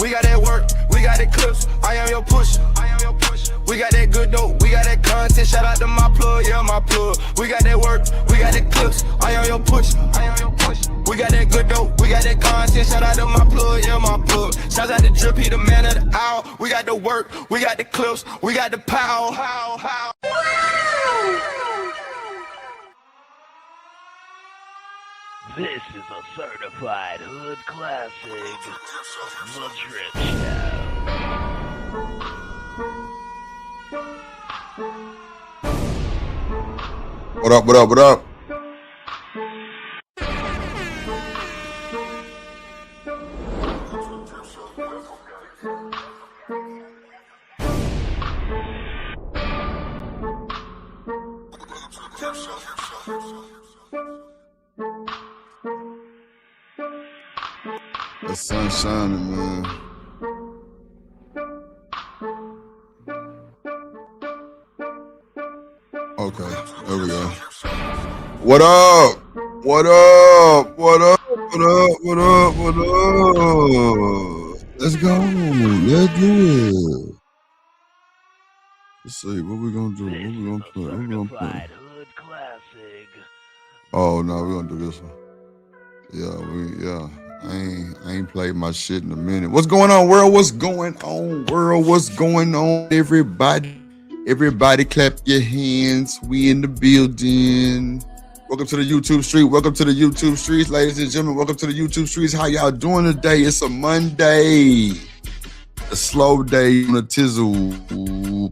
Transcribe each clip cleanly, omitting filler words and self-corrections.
we got that work, we got that clips, I am your pusher. We got that good dope, we got that content, shout out to my plug, yeah, my plug. We got that work, we got that clips, I am your pusher. We got that good dope, we got that content, shout out to my plug, yeah, my plug. Shout out to Drip, he the man of the hour. We got the work, we got the clips, we got the power. This is a certified hood classic, The Drip Show. What up, what up, what up? The sun's shining, man. Okay, there we go. What up? What up? What up? What up? What up? What up? Let's go. Let's do it. Let's see what we gonna do. What we gonna play? What we gonna play? Oh no, we're gonna do this one. Yeah, I ain't played my shit in a minute. What's going on, world? What's going on, world? What's going on, everybody? Everybody clap your hands. We in the building. Welcome to the YouTube street. Welcome to the YouTube streets, ladies and gentlemen. Welcome to the YouTube streets. How y'all doing today? It's a Monday. A slow day on the tizzle.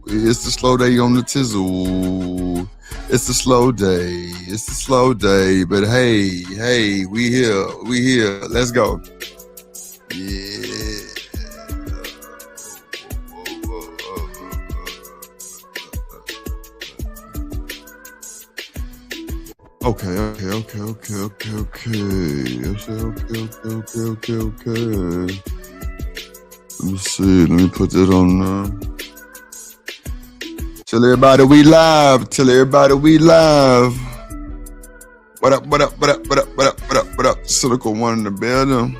It's the slow day on the tizzle. It's a slow day. It's a slow day. But hey, we here. Let's go. Yeah. Okay. I say okay. Let me see. Let me put that on there. Tell everybody we live. What up? Silicon one in the building.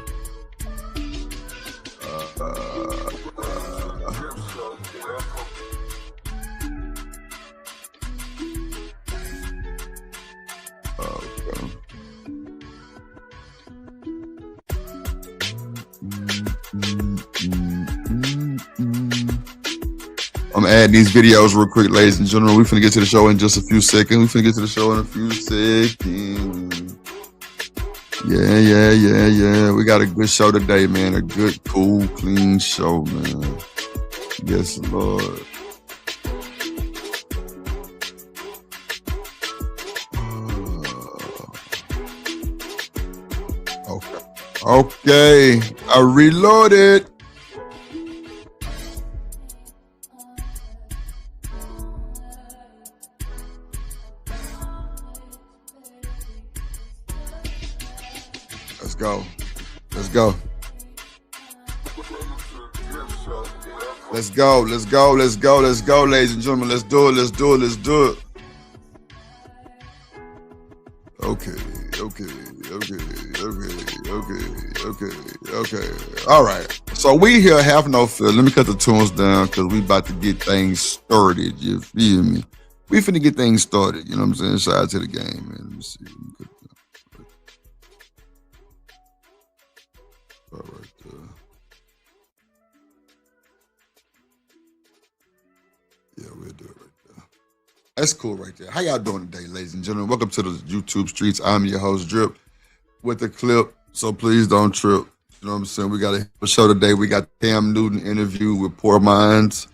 I'm adding these videos real quick, ladies and gentlemen. We're finna get to the show in just a few seconds. Yeah. We got a good show today, man. A good, cool, clean show, man. Yes, Lord. Okay. I reloaded. Let's go, ladies and gentlemen. Let's do it. Okay. All right. So we here have no fear. Let me cut the tunes down because we about to get things started. You feel me? We finna get things started. You know what I'm saying? Shout out to the game, man. Let me see. All right there. Yeah, we'll do it right there. That's cool right there. How y'all doing today, ladies and gentlemen? Welcome to the YouTube streets. I'm your host, Drip, with the clip, so please don't trip. You know what I'm saying? We got a show today. We got Cam Newton interview with Poor Minds.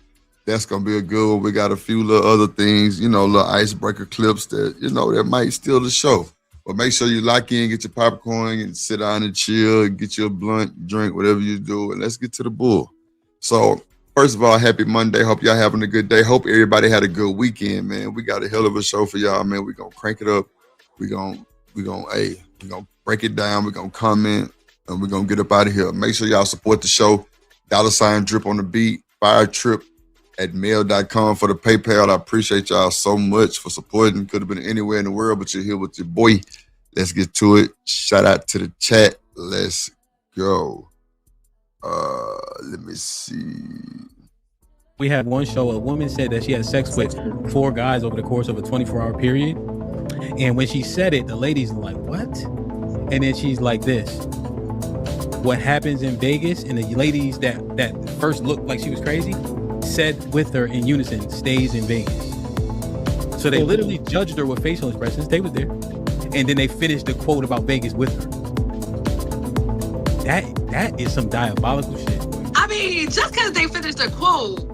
That's going to be a good one. We got a few little other things, little icebreaker clips that, that might steal the show. But make sure you lock in, get your popcorn, and sit down and chill, get your blunt, drink, whatever you do, and let's get to the bull. So, first of all, happy Monday. Hope y'all having a good day. Hope everybody had a good weekend, man. We got a hell of a show for y'all, man. We're going to crank it up. We're going to break it down. We're going to comment, and we're going to get up out of here. Make sure y'all support the show. $Drip on the beat, firetrip@mail.com for the PayPal. I appreciate y'all so much for supporting. Could have been anywhere in the world, but you're here with your boy. Let's get to it. Shout out to the chat. Let's go. Let me see. We had one show, a woman said that she had sex with 4 guys over the course of a 24-hour period. And when she said it, the ladies were like, what? And then she's like this. What happens in Vegas, and the ladies that first looked like she was crazy said with her in unison, stays in Vegas. So they literally judged her with facial expressions. They was there. And then they finished the quote about Vegas with her. That is some diabolical shit. I mean, just because they finished a quote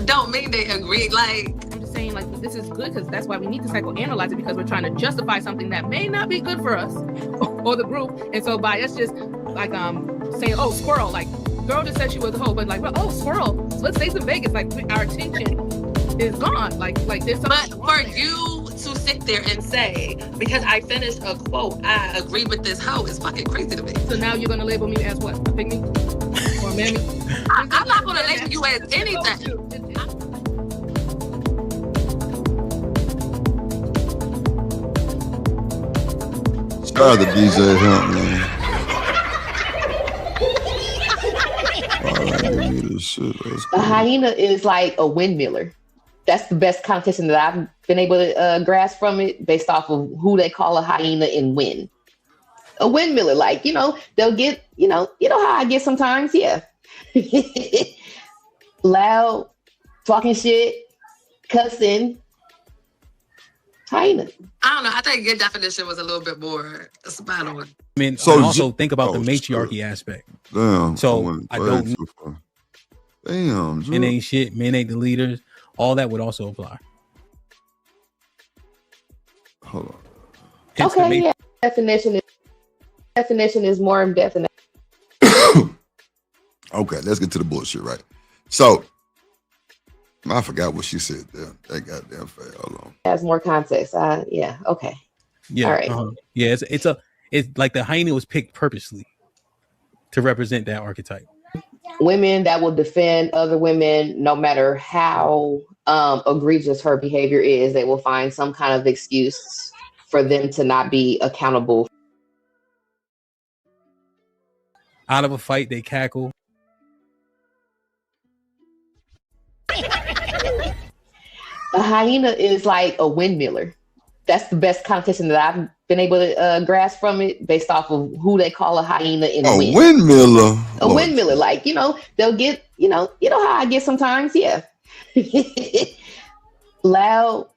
don't mean they agreed. Like, I'm just saying, like, this is good because that's why we need to psychoanalyze it, because we're trying to justify something that may not be good for us or the group. And so by us just like saying, oh, squirrel, like girl just said she was a hoe, but like, well, oh, squirrel, let's stay in Vegas. Like our attention is gone. Like there's something. But for you to sit there and say, because I finished a quote, I agree with this hoe, is fucking crazy to me. So now you're gonna label me as what? A pygmy or a mammy? I'm not gonna label you as anything. Shout out to DJ Hunt, man. A hyena is like a windmiller. That's the best connotation that I've been able to grasp from it, based off of who they call a hyena and when. A windmiller, like, they'll get, you know how I get sometimes, yeah. Loud, talking shit, cussing. Hyena. I don't know. I think your definition was a little bit more spot on. I mean, So also think about the matriarchy aspect. Damn. So I don't. Damn. Men ain't shit. Men ain't the leaders. All that would also apply. Hold on. Hence Okay, yeah. Definition is more in depth than that. Okay, let's get to the bullshit, right? So, I forgot what she said there. That goddamn fail. Hold on. Has more context. Yeah. Okay. Yeah. All right. Yeah. It's like the hyena was picked purposely to represent that archetype. Women that will defend other women, no matter how egregious her behavior is, they will find some kind of excuse for them to not be accountable. Out of a fight, they cackle. A hyena is like a windmiller. That's the best connotation that I've been able to grasp from it, based off of who they call a hyena and when. Windmiller. A windmiller, like, they'll get, you know how I get sometimes, yeah. Loud,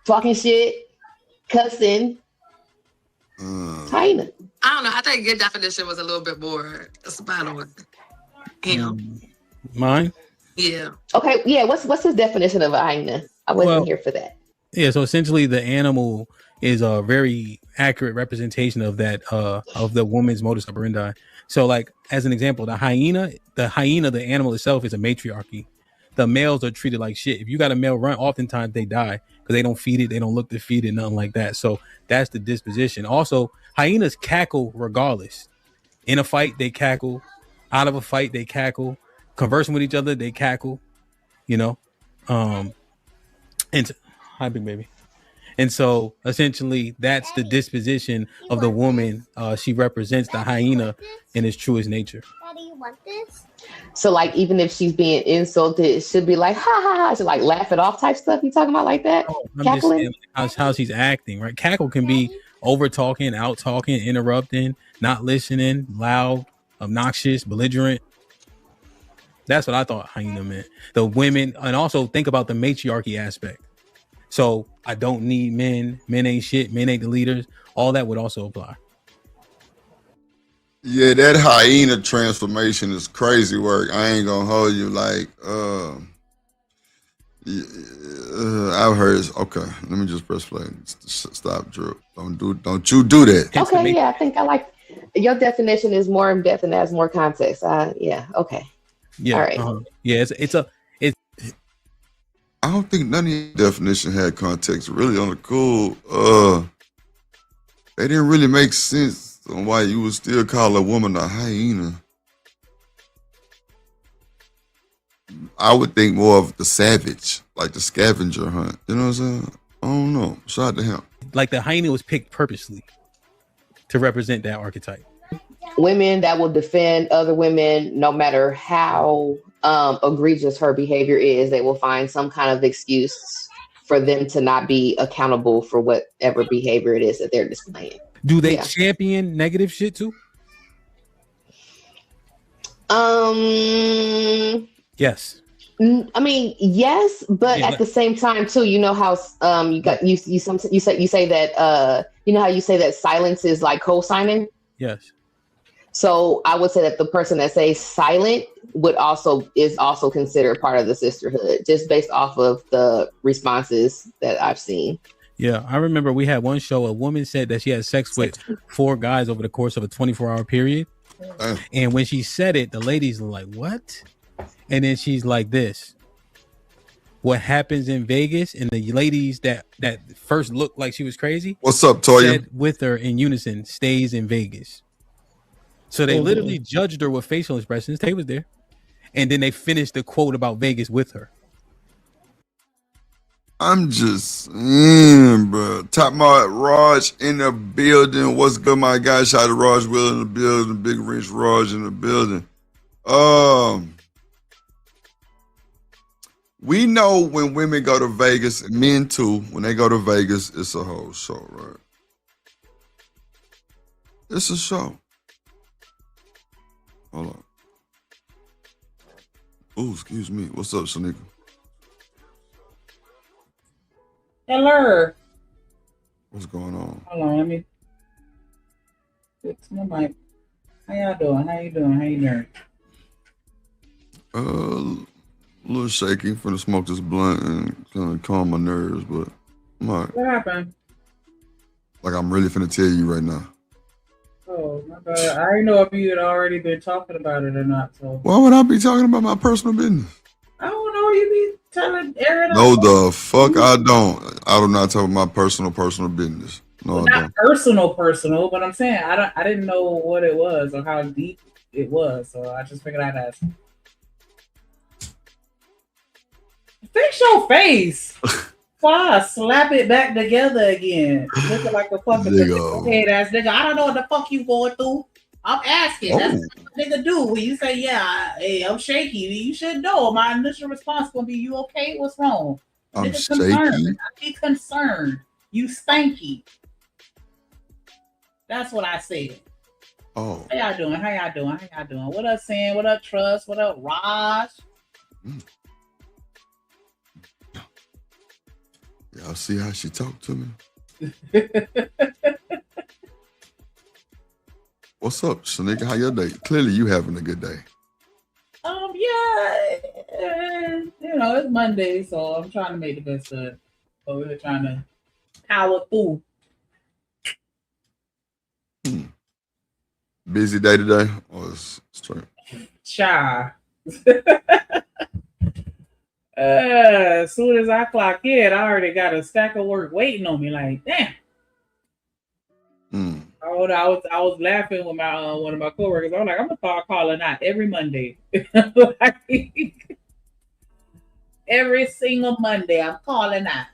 talking shit, cussing. Hyena. I don't know. I think your definition was a little bit more spot on. Mine? Yeah. Okay, yeah, what's his definition of a hyena? I wasn't here for that. Yeah, so essentially the animal is a very accurate representation of that of the woman's modus operandi. So like as an example, the hyena, the animal itself is a matriarchy. The males are treated like shit. If you got a male run, oftentimes they die because they don't feed it, they don't look to feed it, nothing like that. So that's the disposition. Also, hyenas cackle regardless. In a fight, they cackle. Out of a fight, they cackle. Conversing with each other, they cackle. And hi, big baby. And so essentially that's the disposition of the woman. She represents the hyena in its truest nature. Daddy, you want this? So like, even if she's being insulted, it should be like, ha ha ha, should like laugh it off type stuff. You talking about like that? Oh, I'm cackling? just saying how she's acting, right? Cackle can be over talking, out talking, interrupting, not listening, loud, obnoxious, belligerent. That's what I thought hyena meant. The women, and also think about the matriarchy aspect. So I don't need men. Men ain't shit. Men ain't the leaders. All that would also apply. Yeah, that hyena transformation is crazy work. I ain't gonna hold you. Like, I've heard. Okay, let me just press play. Stop, Drew. Don't you do that? Okay, yeah, I think I like your definition is more in depth and has more context. Yeah, okay. Yeah, all right. Yeah, it's I don't think none of your definition had context really on the cool. They didn't really make sense on why you would still call a woman a hyena. I would think more of the savage, like the scavenger hunt. You know what I'm saying? I don't know. Shout out to him. Like the hyena was picked purposely to represent that archetype. women that will defend other women, no matter how egregious her behavior is, they will find some kind of excuse for them to not be accountable for whatever behavior it is that they're displaying. Do they Yeah. champion negative shit too? Yes. I mean, yes, but Yeah, at the same time, too, you know how you say that you know how you say that silence is like co-signing. Yes. So I would say that the person that says silent is also considered part of the sisterhood, just based off of the responses that I've seen. Yeah, I remember we had one show. A woman said that she had sex with 4 guys over the course of a 24-hour period, and when she said it, the ladies were like, "What?" And then she's like, "This. What happens in Vegas?" And the ladies that first looked like she was crazy. What's up, Toya? Said with her in unison, "Stays in Vegas." So they literally judged her with facial expressions. Tay was there. And then they finished the quote about Vegas with her. I'm just, bro. Top Mod Raj in the building. What's good, my guy? Shout out to Raj Will in the building. Big Rich Raj in the building. We know when women go to Vegas, and men too, when they go to Vegas, it's a whole show, right? It's a show. Hold on. Oh, excuse me. What's up, Shanika? Hello. What's going on? Hold on, let me fix my mic. How y'all doing? How you doing? How you doing? A little shaky for the smoke this blunt and kind of calm my nerves, but I'm all right. What happened? Like I'm really finna tell you right now. Oh, my bad. I didn't know if you had already been talking about it or not. So Why would I be talking about my personal business? I don't know. You be telling Aaron. No, the fuck I don't. I do not talk about my personal business. No, Well, I not don't. personal, but I'm saying I didn't know what it was or how deep it was, so I just figured I'd ask. Fix your face. Why slap it back together again? Looking like a fucking head ass nigga. I don't know what the fuck you going through. I'm asking. That's what the nigga do. When you say, yeah, hey, I'm shaky, you should know. My initial response gonna be, you okay? What's wrong? I'm Nigga shaky. concerned. I be concerned. You stanky. That's what I said. Oh. How y'all doing? How y'all doing? How y'all doing? What up, Sam? What up, Trust? What up, Raj? Y'all see how she talked to me? What's up, Shanika? How your day? Clearly you having a good day. Yeah, you know, it's Monday, so I'm trying to make the best of it. So we're trying to power through. Busy day today? Or it's straight? Shy. As soon as I clock in, I already got a stack of work waiting on me. Like, damn. I was laughing with my one of my coworkers. I'm like, I'm gonna start calling out every Monday. Like, every single Monday, I'm calling out.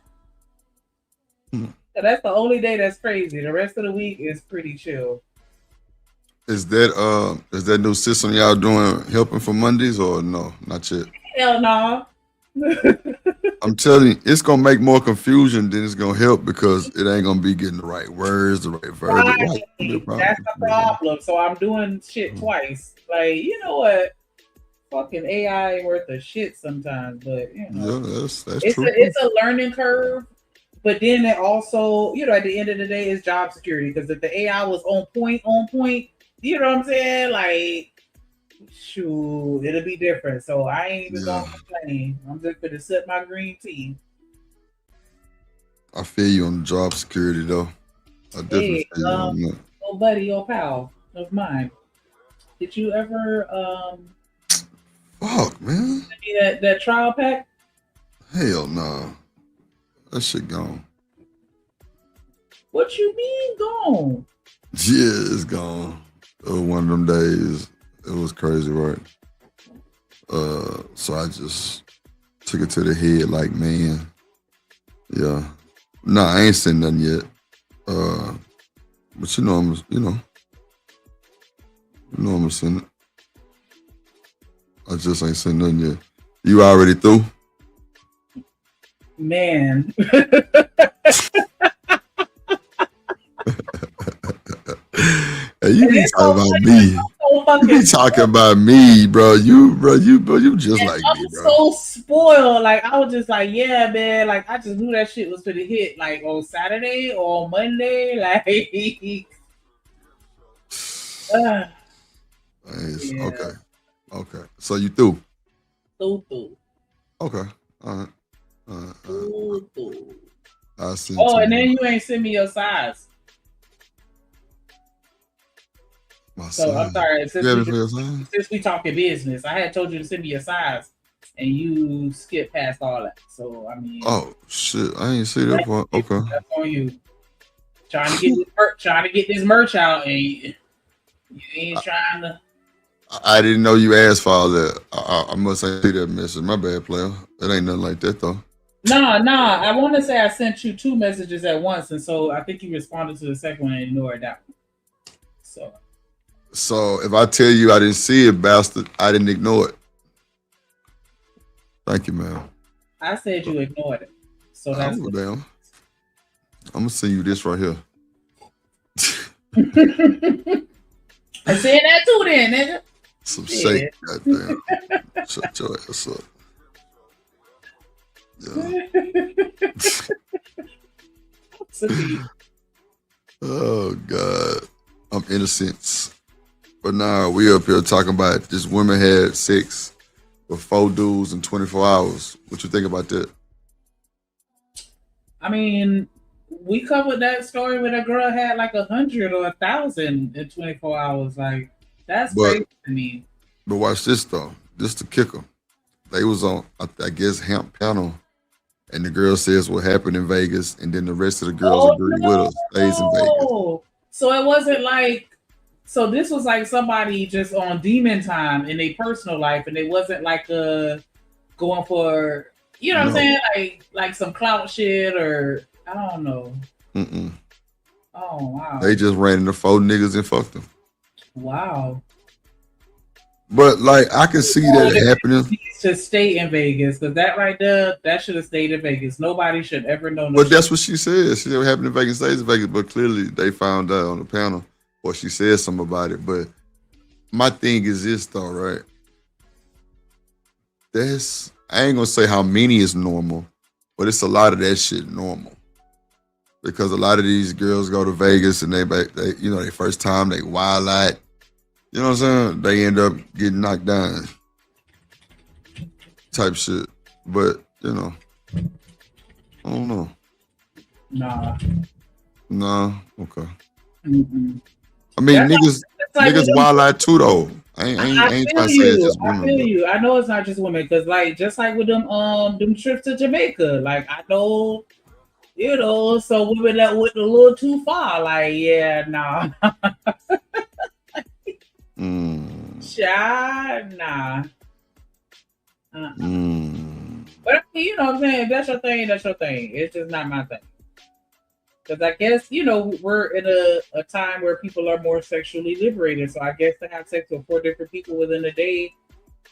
So that's the only day that's crazy. The rest of the week is pretty chill. Is that new system y'all doing helping for Mondays or no? Not yet. Hell no. I'm telling you, it's gonna make more confusion than it's gonna help because it ain't gonna be getting the right words, the right verb. Right. That's the problem. So I'm doing shit twice. Like, you know what? Fucking AI ain't worth a shit sometimes, but you know, yeah, that's true. It's a learning curve. But then it also, you know, at the end of the day, it's job security. Because if the AI was on point, you know what I'm saying? Like, shoot, it'll be different. So I ain't even gonna complain. I'm just gonna sip my green tea. I feel you on job security though. I definitely feel you on that. Oh buddy, your pal of mine. Did you ever fuck, man? send me that trial pack? Hell no. That shit gone. What you mean gone? Yeah, it's gone. It was one of them days. It was crazy, right? So I just took it to the head like, man, yeah. No, I ain't seen nothing yet. But you know, You know I'm sending it. I just ain't sent nothing yet. You already through? Man. Hey, you be talking about me. You be talking about me, bro. You just like me, bro. So spoiled. Like I was just like, yeah, man. Like I just knew that shit was gonna hit like on Saturday or on Monday. Like Nice. yeah. Okay. So you through? Through. Okay. All right. Through. I'll send Oh, to and you. then you ain't send me your size. My So size. I'm sorry. Since Since we talking business, I had told you to send me your size, and you skipped past all that. So I mean, oh shit, I ain't see that part. Okay. That's on you. Trying to get this merch out, and you ain't trying to. I didn't know you asked for all that. I must ain't see that message. My bad, player. It ain't nothing like that though. Nah. I want to say I sent you 2 messages at once, and so I think you responded to the second one and ignored that one. So if I tell you I didn't see it, bastard, I didn't ignore it. Thank you, man. I said you ignored it. So that's damn. I'm gonna send you this right here. I said that too, then, nigga. Some shake, goddamn. Shut your ass up. Yeah. Oh God, I'm innocent. But now we up here talking about this woman had sex with 4 dudes in 24 hours. What you think about that? I mean, we covered that story where a girl had like 100 or 1,000 in 24 hours. Like, that's crazy to me. But watch this though. This the kicker. They was on, I guess, Hemp panel, and the girl says what happened in Vegas, and then the rest of the girls agree with us. Stays in Vegas. So it wasn't like, so this was like somebody just on demon time in their personal life, and it wasn't like going for, you know what I'm saying, like some clout shit or I don't know. Oh wow. They just ran into 4 niggas and fucked them. Wow. But like I can see that happening. To stay in Vegas, because that right there, that should have stayed in Vegas. Nobody should ever know. But that's what she said. She never happened in Vegas, stays in Vegas. But clearly they found out on the panel, or she said something about it. But my thing is this though, right? I ain't gonna say how many is normal, but it's a lot of that shit normal. Because a lot of these girls go to Vegas and they you know, their first time they wild out. You know what I'm saying? They end up getting knocked down. Type shit. But, you know, I don't know. Nah. Okay. Mm-hmm. I mean, niggas wild out too though. I ain't trying to say it's just women. I feel you. I know it's not just women, because like just like with them trips to Jamaica, like I know, you know, so women that went a little too far. Like, yeah, nah. Nah. But I mean, you know what I'm saying? If that's your thing, that's your thing. It's just not my thing. Because I guess, you know, we're in a time where people are more sexually liberated. So I guess to have sex with 4 different people within a day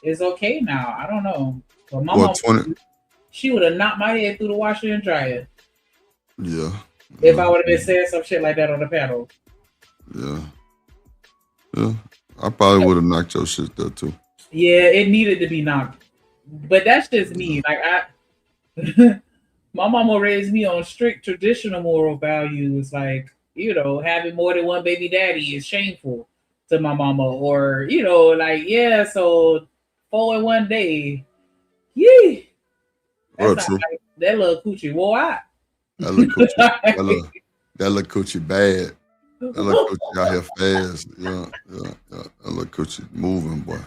is okay now. I don't know. But my mom, she would have knocked my head through the washer and dryer. Yeah. If I would have been saying some shit like that on the panel. Yeah. I probably would have knocked your shit there too. Yeah, it needed to be knocked. But that's just me. Like my mama raised me on strict traditional moral values. Like, you know, having more than one baby daddy is shameful to my mama. Or, you know, like, yeah, so 4 in one day. Yee. That's not like that little coochie wore out. That little coochie bad. That little coochie out here fast. Yeah. That little coochie moving, boy.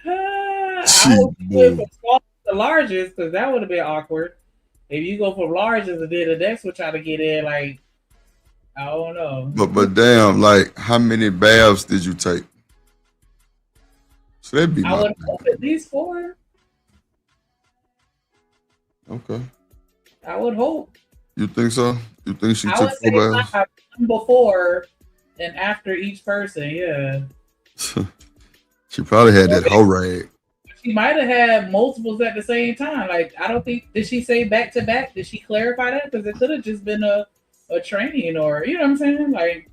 I hope you went from small to largest, because that would have been awkward. If you go from largest and then the next one try to get in, like, I don't know. But damn, like, how many baths did you take? So that'd be I would hope at least 4. Okay. I would hope. You think so? You think she took 4 baths? Before and after each person, yeah. She probably had that whole rag. She might have had multiples at the same time. Like, I don't think, did she say back to back? Did she clarify that? Because it could have just been a training, or you know what I'm saying? Like,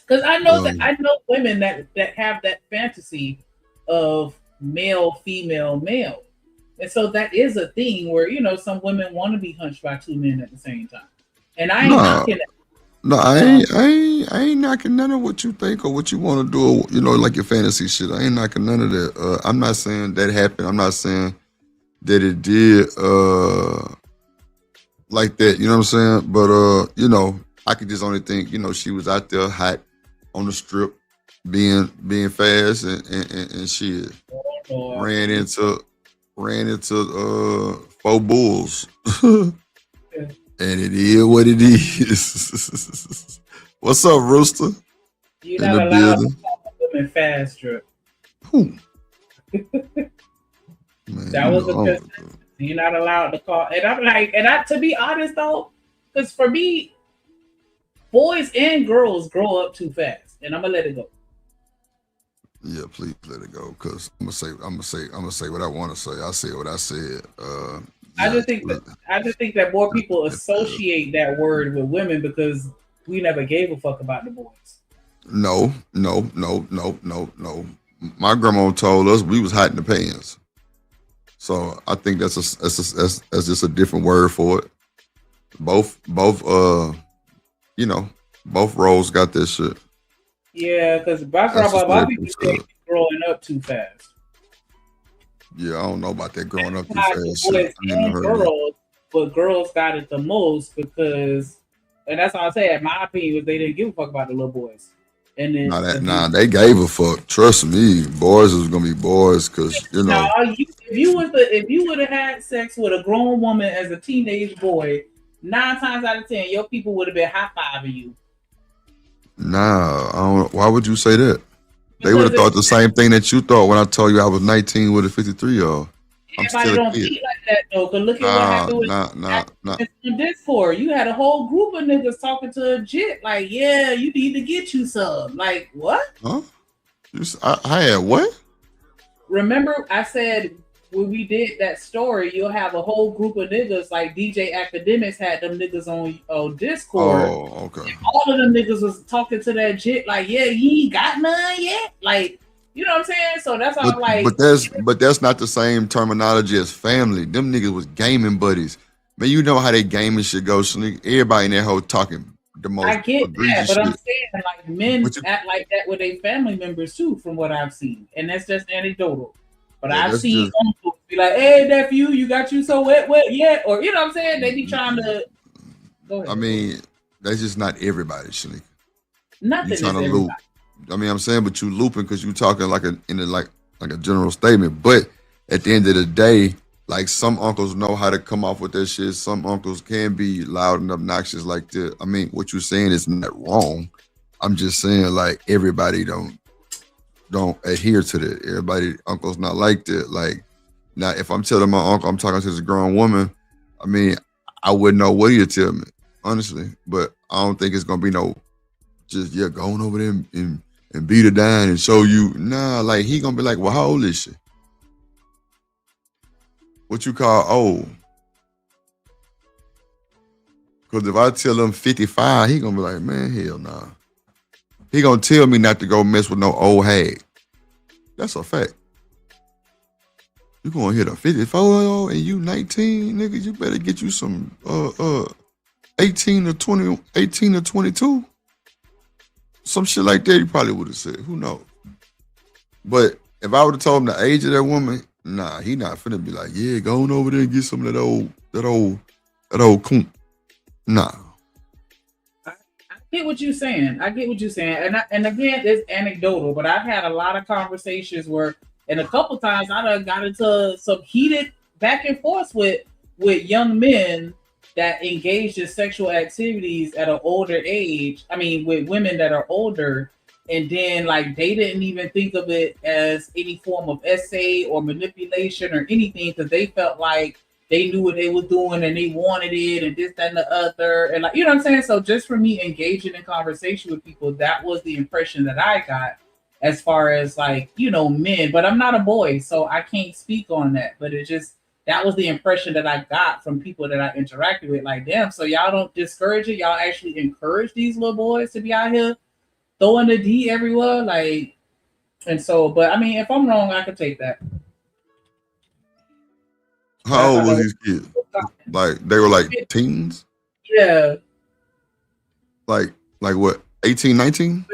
because I know that I know women that have that fantasy of male, female, male, and so that is a thing where some women want to be hunched by two men at the same time, and I ain't knocking it. No, I ain't knocking none of what you think or what you want to do, like your fantasy shit. I ain't knocking none of that. I'm not saying that happened. I'm not saying that it did like that. You know what I'm saying? But I could just only think, she was out there hot on the strip, being fast, and she ran into 4 bulls. And it is what it is. What's up, Rooster? You're not allowed to call women fast, Drip. Who? That was a good. You're not allowed to call. And I'm like, to be honest though, because for me, boys and girls grow up too fast, and I'm gonna let it go. Yeah, please let it go, because I'm gonna say what I want to say. I said what I said. I just think that more people associate that word with women because we never gave a fuck about the boys. No. My grandma told us we was hot in the pants. So I think that's just a different word for it. Both roles got this shit. Yeah, because my grandma people say growing up too fast. Yeah, I don't know about that growing up too fast. Boys and girls, but girls got it the most because, and that's all I say. In my opinion, was they didn't give a fuck about the little boys. And then they gave a fuck. Trust me, boys was gonna be boys because if you would have had sex with a grown woman as a teenage boy, 9 times out of 10, your people would have been high fiving you. Nah, I don't. Why would you say that? They would have thought the same thing that you thought when I told you I was 19 with a 53-year-old. Everybody don't think like that though. Cause look at what happened with Discord. You had a whole group of niggas talking to a jit like, yeah, you need to get you some. Like what? Huh? I had what? Remember, I said when we did that story, you'll have a whole group of niggas like DJ Academics had them niggas on Discord. Oh, okay. All of them niggas was talking to that jit like, yeah, you ain't got none yet. Like, you know what I'm saying? So that's all like. But that's not the same terminology as family. Them niggas was gaming buddies. Man, you know how they gaming shit goes. So everybody in that whole talking the most. I get that, but I'm saying like men act like that with their family members too, from what I've seen, and that's just anecdotal. But I've seen uncles be like, "Hey nephew, you got you so wet yet?" Or you know what I'm saying? They be trying to. Go ahead. I mean, that's just not everybody, Shanika. Nothing is everybody. Loop. I mean, I'm saying, but you looping because you talking like a general statement. But at the end of the day, like some uncles know how to come off with that shit. Some uncles can be loud and obnoxious like that. I mean, what you're saying is not wrong. I'm just saying like everybody don't adhere to that. Everybody uncle's not like that. Like now, if I'm telling my uncle I'm talking to this grown woman, I mean, I wouldn't know what he'd tell me, honestly. But I don't think it's gonna be no just going over there and beat her down and show you. Nah, like he gonna be like, well, how old is she? What you call old? Because if I tell him 55, he gonna be like, man, hell nah. He gonna tell me not to go mess with no old hag. That's a fact. You gonna hit a 54-year-old and you 19, nigga, you better get you some 18 or 22. Some shit like that, you probably would have said. Who knows? But if I would have told him the age of that woman, nah, he not finna be like, yeah, go on over there and get some of that old coon. Nah. I get what you're saying. And again, it's anecdotal, but I've had a lot of conversations where, and a couple times I done got into some heated back and forth with young men that engaged in sexual activities at an older age. I mean, with women that are older, and then like they didn't even think of it as any form of essay or manipulation or anything because they felt like they knew what they were doing and they wanted it and this, that, and the other. And like, you know what I'm saying? So just for me engaging in conversation with people, that was the impression that I got. as far as like, you know, men, but I'm not a boy, so I can't speak on that. But that was the impression that I got from people that I interacted with. Like, damn, so y'all don't discourage it, y'all actually encourage these little boys to be out here throwing the D everywhere, like. And so, but I mean, if I'm wrong, I could take that. How old was these kids? Like they were like teens? Yeah. Like what? 18, 19?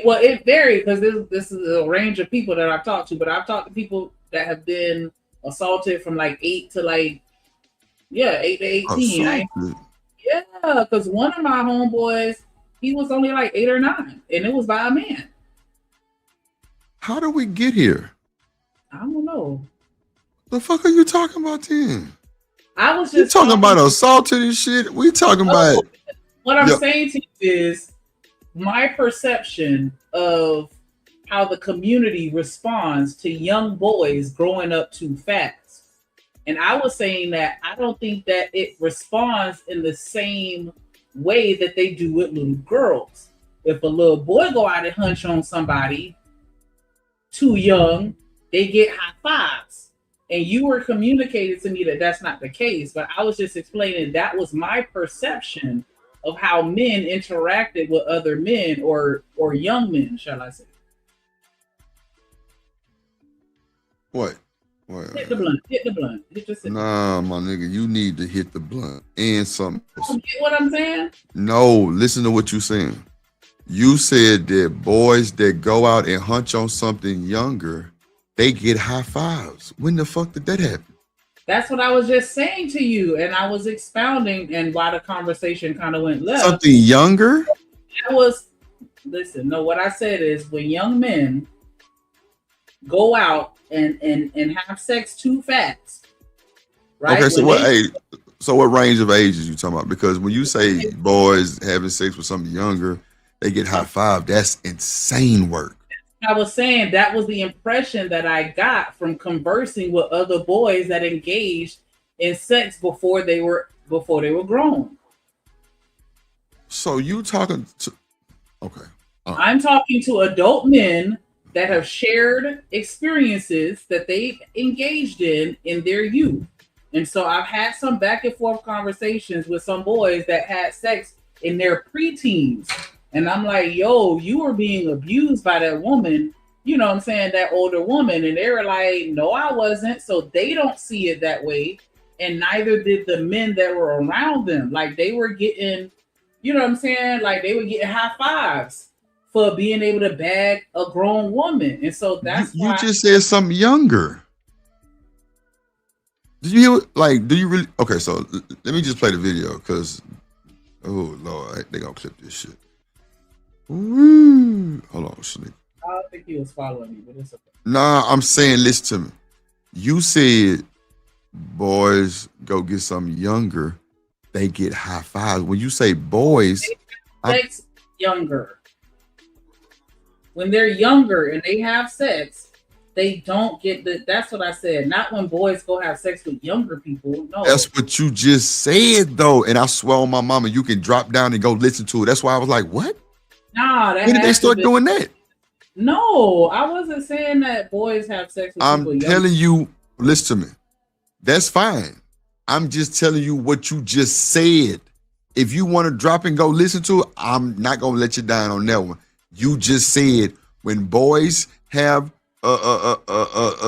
Well, it varied because this is a range of people that I've talked to, but I've talked to people that have been assaulted from like 8 to 8 to 18. Yeah, because one of my homeboys, he was only like 8 or 9, and it was by a man. How do we get here? I don't know. The fuck are you talking about then? I was just talking about assaulted and shit. We talking about what I'm saying to you is my perception of how the community responds to young boys growing up too fast. And I was saying that I don't think that it responds in the same way that they do with little girls. If a little boy go out and hunch on somebody too young, they get high fives. And you were communicating to me that that's not the case, but I was just explaining that was my perception of how men interacted with other men or young men, shall I say. What? Hit the blunt. Nah, my nigga, you need to hit the blunt and something else. You get what I'm saying? No, listen to what you're saying. You said that boys that go out and hunch on something younger, they get high fives. When the fuck did that happen? That's what I was just saying to you, and I was expounding, and why the conversation kind of went left. Something younger? What I said is when young men go out and have sex too fast, right? Okay, so what range of ages you talking about? Because when you say boys having sex with something younger, they get high five. That's insane work. I was saying that was the impression that I got from conversing with other boys that engaged in sex before they were grown. So you talking to? Okay, I'm talking to adult men that have shared experiences that they engaged in their youth, and so I've had some back and forth conversations with some boys that had sex in their preteens. And I'm like, yo, you were being abused by that woman, you know what I'm saying, that older woman. And they were like, no, I wasn't. So they don't see it that way. And neither did the men that were around them. Like they were getting, you know what I'm saying? Like they were getting high fives for being able to bag a grown woman. And so that's you just said something younger. Did you hear, like, do you really? Okay, so let me just play the video because, oh, Lord, they gonna clip this shit. Woo. Hold on, Sneak. I don't think he was following me, but it's okay. Nah, I'm saying, listen to me. You said boys go get something younger, they get high fives. When you say boys, sex younger. When they're younger and they have sex, they don't get that's what I said. Not when boys go have sex with younger people. No. That's what you just said, though. And I swear on my mama, you can drop down and go listen to it. That's why I was like, what? Nah, when did they start doing that? No, I wasn't saying that boys have sex with people I'm telling you, listen to me. That's fine. I'm just telling you what you just said. If you want to drop and go listen to it, I'm not going to let you down on that one. You just said when boys have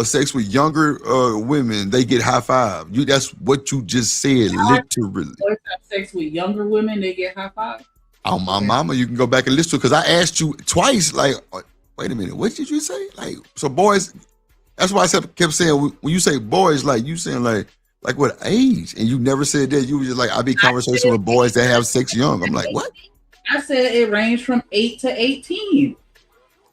sex with younger women, they get high five. That's what you just said, literally. Boys have sex with younger women, they get high five? On my mama, you can go back and listen to it because I asked you twice, like, wait a minute, what did you say? Like, so boys, that's why I kept saying, when you say boys, like, you saying like what age? And you never said that. You were just like, I be conversation with boys that have sex young. I'm like, what? I said it ranged from 8 to 18.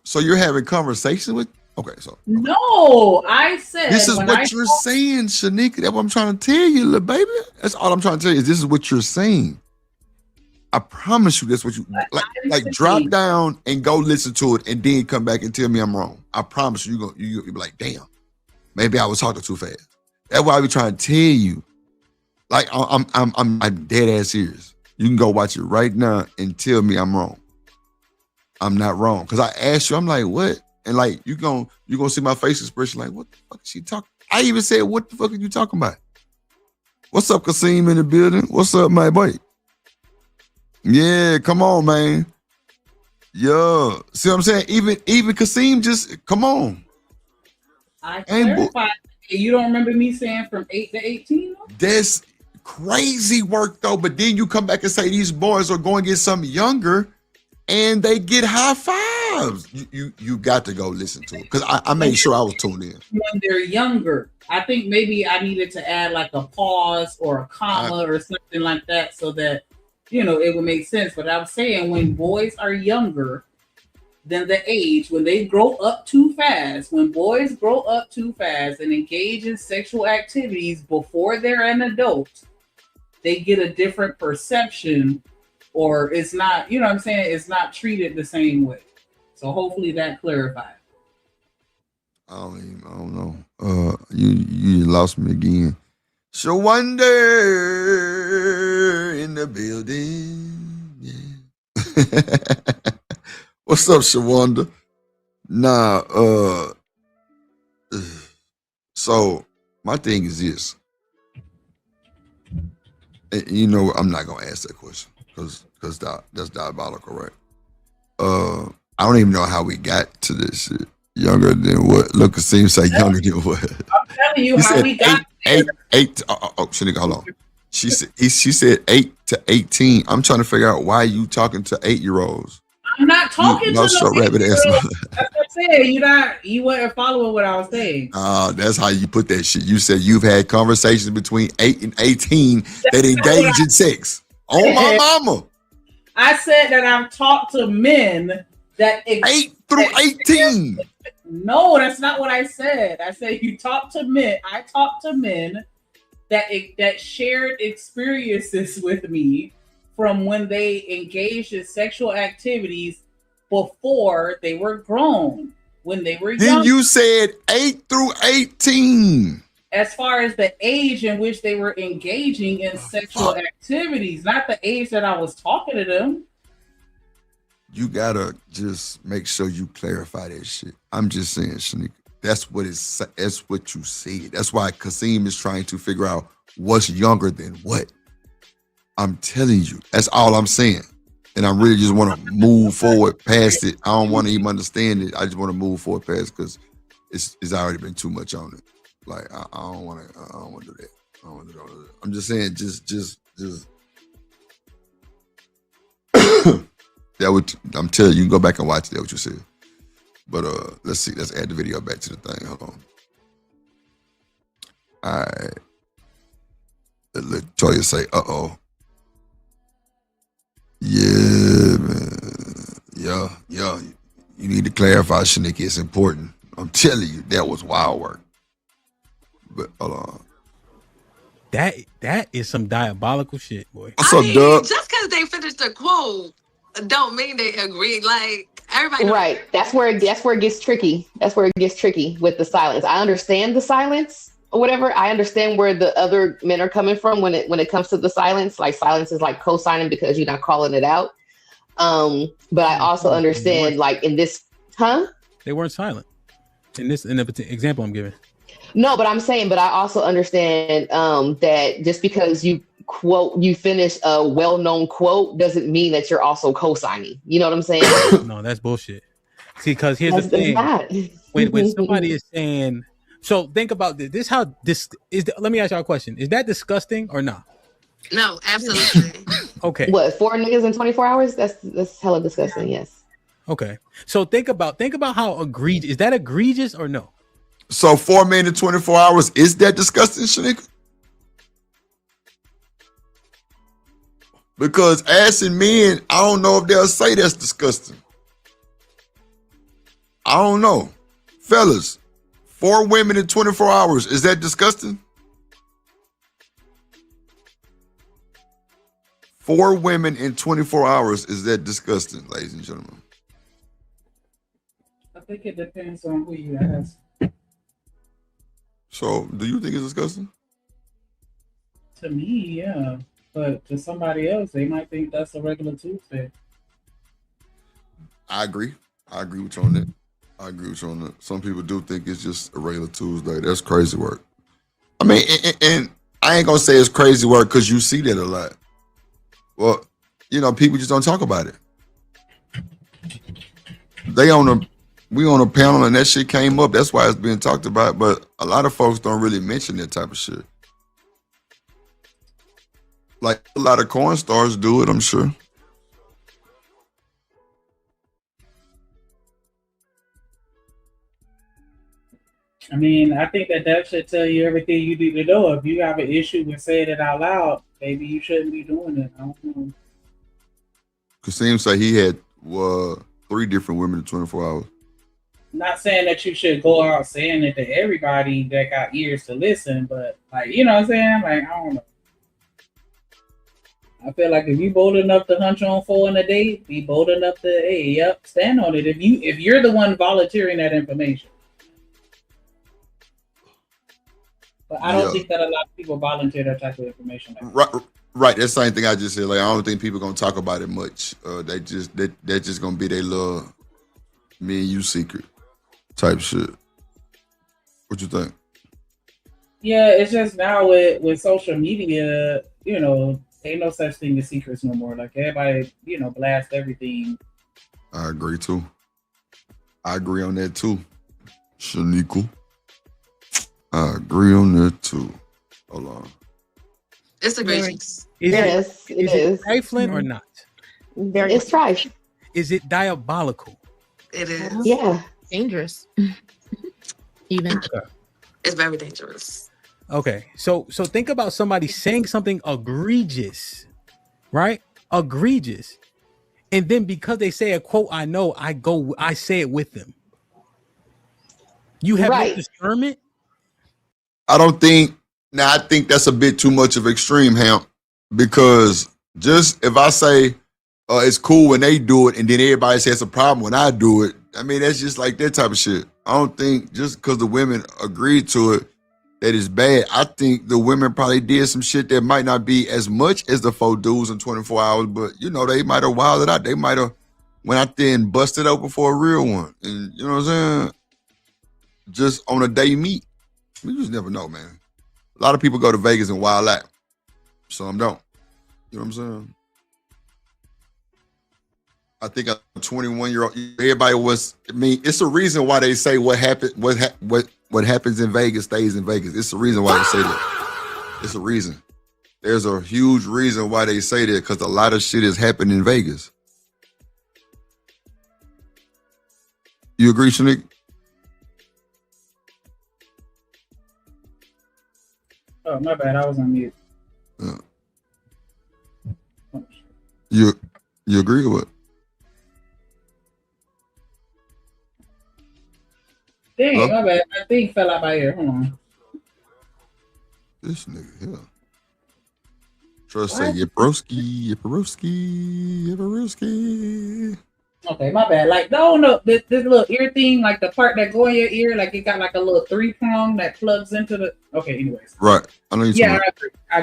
So you're having conversations with, okay, so. Okay. No, I said. This is what you're saying, Shanika. That's what I'm trying to tell you, little baby. That's all I'm trying to tell you is this is what you're saying. I promise you that's what you like drop down and go listen to it and then come back and tell me I'm wrong. I promise you'll be like, damn, maybe I was talking too fast. That's why I be trying to tell you. Like I'm dead ass serious. You can go watch it right now and tell me I'm wrong. I'm not wrong. Cause I asked you, I'm like, what? And like you gonna see my face expression like, what the fuck is she talking? I even said, what the fuck are you talking about? What's up, Kasim in the building? What's up, my boy? Yeah, come on, man. Yeah. See what I'm saying? Even Kasim just come on. I clarified. You don't remember me saying from 8 to 18? That's crazy work though. But then you come back and say these boys are going to get something younger and they get high fives. You got to go listen to it. Because I made sure I was tuned in. When they're younger. I think maybe I needed to add like a pause or a comma or something like that so that, you know, it would make sense. But I was saying when boys are younger than the age, when they grow up too fast, when boys grow up too fast and engage in sexual activities before they're an adult, they get a different perception, or it's not, you know what I'm saying? It's not treated the same way. So hopefully that clarified. I don't know. You lost me again. Shawanda in the building. Yeah. What's up, Shawanda? Nah, so my thing is this. And you know, I'm not gonna ask that question because that's diabolical, right? I don't even know how we got to this shit. Younger than what? Look, it seems like younger than what? I'm telling you how we got eight. Shanika, hold on. She said 8 to 18. I'm trying to figure out why you talking to 8-year-olds. I'm not talking to no rabbit ass. That's what I'm saying. You weren't following what I was saying. That's how you put that shit. You said you've had conversations between 8 and 18 that engage in sex. Oh my mama. I said that I've talked to men that 8 through 18. No, that's not what I said. I said you talk to men. I talked to men that shared experiences with me from when they engaged in sexual activities before they were grown, when they were young. Then you said 8 through 18. As far as the age in which they were engaging in sexual activities, not the age that I was talking to them. You gotta just make sure you clarify that shit. I'm just saying, Shanika, that's what you said. That's why Kasim is trying to figure out what's younger than what. I'm telling you, that's all I'm saying. And I really just want to move forward past it. I don't want to even understand it. I just want to move forward past it because it's already been too much on it. Like I don't want to do that. I don't want to do that. I'm just saying, just that would. I'm telling you, you can go back and watch that what you said. But let's see. Let's add the video back to the thing. Hold on. All right. Let Toya say, "Uh-oh." Yeah, man. Yeah. You need to clarify, Shanika. It's important. I'm telling you, that was wild work. But hold on. That is some diabolical shit, boy. What's up, Doug? Just because they finished the quote don't mean they agree. Like everybody, right? That's where it gets tricky. That's where it gets tricky with the silence. I understand the silence or whatever. I understand where the other men are coming from when it comes to the silence. Like silence is like co-signing because you're not calling it out. But I also understand like in this, They weren't silent in the example I'm giving. No, but I'm saying, but I also understand that just because you finish a well-known quote doesn't mean that you're also co-signing. You know what I'm saying? No, that's bullshit. See, because here's the thing: when somebody is saying, so think about this. This how this is. Let me ask y'all a question: is that disgusting or not? No, absolutely. Okay. What, 4 niggas in 24 hours? That's hella disgusting. Yes. Okay. So think about how egregious is that? Egregious or no? So 4 men in 24 hours, is that disgusting, Shanika? Because asking men, I don't know if they'll say that's disgusting. I don't know. Fellas, 4 women in 24 hours, is that disgusting? 4 women in 24 hours, is that disgusting, ladies and gentlemen? I think it depends on who you ask. So, do you think it's disgusting? To me, yeah. But to somebody else, they might think that's a regular Tuesday. I agree with you on that. I agree with you on that. Some people do think it's just a regular Tuesday. That's crazy work. I mean, and I ain't gonna say it's crazy work because you see that a lot. Well, people just don't talk about it. We on a panel and that shit came up. That's why it's being talked about. But a lot of folks don't really mention that type of shit. Like a lot of corn stars do it, I'm sure. I mean, I think that should tell you everything you need to know. If you have an issue with saying it out loud, maybe you shouldn't be doing it. I don't know. Cause seems like he had 3 different women in 24 hours. Not saying that you should go out saying it to everybody that got ears to listen, but like, you know what I'm saying? Like, I don't know. I feel like if you bold enough to hunch on 4 on a date, be bold enough to, hey, yep, stand on it. If you're the one volunteering that information. But I don't think that a lot of people volunteer that type of information. Right. That's the same thing I just said. Like, I don't think people gonna talk about it much. They're just gonna be their little me and you secret type shit. What you think? Yeah, it's just now with social media, ain't no such thing as secrets no more. Like everybody, blast everything. I agree too. I agree on that too. Shaniqua. I agree on that too. Hold on. It's a great Is it trifling or not? It's trifling. Is it diabolical? It is. Yeah. Dangerous. Even. Okay. It's very dangerous. Okay, so think about somebody saying something egregious, right? Egregious, and then because they say a quote, I say it with them. You have no discernment. I don't think. Now I think that's a bit too much of extreme, Hamp, because just if I say it's cool when they do it, and then everybody says it's a problem when I do it. I mean, that's just like that type of shit. I don't think just because the women agreed to it that is bad. I think the women probably did some shit that might not be as much as the 4 dudes in 24 hours, but they might have wilded out. They might have went out there and busted open for a real one. And you know what I'm saying? Just on a day meet. We just never know, man. A lot of people go to Vegas and wild out. Some don't. You know what I'm saying? I think a 21-year-old, everybody was. I mean, it's a reason why they say what happens in Vegas stays in Vegas. It's the reason why they say that. It's a reason. There's a huge reason why they say that because a lot of shit is happening in Vegas. You agree, Shanique? Oh, my bad. I was on mute. You agree with what? Dang, my bad. My thing fell out my ear. Hold on. This nigga here. Trust say Yabrowski. Okay, my bad. Like, no, this little ear thing, like the part that go in your ear, like it got like a little 3-prong that plugs into the. Okay, anyways. Right. I know you.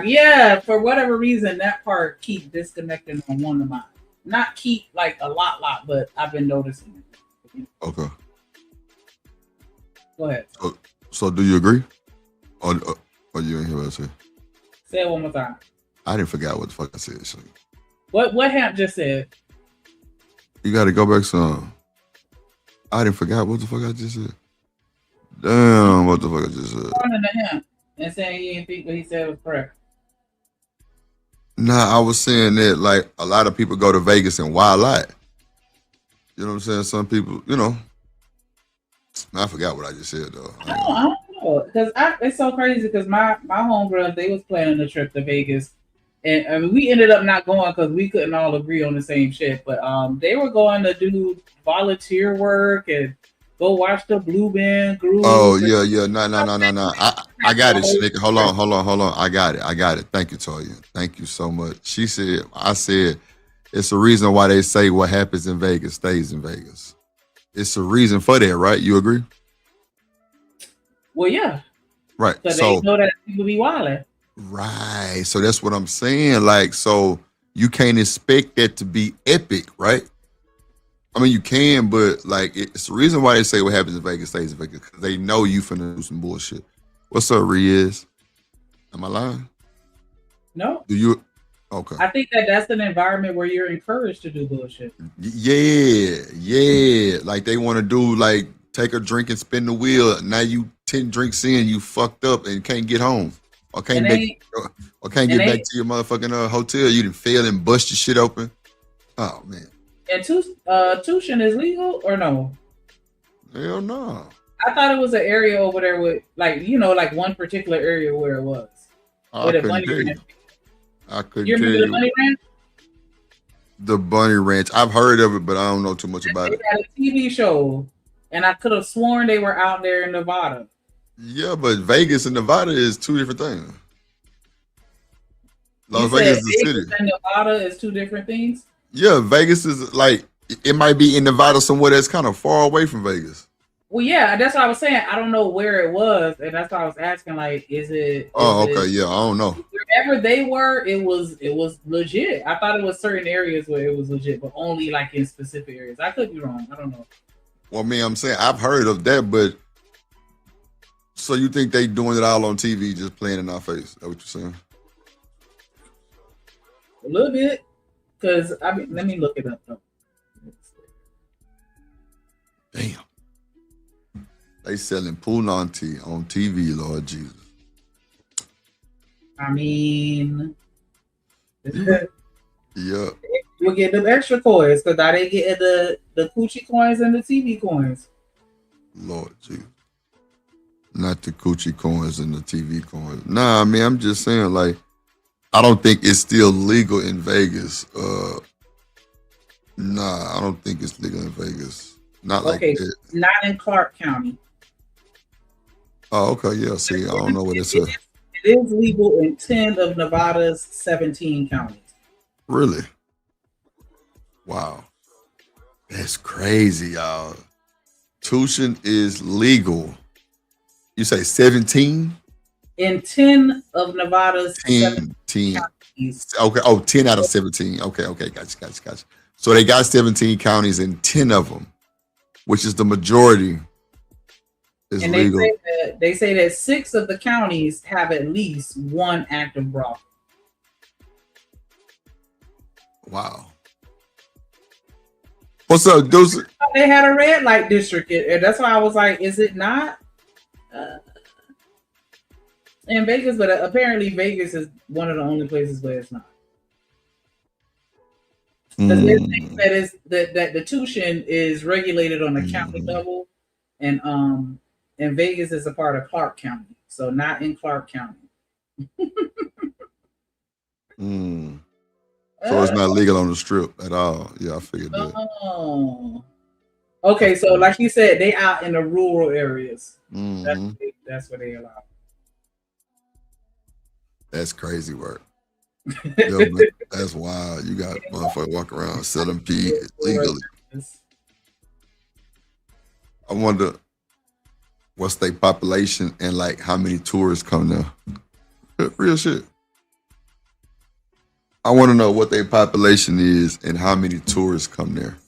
Yeah. For whatever reason, that part keep disconnecting on one of mine. Not keep like a lot, but I've been noticing it. Okay. Go ahead. So do you agree? Or you ain't hear what I said? Say it one more time. I didn't forget what the fuck I said. So. What Hamp just said? You got to go back some. I didn't forget what the fuck I just said. Damn, what the fuck I just said. Running to him and saying he didn't think what he said was correct. Nah, I was saying that like a lot of people go to Vegas and wild out. You know what I'm saying? Some people, I forgot what I just said though. I don't know, because it's so crazy because my homegirls, they was planning a trip to Vegas, and I mean, we ended up not going because we couldn't all agree on the same shit. But they were going to do volunteer work and go watch the Blue Band group. Oh yeah, no. I got it, Snicker. Hold on. I got it. Thank you, Toya. Thank you so much. I said, it's a reason why they say what happens in Vegas stays in Vegas. It's a reason for that, right? You agree? Well, yeah. Right. So they know that people be wilding. Right. So that's what I'm saying. Like, so you can't expect that to be epic, right? I mean, you can, but like it's the reason why they say what happens in Vegas stays in Vegas because they know you finna do some bullshit. What's up, Riaz? Am I lying? No. Do you? Okay. I think that's an environment where you're encouraged to do bullshit. Yeah. Like they want to do like take a drink and spin the wheel. Now you 10 drinks in, you fucked up and can't get home. Or can't get back to your motherfucking hotel. You done fail and bust your shit open. Oh man. And tuition is legal or no? Hell no. I thought it was an area over there with like one particular area where it was. I couldn't tell you. You remember the Bunny Ranch? The Bunny Ranch. I've heard of it, but I don't know too much about it. They had a TV show, and I could have sworn they were out there in Nevada. Yeah, but Vegas and Nevada is two different things. Las Vegas is the city. And Nevada is two different things? Yeah, Vegas is like, it might be in Nevada somewhere that's kind of far away from Vegas. Well, yeah, that's what I was saying. I don't know where it was, and that's why I was asking, like, is it... Yeah, I don't know. Wherever they were, it was legit. I thought it was certain areas where it was legit, but only, like, in specific areas. I could be wrong. I don't know. Well, man, I'm saying, I've heard of that, but... So you think they doing it all on TV, just playing in our face? Is that what you're saying? A little bit. Because, I mean, let me look it up, though. Damn. They selling punani on TV, Lord Jesus. I mean, yeah. We'll get them extra coins because now they getting the coochie coins and the TV coins. Lord Jesus. Not the coochie coins and the TV coins. Nah, I mean, I'm just saying, like, I don't think it's still legal in Vegas. Nah, I don't think it's legal in Vegas. Not like that. Not in Clark County. Oh, okay, yeah. See, I don't know what it's. It is legal in 10 of Nevada's 17 counties. Really? Wow. That's crazy, y'all. Tuition is legal. You say 17? In 10 of Nevada's 10 counties. Okay, 10 out of 17. Okay, gotcha. So they got 17 counties and 10 of them, which is the majority. And legal. They say that 6 of the counties have at least one active brothel. Wow. What's up, Deuce? They had a red light district, and that's why I was like, is it not in Vegas? But apparently Vegas is one of the only places where it's not. Because they're saying that the tuition is regulated on a county level, and Vegas is a part of Clark County, so not in Clark County. So it's not legal on the strip at all. Yeah, I figured that. Oh, okay. So like you said, they out in the rural areas. That's where they allow. That's crazy work. Yeah, that's wild. You got motherfuckers walking around selling pee legally. I wonder what's their population and like how many tourists come there. Real shit. I want to know what their population is and how many tourists come there.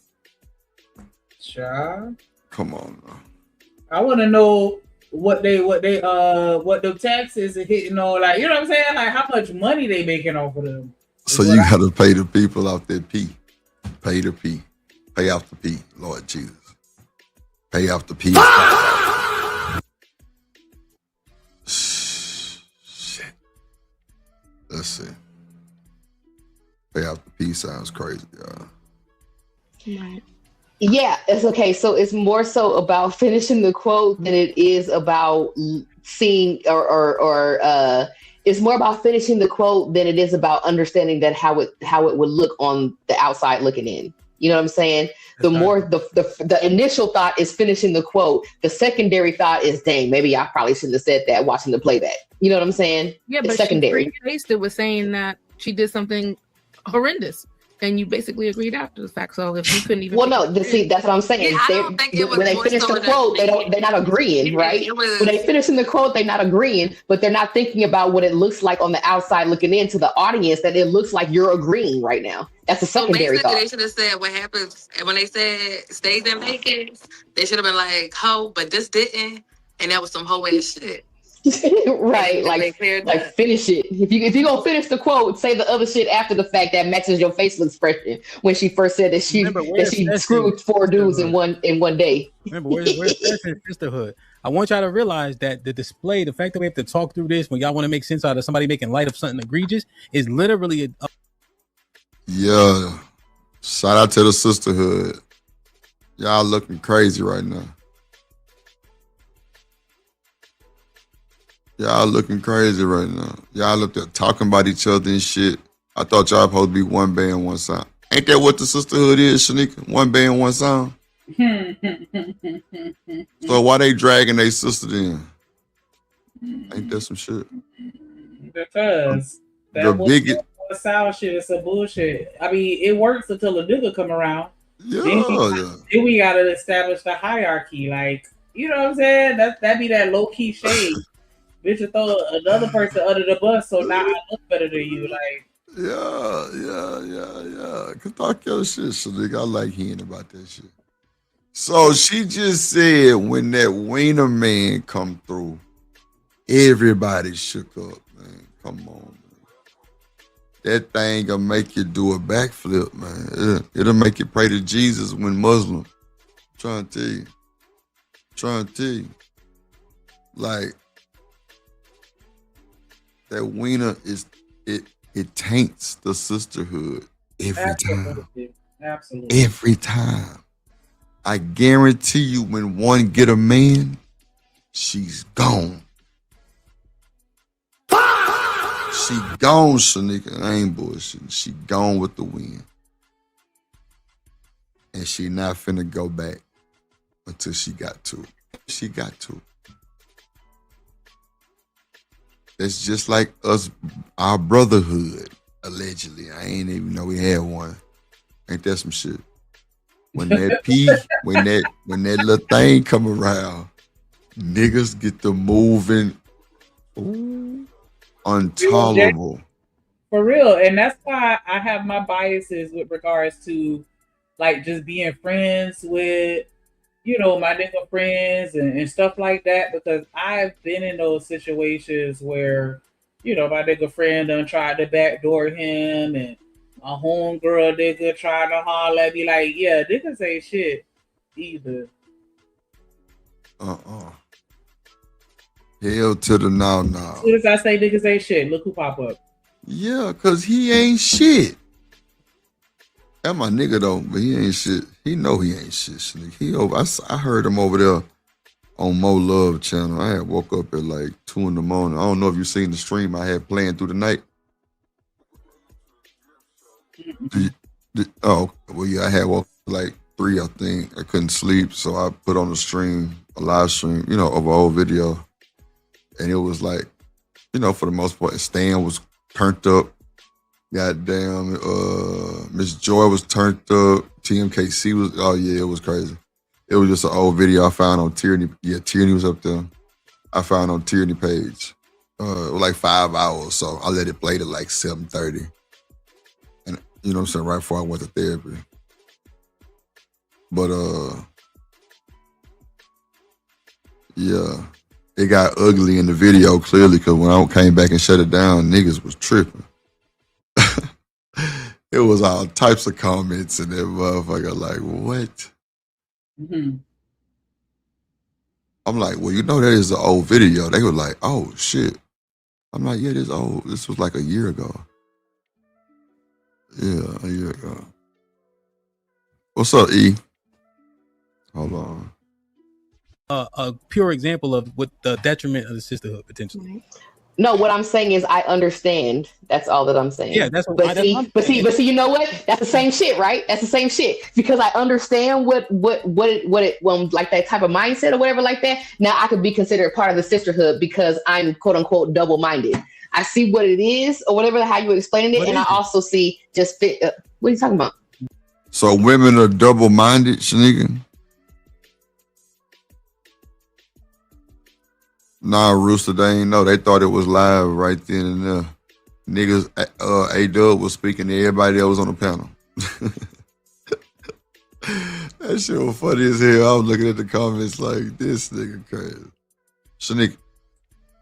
Sure. Come on now. I want to know what the taxes are hitting on, like, you know what I'm saying? Like how much money they making off of them. So you got to pay the people out there pee. Pay the pee. Pay off the pee, Lord Jesus. Pay off the pee. Shit. Let's see. Pay off the pee sounds crazy, y'all. Right. Yeah, it's okay. So it's more so about finishing the quote than it is about seeing or it's more about finishing the quote than it is about understanding that how it would look on the outside looking in. You know what I'm saying? The initial thought is finishing the quote. The secondary thought is, dang, maybe I probably shouldn't have said that watching the playback. You know what I'm saying? Yeah, it's but secondary. She faced it with saying that she did something horrendous. And you basically agreed after the fact. So if you couldn't even, well, no, see, that's what I'm saying. Yeah, I don't think it was when they more finish so the that quote, they're not agreeing, right? It was, When they finish in the quote, they're not agreeing, but they're not thinking about what it looks like on the outside looking into the audience. That it looks like you're agreeing right now. That's a secondary basically, thought. they should have said what happens when they said stays and vacates. They should have been like ho, but this didn't, and that was some hoe ass shit. Right, like finish it. If you gonna finish the quote, say the other shit after the fact that matches your facial expression when she first said that she screwed 4 dudes in one day. Remember, where's sisterhood? I want y'all to realize that the display, the fact that we have to talk through this when y'all want to make sense out of somebody making light of something egregious, is literally yeah. Shout out to the sisterhood. Y'all looking crazy right now. Y'all looking crazy right now. Y'all up there talking about each other and shit. I thought y'all supposed to be one band, one sound. Ain't that what the sisterhood is, Shanika? One band, one sound. So why they dragging their sister then? Ain't that some shit? Because that one sound shit is some bullshit. I mean, it works until a nigga come around. Yeah. Then we gotta establish the hierarchy. Like, you know what I'm saying? That be that low key shade. Bitch, you throw another person under the bus, so now I look better than you. Like, yeah. Cause talk your shit, Shanika. I like hearing about that shit. So she just said when that Wiener man come through, everybody shook up, man. Come on, man. That thing gonna make you do a backflip, man. It'll make you pray to Jesus when Muslim. I'm trying to tell you. Like, that Wiener it taints the sisterhood every time. Absolutely. Every time. I guarantee you when one get a man, she's gone. She gone, Shanika. I ain't bullshitting. She gone with the wind. And she not finna go back until she got to. She got to. It's just like us, our brotherhood, allegedly. I ain't even know we had one. Ain't that some shit? When that when that little thing come around, niggas get to moving. Ooh, intolerable. For real. And that's why I have my biases with regards to like just being friends with, you know, my nigga friends and stuff like that, because I've been in those situations where, you know, my nigga friend done tried to backdoor him and my homegirl nigga tried to holler at me like, yeah, niggas ain't shit either. Hell to the now. As soon as I say niggas ain't shit, look who pop up. Yeah, cause he ain't shit. That my nigga though, but he ain't shit. He know he ain't shit. He over. I heard him over there on Mo Love channel. I had woke up at like 2 a.m. I don't know if you seen the stream I had playing through the night. Oh well, yeah, I had woke up like 3. I think I couldn't sleep, so I put on the stream, a live stream, you know, of an old video, and it was like, you know, for the most part, Stan was turned up. Goddamn, Miss Joy was turned up. TMKC was, oh yeah, it was crazy. It was just an old video I found on Tierney. Yeah, Tierney was up there. I found on Tierney page. It was like 5 hours, so I let it play to like 7:30. And you know what I'm saying, right before I went to therapy. But yeah, it got ugly in the video clearly, because when I came back and shut it down, niggas was tripping. It was all types of comments and that motherfucker like, what? Mm-hmm. I'm like, well, you know that is an old video. They were like, oh shit. I'm like, yeah, this old. This was like a year ago. Yeah, a year ago. What's up, E? Hold on. A pure example of what the detriment of the sisterhood potentially. No, what I'm saying is I understand. That's all that I'm saying. Yeah, that's what. But see, you know what? That's the same shit, right? That's the same shit, because I understand what when like that type of mindset or whatever like that. Now I could be considered part of the sisterhood because I'm quote unquote double minded. I see what it is or whatever, how you explaining it. And I also see just fit. What are you talking about? So women are double-minded, Shanika? Nah, Rooster, they ain't know. They thought it was live right then and there. Niggas, A-Dub was speaking to everybody that was on the panel. That shit was funny as hell. I was looking at the comments like, this nigga crazy. Shanika.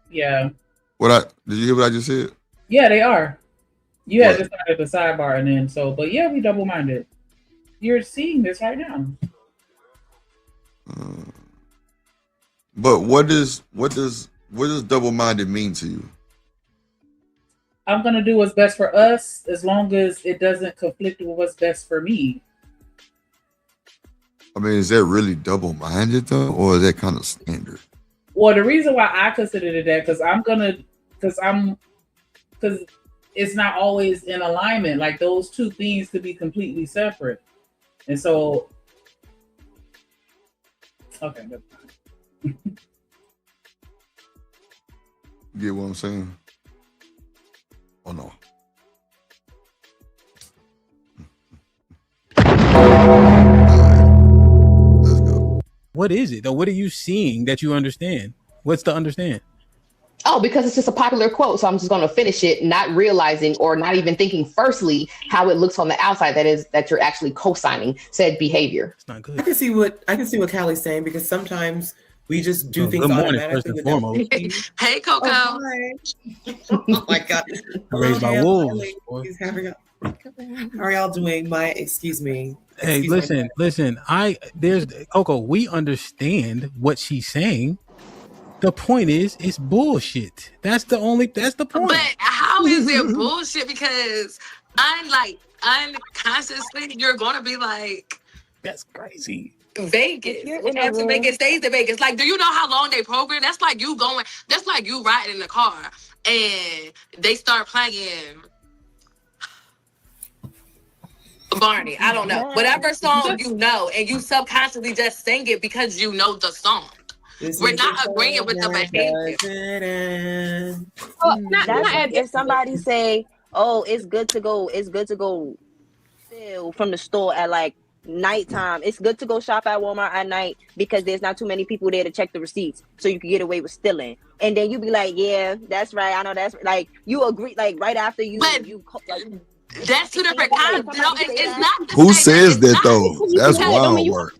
Yeah. Did you hear what I just said? Yeah, they are. You had just started the sidebar and then but yeah, we double-minded. You're seeing this right now. But what does double-minded mean to you? I'm gonna do what's best for us as long as it doesn't conflict with what's best for me. I mean, is that really double-minded though, or is that kind of standard? Well, the reason why I considered it that because it's not always in alignment. Like those two things could be completely separate, and so okay. You get what I'm saying? Oh no. Let's go. What is it though? What are you seeing that you understand? What's to understand? Oh, because it's just a popular quote. So I'm just going to finish it, not realizing or not even thinking firstly how it looks on the outside. That you're actually co-signing said behavior. It's not good. I can see what Callie's saying because sometimes we just do things automatically. Hey, Coco. Oh my God. Raised by wolves. How are y'all doing? Excuse me. Hey, listen. There's Coco. We understand what she's saying. The point is, it's bullshit. That's the point. But how is it bullshit? Because unconsciously, you're gonna be like, that's crazy. Vegas. After Vegas stays to Vegas. Like, do you know how long they program? That's like you riding in the car and they start playing Barney. I don't know. Whatever song you know, and you subconsciously just sing it because you know the song. We're not agreeing with the behavior. If somebody say, "Oh, it's good to go steal from the store at like nighttime. It's good to go shop at Walmart at night because there's not too many people there to check the receipts, so you can get away with stealing." And then you be like, "Yeah, that's right. I know that's like you agree." Like right after you, that's two different kinds. It's not. Who says that though? That's wild work.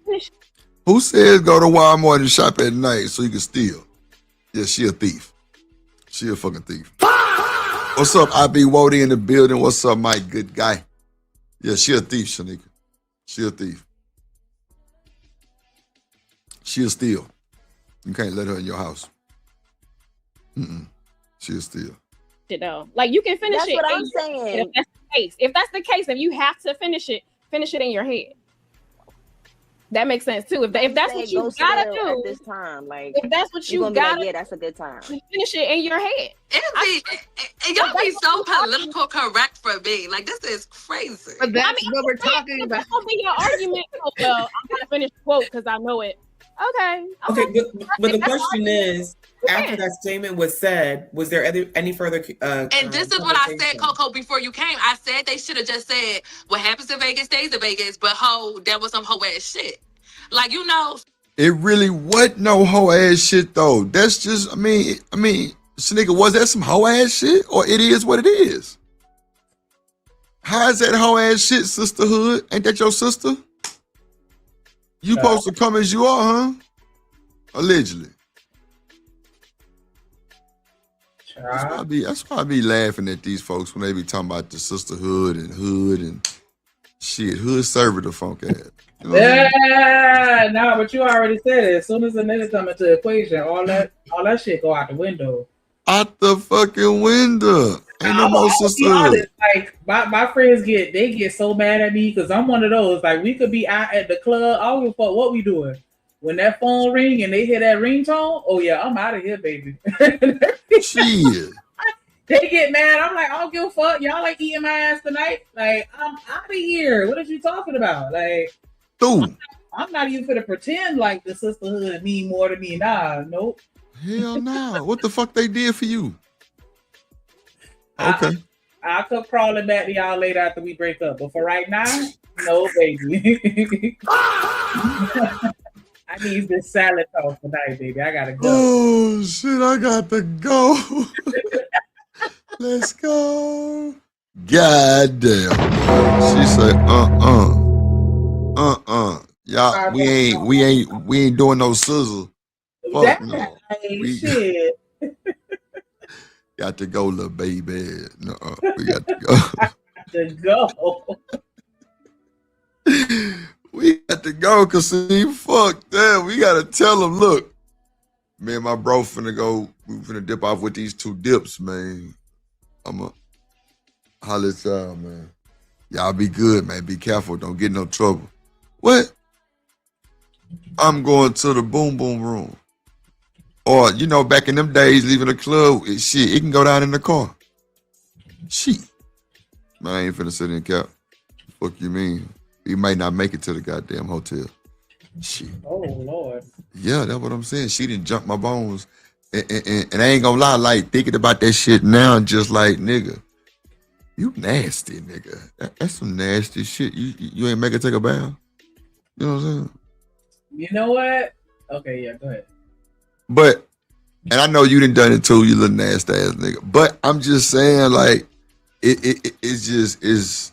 Who says go to Walmart and shop at night so you can steal? Yeah, she a thief. She a fucking thief. What's up, IB Wody in the building? What's up, Mike? Good guy. Yeah, she a thief, Shanika. She a thief. She'll steal. You can't let her in your house. She'll steal. You know, like you can finish that's it. That's what I'm saying. If that's the case, then you have to finish it in your head. That makes sense too. If that's what you gotta do at this time, like if that's what you gotta, yeah, that's a good time. Finish it in your head. Y'all be so political correct for me. Like this is crazy. But that's what we're talking about. Don't be your argument. Well, I'm gonna finish the quote because I know it. Okay. But the question is, after that statement was said, was there any further? And this is what I said, Coco, before you came. I said they should have just said, "What happens in Vegas stays in Vegas." But that was some hoe ass shit. Like it really wasn't no hoe ass shit though. That's just, I mean, Shanika, was that some hoe ass shit, or it is what it is? How is that hoe ass shit, sisterhood? Ain't that your sister? You supposed to come as you are, huh? Allegedly. That's why I be laughing at these folks when they be talking about the sisterhood and hood and shit. Hood server the funk ass. You know no, but you already said it. As soon as the nigga come into the equation, all that shit go out the window. Out the fucking window. Ain't no more sisterhood. Like my friends get so mad at me because I'm one of those. Like we could be out at the club. I don't give a fuck what we doing. When that phone ring and they hear that ringtone, oh yeah, I'm out of here, baby. Shit. They get mad. I'm like, I don't give a fuck. Y'all like eating my ass tonight. Like, I'm out of here. What are you talking about? Like, I'm not even gonna pretend like the sisterhood mean more to me. Nah, nope. Hell nah. What the fuck they did for you? Okay. I'll come crawling back to y'all later after we break up. But for right now, no, baby. I need this salad toss tonight, baby. I gotta go. Oh shit, I got to go. Let's go. God damn. She said, Y'all, we ain't doing no sizzle. Fuck no. We shit. got to go, little baby. No, we got to go. To go. We got to go because fuck that. We gotta tell him, look, me and my bro finna go. We finna dip off with these 2 dips, man. I'ma holler at y'all, man. Y'all be good, man. Be careful. Don't get no trouble. What? I'm going to the boom boom room. Or, back in them days, leaving the club, it can go down in the car. Shit. Man, I ain't finna sit in cap. Fuck you mean? You might not make it to the goddamn hotel. Shit. Oh, Lord. Yeah, that's what I'm saying. She didn't jump my bones. And I ain't gonna lie, like, thinking about that shit now, just like, nigga, you nasty, nigga. That's some nasty shit. You ain't make her take a bath? You know what I'm saying? You know what? Okay, yeah, go ahead. But, and I know you done it too, you little nasty ass nigga. But I'm just saying, like, it's just is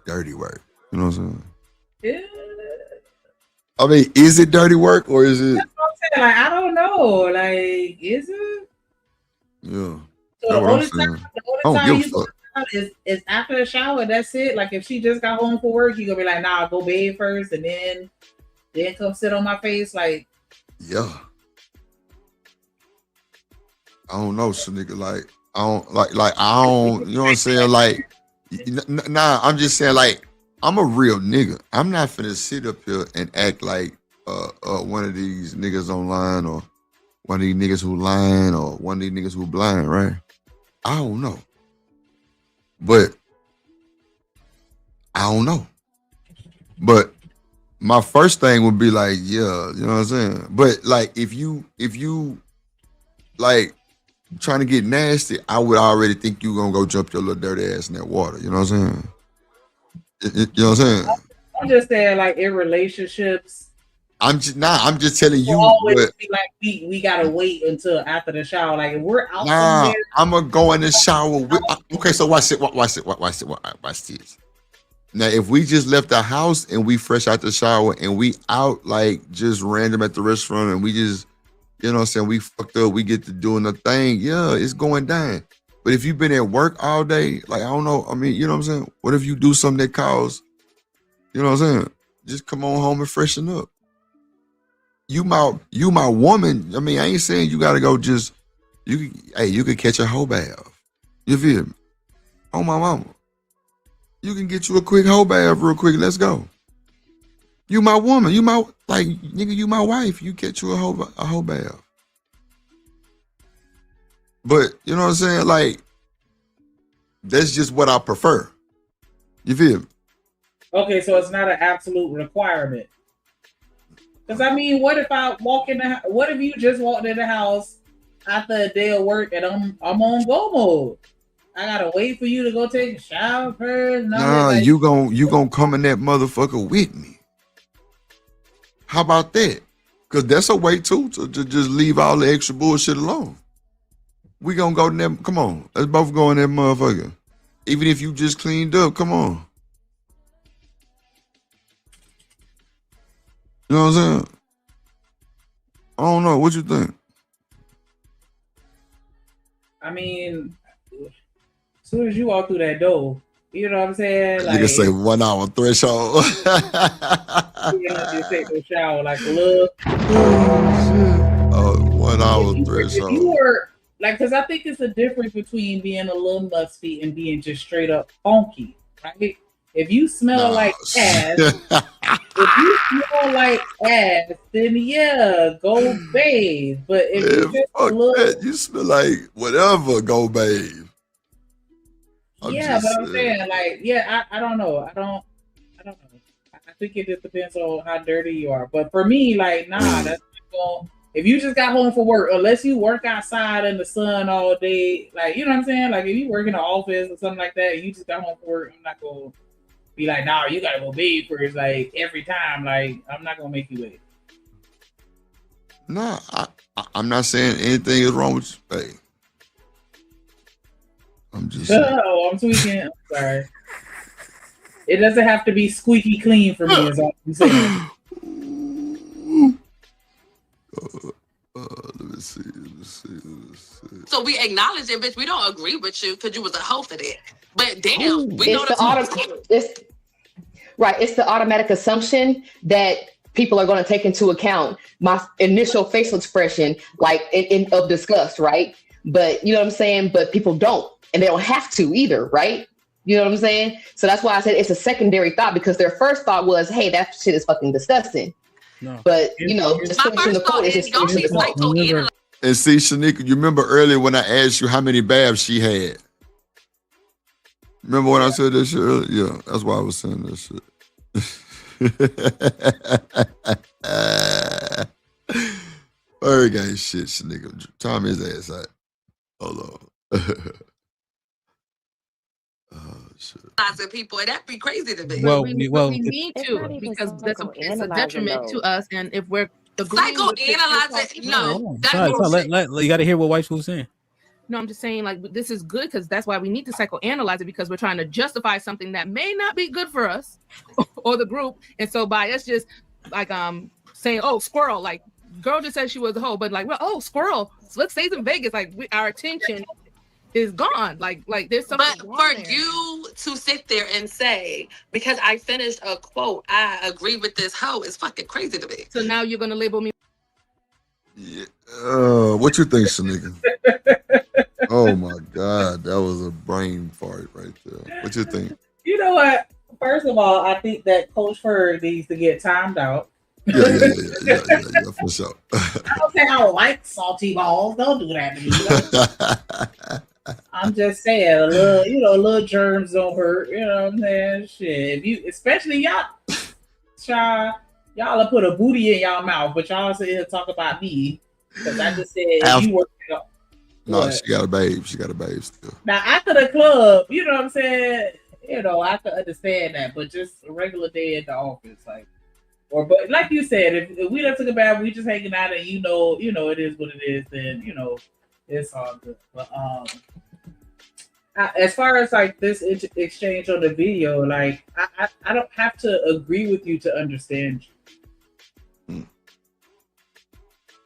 dirty work. You know what I'm saying? Yeah. I mean, is it dirty work or is it? That's what I'm saying. Like, I don't know. Like, is it? Yeah. So the only time you go out is after the shower. That's it. Like, if she just got home from work, you gonna be like, nah, I'll go bathe first and then come sit on my face. Like, yeah. I don't know, so nigga. Like, I don't like I don't. You know what I'm saying? Like, nah. I'm just saying, like, I'm a real nigga. I'm not finna sit up here and act like one of these niggas online or one of these niggas who lying or one of these niggas who blind, right? I don't know. But I don't know. But my first thing would be like, yeah, you know what I'm saying? But like if you like trying to get nasty, I would already think you gonna go jump your little dirty ass in that water. You know what I'm saying? You know what I'm saying? I'm just saying, like, in relationships, I'm just telling you. Always be like, we gotta wait until after the shower. Like, if we're out somewhere, I'm gonna go in the shower. Okay, so watch this. Now, if we just left the house and we fresh out the shower and we out like just random at the restaurant and we just, you know what I'm saying, we fucked up, we get to doing the thing, yeah, it's going down. But if you've been at work all day, like, I don't know, I mean, you know what I'm saying? What if you do something that calls, you know what I'm saying? Just come on home and freshen up. You my woman. I mean, I ain't saying you gotta go just, you could catch a whole bath. You feel me? Oh, my mama. You can get you a quick whole bath real quick. Let's go. You my woman. You my, like, nigga, you my wife. You catch you a whole bath. But, you know what I'm saying? Like, that's just what I prefer. You feel me? okay, so it's not an absolute requirement. Because, I mean, what if I walk in the, what if you just walked in the house after a day of work and I'm on go mode? I gotta wait for you to go take a shower first. Nah, like, you gon' come in that motherfucker with me. How about that? Because that's a way too to just leave all the extra bullshit alone. We gonna go in there. Come on, let's both go in that motherfucker. Even if you just cleaned up, come on. You know what I'm saying? I don't know. What you think? I mean, as soon as you walk through that door, you know what I'm saying? Like, you can say 1 hour threshold. You know, just take a shower like a little. Oh, 1 hour threshold. If you were like, because I think it's a difference between being a little musty and being just straight up funky, right? If you smell like ass, then yeah, go bathe. But if you just look, you smell like whatever, go bathe. But I'm saying, like, yeah, I don't know. I don't know. I think it just depends on how dirty you are. But for me, like, nah, that's not going. If you just got home from work, unless you work outside in the sun all day, like, you know what I'm saying? Like, if you work in an office or something like that, and you just got home from work, I'm not going to be like, nah, you got to go bathe first, like, every time. Like, I'm not going to make you wait. No, I'm not saying anything is wrong with you. Hey. I'm just saying. No, I'm tweaking. I'm sorry. It doesn't have to be squeaky clean for me, is all I'm saying. Let me see. So we acknowledge it, bitch. We don't agree with you because you was a hoe for that. But damn, we know it's the automatic assumption that people are going to take into account my initial facial expression, like of disgust, right? But you know what I'm saying? But people don't, and they don't have to either, right? You know what I'm saying? So that's why I said it's a secondary thought, because their first thought was, hey, that shit is fucking disgusting. No. But, you know, just finishing the quote is just don't be psychoanalyzing. And see, Shanika, you remember earlier when I asked you how many baths she had? Remember when I said this shit earlier? Yeah, that's why I was saying this shit. Very gay shit, Shanika. Time his ass out. Hold on. Shit. People, and that'd be crazy to me. Well, we need to, because it's a detriment to us, and if we're psychoanalyzing, no, you got to hear what White School's saying. No, I'm just saying, like, this is good because that's why we need to psychoanalyze it, because we're trying to justify something that may not be good for us or the group, and so by us just like saying, oh, squirrel, like girl just said she was a hoe, but like, well, oh, squirrel, so let's say in Vegas, like our attention is gone. Like there's something. But for you to sit there and say, because I finished a quote, I agree with this hoe, is fucking crazy to me. So now you're gonna label me. Yeah. What you think, Shanika? Oh my God, that was a brain fart right there. What you think? You know what? First of all, I think that Coach Ford needs to get timed out. Yeah, for sure. I don't say I don't like salty balls. Don't do that to me. I'm just saying, a little germs don't hurt. You know what I'm saying? Shit, if you, especially y'all will put a booty in y'all mouth, but y'all sit here and talk about me because I just said you work it up. No, she got a babe. She got a babe still. Now after the club, you know what I'm saying? You know, I can understand that, but just a regular day at the office, but like you said, if we don't took a bath, we just hanging out, and you know, it is what it is. Then it's all good. But as far as like this exchange on the video, like I don't have to agree with you to understand you.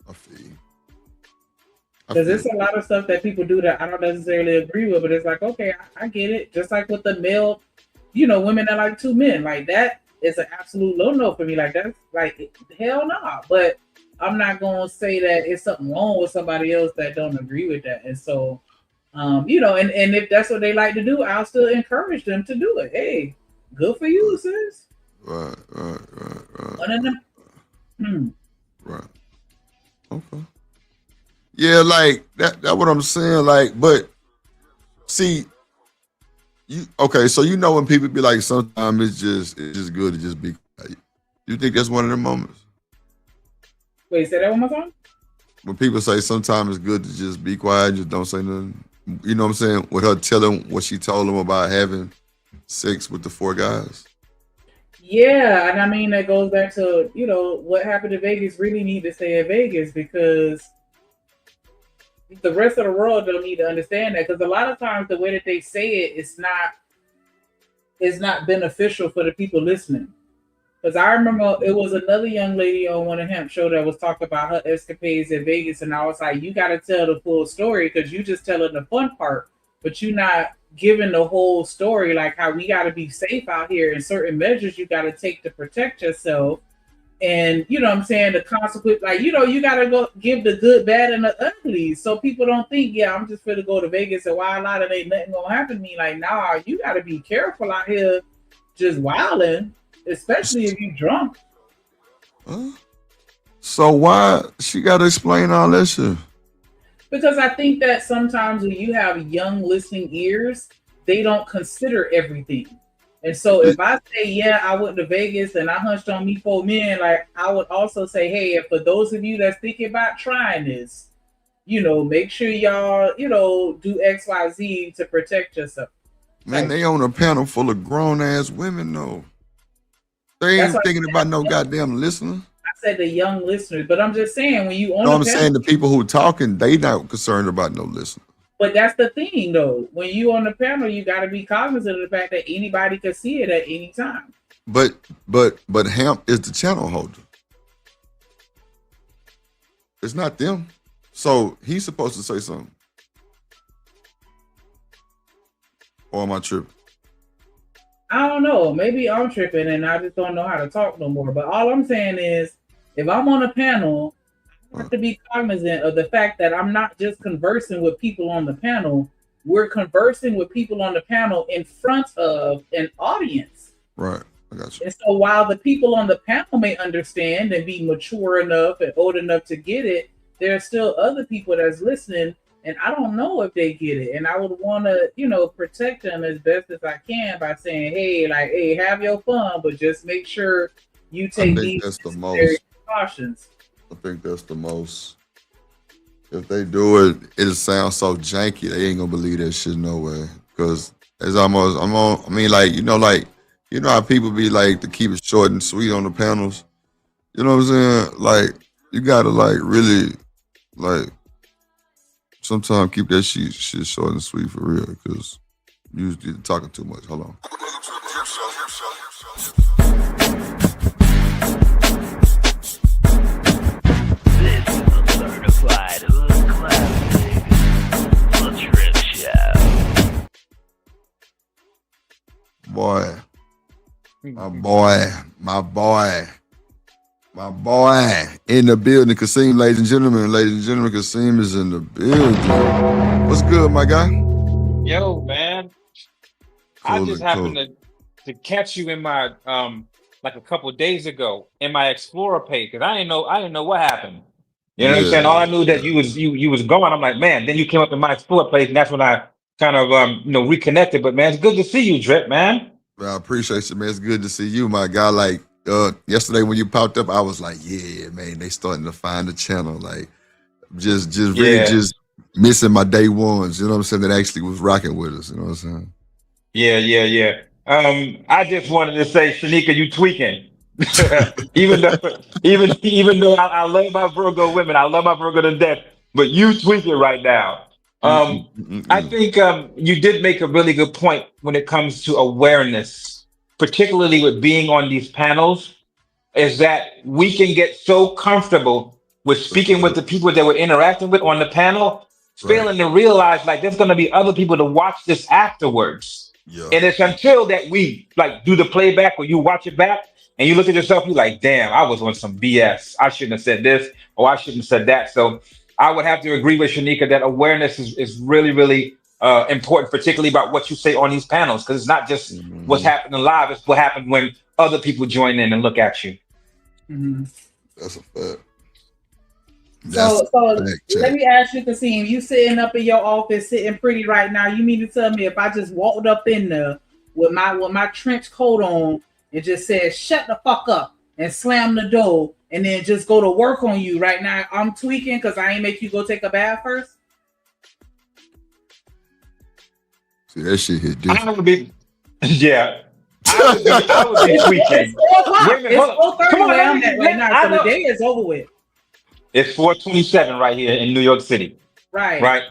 I feel you. Because there's a lot of stuff that people do that I don't necessarily agree with, but it's like, okay, I get it. Just like with the male, women that like two men, like that is an absolute no for me. Like that's like hell no. But I'm not gonna say that it's something wrong with somebody else that don't agree with that. And so, and if that's what they like to do, I'll still encourage them to do it. Hey, good for you, sis. Right. Right. Okay. Yeah, like that what I'm saying, like, but see, so when people be like, sometimes it's just good to just be quiet. You think that's one of them moments? Wait, say that one more time? When people say sometimes it's good to just be quiet, just don't say nothing. You know what I'm saying? With her telling what she told him about having sex with the 4 guys. Yeah, and I mean that goes back to, what happened in Vegas really need to stay in Vegas, because the rest of the world don't need to understand that, because a lot of times the way that they say it's not beneficial for the people listening. Because I remember it was another young lady on one of Hemp's show that was talking about her escapades in Vegas, and I was like, you got to tell the full story, because you just telling the fun part, but you're not giving the whole story, like how we got to be safe out here and certain measures you got to take to protect yourself. And you know what I'm saying, the consequence, like, you got to go give the good, bad, and the ugly. So people don't think, I'm just going to go to Vegas and wild out and ain't nothing going to happen to me. Like, nah, you got to be careful out here just wilding, especially if you drunk. So why she got to explain all that shit? Because I think that sometimes when you have young listening ears, they don't consider everything. And so if I say, yeah, I went to Vegas and I hunched on me 4 men, like I would also say, hey, if for those of you that's thinking about trying this, make sure y'all, do X, Y, Z to protect yourself. Man, they on a panel full of grown ass women though. They ain't thinking about no goddamn listener. I said the young listeners, but I'm just saying when you on I'm saying the people who talking, they not concerned about no listener. But that's the thing, though. When you on the panel, you got to be cognizant of the fact that anybody can see it at any time. But Hamp is the channel holder. It's not them. So he's supposed to say something. Or am I tripping? I don't know. Maybe I'm tripping and I just don't know how to talk no more. But all I'm saying is, if I'm on a panel, I have to be cognizant of the fact that I'm not just conversing with people on the panel. We're conversing with people on the panel in front of an audience. Right. I got you. And so while the people on the panel may understand and be mature enough and old enough to get it, there are still other people that's listening, and I don't know if they get it. And I would want to, protect them as best as I can by saying, hey, have your fun, but just make sure you take these precautions. I think that's the most. If they do it, it'll sound so janky. They ain't gonna believe that shit no way. Because it's almost, how people be like to keep it short and sweet on the panels. You know what I'm saying? Like, you gotta really sometimes keep that shit short and sweet for real. Because you usually talking too much. Hold on. Boy, my boy in the building. Kasim, ladies and gentlemen, Kasim is in the building. What's good, my guy? Yo, man. I just happened to catch you in my like a couple of days ago in my Explorer page because I didn't know what happened. You know what I'm saying? All I knew that you was gone. I'm like, man. Then you came up in my Explorer page, and that's when I kind of reconnected. But man, it's good to see you, Drip, man. Well, I appreciate you, man. It's good to see you, my guy. Like yesterday when you popped up, I was like, yeah, man, they starting to find the channel. Like just missing my day ones, you know what I'm saying, that actually was rocking with us, you know what I'm saying? Yeah. I just wanted to say, Shanika, you tweaking. even though I love my Virgo women, I love my Virgo to death, but you tweaking right now. I think you did make a really good point when it comes to awareness, particularly with being on these panels, is that we can get so comfortable with speaking with the people that we're interacting with on the panel, failing to realize like there's going to be other people to watch this afterwards. Yeah. And it's until that we like do the playback or you watch it back and you look at yourself, you're like, damn, I was on some BS. I shouldn't have said this or I shouldn't have said that. So I would have to agree with Shanika that awareness is really, really important, particularly about what you say on these panels, because it's not just what's happening live, it's what happened when other people join in and look at you. Mm-hmm. That's a fact. So let me ask you, Kasim, you sitting up in your office, sitting pretty right now. You mean to tell me if I just walked up in there with my trench coat on and just said, shut the fuck up and slam the door and then just go to work on you right now, I'm tweaking because I ain't make you go take a bath first? See, that shit hit different. I would be, yeah. I would be tweaking. It's 4:30 where I'm at right now, so the day is over with. It's 4:27 right here in New York City. Right.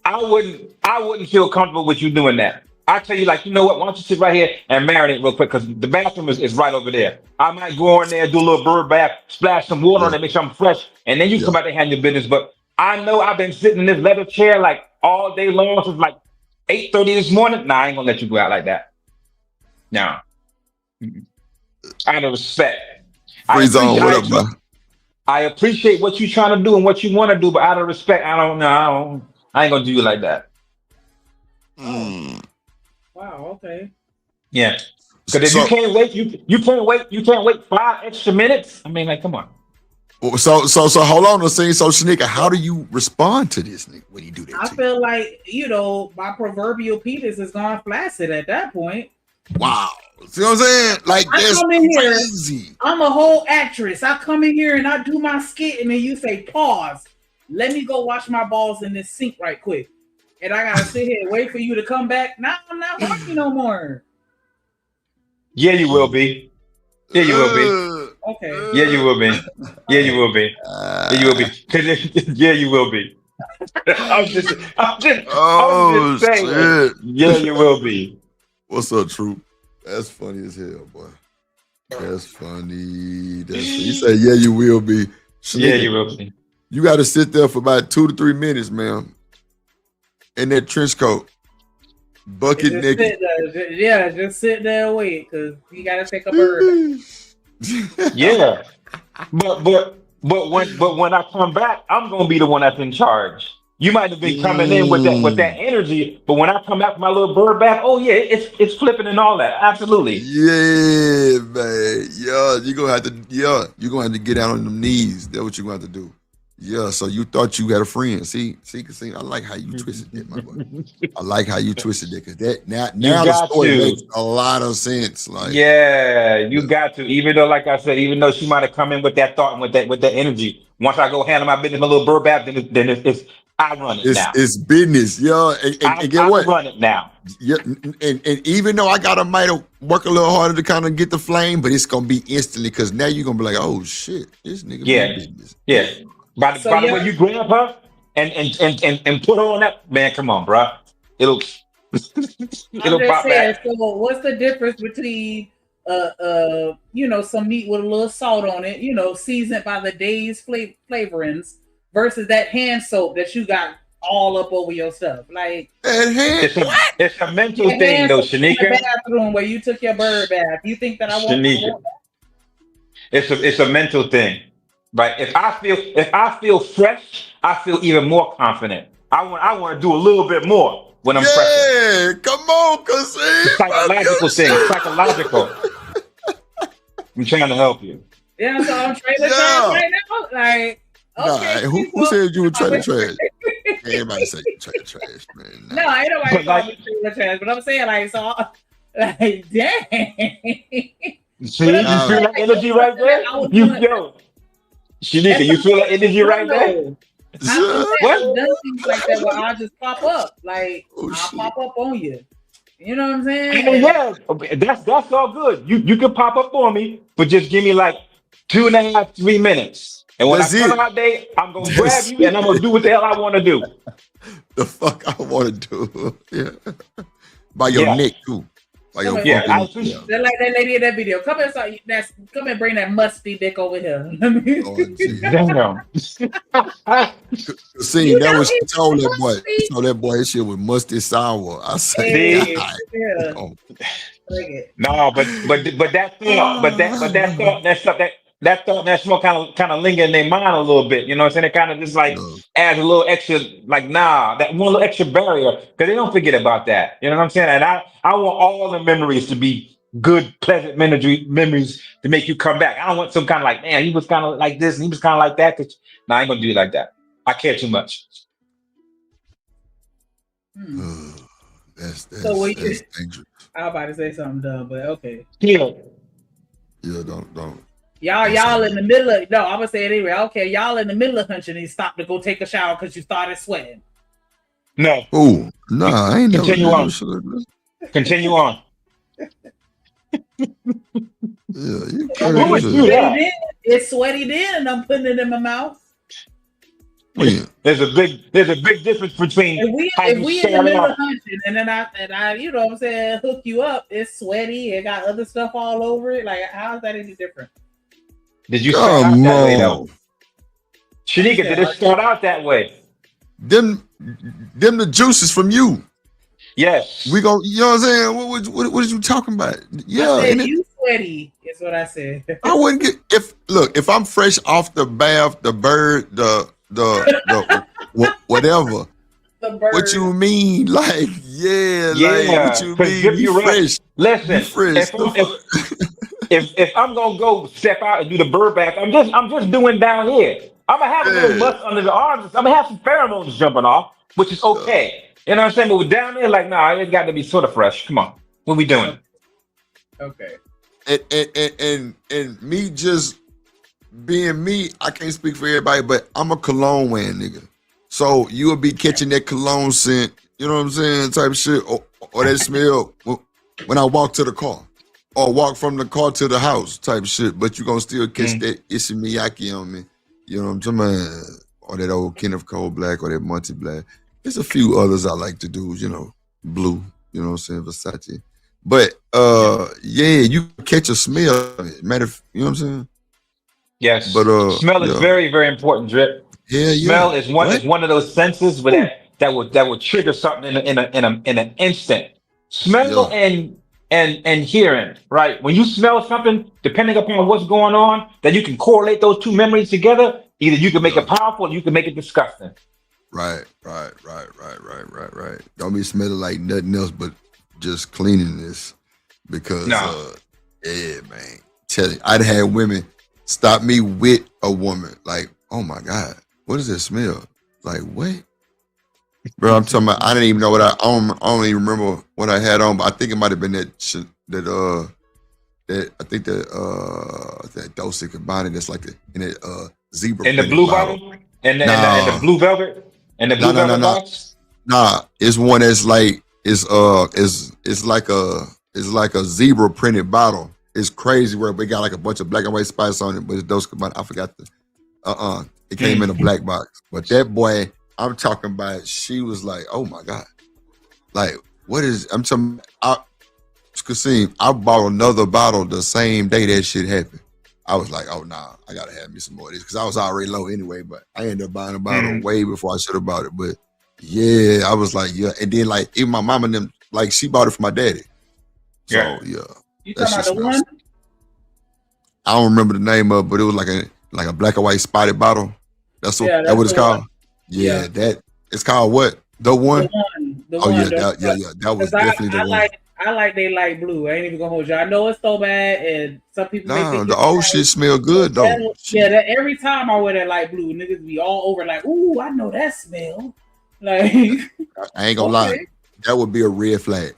I wouldn't feel comfortable with you doing that. I tell you, like, you know what? Why don't you sit right here and marinate real quick? Because the bathroom is right over there. I might go in there, do a little bird bath, splash some water on it, make sure I'm fresh, and then you come out and handle your business. But I know I've been sitting in this leather chair like all day long since like 8:30 this morning. Nah, I ain't gonna let you go out like that. No. Out of respect. I appreciate what you're trying to do and what you want to do, but out of respect, I ain't gonna do you like that. Wow, okay. Yeah. Because if you can't wait 5 extra minutes. I mean, like, come on. So hold on a second. So Shanika, how do you respond to this when you do that? I feel like, my proverbial penis is gone flaccid at that point. Wow. See what I'm saying? Like, I that's come in here, crazy. I'm a whole actress. I come in here and I do my skit, and then you say, pause. Let me go wash my balls in this sink right quick. And I gotta sit here and wait for you to come back. Now I'm not horny no more. Yeah, you will be. Yeah, you will be. Okay. Yeah, you will be. Yeah, you will be. Yeah, you will be. Yeah, you will be. I'm just saying. Shit. Yeah, you will be. What's up, Troop? That's funny as hell, boy. That's funny. You say, yeah, you will be. Shanika, Yeah, you will be. You got to sit there for about 2 to 3 minutes, man. In that trench coat. Bucket naked. Just sit there and wait, because you got to take a bird. Yeah. But when I come back, I'm gonna be the one that's in charge. You might have been coming in with that energy, but when I come back with my little bird bath, oh yeah, it's flipping and all that. Absolutely. Yeah, man. Yeah, you're gonna have to get down on them knees. That's what you're gonna have to do. Yeah, so you thought you had a friend. See, I like how you twisted that, my boy. I like how you twisted that, because that now the story makes a lot of sense. Like, yeah, you got to. Even though, like I said, even though she might have come in with that thought and with that energy, once I go handle my business, my little bird bath, then it's I run it now. It's business, yeah. And get what? I run it now. Yeah, and even though I might work a little harder to kind of get the flame, but it's gonna be instantly, because now you're gonna be like, oh shit, this nigga business. Yeah. By the way you grab her and put her on that, man, come on, bro. It'll pop back. So what's the difference between some meat with a little salt on it, seasoned by the day's flavorings, versus that hand soap that you got all up over your stuff? Like, it's a mental thing though, Shanika. In the bathroom where you took your bird bath. You think that I want Shanika. It's a mental thing. Right. If I feel fresh, I feel even more confident. I want to do a little bit more when I'm fresh. Yeah, come on, cause it's psychological thing. It's psychological. I'm trying to help you. Yeah, so I'm trailer trash right now. Like, okay. Nah, who said you were trailer trash? Everybody say trailer trash, man. No, ain't nobody call me trailer trash, but I'm saying like, dang. See, you feel that energy right there? Shanika, you feel that energy right there? I've done things like that where I'll just pop up. Like, I'll pop up on you. You know what I'm saying? Yeah, that's all good. You can pop up on me, but just give me like 2.5, 3 minutes. And when I come out there, I'm going to grab you and I'm going to do what the hell I want to do. The fuck I want to do. Yeah. By your neck, too. They're like that lady in that video. Come and bring that musty dick over here. Damn. See, that was she told that boy. She told that boy his shit was musty sour. I say, no, but that thought, that smoke kind of linger in their mind a little bit. You know what I'm saying? It kind of just like adds a little extra, like, that one little extra barrier, because they don't forget about that. You know what I'm saying? And I want all the memories to be good, pleasant memories to make you come back. I don't want some kind of like, man, he was kind of like this and he was kind of like that. No, I ain't gonna do it like that. I care too much. That's dangerous. I was about to say something dumb, but okay. Yeah, don't. Y'all in the middle of, no, I'm gonna say it anyway. Okay, y'all in the middle of hunching and stop to go take a shower because you started sweating. No. Oh, no, I ain't never. Continue on. Continue on. Yeah, you it's sweaty then, and I'm putting it in my mouth. Yeah. There's a big difference between if we in the middle of hunching and then I you know what I'm saying, hook you up, it's sweaty, it got other stuff all over it. Like, how is that any different? Did you start out that way though? Shanika, did it start out that way? Them the juices from you. Yes. We go, you know what I'm saying? What are you talking about? Yeah. I said you sweaty is what I said. I wouldn't get if I'm fresh off the bath, the bird, the whatever. The bird. What you mean? Like, like what you mean? You fresh. Listen, fresh. If I'm gonna go step out and do the bird bath, I'm just doing down here. I'm gonna have a little must under the arms. I'm gonna have some pheromones jumping off, which is okay. You know what I'm saying? But we're down there, like, nah, it got to be sort of fresh. Come on, what we doing? Okay. And me just being me, I can't speak for everybody, but I'm a cologne wearing nigga. So you'll be catching that cologne scent, you know what I'm saying, type shit, or that smell when I walk to the car, or walk from the car to the house, type shit. But you gonna still catch that Issey Miyake on me, you know what I'm talking about, or that old Kenneth Cole Black, or that Monty Black. There's a few others I like to do, you know, blue, you know what I'm saying, Versace. But yeah, you catch a smell. Matter of, you know what I'm saying? Yes. But Smell is very, very important, Drip. Yeah, Smell is one of those senses that would trigger something in an instant. Smell and hearing, right? When you smell something, depending upon what's going on, that you can correlate those two memories together. Either you can make it powerful, or you can make it disgusting. Right. Don't be smelling like nothing else but just cleanliness, because yeah, man. Tell you, I'd had women stop me with a woman, like, oh my God, what does that smell? Like, what? Bro, I'm talking about, I didn't even know what I don't even remember what I had on, but I think it might have been that I think that Dolce & Gabbana that's like in that zebra in the blue bottle, and the blue velvet, and the blue velvet box. Nah, it's one that's like it's like a zebra printed bottle. It's crazy where it got like a bunch of black and white spots on it, but it's Dolce & Gabbana. I forgot it came in a black box. But that boy, I'm talking about, she was like, oh my God. Like, what is, I'm talking, Kasim, I bought another bottle the same day that shit happened. I was like, oh nah, I gotta have me some more of this, because I was already low anyway, but I ended up buying a bottle way before I should have bought it. But yeah, I was like, yeah. And then like, even my mom and them, like, she bought it for my daddy. So yeah. You talking about the one? I don't remember the name of it, but it was like a black and white spotted bottle. That's what it's called. One. Yeah, that it's called what? The one. The one. That was definitely the one. I like they light blue. I ain't even gonna hold you. I know it's so bad, and some people. Nah, the old shit smell good though. That every time I wear that light blue, niggas be all over like, ooh, I know that smell. Like, I ain't gonna lie, that would be a red flag.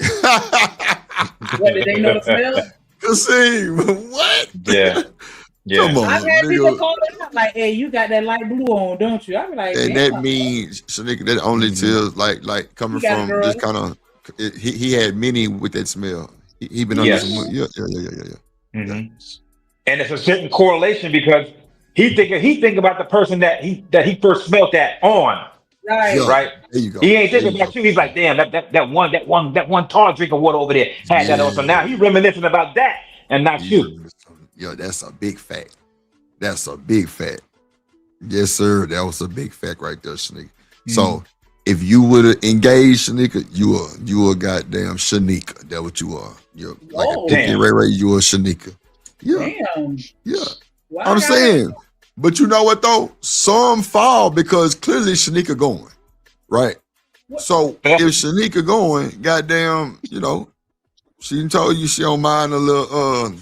What, did they know the smell? Kasim, what? Yeah. Come on, I've had people call me out like, "Hey, you got that light blue on, don't you?" I be like, and that means, Shanika, that only tells like coming from this kind of. He had many with that smell. He been under some. Yeah. Mm-hmm. And it's a certain correlation, because he think about the person that he first smelt that on. Right. There you go. He ain't thinking about you. He's like, damn, that one tall drink of water over there had that on. So now he's reminiscing about that and not you. Yo, that's a big fact. That's a big fact. Yes, sir. That was a big fact right there, Shanika. So if you would have engaged Shanika, you a goddamn Shanika. That's what you are. You're like a Pinky Ray. You a Shanika. Yeah. Damn. Yeah. I'm saying. But you know what though? Some fall because clearly Shanika going, right? So if Shanika going, goddamn, you know, she told you she don't mind a little.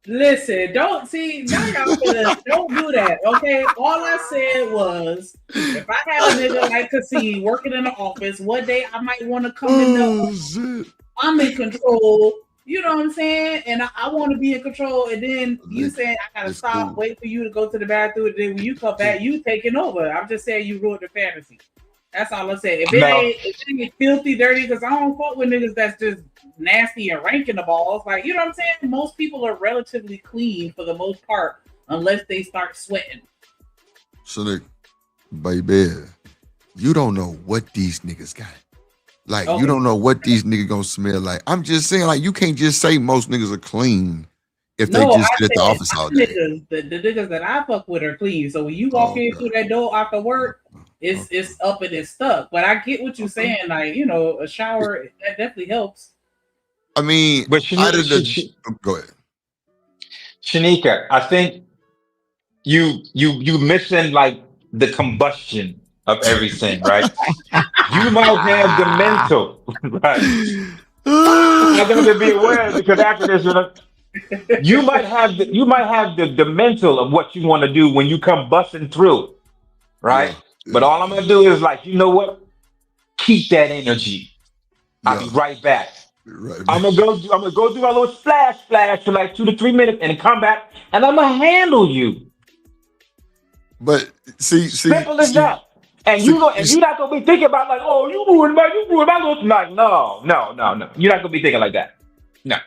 Listen, don't see now y'all don't do that, okay? All I said was, if I had a nigga like Kasim working in the office, one day I might want to come to know I'm in control. You know what I'm saying? And I want to be in control. And then you saying I gotta stop, wait for you to go to the bathroom. And then when you come back, you taking over. I'm just saying you ruined the fantasy. That's all I'm saying. If it ain't filthy, dirty, because I don't fuck with niggas that's just nasty and ranking the balls. Like, you know what I'm saying? Most people are relatively clean for the most part, unless they start sweating. So, baby, you don't know what these niggas got. Like, you don't know what these niggas gonna smell like. I'm just saying, like, you can't just say most niggas are clean if they just get at the office all day. The niggas that I fuck with are clean. So when you walk in through that door after work, it's up and it's stuck. But I get what you're saying. Like, you know, a shower, that definitely helps. I mean, but go ahead. Shanika, I think you missing like the combustion of everything, right? You might have the mental, right? I'm gonna be aware, because after this, you might have the mental of what you want to do when you come busting through, right? But all I'm gonna do is like, you know what? Keep that energy. I'll be right back. Right. I'm gonna go do my little splash for like 2 to 3 minutes, and then come back, and I'm gonna handle you. But see, Simple as that. And you're not gonna be thinking about like, oh, you ruined my little night. No. You're not gonna be thinking like that. No.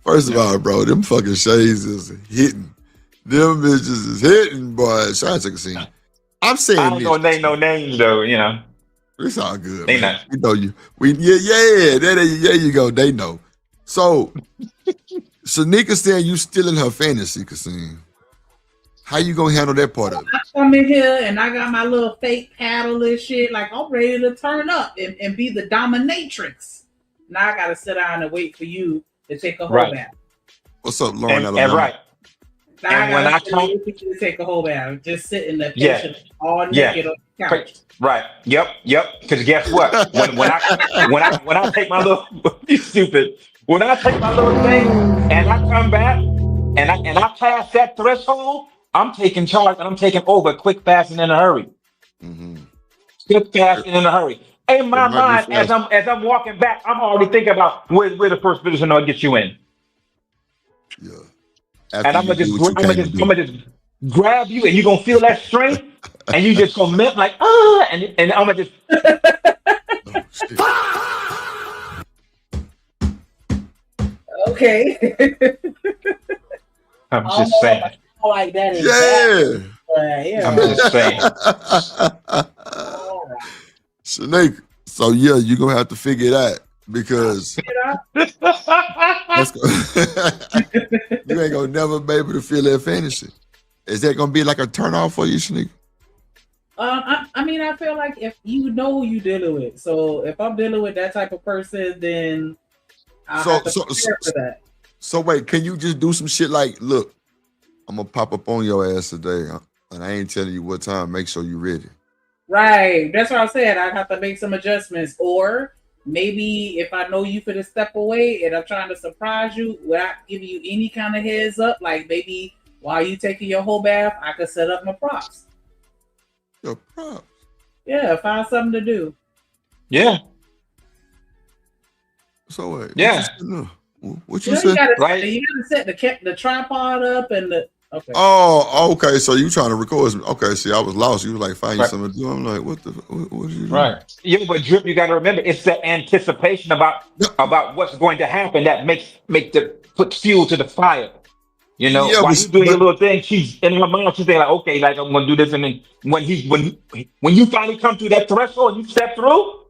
First of all, bro, them fucking shades is hitting. Them bitches is hitting, boy. Shout out to the scene. I'm saying I ain't gonna name no names though, you know. It's all good. They man. know. We know you. There you go. They know. So Shanika saying you still in her fantasy, Cassine. How you gonna handle that part of it? I come in here and I got my little fake paddle and shit. Like I'm ready to turn up and be the dominatrix. Now I gotta sit down and wait for you to take a whole bath. What's up, Lauren? And right. Now and when I come to take a whole bath, just sit in the patient all naked on the couch. Right. Yep. Because guess what? When I take my little stupid. When I take my little thing and I come back and I pass that threshold, I'm taking charge and I'm taking over quick, fast, and in a hurry. Mm-hmm. Quick, fast, and in a hurry. In my mind, as I'm walking back, I'm already thinking about where the first position I'll get you in. Yeah. And I'm gonna just grab you, and you're gonna feel that strength, and you just gonna melt like and I'm gonna just. Okay. I'm just saying. Like that. Yeah. I'm just saying. Shanika, so yeah, you're gonna have to figure it out because you ain't gonna never be able to feel that fantasy. Is that gonna be like a turn off for you, Shanika? I mean, I feel like if you know who you're dealing with, so if I'm dealing with that type of person, then I'll have to prepare for that. So wait, can you just do some shit like, look, I'm gonna pop up on your ass today, and I ain't telling you what time. Make sure you're ready. Right. That's what I said. I'd have to make some adjustments. Or maybe if I know you for to step away and I'm trying to surprise you without giving you any kind of heads up, like maybe while you taking your whole bath, I could set up my props. Your props? Yeah, find something to do. Yeah. So wait. Yeah. What you said? Right. You gotta set the tripod up and the okay. Oh, okay. So you trying to record me? Okay. See, I was lost. You was like, find you something to do. I'm like, what are you doing? Right. Yeah, but Drip, you got to remember, it's that anticipation about what's going to happen that put fuel to the fire. You know, while you doing your little thing, she's in her mind. She's saying like, okay, like I'm gonna do this, and then when you finally come through that threshold and you step through,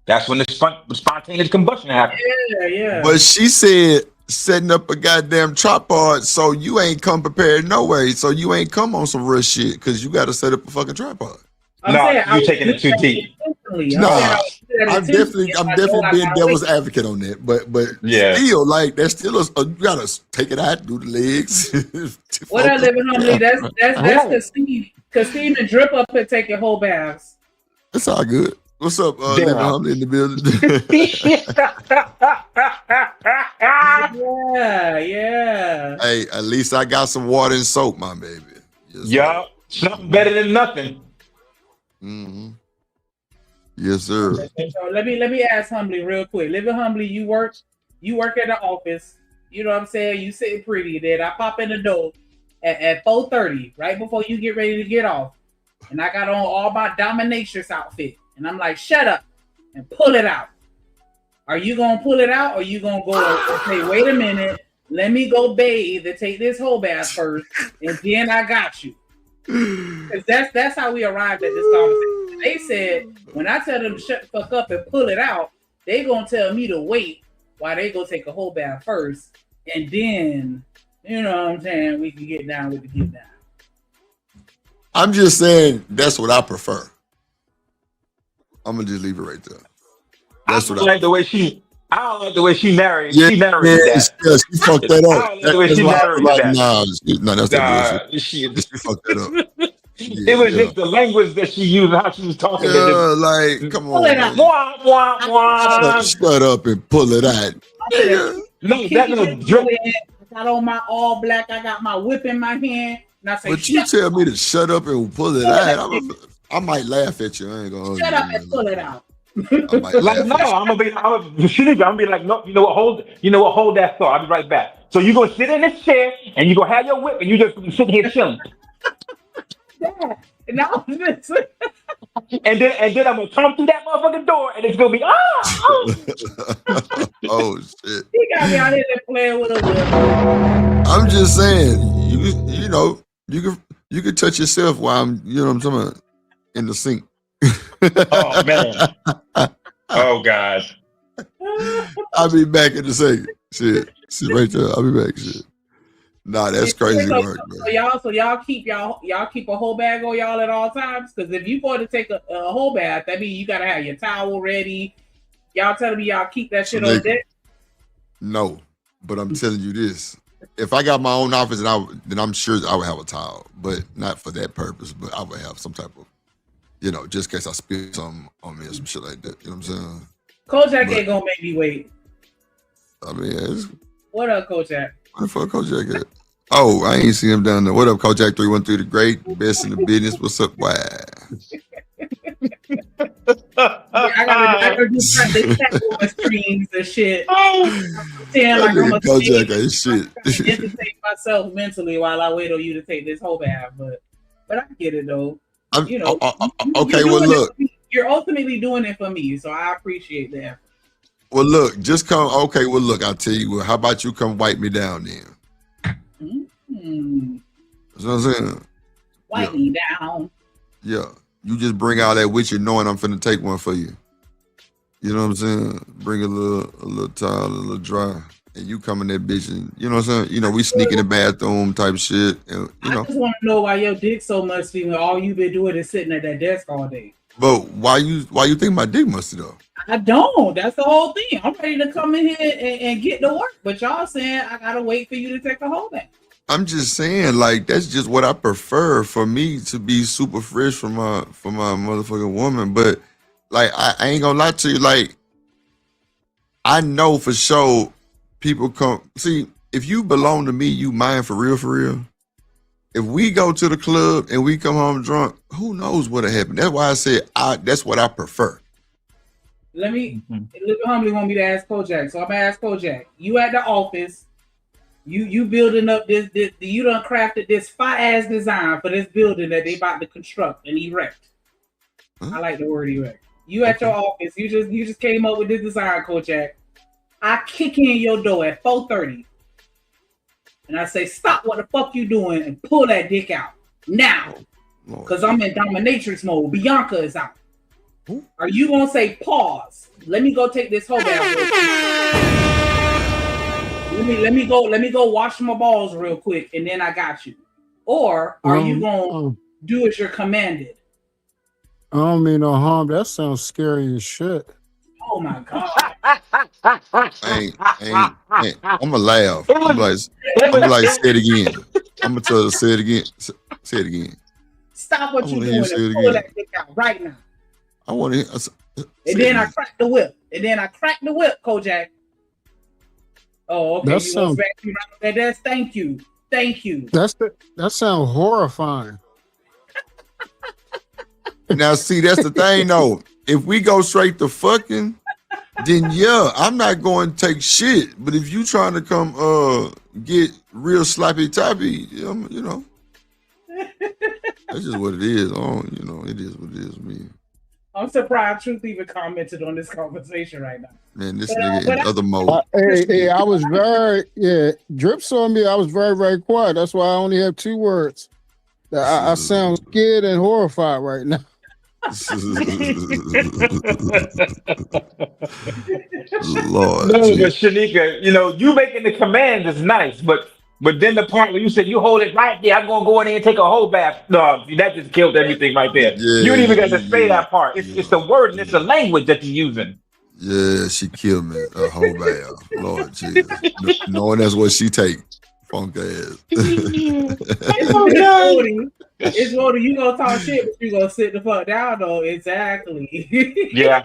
that's when the spontaneous combustion happens. Yeah. But she said setting up a goddamn tripod, so you ain't come prepared no way. So you ain't come on some real shit because you got to set up a fucking tripod. No, you're taking it too deep. Nah, I'm definitely being devil's advocate on that. But yeah, still, like that's still you gotta take it out, do the legs. What I live in humbly, that's because Steve and Drip up and take your whole baths. It's all good. What's up, living humbly in the building? yeah. Hey, at least I got some water and soap, my baby. Yes, yeah, something better than nothing. Mm-hmm. Yes, sir. So let me ask humbly real quick. Living humbly, you work at the office. You know what I'm saying? You sitting pretty. Then I pop in the door at 4:30, right before you get ready to get off, and I got on all my dominatrix outfit. And I'm like, shut up and pull it out. Are you going to pull it out or are you going to go and say, wait a minute, let me go bathe and take this whole bath first and then I got you. Because that's how we arrived at this conversation. They said, when I tell them to shut the fuck up and pull it out, they going to tell me to wait while they go take a whole bath first. And then, you know what I'm saying, we can get down with the get down. I'm just saying that's what I prefer. I'm gonna just leave it right there. That's I don't like the way she narrated. Yeah, she narrated that. Yeah, she fucked that up. I don't like the way she narrated that. No, that's that bullshit. She fucked that up. It was just the language that she used, how she was talking. Yeah, like, come on. Shut up and pull it out. No, I got on my all black. I got my whip in my hand. And I say, but you tell me to shut up and pull it out. I might laugh at you. I ain't gonna shut up and pull it out. I might Like laugh no, at you. I'm gonna be like, no, you know what, hold that thought. I'll be right back. So you gonna sit in this chair and you gonna have your whip and you just sitting here chilling. No, And then I'm gonna come through that motherfucking door and it's gonna be Oh shit! he got me out here playing with a whip. I'm just saying, you know, you can touch yourself while I'm, you know what I'm talking about, in the sink. Oh man. Oh God. I'll be back in the second. Shit right there. I'll be back. Shit. Nah, that's crazy work, man. So y'all keep a whole bag on y'all at all times. Because if you going to take a whole bath, that means you gotta have your towel ready. Y'all telling me y'all keep that shit on deck? No, but I'm telling you this: if I got my own office, then I'm sure I would have a towel, but not for that purpose. But I would have some type of, you know, just in case I spill something on me or some shit like that. You know what I'm saying? Kojak ain't gonna make me wait. I mean, What up, Kojak? what the fuck, Kojak at? Oh, I ain't seen him down there. What up, Kojak 313, the great, best in the business? What's up? Why? I gotta do practice the streams and shit. Saying like I'm Kojak ain't shit. entertain myself mentally while I wait on you to take this whole bath, but I get it though. You know, okay. Well, look, you're ultimately doing it for me, so I appreciate that. Well, look, just come. Okay, well, look, I'll tell you what. How about you come wipe me down then? That's what I'm saying. Wipe me down. Yeah, you just bring all that with you, knowing I'm finna take one for you. You know what I'm saying? Bring a little towel, a little dry, and you come in that bitch, and you know what I'm saying. You know, we sneak in the bathroom type shit, and you know. I just want to know why your dick so musty when all you've been doing is sitting at that desk all day. But why you think my dick musty though? I don't. That's the whole thing. I'm ready to come in here and get to work, but y'all saying I gotta wait for you to take a whole bath. I'm just saying, like, that's just what I prefer for me to be super fresh for my motherfucking woman. But like, I ain't gonna lie to you, like, I know for sure people come see if you belong to me, you mine for real, for real. If we go to the club and we come home drunk, who knows what'll happen? That's why I said that's what I prefer. Let me humbly want me to ask Kojak. So I'm gonna ask Kojak. You at the office, you building up this you done crafted this fire-ass design for this building that they about to construct and erect. I like the word erect. You at your office, you just came up with this design, Kojak. I kick in your door at 4:30. And I say, stop what the fuck you doing and pull that dick out now. Because I'm in dominatrix mode. Bianca is out. Are you gonna say pause? Let me go take this whole bath. Let me go wash my balls real quick and then I got you. Or are you gonna do as you're commanded? I don't mean no harm. That sounds scary as shit. Oh my god. I'm gonna laugh. I'm like, say it again. I'm gonna tell her to say it again. Say it again. Stop what you're doing and pull that dick out right now. I want to. And then I crack the whip. Kojak. Oh, okay. That sounds. Thank you. That sounds horrifying. Now, see, that's the thing, though. If we go straight to fucking, then yeah, I'm not going to take shit. But if you trying to come get real sloppy toppy, you know, that's just what it is. You know, it is what it is with me. I'm surprised Truth even commented on this conversation right now. Man, this nigga in other mode. Hey, I was Drip saw me. I was very, very quiet. That's why I only have 2 words. I sound scared and horrified right now. Lord. No, but Shanika, you know, you making the command is nice, but then the part where you said you hold it right there, I'm gonna go in there and take a whole bath. No, that just killed everything right there. You didn't even got to say that part. It's the word and it's the language that you're using. Yeah, she killed me. A whole bath. Lord Jesus. Knowing that's what she take. Funk ass. It's Woody. You gonna talk shit, but you gonna sit the fuck down though. Exactly. Yeah.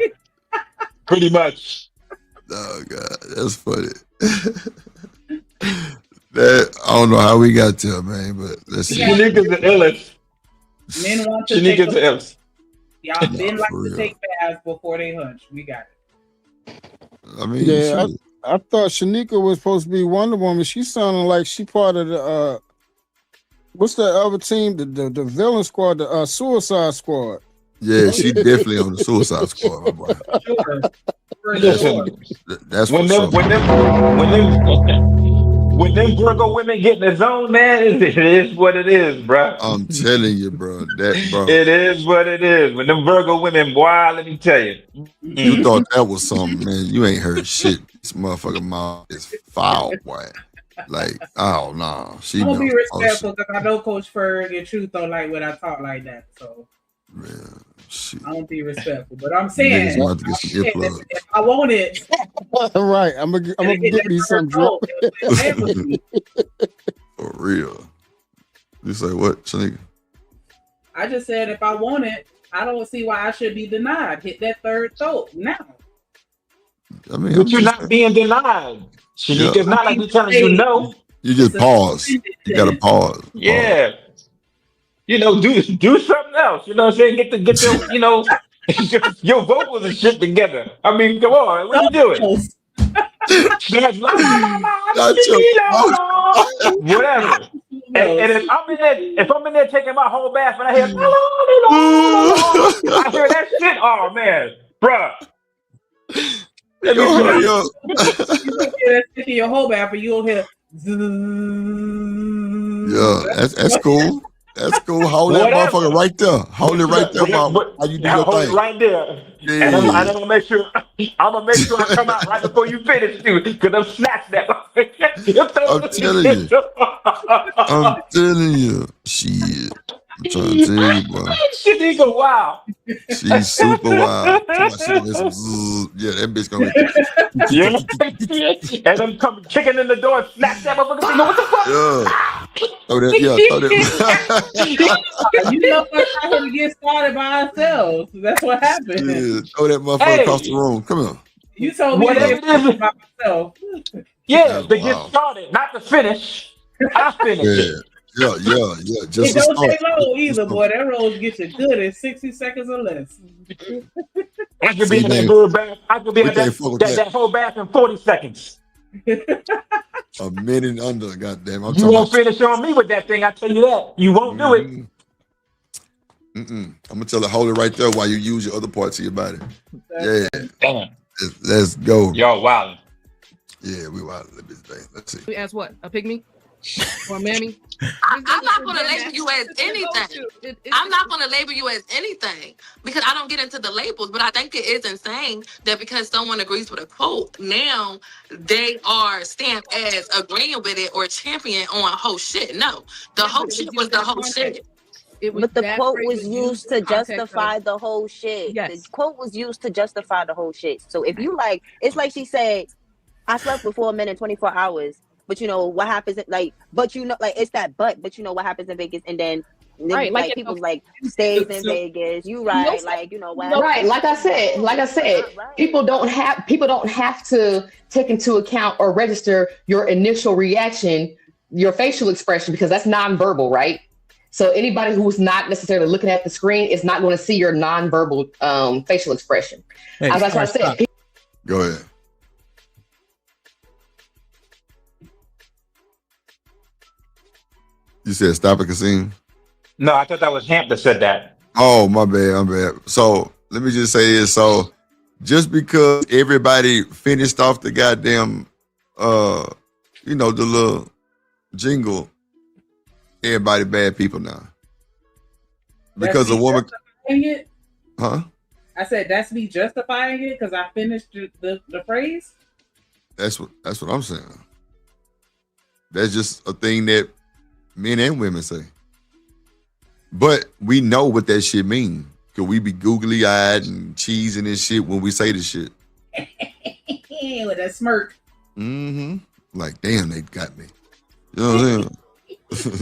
Pretty much. Oh God, that's funny. That I don't know how we got to it, man, but let's see. Shanika's the illest. Men want to Shanika's the illest. Y'all been like to take baths before they hunch. We got it. I mean, yeah, I thought Shanika was supposed to be Wonder Woman. She sounded like she part of the what's that other team? The villain squad, the Suicide Squad. Yeah, she definitely on the Suicide Squad, my boy. Sure. That's when them Virgo women get in the zone, man, it is what it is, bro. I'm telling you, bro. It is what it is. When them Virgo women, boy, let me tell you. You thought that was something, man. You ain't heard shit. This motherfucking mouth is foul, boy. Like, oh no. I'm gonna be respectful because I know Coach Ferg and Truth don't like when I talk like that. So man, shit. I'm gonna be respectful. But I'm saying, if I want it. Right. I'm gonna get me some drip. For real. You say what, Shanika? I just said if I want it, I don't see why I should be denied. Hit that third throat now. I mean, but you're not being denied. Shanika, it's not like we're telling you no. You just pause. You gotta pause. Yeah. You know, do something else. You know what I'm saying? Get your, you know, your vocals and shit together. I mean, come on, what you doing? Whatever. And if I'm in there taking my whole bath and I hear I hear that shit, oh man, bruh. Let me hurry up. You taking your whole bath and you'll hear yeah, that's cool. That's cool. Hold that motherfucker right there. Hold it right there, while you do your hold thing. It right there. Yeah. And I'm gonna make sure I come out right before you finish too, because I'm snatched that. I'm telling you. Shit. I'm trying to tell you, bro. Shanika, wow. She's super wild. Yeah, that bitch gonna be. And I'm coming kicking in the door and snatch that motherfucker. What the fuck? Yeah. Throw that. You know us out here to get started by ourselves. That's what happened. Yeah, throw that motherfucker across the room. Come on. You told me to get started by myself. Yeah, to get started, not to finish. I finish it. Yeah. Just it don't take long either, boy. That roll get you good in 60 seconds or less. I could be in that bird bath. I could be in that whole bath in 40 seconds. A minute under, goddamn. You won't finish on me with that thing. I tell you that. You won't do it. I'm gonna tell her hold it right there while you use your other parts of your body. Yeah. Damn. Let's go. Y'all wild. Yeah, we wild a little bit today. Let's see. We ask what? A pygmy? Or a mammy? I'm not going to label you as anything. I'm not going to label you as anything because I don't get into the labels. But I think it is insane that because someone agrees with a quote, now they are stamped as agreeing with it or champion on whole shit. No, the whole shit was the whole shit. But the quote was used to justify the whole shit. Yes. The quote was used to justify the whole shit. So if you like, it's like she said, I slept for 4 minutes, 24 hours. But you know what happens? But you know, it's that. But you know what happens in Vegas, and then right, like people stays in Vegas. You right, like you know what? Right, like I said, people don't have to take into account or register your initial reaction, your facial expression, because that's nonverbal, right? So anybody who's not necessarily looking at the screen is not going to see your nonverbal facial expression. Hey, as I said, go ahead. You said stop it, Kasim? No, I thought that was Hamp that said that. Oh, my bad. So let me just say this. So just because everybody finished off the goddamn, the little jingle, everybody bad people now. Because a woman. It? Huh? I said that's me justifying it because I finished the phrase. That's what I'm saying. That's just a thing that men and women say. But we know what that shit mean. Cause we be googly eyed and cheesing and shit when we say the shit. With that smirk. Mm-hmm. Like, damn, they got me. You know what I'm saying?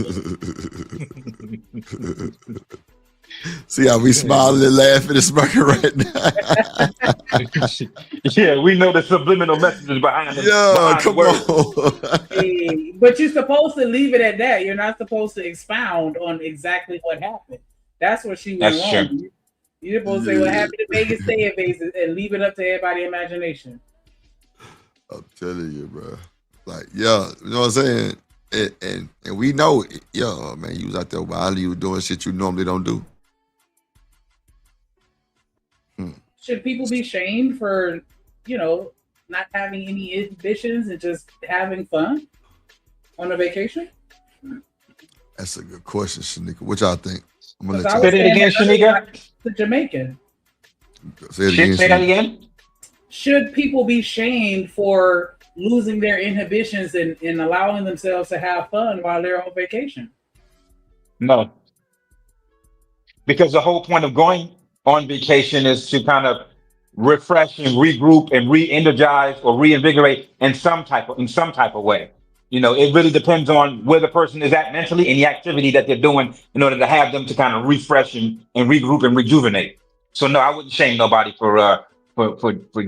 See how we smiling and laughing and smirking right now. Yeah, we know the subliminal messages behind it. Yeah, come on. Hey, but you're supposed to leave it at that. You're not supposed to expound on exactly what happened. That's what she went wrong. You're supposed to say what happened to Vegas, stay in Vegas, and leave it up to everybody's imagination. I'm telling you, bro. Like, yeah, you know what I'm saying? And we know, yeah, man, you was out there while you were doing shit you normally don't do. Should people be shamed for, not having any inhibitions and just having fun on a vacation? That's a good question, Shanika. What y'all think? I'm gonna Say let it again, Shanika. The Jamaican. Say it again. Say that again. Should people be shamed for losing their inhibitions and allowing themselves to have fun while they're on vacation? No. Because the whole point of going on vacation is to kind of refresh and regroup and re-energize or reinvigorate in some type of way. It really depends on where the person is at mentally and the activity that they're doing in order to have them to kind of refresh and regroup and rejuvenate. So no, I wouldn't shame nobody for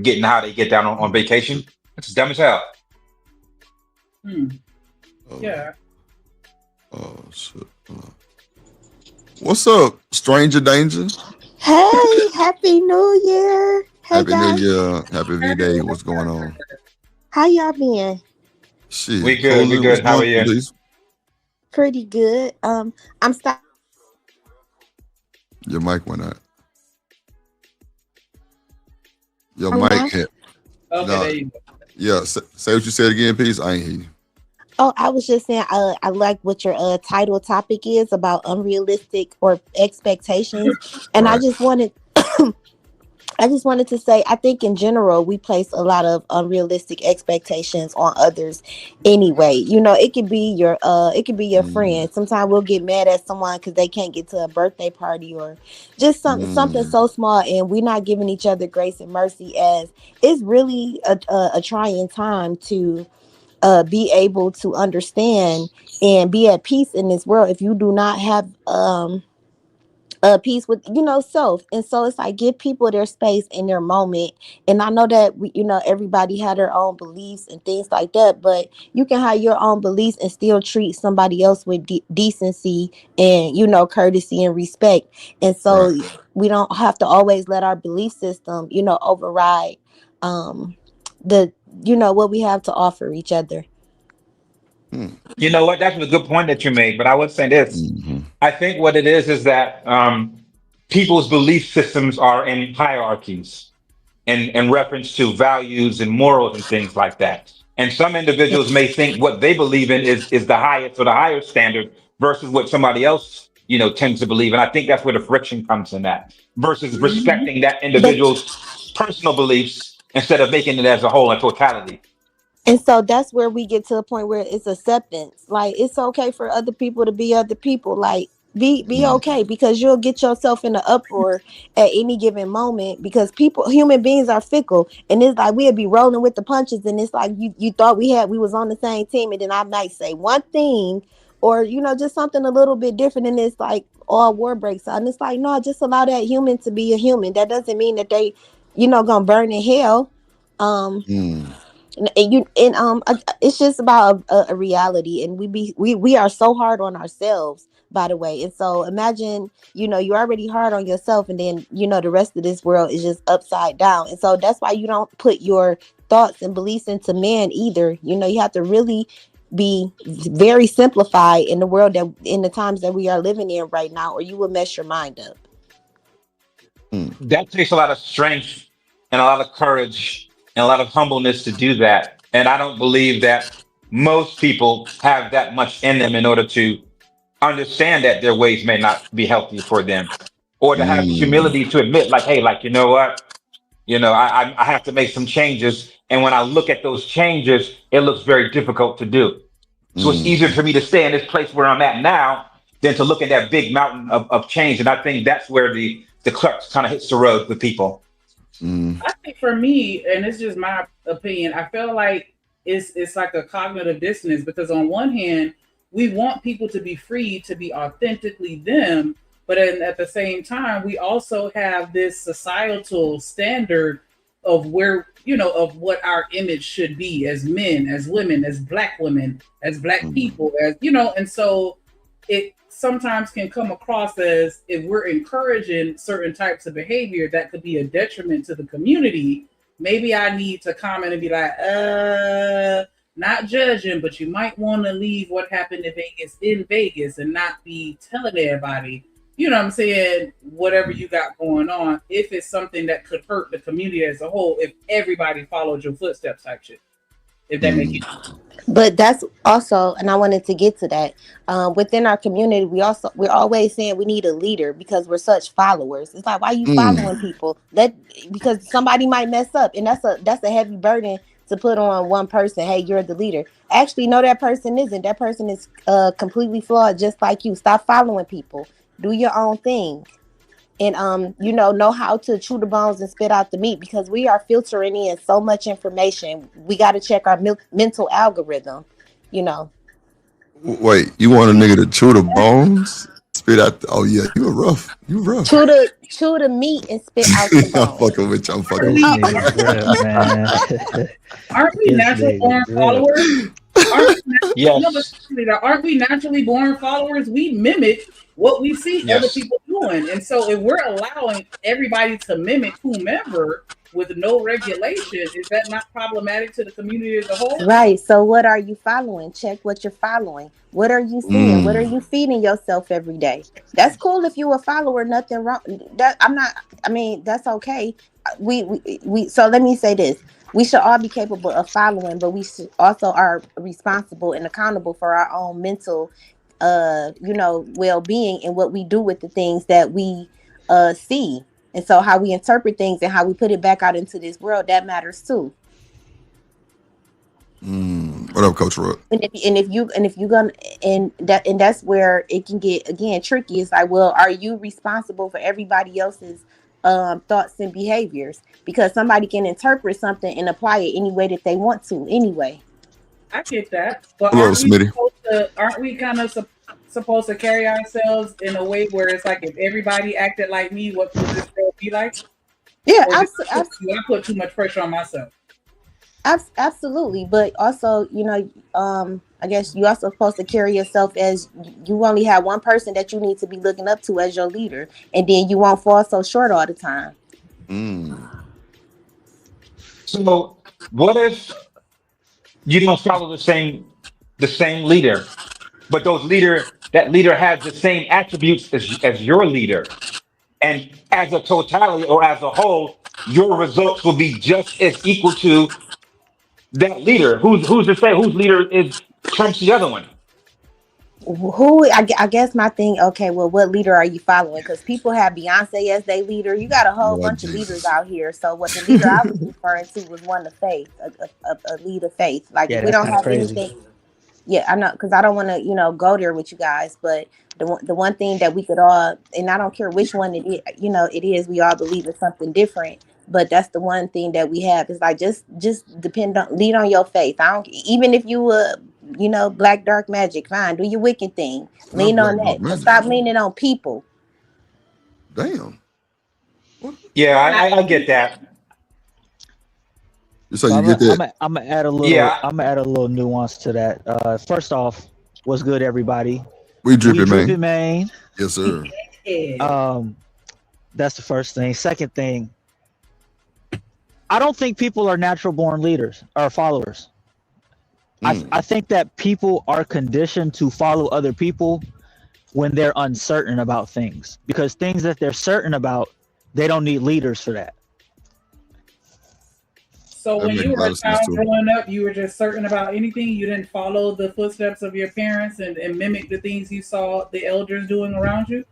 getting how they get down on vacation. It's dumb as hell. Yeah. Oh shit. What's up, Stranger Danger? Hey, Happy New Year. Hey, Happy guys. New Year. Happy V-Day. What's going on? How y'all been? Shit. We good. We good. How are you? Please? Pretty good. I'm Your mic went out. Your Oh, mic no? hit. Okay, No. there you go. Yeah, say what you said again, please. I ain't hear you. Oh, I was just saying, I like what your title topic is about unrealistic or expectations, and I Right. just wanted, I just wanted to say, I think in general we place a lot of unrealistic expectations on others. Anyway, it could be your friend. Sometimes we'll get mad at someone because they can't get to a birthday party or just something so small, and we're not giving each other grace and mercy. As it's really a trying time to be able to understand and be at peace in this world if you do not have peace with self. And so it's like, give people their space in their moment. And I know that everybody had their own beliefs and things like that, but you can have your own beliefs and still treat somebody else with decency and courtesy and respect. And so we don't have to always let our belief system override the what we have to offer each other. You know what? That's a good point that you made. But I would say this. I think what it is that people's belief systems are in hierarchies in reference to values and morals and things like that. And some individuals may think what they believe in is the highest or the higher standard versus what somebody else, tends to believe. And I think that's where the friction comes in that versus respecting that individual's personal beliefs instead of making it as a whole and totality. And so that's where we get to a point where it's acceptance. Like, it's okay for other people to be other people. Like, be okay, because you'll get yourself in an uproar at any given moment, because human beings are fickle, and it's like we'll be rolling with the punches, and it's like you thought we was on the same team, and then I might say one thing or just something a little bit different, and it's like all war breaks out. And it's like, no, just allow that human to be a human. That doesn't mean that they gonna burn in hell. It's just about a reality, and we are so hard on ourselves, by the way. And so imagine you're already hard on yourself, and then the rest of this world is just upside down. And so that's why you don't put your thoughts and beliefs into man either. You have to really be very simplified in the times that we are living in right now, or you will mess your mind up. That takes a lot of strength and a lot of courage and a lot of humbleness to do that. And I don't believe that most people have that much in them in order to understand that their ways may not be healthy for them, or to have the humility to admit, like, hey, like, you know what? I have to make some changes. And when I look at those changes, it looks very difficult to do. So it's easier for me to stay in this place where I'm at now than to look at that big mountain of change. And I think that's where the crux kind of hits the road with people. I think for me, and it's just my opinion, I feel like it's like a cognitive dissonance, because on one hand, we want people to be free to be authentically them, but at the same time, we also have this societal standard of where of what our image should be as men, as women, as black women, as black people, as and so it sometimes can come across as if we're encouraging certain types of behavior that could be a detriment to the community. Maybe I need to comment and be like, not judging, but you might want to leave what happened in Vegas and not be telling everybody, you know what I'm saying, whatever you got going on, if it's something that could hurt the community as a whole, if everybody followed your footsteps type shit. If that makes sense. But that's also, and I wanted to get to that. Within our community, we're always saying we need a leader because we're such followers. It's like, why are you following people? Because somebody might mess up, and that's a heavy burden to put on one person. Hey, you're the leader. Actually, no, that person isn't. That person is completely flawed, just like you. Stop following people. Do your own thing. And know how to chew the bones and spit out the meat, because we are filtering in so much information. We got to check our mental algorithm, Wait, you want a nigga to chew the bones, spit out? Oh yeah, you rough. Chew the meat and spit out the bones. I'm fucking with you. I'm fucking with you. Aren't we natural born followers? Aren't we naturally born followers? We mimic what we see other people doing. And so if we're allowing everybody to mimic whomever with no regulation, is that not problematic to the community as a whole? Right. So what are you following? Check what you're following. What are you seeing? What are you feeding yourself every day? That's cool if you a follower, nothing wrong. That's okay. So let me say this. We should all be capable of following, but we should also are responsible and accountable for our own mental well-being and what we do with the things that we see. And so how we interpret things and how we put it back out into this world, that matters too. What up, Coach Rook? And that's where it can get again tricky. It's like, well, are you responsible for everybody else's thoughts and behaviors? Because somebody can interpret something and apply it any way that they want to anyway. I get that, but aren't we kind of supposed to carry ourselves in a way where it's like, if everybody acted like me, what would this world be like? Yeah, I put too much pressure on myself. Absolutely, but also, I guess you also supposed to carry yourself as you only have one person that you need to be looking up to as your leader, and then you won't fall so short all the time. So, what if you don't follow the same leader, but that leader has the same attributes as your leader, and as a totality or as a whole, your results will be just as equal to that leader? Who's to say whose leader trumps the other one? I guess my thing. Okay, well, what leader are you following? Because people have Beyonce as their leader. You got a whole bunch of leaders out here. So what the leader I was referring to was one of faith, a leader of faith. Like, if we don't have anything. Yeah, I know, because I don't want to, go there with you guys. But the one thing that we could all, and I don't care which one it is, it is, we all believe in something different. But that's the one thing that we have. It's like, just lead on your faith. Even if you black dark magic, fine, do your wicked thing. Lean on that. But stop leaning on people. Damn. Yeah, I get that. So you get that? I'm gonna add a little. Yeah. I'm gonna add a little nuance to that. First off, what's good, everybody? We dripping, man. Yes, sir. That's the first thing. Second thing, I don't think people are natural born leaders or followers. I think that people are conditioned to follow other people when they're uncertain about things, because things that they're certain about, they don't need leaders for that. So when you were a child growing up, you were just certain about anything? You didn't follow the footsteps of your parents and mimic the things you saw the elders doing around you?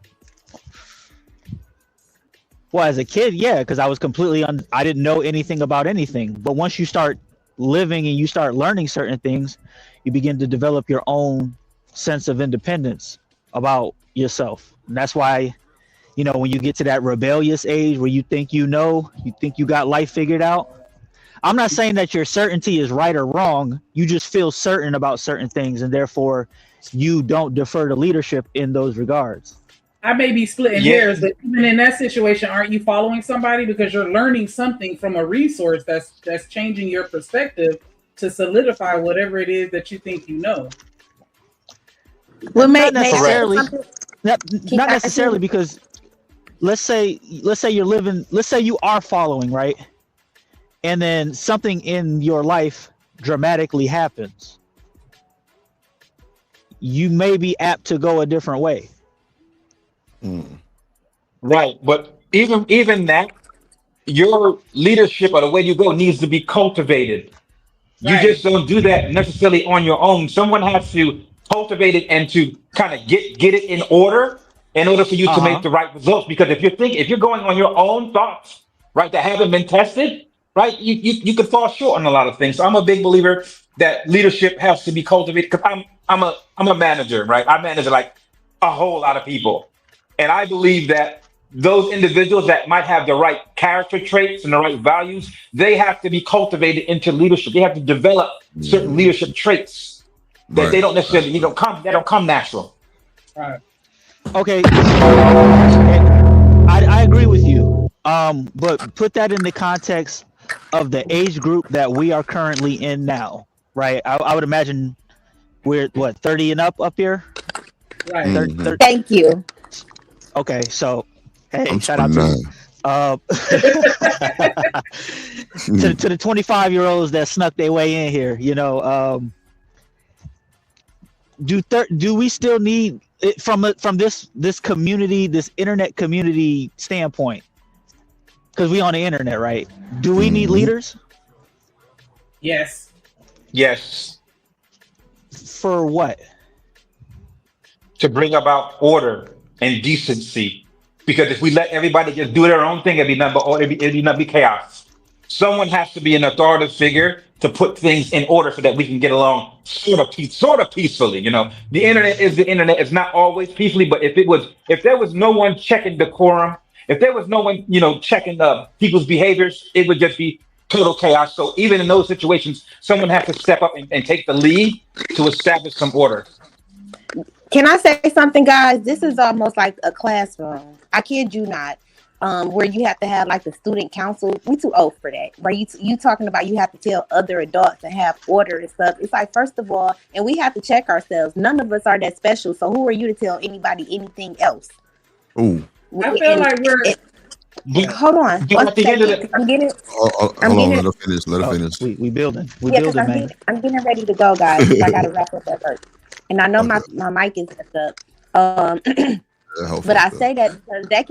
Well, as a kid, yeah, because I was completely I didn't know anything about anything. But once you start living and you start learning certain things, you begin to develop your own sense of independence about yourself. And that's why, when you get to that rebellious age where you think you think you got life figured out. I'm not saying that your certainty is right or wrong. You just feel certain about certain things, and therefore you don't defer to leadership in those regards. I may be splitting hairs, but even in that situation, aren't you following somebody because you're learning something from a resource that's changing your perspective to solidify whatever it is that you think you know? Well, not may I say necessarily. something? Not Can I necessarily, because let's say you're living. Let's say you are following, right, and then something in your life dramatically happens. You may be apt to go a different way. Right, but even that, your leadership or the way you go needs to be cultivated. You Right. just don't do that necessarily on your own. Someone has to cultivate it and to kind of get it in order for you to make Uh-huh. the right results. Because if you're going on your own thoughts, right, that haven't been tested, right, you could fall short on a lot of things. So I'm a big believer that leadership has to be cultivated because I'm a manager, right? I manage like a whole lot of people. And I believe that those individuals that might have the right character traits and the right values, they have to be cultivated into leadership. They have to develop certain leadership traits that they don't necessarily they don't come natural. Right. Okay. I agree with you. But put that in the context of the age group that we are currently in now, right? I would imagine we're what, 30 and up here? Right. 30. Thank you. Okay, so hey, I'm shout out to 29. you. To the 25-year-olds that snuck their way in here, do we still need it from this community, this internet community standpoint? Because we on the internet, right? Do we need leaders? Yes. Yes. For what? To bring about order and decency. Because if we let everybody just do their own thing, it'd be nothing but order, it'd be nothing but chaos. Someone has to be an authoritative figure to put things in order so that we can get along sort of peacefully. The internet is the internet. It's not always peacefully, but if there was no one checking decorum, if there was no one, checking people's behaviors, it would just be total chaos. So even in those situations, someone has to step up and take the lead to establish some order. Can I say something, guys? This is almost like a classroom. I kid you not. Where you have to have like the student council. We too old for that. Where you talking about you have to tell other adults and have order and stuff. It's like, first of all, and we have to check ourselves. None of us are that special. So who are you to tell anybody anything else? Ooh. I feel like we're. Hold on. I'm getting. Hold on, let her finish. Let her finish. We building. Yeah, because I'm getting ready to go, guys. I gotta wrap up at work. And I know my mic is messed up. But I say that because that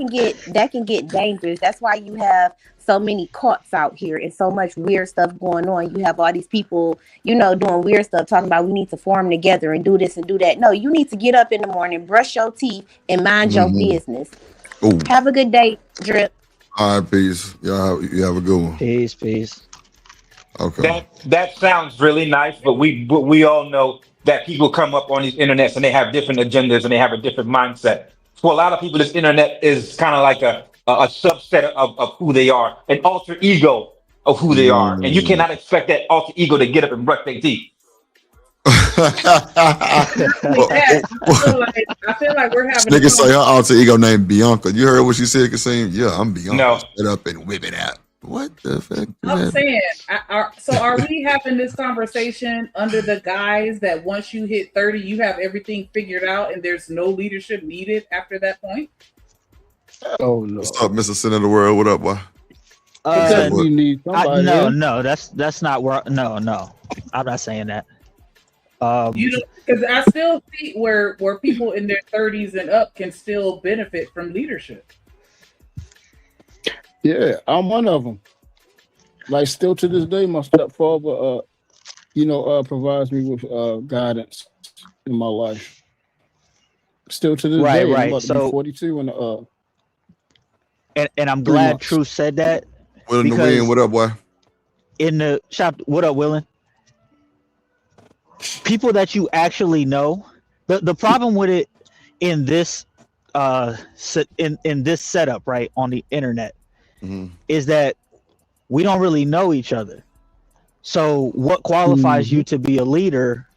can get dangerous. That's why you have so many cults out here and so much weird stuff going on. You have all these people, doing weird stuff, talking about we need to form together and do this and do that. No, you need to get up in the morning, brush your teeth, and mind your business. Ooh. Have a good day, Drip. All right, peace. Y'all have a good one. Peace. Okay. That sounds really nice, but we all know that people come up on these internets and they have different agendas and they have a different mindset. For a lot of people, this internet is kind of like a subset of who they are, an alter ego of who they are. And you cannot expect that alter ego to get up and brush their teeth. I feel like we're having. Nigga say her alter ego named Bianca. You heard what she said, Kasim? Yeah, I'm Bianca. No. Get up and whip it out. What the fuck? I'm saying, are we having this conversation under the guise that once you hit 30, you have everything figured out and there's no leadership needed after that point? Oh no! What's up, Mr. Center of the World? What up, boy? You need somebody. No, that's not where. No, I'm not saying that. Because I still see where people in their 30s and up can still benefit from leadership. Yeah, I'm one of them. Like still to this day, my stepfather, provides me with guidance in my life. Still to this day, I'm about to be 42 and I'm glad True said that. Willing to win. What up, boy? In the shop, what up, Willing? People that you actually know. The problem with it in this in this setup, right, on the internet, is that we don't really know each other. So what qualifies you to be a leader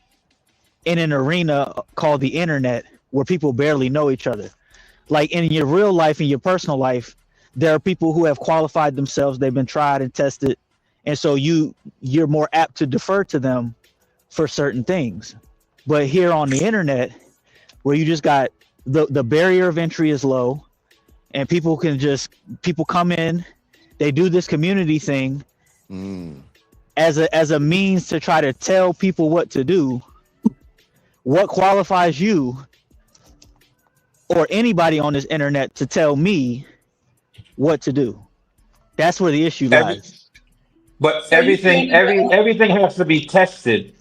in an arena called the internet where people barely know each other? Like in your real life, in your personal life, there are people who have qualified themselves. They've been tried and tested. And so you're more apt to defer to them for certain things. But here on the internet, where you just got the barrier of entry is low, and people come in, they do this community thing as a means to try to tell people what to do. What qualifies you or anybody on this internet to tell me what to do? That's where the issue lies. But So you saying everything has to be tested,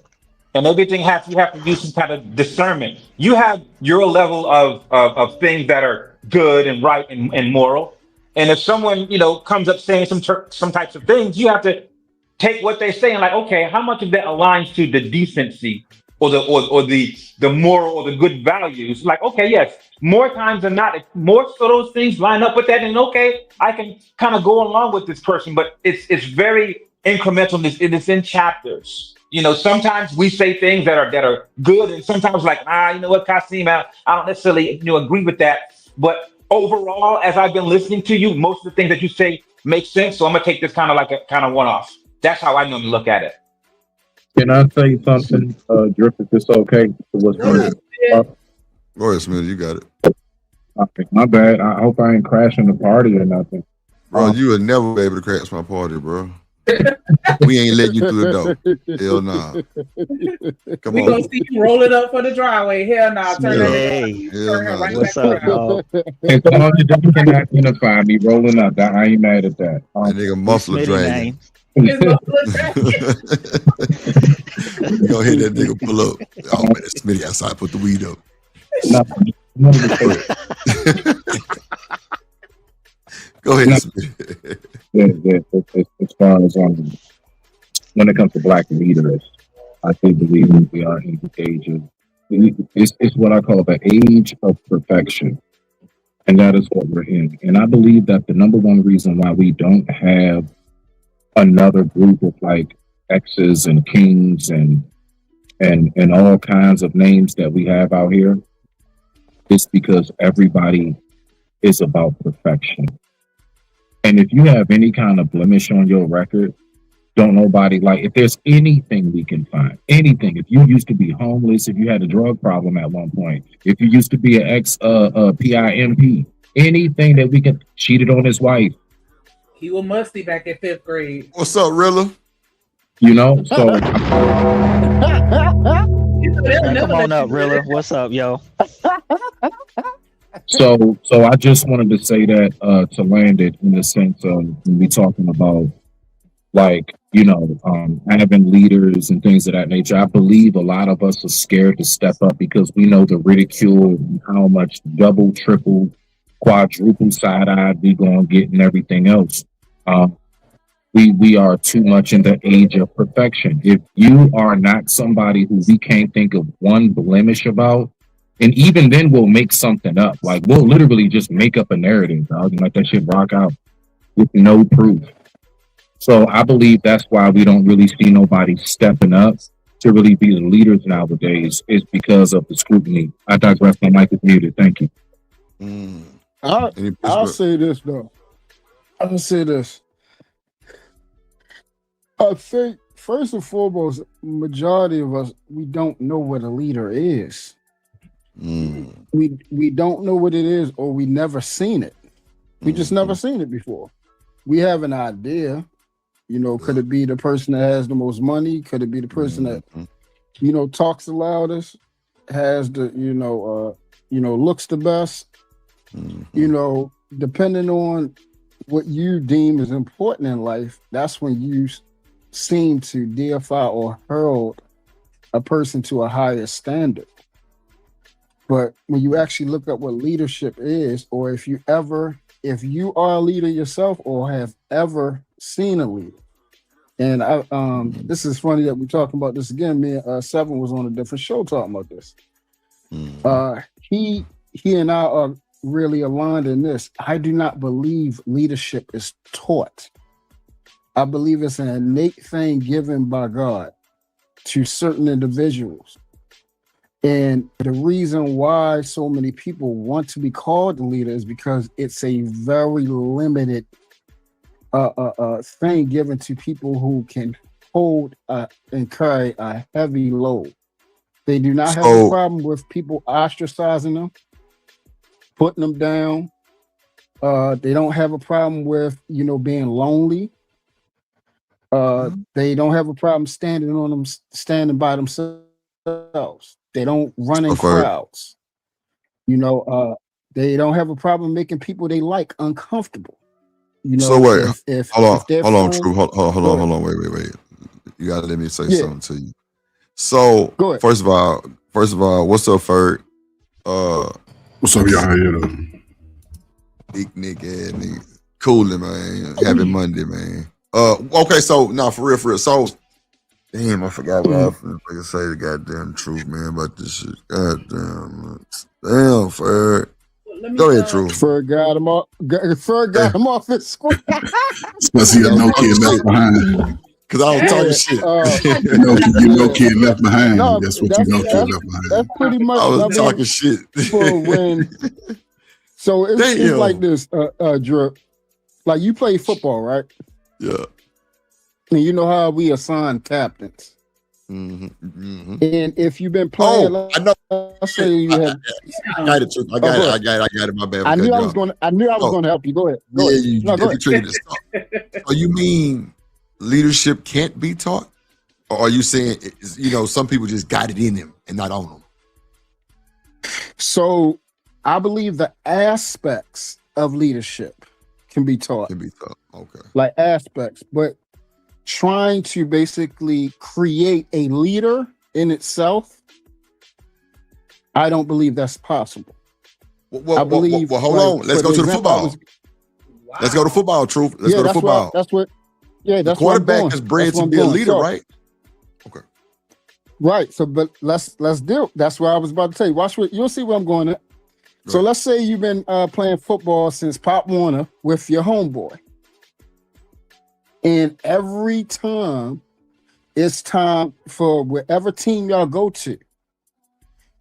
and everything you have to use some kind of discernment. You have your level of things that are good and right and moral, and if someone comes up saying some types of things, you have to take what they say and like, okay, how much of that aligns to the decency or the moral or the good values? Like, okay, yes, more times than not, if more of those things line up with that, and okay, I can kind of go along with this person, but it's very incremental. It's in chapters. Sometimes we say things that are good, and sometimes like, you know what, Kasim, I don't necessarily agree with that. But overall, as I've been listening to you, most of the things that you say make sense. So I'm gonna take this kind of like a kind of one off. That's how I normally look at it. Can I say something, Drip, if it's okay? Go ahead, Smith. You got it. Okay, my bad. I hope I ain't crashing the party or nothing. Bro, you would never be able to crash my party, bro. We ain't letting you through the door. Hell nah. Come We on. gonna see you rolling up for the driveway. Hell nah. Turn right What's back up, around. y'all? As long as you can identify me rolling up, I ain't mad at that. That nigga muscle dragging. His muscle You gonna hit that nigga pull up. Oh man, it's Smitty outside, put the weed up. Go ahead, Smitty. As far as when it comes to black leaders, I do believe we are in the age of it's what I call the age of perfection. And that is what we're in. And I believe that the number one reason why we don't have another group of like exes and kings and all kinds of names that we have out here is because everybody is about perfection. And if you have any kind of blemish on your record, don't nobody like, if there's anything we can find, anything, if you used to be homeless, if you had a drug problem at one point, if you used to be an ex-PIMP, anything that we can, cheated on his wife. He was musty back in 5th grade. What's up, Rilla? You know, so Come on up, Rilla. What's up, yo? So I just wanted to say that to land it in the sense of when we talking about like, having leaders and things of that nature. I believe a lot of us are scared to step up because we know the ridicule and how much double, triple, quadruple side-eyed we gonna get and everything else. We are too much in the age of perfection. If you are not somebody who we can't think of one blemish about, and even then we'll make something up. Like we'll literally just make up a narrative, dog, and let that shit rock out with no proof. So I believe that's why we don't really see nobody stepping up to really be the leaders nowadays, is because of the scrutiny. I digress. My mic is muted. Thank you. I'll say this though. I'll say this. I think first and foremost, majority of us, we don't know what a leader is. We don't know what it is, or we never seen it. We just never seen it before. We have an idea, could it be the person that has the most money? Could it be the person that, talks the loudest, has the, looks the best? Depending on what you deem is important in life, that's when you seem to deify or herald a person to a higher standard. But when you actually look at what leadership is, or if you are a leader yourself or have ever seen a leader, and this is funny that we're talking about this again. Me and Seven was on a different show talking about this. He and I are really aligned in this. I do not believe leadership is taught. I believe it's an innate thing given by God to certain individuals. And the reason why so many people want to be called a leader is because it's a very limited thing given to people who can hold and carry a heavy load. They do not have a problem with people ostracizing them, putting them down. They don't have a problem with being lonely. They don't have a problem standing by themselves. They don't run in crowds. They don't have a problem making people they like uncomfortable. So wait, if hold they're on, friends, True. Hold on. Wait. You gotta let me say something to you. So first of all, what's up, Ferg? What's up, y'all? How you doing? Big nigga. Coolin', man. Happy Monday, man. Okay, so now for real. So damn, I forgot what I was gonna say the goddamn truth, man, about this shit. Goddamn. Damn, Ferg. Go ahead, True. Ferg got him off. Ferg got him off his squad. Because he had no kid left behind. Because I was talking shit. No kid left behind. No, that's what you know kid left behind. That's pretty much. I was talking shit. For when. So it's like this, Drip. Like you play football, right? Yeah. And you know how we assign captains. Mm-hmm. And if you've been playing, I know. Let's say you have. I got it. I got it. My bad. I knew I was going to help you. Go ahead. Go ahead. You triggered this stuff. So you mean leadership can't be taught, or are you saying some people just got it in them and not on them? So I believe the aspects of leadership can be taught. Okay. Like aspects, but trying to basically create a leader in itself, I don't believe that's possible. I believe. Well, hold on. Let's go to the football. Let's go to football. Truth. Let's go to football. That's what. Yeah, that's the quarterback is bred to be a leader, right? Okay. Right. So, but let's deal. That's what I was about to tell you. Watch what you'll see where I'm going at. Right. So let's say you've been playing football since Pop Warner with your homeboy. And every time it's time for whatever team y'all go to,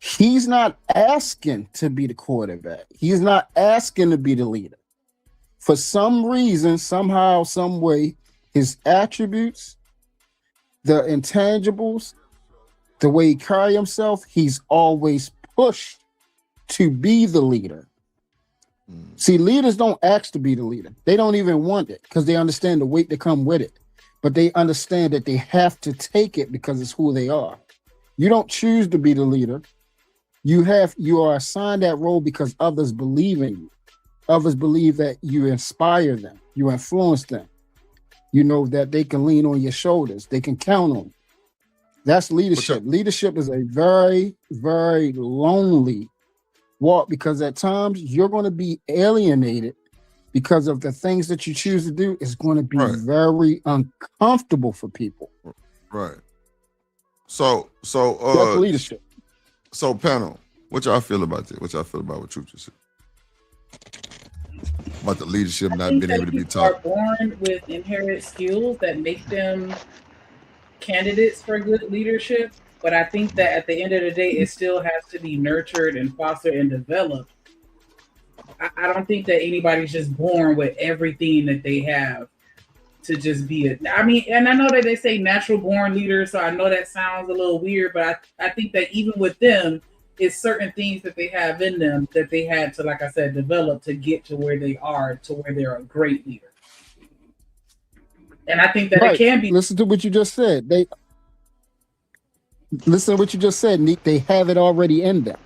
he's not asking to be the quarterback. He's not asking to be the leader. For some reason, somehow, some way, his attributes, the intangibles, the way he carry himself, he's always pushed to be the leader. See, leaders don't ask to be the leader. They don't even want it because they understand the weight that come with it. But they understand that they have to take it because it's who they are. You don't choose to be the leader. You are assigned that role because others believe in you. Others believe that you inspire them. You influence them. You know that they can lean on your shoulders. They can count on you. That's leadership. Leadership is a very, very lonely walk because at times you're going to be alienated because of the things that you choose to do. Is going to be very uncomfortable for people. Right. So that's leadership. So panel, what y'all feel about that? What y'all feel about what Truth just said? About the leadership not being able to be taught. Are born with inherent skills that make them candidates for good leadership. But I think that at the end of the day, it still has to be nurtured and fostered and developed. I don't think that anybody's just born with everything that they have to just be and I know that they say natural born leaders, so I know that sounds a little weird, but I think that even with them, it's certain things that they have in them that they had to, like I said, develop to get to where they are, to where they're a great leader. And I think that it can be. Listen to what you just said. Listen to what you just said, Nick. They have it already in them.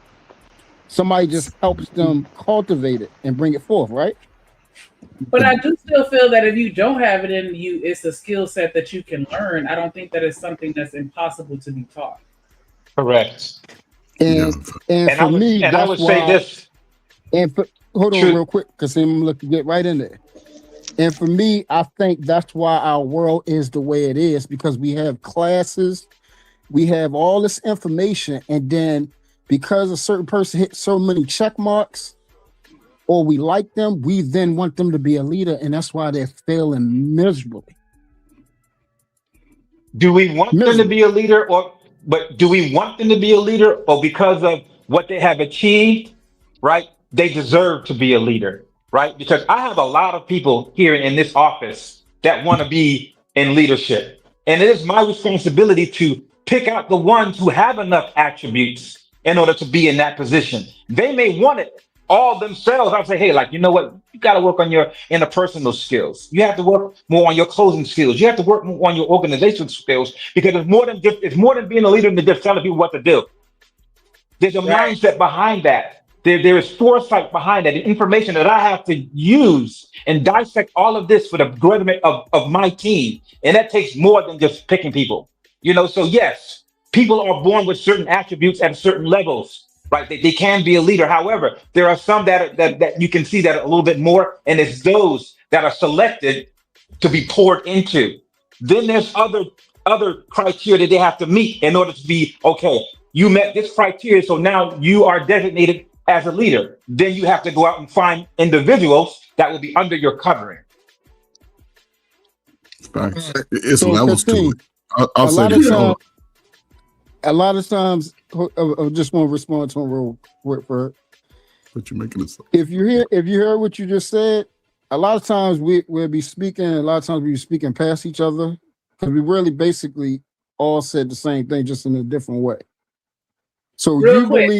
Somebody just helps them cultivate it and bring it forth, right? But I do still feel that if you don't have it in you, it's a skill set that you can learn. I don't think that it's something that's impossible to be taught. Correct. And for me, I would say this. And hold on real quick, because I'm looking to get right in there. And for me, I think that's why our world is the way it is, because we have classes, we have all this information, and then because a certain person hits so many check marks, or we like them, we then want them to be a leader, and that's why they're failing miserably. Do we want them to be a leader, but do we want them to be a leader, or because of what they have achieved, right? They deserve to be a leader, right? Because I have a lot of people here in this office that want to be in leadership. And it is my responsibility to pick out the ones who have enough attributes in order to be in that position. They may want it all themselves. I'll say, hey, like, you know what? You got to work on your interpersonal skills. You have to work more on your closing skills. You have to work more on your organizational skills, because it's more than being a leader than just telling people what to do. There's a mindset behind that. There is foresight behind that. The information that I have to use and dissect all of this for the betterment of my team. And that takes more than just picking people. So yes, people are born with certain attributes at certain levels, right? They can be a leader. However, there are some that you can see that are a little bit more, and it's those that are selected to be poured into. Then there's other criteria that they have to meet in order to be, okay, you met this criteria, so now you are designated as a leader. Then you have to go out and find individuals that will be under your covering. It's levels to it. I'll say this. A lot of times, I just want to respond to him real quick for it. But you're making it. If you hear what you just said, a lot of times we'll be speaking, a lot of times we'll be speaking past each other, because we really basically all said the same thing, just in a different way. So real quick,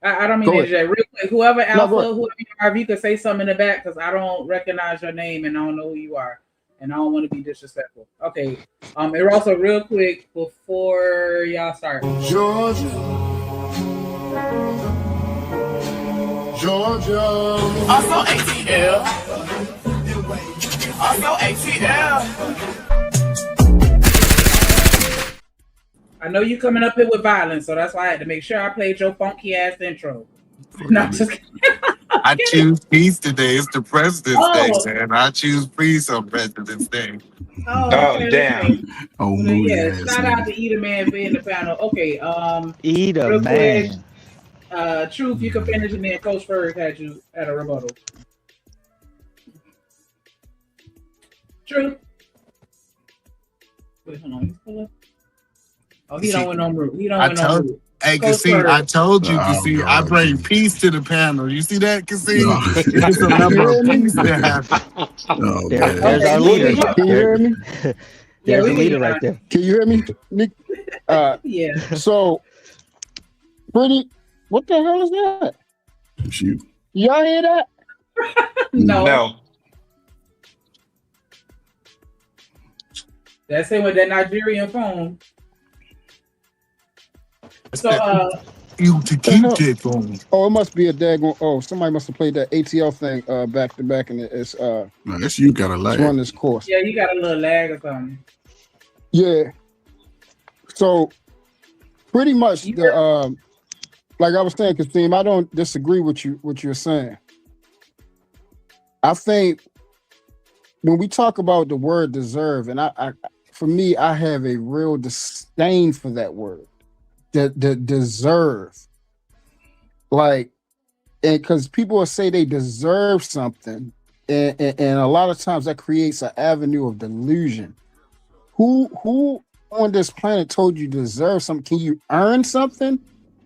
I don't mean to interject. Real quick, whoever Alpha, whoever you are, if you could say something in the back, because I don't recognize your name and I don't know who you are, and I don't want to be disrespectful. Okay. And also, real quick, before y'all start, Georgia. Also ATL. Also ATL. I know you coming up here with violence, so that's why I had to make sure I played your funky ass intro. Not just I choose peace today. It's the President's Day, man. I choose peace on President's Day. Okay, damn. Okay. Oh, Yeah, shout out to Eater Man for in the panel. Okay, Eater real Man. Quick, Truth, you can finish, and then Coach Ferg had a rebuttal. Truth. Wait, hold on. He's still up? Oh, he don't win no root. He don't win no root. Hey, Cassie, I told you, Cassie, I bring peace to the panel. You see that, Cassie? It's a level of peace that happens. There's our leader. Can you hear me? There's a leader right there. Can you hear me, Nick? Yeah. So, pretty. What the hell is that? It's you. Y'all hear that? No. That's it with that Nigerian phone. So, you to keep that phone. Oh, it must be a daggone. Oh, somebody must have played that ATL thing back to back, and it's No, that's you got a lag. run this course. yeah, you got a little lag or something. Yeah. So, pretty much the like I was saying, Kasim, I don't disagree with you what you're saying. I think when we talk about the word deserve, and I for me, I have a real disdain for that word. The deserve. Like, and because people will say they deserve something, and a lot of times that creates an avenue of delusion. Who on this planet told you deserve something? Can you earn something?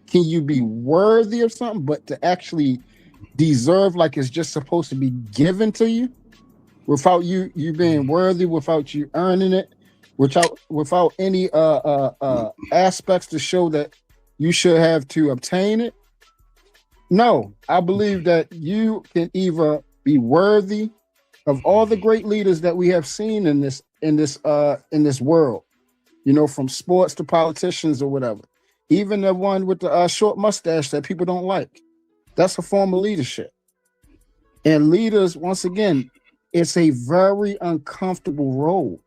Can you be worthy of something? But to actually deserve, like it's just supposed to be given to you, without you being worthy, without you earning it, without any aspects to show that you should have to obtain it. No, I believe that you can either be worthy of all the great leaders that we have seen in this world, from sports to politicians or whatever. Even the one with the short mustache that people don't like. That's a form of leadership. And leaders, once again, it's a very uncomfortable road.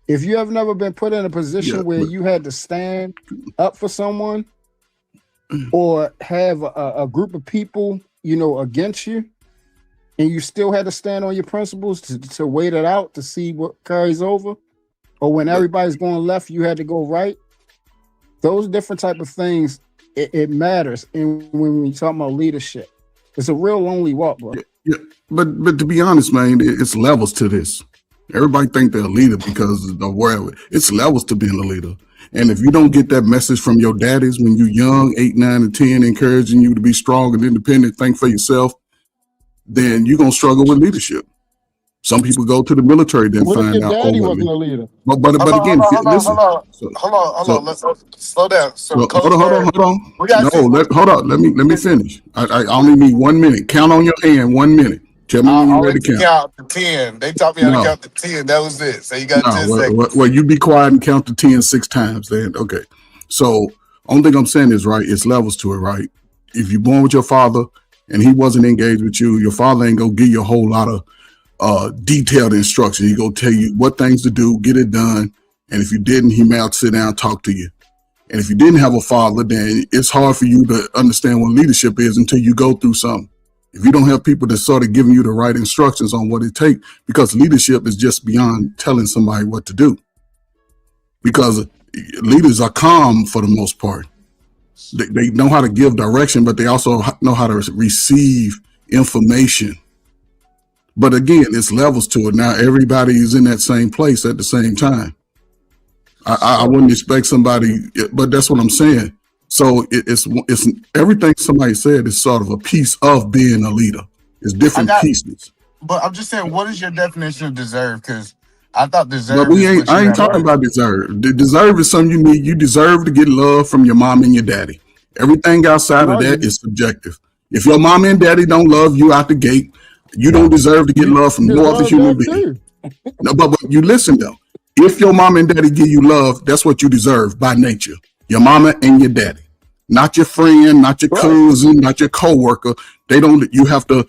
If you have never been put in a position where you had to stand up for someone or have a group of people, against you, and you still had to stand on your principles to wait it out to see what carries over, or when everybody's going left, you had to go right. Those different type of things, it matters. And when we talk about leadership, it's a real lonely walk, bro. Yeah, but to be honest, man, it's levels to this. Everybody think they're a leader because of where it's levels to being a leader. And if you don't get that message from your daddies when you're young, 8, 9, and 10, encouraging you to be strong and independent, think for yourself, then you're gonna struggle with leadership. Some people go to the military, then What if find your out, daddy wasn't a leader? But again, listen. Hold on. Let's slow down. So, Hold on. We got Hold on. Let me finish. I only need 1 minute. Count on your hand 1 minute. Tell me when you're ready to count to 10. They taught me how to count to 10. That was it. So you got 10 seconds. Well, you be quiet and count to 10 6 times. Then okay. So only thing I'm saying is right. It's levels to it, right? If you're born with your father and he wasn't engaged with you, your father ain't gonna give you a whole lot of detailed instruction. He gonna tell you what things to do, get it done. And if you didn't, he may sit down and talk to you. And if you didn't have a father, then it's hard for you to understand what leadership is until you go through something. If you don't have people that sort of giving you the right instructions on what it takes, because leadership is just beyond telling somebody what to do. Because leaders are calm for the most part. They know how to give direction, but they also know how to receive information. But again, it's levels to it. Now everybody is in that same place at the same time. I wouldn't expect somebody, but that's what I'm saying. So it's everything somebody said is sort of a piece of being a leader. It's different pieces. But I'm just saying, what is your definition of deserve? Because I thought deserve. But I ain't talking about deserve. Deserve is something you need. You deserve to get love from your mom and your daddy. Everything outside of that is subjective. If your mom and daddy don't love you out the gate, you don't deserve to get love from no other human being. No, but you listen though. If your mom and daddy give you love, that's what you deserve by nature. Your mama and your daddy, not your friend, not your cousin, not your coworker. They don't. You have to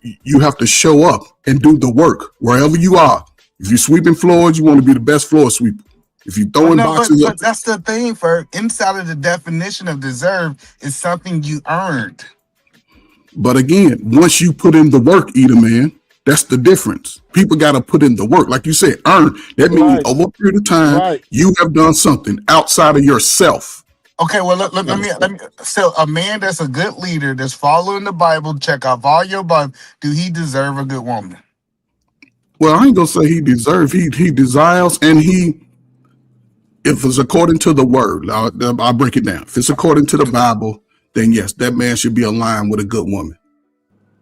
you have to show up and do the work wherever you are. If you're sweeping floors, you want to be the best floor sweeper. If you're throwing boxes up, but that's the thing. For inside of the definition of deserve is something you earned. But again, once you put in the work, Eater Man, that's the difference. People got to put in the work. Like you said, earn. That means over a period of time, you have done something outside of yourself. Okay, well, let me. So a man that's a good leader, that's following the Bible, check off all your Bible, do he deserve a good woman? Well, I ain't going to say he deserves. He desires, and if it's according to the word, I'll break it down. If it's according to the Bible, then yes, that man should be aligned with a good woman.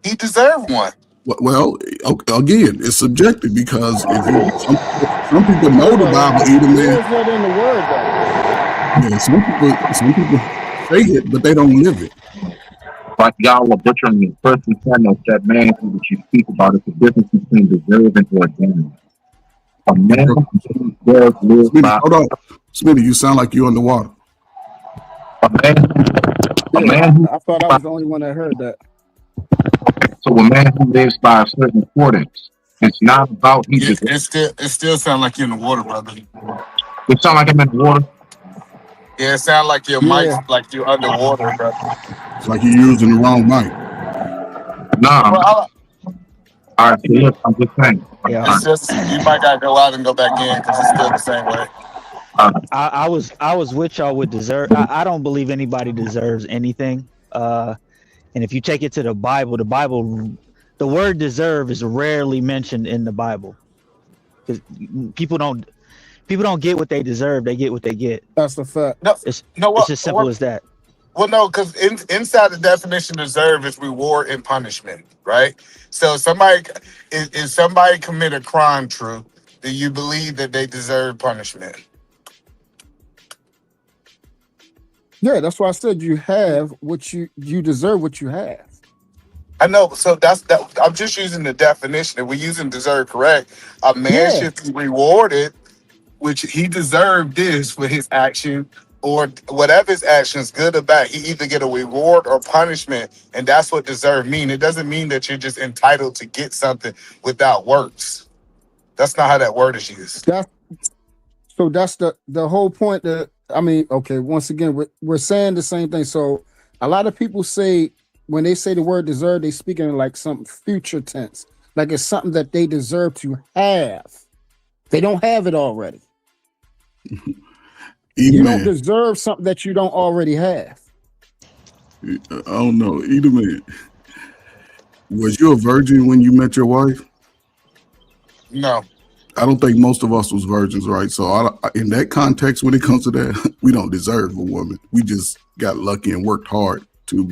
He deserved one. Well, again, it's subjective because if some people know the Bible, Eater Man. Where's that in the word, though? Yeah, some people say it, but they don't live it. Like y'all are butchering it. First and foremost, that man that you speak about is the difference between deserve and ordained. A man who does live by. Hold on, Smitty, you sound like you're underwater. A man. I thought I was the only one that heard that. So a man who lives by a certain accordance, it's not about it still sound like you're in the water, brother. It sound like I'm in the water. Yeah, it sound like your mic's like you're underwater, brother. It's like you're using the wrong mic. Nah. All right, so look, I'm just saying. Yeah. It's just you might gotta go out and go back in because it's still the same way. I was with y'all with deserve. I don't believe anybody deserves anything. And if you take it to the Bible, the word deserve is rarely mentioned in the Bible. Because people don't get what they deserve; they get what they get. That's the fact. It's as simple as that. Well, no, because inside the definition of deserve is reward and punishment, right? So if somebody commit a crime, true, do you believe that they deserve punishment? Yeah, that's why I said you have what you deserve what you have. I know, so I'm just using the definition. If we're using deserve correct, a man should be rewarded, which he deserved this for his action, or whatever his actions, good or bad. He either get a reward or punishment, and that's what deserve mean. It doesn't mean that you're just entitled to get something without works. That's not how that word is used. That's the whole point. Once again, we're saying the same thing. So a lot of people say when they say the word deserve, they speak in like some future tense, like it's something that they deserve to have. They don't have it already. You don't deserve something that you don't already have. I don't know. Either man, was you a virgin when you met your wife? No. I don't think most of us was virgins, right? So in that context, when it comes to that, we don't deserve a woman. We just got lucky and worked hard to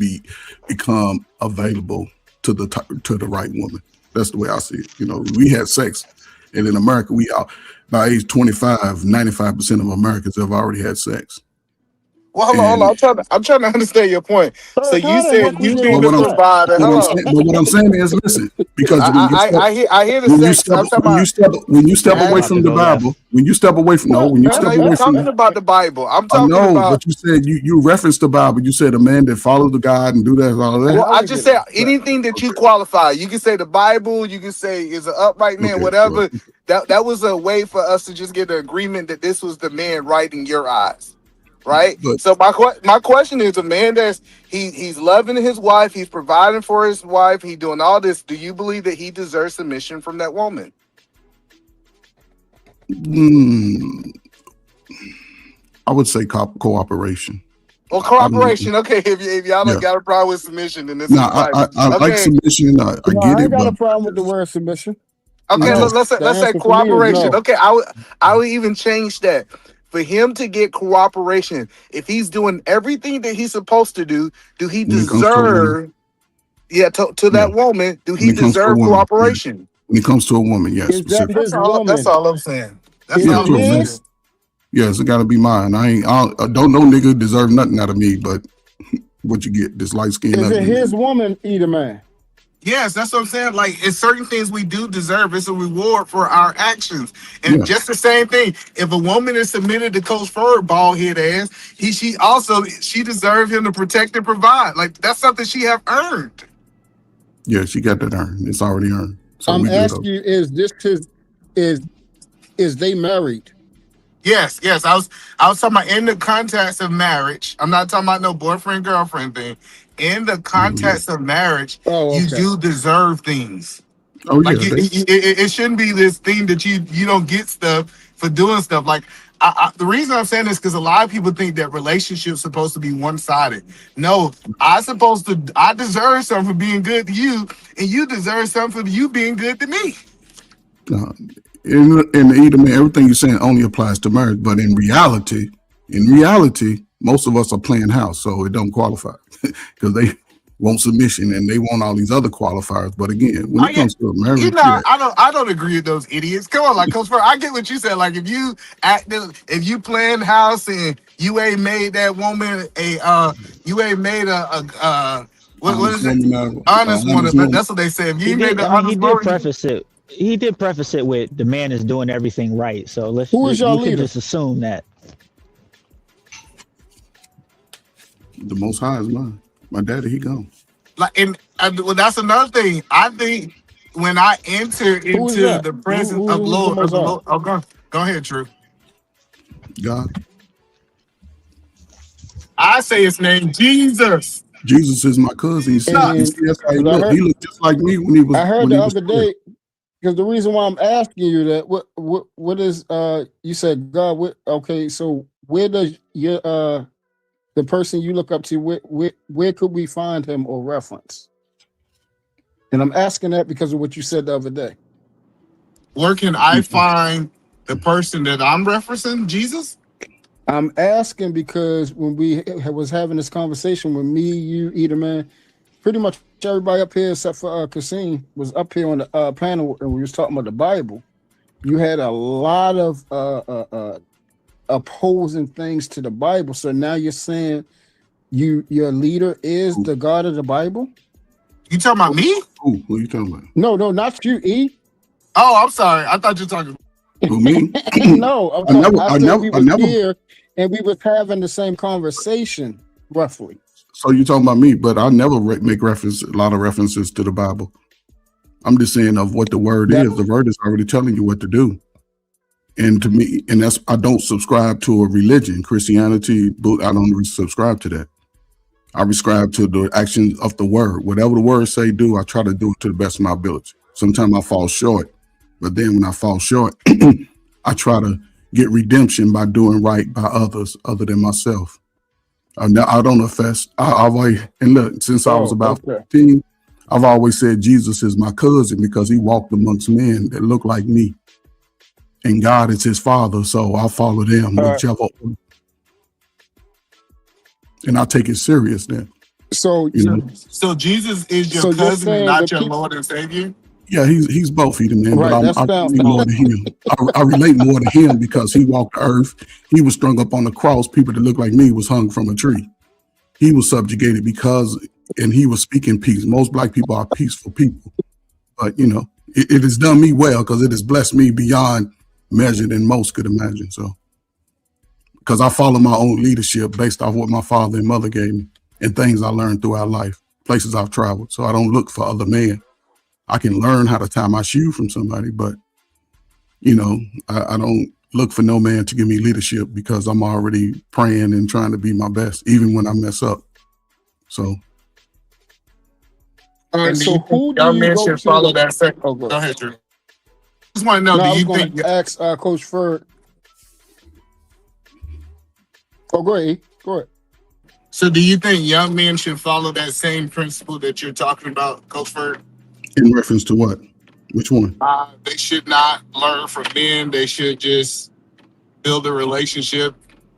become available to the right woman. That's the way I see it. You know, we had sex, and in America, we out by age 25, 95% of Americans have already had sex. Well, hold on. I'm trying to understand your point. So you said you being the provider. But what I'm saying is, listen, because I hear the when you sex. step I'm talking when you step about. away from the Bible, when you step away from I'm not even talking about the Bible. I'm I talking know, about. but you said you referenced the Bible. You said a man that follows the God and do that and all of that. Well, I just said anything that you qualify. You can say the Bible. You can say is an upright man, Okay, whatever. That was a way for us to just get an agreement that this was the man right in your eyes, right? But So my question is, a man that's he's loving his wife, he's providing for his wife, he doing all this. Do you believe that he deserves submission from that woman? I would say cooperation. Well, cooperation. Okay, if y'all don't got a problem with submission, then this is fine. I like submission. I get I it, ain't got a but problem with the word submission. Okay, No. let's The say answer for me is cooperation. no. Okay, I would even change that. For him to get cooperation, if he's doing everything that he's supposed to do he when it comes to a woman, deserve to that woman? Do he when it comes to a deserve woman, cooperation? when it comes to a woman, yes, Is that specifically. his woman? That's all I'm saying. That's Is all it I'm saying. his? Yes, it got to be mine. I don't know nigga deserve nothing out of me, but what you get, this light skin. Is it his woman, either man? Yes, that's what I'm saying. Like, it's certain things we do deserve. It's a reward for our actions. And just the same thing. If a woman is submitted to Coach Ford, bald head ass, she deserves him to protect and provide. Like, that's something she have earned. Yeah, she got that earned. It's already earned. So I'm we asking you, is this is they married? Yes. I was talking about in the context of marriage. I'm not talking about no boyfriend, girlfriend thing. In the context of marriage, you do deserve things. Oh, Like yeah, it shouldn't be this thing that you don't get stuff for doing stuff. Like the reason I'm saying this because a lot of people think that relationships supposed to be one-sided. No, I deserve something for being good to you, and you deserve something for you being good to me. In Edom, everything you're saying only applies to marriage, but in reality, most of us are playing house, so it don't qualify because they want submission and they want all these other qualifiers. But again, when it comes to a marriage, I don't agree with those idiots. Come on, like Coach Fur, I get what you said. Like if you playing house and you ain't made that woman you ain't made what is it? Honest woman. That's what they say. If you made the honest woman. He did preface it with the man is doing everything right. So Who is your you leader? can just assume that. The Most High is mine. My daddy, he gone. Like, well, that's another thing. I think when I enter into the presence of Lord, go ahead, True. God. I say his name, Jesus. Jesus is my cousin. You see, that's how he looked. He looked just like me when he was. I heard the other day, because the reason why I'm asking you that, what is you said God? Okay, so where does your the person you look up to, where could we find him or reference? And I'm asking that because of what you said the other day. Where can I find the person that I'm referencing, Jesus? I'm asking because when we was having this conversation with me, you, Edelman, pretty much everybody up here except for Kasim was up here on the panel and we was talking about the Bible. You had a lot of opposing things to the Bible. So now you're saying your leader is the God of the Bible? You talking about me? Who are you talking about? No, not you, E. Oh, I'm sorry. I thought you were talking about me. No, I said we were here and we was having the same conversation, roughly. So you're talking about me, but I never make a lot of references to the Bible. I'm just saying of what the word is. The word is already telling you what to do. And to me, and I don't subscribe to a religion, Christianity, but I don't subscribe to that. I subscribe to the actions of the word. Whatever the word say do, I try to do it to the best of my ability. Sometimes I fall short, but then when I fall short, I try to get redemption by doing right by others other than myself. I don't affect. I've always, and look, since I was about 15, I've always said Jesus is my cousin because he walked amongst men that look like me. And God is his father, so I follow them, whichever. And I take it serious then. So, so Jesus is your cousin and not your Lord and Savior? Yeah, he's both either, man. Right, But that's I found. relate more to him. I relate more to him because he walked the earth. He was strung up on the cross. People that look like me was hung from a tree. He was subjugated and he was speaking peace. Most black people are peaceful people, but it has done me well because it has blessed me beyond measure than most could imagine. So, because I follow my own leadership based off what my father and mother gave me and things I learned throughout life, places I've traveled. So I don't look for other men. I can learn how to tie my shoe from somebody, but I don't look for no man to give me leadership because I'm already praying and trying to be my best, even when I mess up. So. And Do so you think who do young you men go should to? follow that same? Oh, Go ahead, Drew. Just want to know, no, do I was you going think? to ask Coach Ferd. Oh, go ahead. Go ahead. So, do you think young men should follow that same principle that you're talking about, Coach Ferd? In reference to what? Which one? They should not learn from men. They should just build a relationship.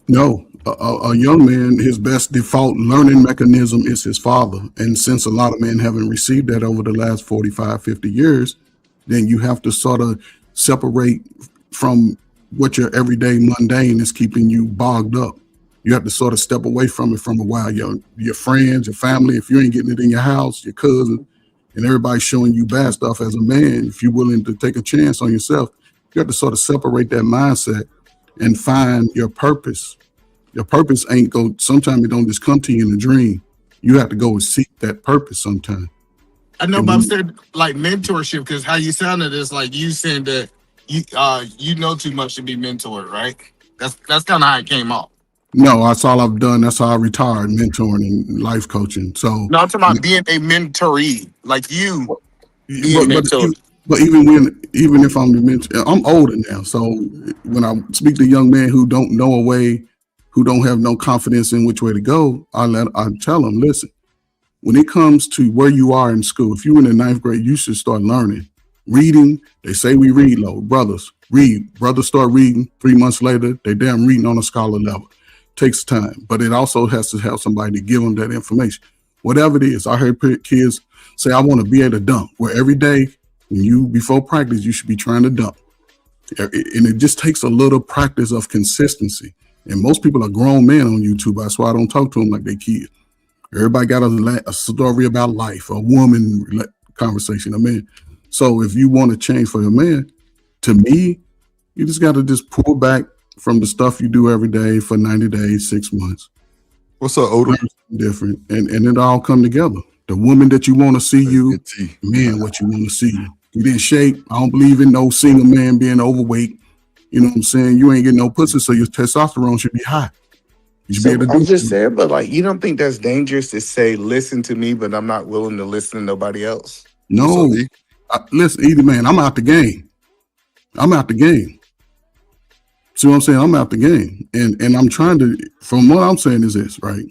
No, a young man, his best default learning mechanism is his father. And since a lot of men haven't received that over the last 45, 50 years, then you have to sort of separate from what your everyday mundane is keeping you bogged up. You have to sort of step away from it from a while. Your friends, your family, if you ain't getting it in your house, your cousin, and everybody's showing you bad stuff as a man, if you're willing to take a chance on yourself, you have to sort of separate that mindset and find your purpose. Your purpose ain't sometimes it don't just come to you in a dream. You have to go and seek that purpose sometime. I know, but I'm saying like mentorship, because how you sounded is like you saying that you know too much to be mentored, right? That's kind of how it came off. No, that's all I've done. That's how I retired, mentoring and life coaching. So No, I'm talking about being a mentoree, like you being mentored. But even if I'm the mentor, I'm older now. So when I speak to young men who don't know a way, who don't have no confidence in which way to go, I tell them, listen, when it comes to where you are in school, if you're in the 9th grade, you should start learning. Reading, they say we read low. Brothers, read. Brothers start reading. 3 months later, they damn reading on a scholar level. Takes time, but it also has to have somebody to give them that information. Whatever it is, I heard kids say, I want to be able to dunk, where every day before practice, you should be trying to dunk. And it just takes a little practice of consistency. And most people are grown men on YouTube. That's why I don't talk to them like they kids. Everybody got a story about life, a woman conversation, a man. So if you want to change for a man, to me, you just got to just pull back from the stuff you do every day for 90 days, 6 months. What's up, Oda? Different. And it all come together. The woman that you want to see you, man, what you want to see you. Get in shape. I don't believe in no single man being overweight. You know what I'm saying? You ain't getting no pussy, so your testosterone should be high. You should be able to I'm just saying, but like, you don't think that's dangerous to say, listen to me, but I'm not willing to listen to nobody else? No. Listen, either man, I'm out the game. See what I'm saying? I'm out the game. And I'm trying to, from what I'm saying is this, right?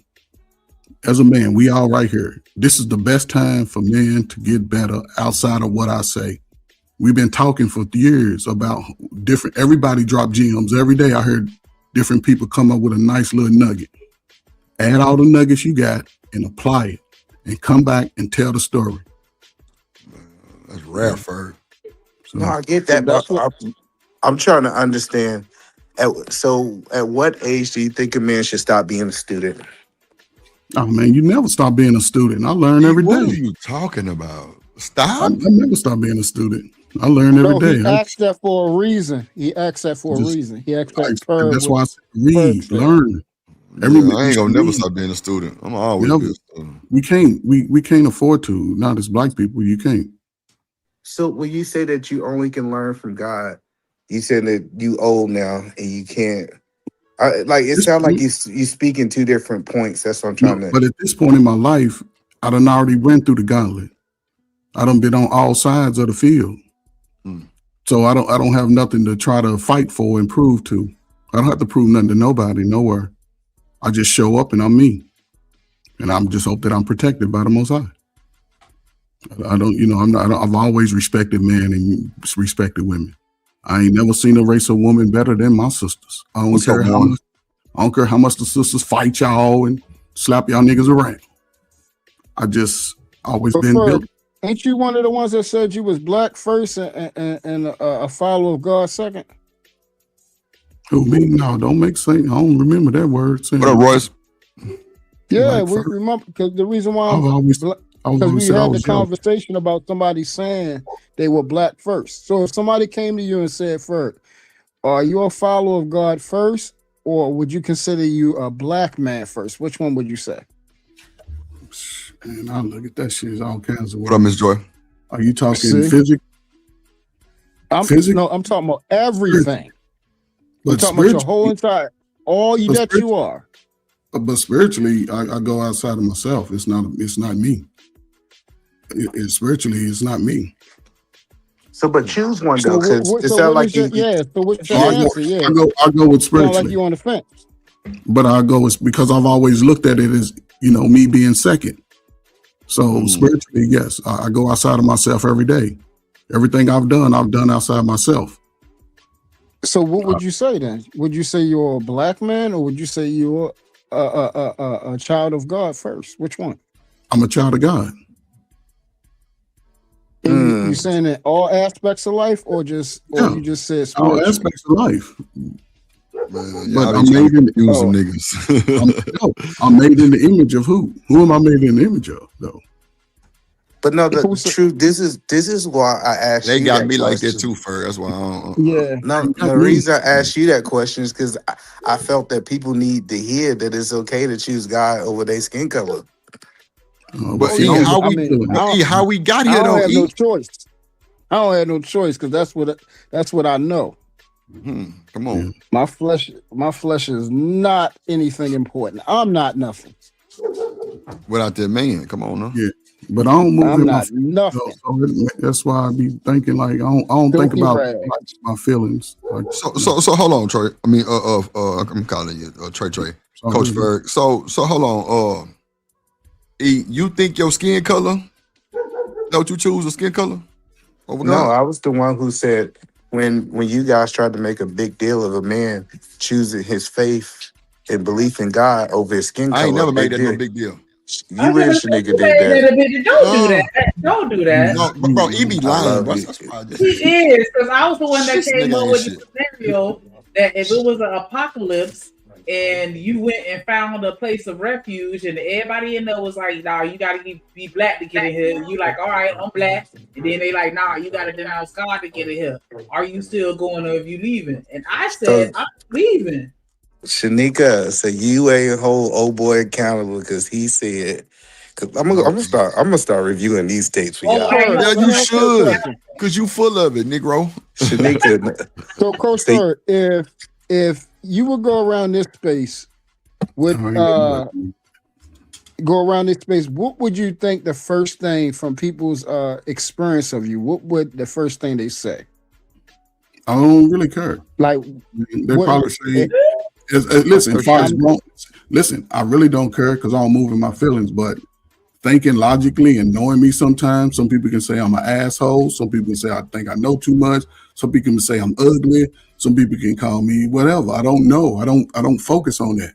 As a man, we all right here. This is the best time for men to get better outside of what I say. We've been talking for years about everybody drop gems. Every day I heard different people come up with a nice little nugget. Add all the nuggets you got and apply it and come back and tell the story. That's rare, Ferg. No, I get that, but I'm trying to understand. At what age do you think a man should stop being a student? Oh man, you never stop being a student. I learn every day. What are you talking about? Stop. I never stop being a student. I learn every day. He asked that for a reason. He asked that for a reason. He asked that. That's why I said read, learn. I ain't gonna never stop being a student. I'm always be a student. We can't afford to. Not as black people, you can't. So when you say that you only can learn from God, you said that you old now and you can't. It sounds like you speak in two different points. That's what I'm trying to. But at this point in my life, I done already went through the gauntlet. I done been on all sides of the field. So I don't have nothing to try to fight for and prove to. I don't have to prove nothing to nobody, nowhere. I just show up and I'm me. And I'm just hope that I'm protected by the Most High. I've always respected men and respected women. I ain't never seen a race of woman better than my sisters. I don't care how much the sisters fight y'all and slap y'all niggas around. I just always been built. Ain't you one of the ones that said you was black first and a follower of God second? Who me? No, don't make sense. I don't remember that word. What up, Royce? Yeah, Black we first. remember because the reason why I've always because we said I had the was yellow. conversation about somebody saying they were black first. So if somebody came to you and said, "First, are you a follower of God first, or would you consider you a black man first? Which one would you say?" And I look at that shit as all kinds of What up, Miss Joy? Are you talking See? physics? No, I'm talking about everything. I'm But talking about your spiritually, whole entire, all you but that you are. spiritually, I go outside of myself. It's not me. Spiritually, it's not me. So, but choose one So though, because it so sounds what like is your you. So what's your So answer? Yeah, I go with sound like spiritually. you on the fence. But I go with, because I've always looked at it as, me being second. So spiritually, yes, I go outside of myself every day. Everything I've done outside myself. So what would you say then? Would you say you're a black man, or would you say you're a child of God first? Which one? I'm a child of God. And you saying in all aspects of life, or you just said All spiritually? aspects of life. Man, But y'all I'm be trying made to in confuse them niggas. I'm made in the image of who? Who am I made in the image of, though? But no, the truth. This is why I asked They you got that me like that question. too, Fer. That's why I don't. Yeah. No, the reason I asked you that question is because I felt that people need to hear that it's okay to choose God over their skin color. But yeah, how I we, mean, how we got I here don't though? have no choice. I don't have no choice because that's what I know. Come on. My flesh is not anything important. I'm not nothing. Without that man, come on, now. Yeah, but I don't move I'm in my not feelings, nothing. so that's why I be thinking like I don't think Filthy about rag. like, my feelings. Like, So hold on, Trey. I mean, I'm calling you Trey, Coach Ferg. So hold on. E, you think your skin color? Don't you choose a skin color over No, God? I was the one who said when you guys tried to make a big deal of a man choosing his faith and belief in God over his skin I ain't color, never made big that no deal. big deal. I You was and gonna say, Shanika you did made that. that a bit. Don't do that. Don't do that. No, bro, he be I lying, love bro. you. That's why He is, because I was the one that this came nigga up ain't with shit. the scenario that if it was an apocalypse and you went and found a place of refuge and everybody in there was like, nah, you gotta be black to get in here. You like, all right, I'm black. And then they like, nah, you gotta denounce God to get in here. Are you still going or are you leaving? And I said, So I'm leaving. Shanika, so you ain't hold old boy accountable because he said. Cause I'm gonna start reviewing these tapes for Okay, y'all. no, Yeah, go you ahead. should, cause you full of it, Negro. Shanika, So, Coach say, Bird, if you would go around this space, what would you think the first thing from people's experience of you? What would the first thing they say? I don't really care. Like They probably say, listen, as far as listen, I really don't care because I don't move in my feelings. But thinking logically and knowing me, sometimes some people can say I'm an asshole. Some people can say I think I know too much. Some people can say I'm ugly. Some people can call me whatever. I don't know. I don't focus on that.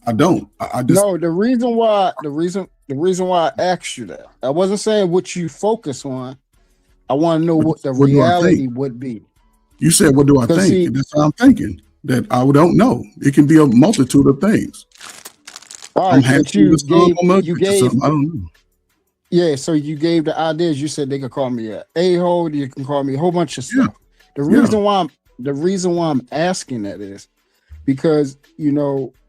I don't. I just no. The reason why I asked you that, I wasn't saying what you focus on. I want to know what the reality would be. You said, what do I think? See, That's how I'm thinking. That I don't know. It can be a multitude of things. All I'm right, but handsome to some, I'm ugly to some. I don't know. Yeah, so you gave the ideas. You said they could call me a a-hole. You can call me a whole bunch of stuff. The reason why I'm asking that is because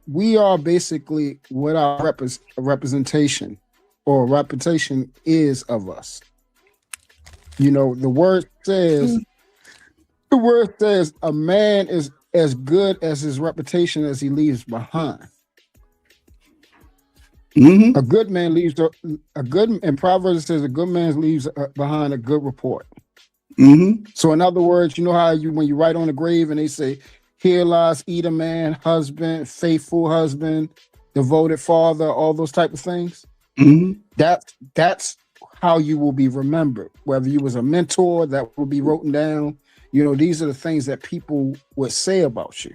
we are basically what our representation or reputation is of us. The word says a man is as good as his reputation as he leaves behind. Mm-hmm. A good man leaves in Proverbs it says a good man leaves behind a good report. Mm-hmm. So in other words, you know how when you write on the grave and they say, "Here lies either man, husband, faithful husband, devoted father," all those type of things. Mm-hmm. That's how you will be remembered. Whether you was a mentor, that will be written down. These are the things that people would say about you.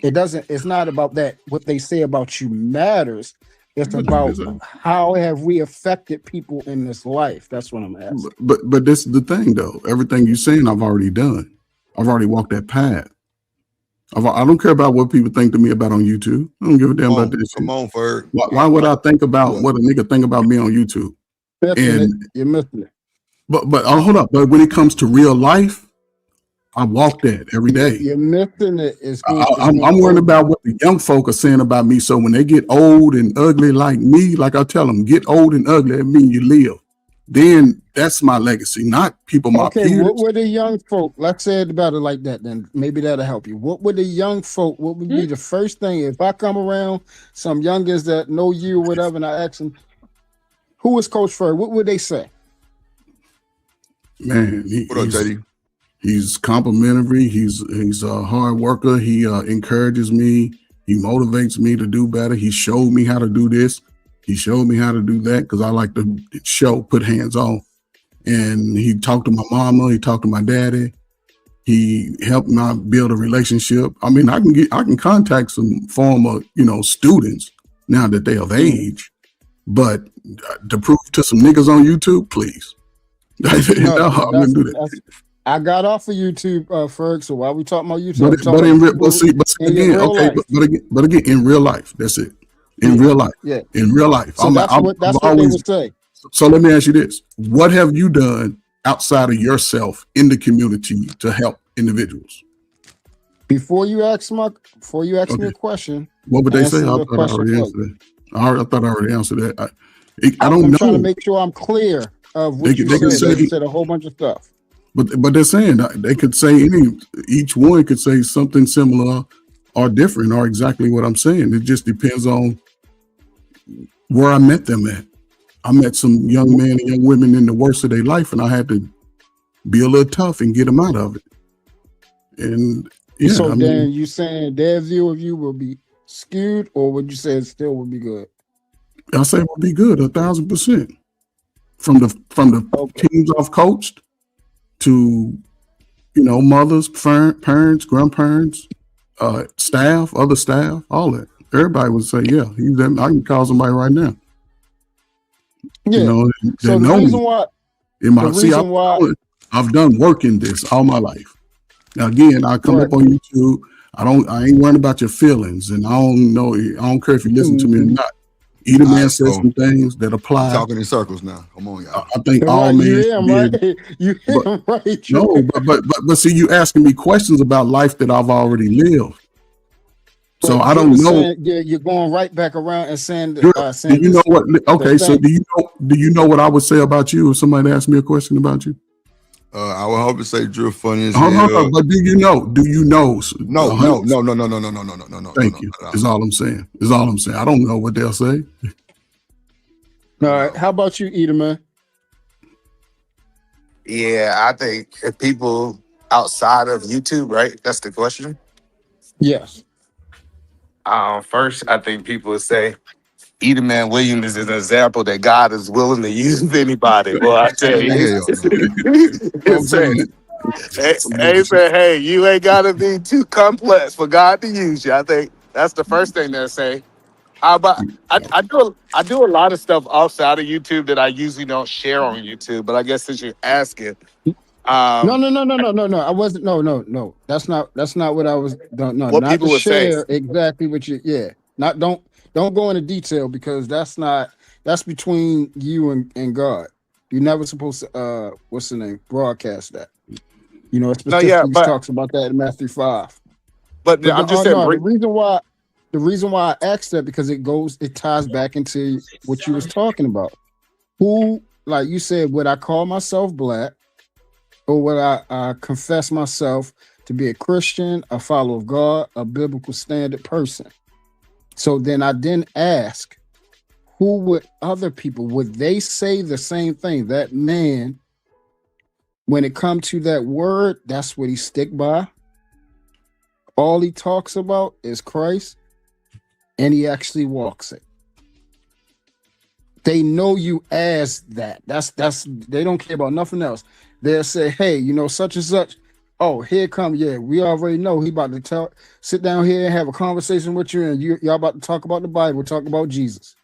It's not about that. What they say about you matters. It's about how have we affected people in this life. That's what I'm asking. But this is the thing though. Everything you're saying, I've already done. I've already walked that path. I don't care about what people think to me about on YouTube. I don't give a damn about this. Come on, Ferg. Why would I think about what a nigga think about me on YouTube? You're missing it. But hold up. But when it comes to real life, I walk that every day. You're missing it. I'm worried about what the young folk are saying about me. So when they get old and ugly like me, like I tell them, get old and ugly, that means you live. Then that's my legacy, not people my peers. What were the young folk? Let's say it about it like that. Then maybe that'll help you. What would the young folk? What would be the first thing if I come around some youngins that know you or whatever, and I ask them, "Who is Coach Ferg?" What would they say? Man, he's complimentary. He's a hard worker. He encourages me. He motivates me to do better. He showed me how to do this. He showed me how to do that because I like to put hands on. And he talked to my mama. He talked to my daddy. He helped me build a relationship. I mean, I can contact some former, students now that they're of age, but to prove to some niggas on YouTube, please. No, I wouldn't do that. I got off of YouTube, Ferg. So why we talking about YouTube? But again, in real life, that's it. In real life, in real life. So that's what they would say. So let me ask you this: what have you done outside of yourself in the community to help individuals? Before you ask me a question, what would they say? I thought I already answered that. I thought I already answered that. I don't know. I'm trying to make sure I'm clear of what you said. They said a whole bunch of stuff. But they're saying they could say each one could say something similar or different or exactly what I'm saying. It just depends on where I met them at. I met some young men and young women in the worst of their life, and I had to be a little tough and get them out of it. And so then you saying their view of you will be skewed, or would you say it still would be good? I say it would be good 1,000%. From the teams I've coached to mothers, parents, grandparents, staff, other staff, all that. Everybody would say, yeah, I can call somebody right now. Yeah. So the reason why I've done work in this all my life. Now again, I come up on YouTube. I ain't worrying about your feelings, and I don't care if you listen to me or not. Either man says some things that apply. Talking in circles now. Come on, y'all. I think all men. No, but see, you asking me questions about life that I've already lived. So I don't know. You're going right back around and saying. Do you know what? Okay, so do you know what I would say about you if somebody asked me a question about you? I would hope to say Drew funny as hell. But do you know? No. Thank you. Is all I'm saying. I don't know what they'll say. All right. How about you, Edelman? Yeah, I think if people outside of YouTube, right? That's the question. Yes. First, I think people would say Edelman Williams is an example that God is willing to use anybody. Well, I tell you, hey, you ain't gotta be too complex for God to use you. I think that's the first thing they'll say. How about I do a lot of stuff outside of YouTube that I usually don't share on YouTube, but I guess since you're asking. No. I wasn't. No. That's not what I was. No. What not people to would share say. Exactly what you. Yeah. Not don't go into detail because that's between you and God. You're never supposed to. What's the name? Broadcast that. It specifically talks about that in Matthew 5. But I'm just saying. The reason why I asked that because it ties back into what you was talking about. Who, like you said, would I call myself black? Or would I confess myself to be a Christian, a follower of God, a biblical standard person? So then I didn't ask, who would other people, would they say the same thing? That man, when it comes to that word, that's what he stick by. All he talks about is Christ, and he actually walks it. They know you as that. That's they don't care about nothing else. They'll say, hey, such and such. Oh, here come, we already know he about to sit down here and have a conversation with you, and y'all about to talk about the Bible, talk about Jesus.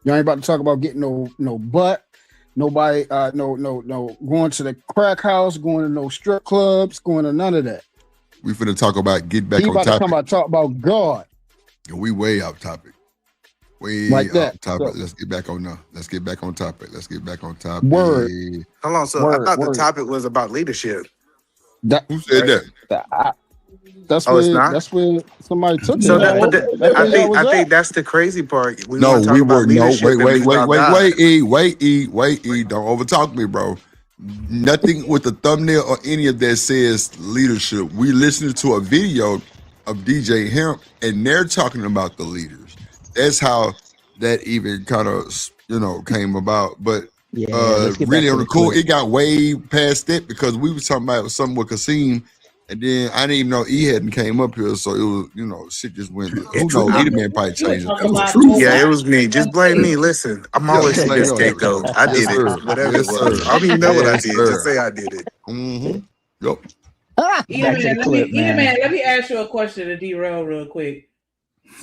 You ain't about to talk about getting no butt. Nobody, no going to the crack house, going to no strip clubs, going to none of that. We finna talk about get back He on about topic. to come about talk about God. And we way off topic. Way Like that. off topic. So- Let's get back on Let's get back on topic. Let's get back on topic. Word. Hold on. So I thought the topic was about leadership. Who said that? That's Oh, it's where not? that's where somebody took So it. that, but That's I where y'all was think at. that's the crazy part. We No, want to talk we about were no. leadership and leave out God. Wait, E. Don't overtalk me, bro. Nothing with the thumbnail or any of that says leadership. We listened to a video of DJ Hemp, and they're talking about the leaders. That's how that even kind of came about. But let's get back really to on the the cool, clip. it got way past that because we was talking about something with Kasim. And then I didn't even know E hadn't came up here, so it was shit just went. Who knows? E the man probably changed it. Yeah, it was me. Just blame me. Listen, I'm always the scapegoat. I did it. Whatever it was. I don't even know what I did. Just say I did it. Mm-hmm. Yep. Let me ask you a question to derail real quick.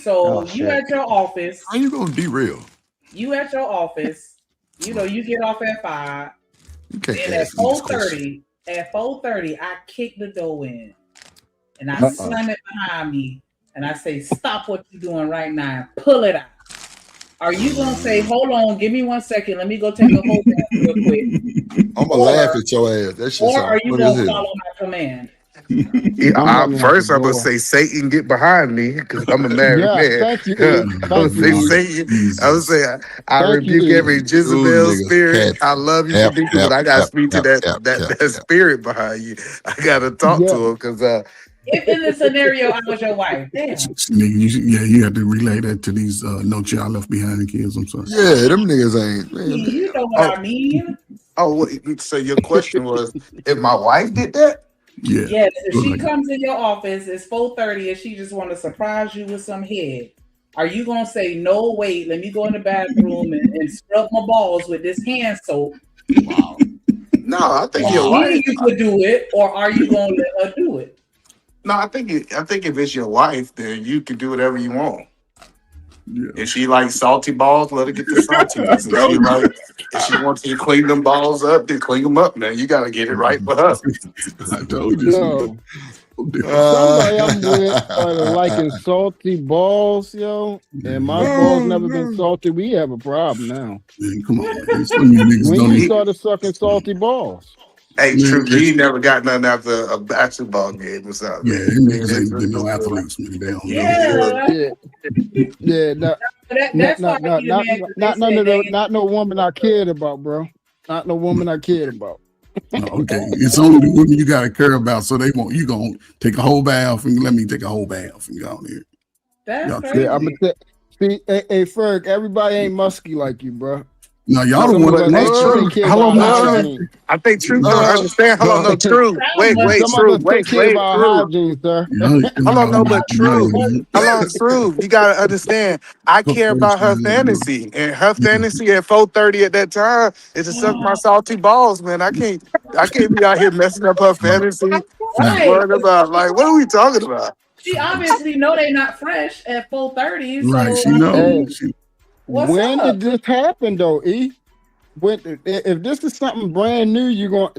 So you at your office. How you gonna derail? You at your office. You get off at 5. You can't and ask me this question. at 4:30, I kick the door in and I slam it behind me and I say, "Stop what you're doing right now and pull it out." Are you gonna say, "Hold on, give me 1 second, let me go take a whole bath real quick"? I'm gonna laugh at your ass. That shit Or sound are you funny as gonna hell. follow my command? First, I'm gonna say Satan get behind me because I'm a married Yeah, man. thank you, I'm E. gonna Thank say you, E. Satan. I would say I Thank you, rebuke E. every Jezebel spirit. I love you, Yep, Shanika, yep, but I gotta yep, speak to yep, that spirit behind you. I gotta talk to him because If in this scenario I was your wife, damn. You have to relay that to these no child left behind kids. I'm sorry. Yeah, them niggas ain't. Man, You know what I mean? so your question was if my wife did that? Yeah. Yes, if she comes in your office, it's 4:30 and she just want to surprise you with some head. Are you gonna say, "No, wait, let me go in the bathroom and scrub my balls with this hand soap"? Wow. No, I think your wife. You could do it, or are you gonna let her do it? No, I think if it's your wife, then you can do whatever you want. Yeah. If she likes salty balls, let her get the saltiness. If she wants to clean them balls up, then clean them up. Now you got to get it right for her. I told you. Yo, somebody I'm with liking salty balls, yo, and my balls never been salty. We have a problem now. Man, come on. Some of you niggas When don't you even. started sucking salty balls. Hey, true. You ain't never got nothing after a basketball game or something. Yeah, them niggas ain't been no athletes, man. They don't know. Not no woman I cared about, bro. Not no woman I cared about. Okay, it's only the women you gotta care about, so they want you gonna take a whole bath and let me take a whole bath and go on here. That's crazy. I'm gonna see, hey, Ferg, everybody ain't musky like you, bro. No, y'all don't want that. True. Hold on, I think True don't understand. Hold on, no, True. Wait, True. Wait, True. Hygiene, sir. Hold on, no, but True. Hold on, True. You gotta understand. I care about her fantasy, and her fantasy at 4:30 at that time is to suck my salty balls, man. I can't be out here messing up her fantasy. Right. Worried about what are we talking about? She obviously know they not fresh at 4:30. Right, so, she knows. When did this happen though, E? If this is something brand new, you're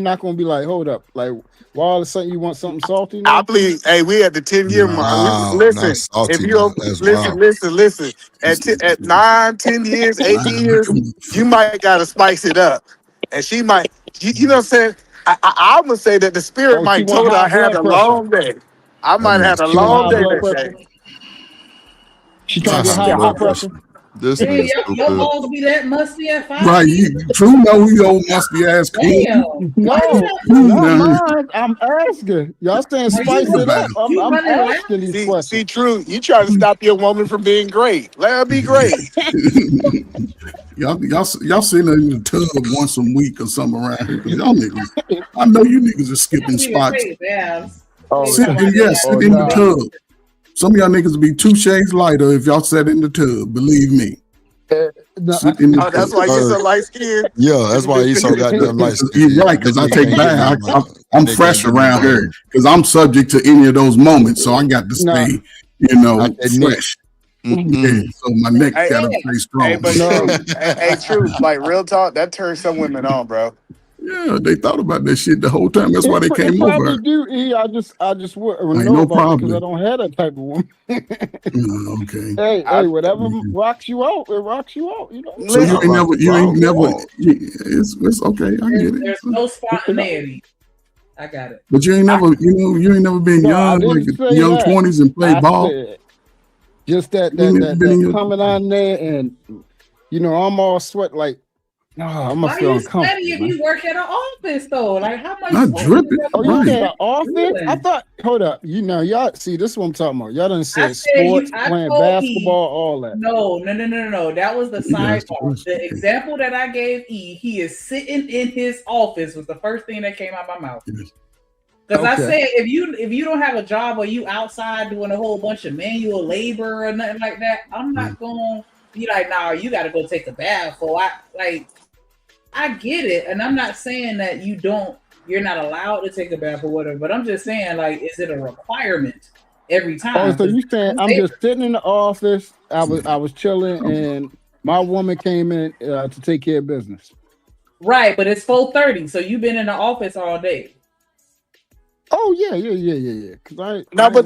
not gonna be like, hold up, like why all of a sudden you want something salty now? I believe, hey, we at the 10-year mark. Listen, if you listen, at 9, 10 years, 8 years, you might gotta spice it up, and she might, you know what I'm saying? I'm gonna say that the spirit might told her I had a long day. I might have had a long day that day. She trying to get high blood pressure. Your balls be that musty at 5? Right, True know you old musty ass cool. No, I'm asking. Y'all saying spice it up. I'm asking these questions. See, True, you trying to stop your woman from being great. Let her be great. y'all sitting in the tub once a week or something around here. Y'all niggas, I know you niggas are skipping spots. Sit in the tub. Some of y'all niggas will be 2 shades lighter if y'all sat in the tub. Believe me. That's why you're so light skinned. Yeah, that's why he's so goddamn light skinned. You're right, because I take bath. I'm fresh around here because I'm subject to any of those moments, so I got to stay, fresh. Yeah, so my neck Hey, gotta stay strong. hey, but No. true, hey, true, like real talk, that turns some women on, bro. Yeah, they thought about that shit the whole time. That's why they It came probably over. do. I just wouldn't Ain't know no about that because I problem. don't have that type of woman. Okay. Hey, whatever rocks you out, it rocks you out. You know. So you ain't never, it's okay. I get it. There's no spontaneity. I got it. But you ain't never, you ain't never been No, I young, like didn't say young that. 20s and played I ball. said just that You ain't never been in your coming on there and I'm all sweat like, no, I'm gonna Why feel you sweaty uncomfortable. if Man. you work at an office though? Like how much Not sweat dripping, you Oh, you right. said the offense? I doing? thought. Hold up. Y'all see this is what I'm talking about. Y'all done I said said sports, I playing told basketball, all that. No. That was the You asked the sidebar. question. The example that I gave E, he is sitting in his office was the first thing that came out of my mouth. Because I Okay. said if you don't have a job or you outside doing a whole bunch of manual labor or nothing like that, I'm not gonna be like, nah, you gotta go take a bath. So I get it, and I'm not saying that you're not allowed to take a bath or whatever, but I'm just saying, like, is it a requirement every time? Oh, so you saying I'm just sitting in the office? I was chilling, and my woman came in to take care of business. Right, but it's 4:30, so you've been in the office all day. Oh yeah. Because But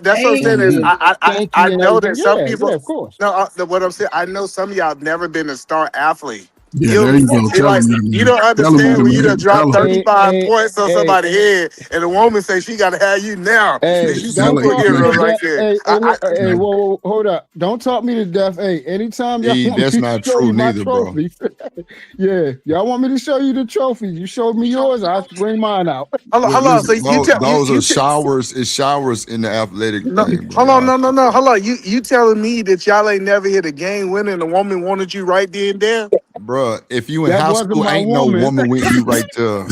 that's what I'm saying is I know that some people. of course. No, what I'm saying, I know some of y'all have never been a star athlete. Yeah, there you go. See, Tell like, them, you don't tell them, understand when you done dropped tell them. 35 points on somebody's head, and the woman say she got to have you now. Hey, Is you don't talk me to superhero right death. there? Hey, whoa, hold up. Don't talk me to death. Hey, anytime y'all want That's me to not show true you my neither, bro. trophies, yeah, y'all want me to show you the trophies. You showed me yours, I'll bring mine out. Hold on. So you tell those you are showers. It's showers in the athletic No, thing, hold bro. on, no. Hold on. You telling me that y'all ain't never hit a game winner and the woman wanted you right then and there? Bruh, if you in That high wasn't school, my ain't no woman. woman with you right there.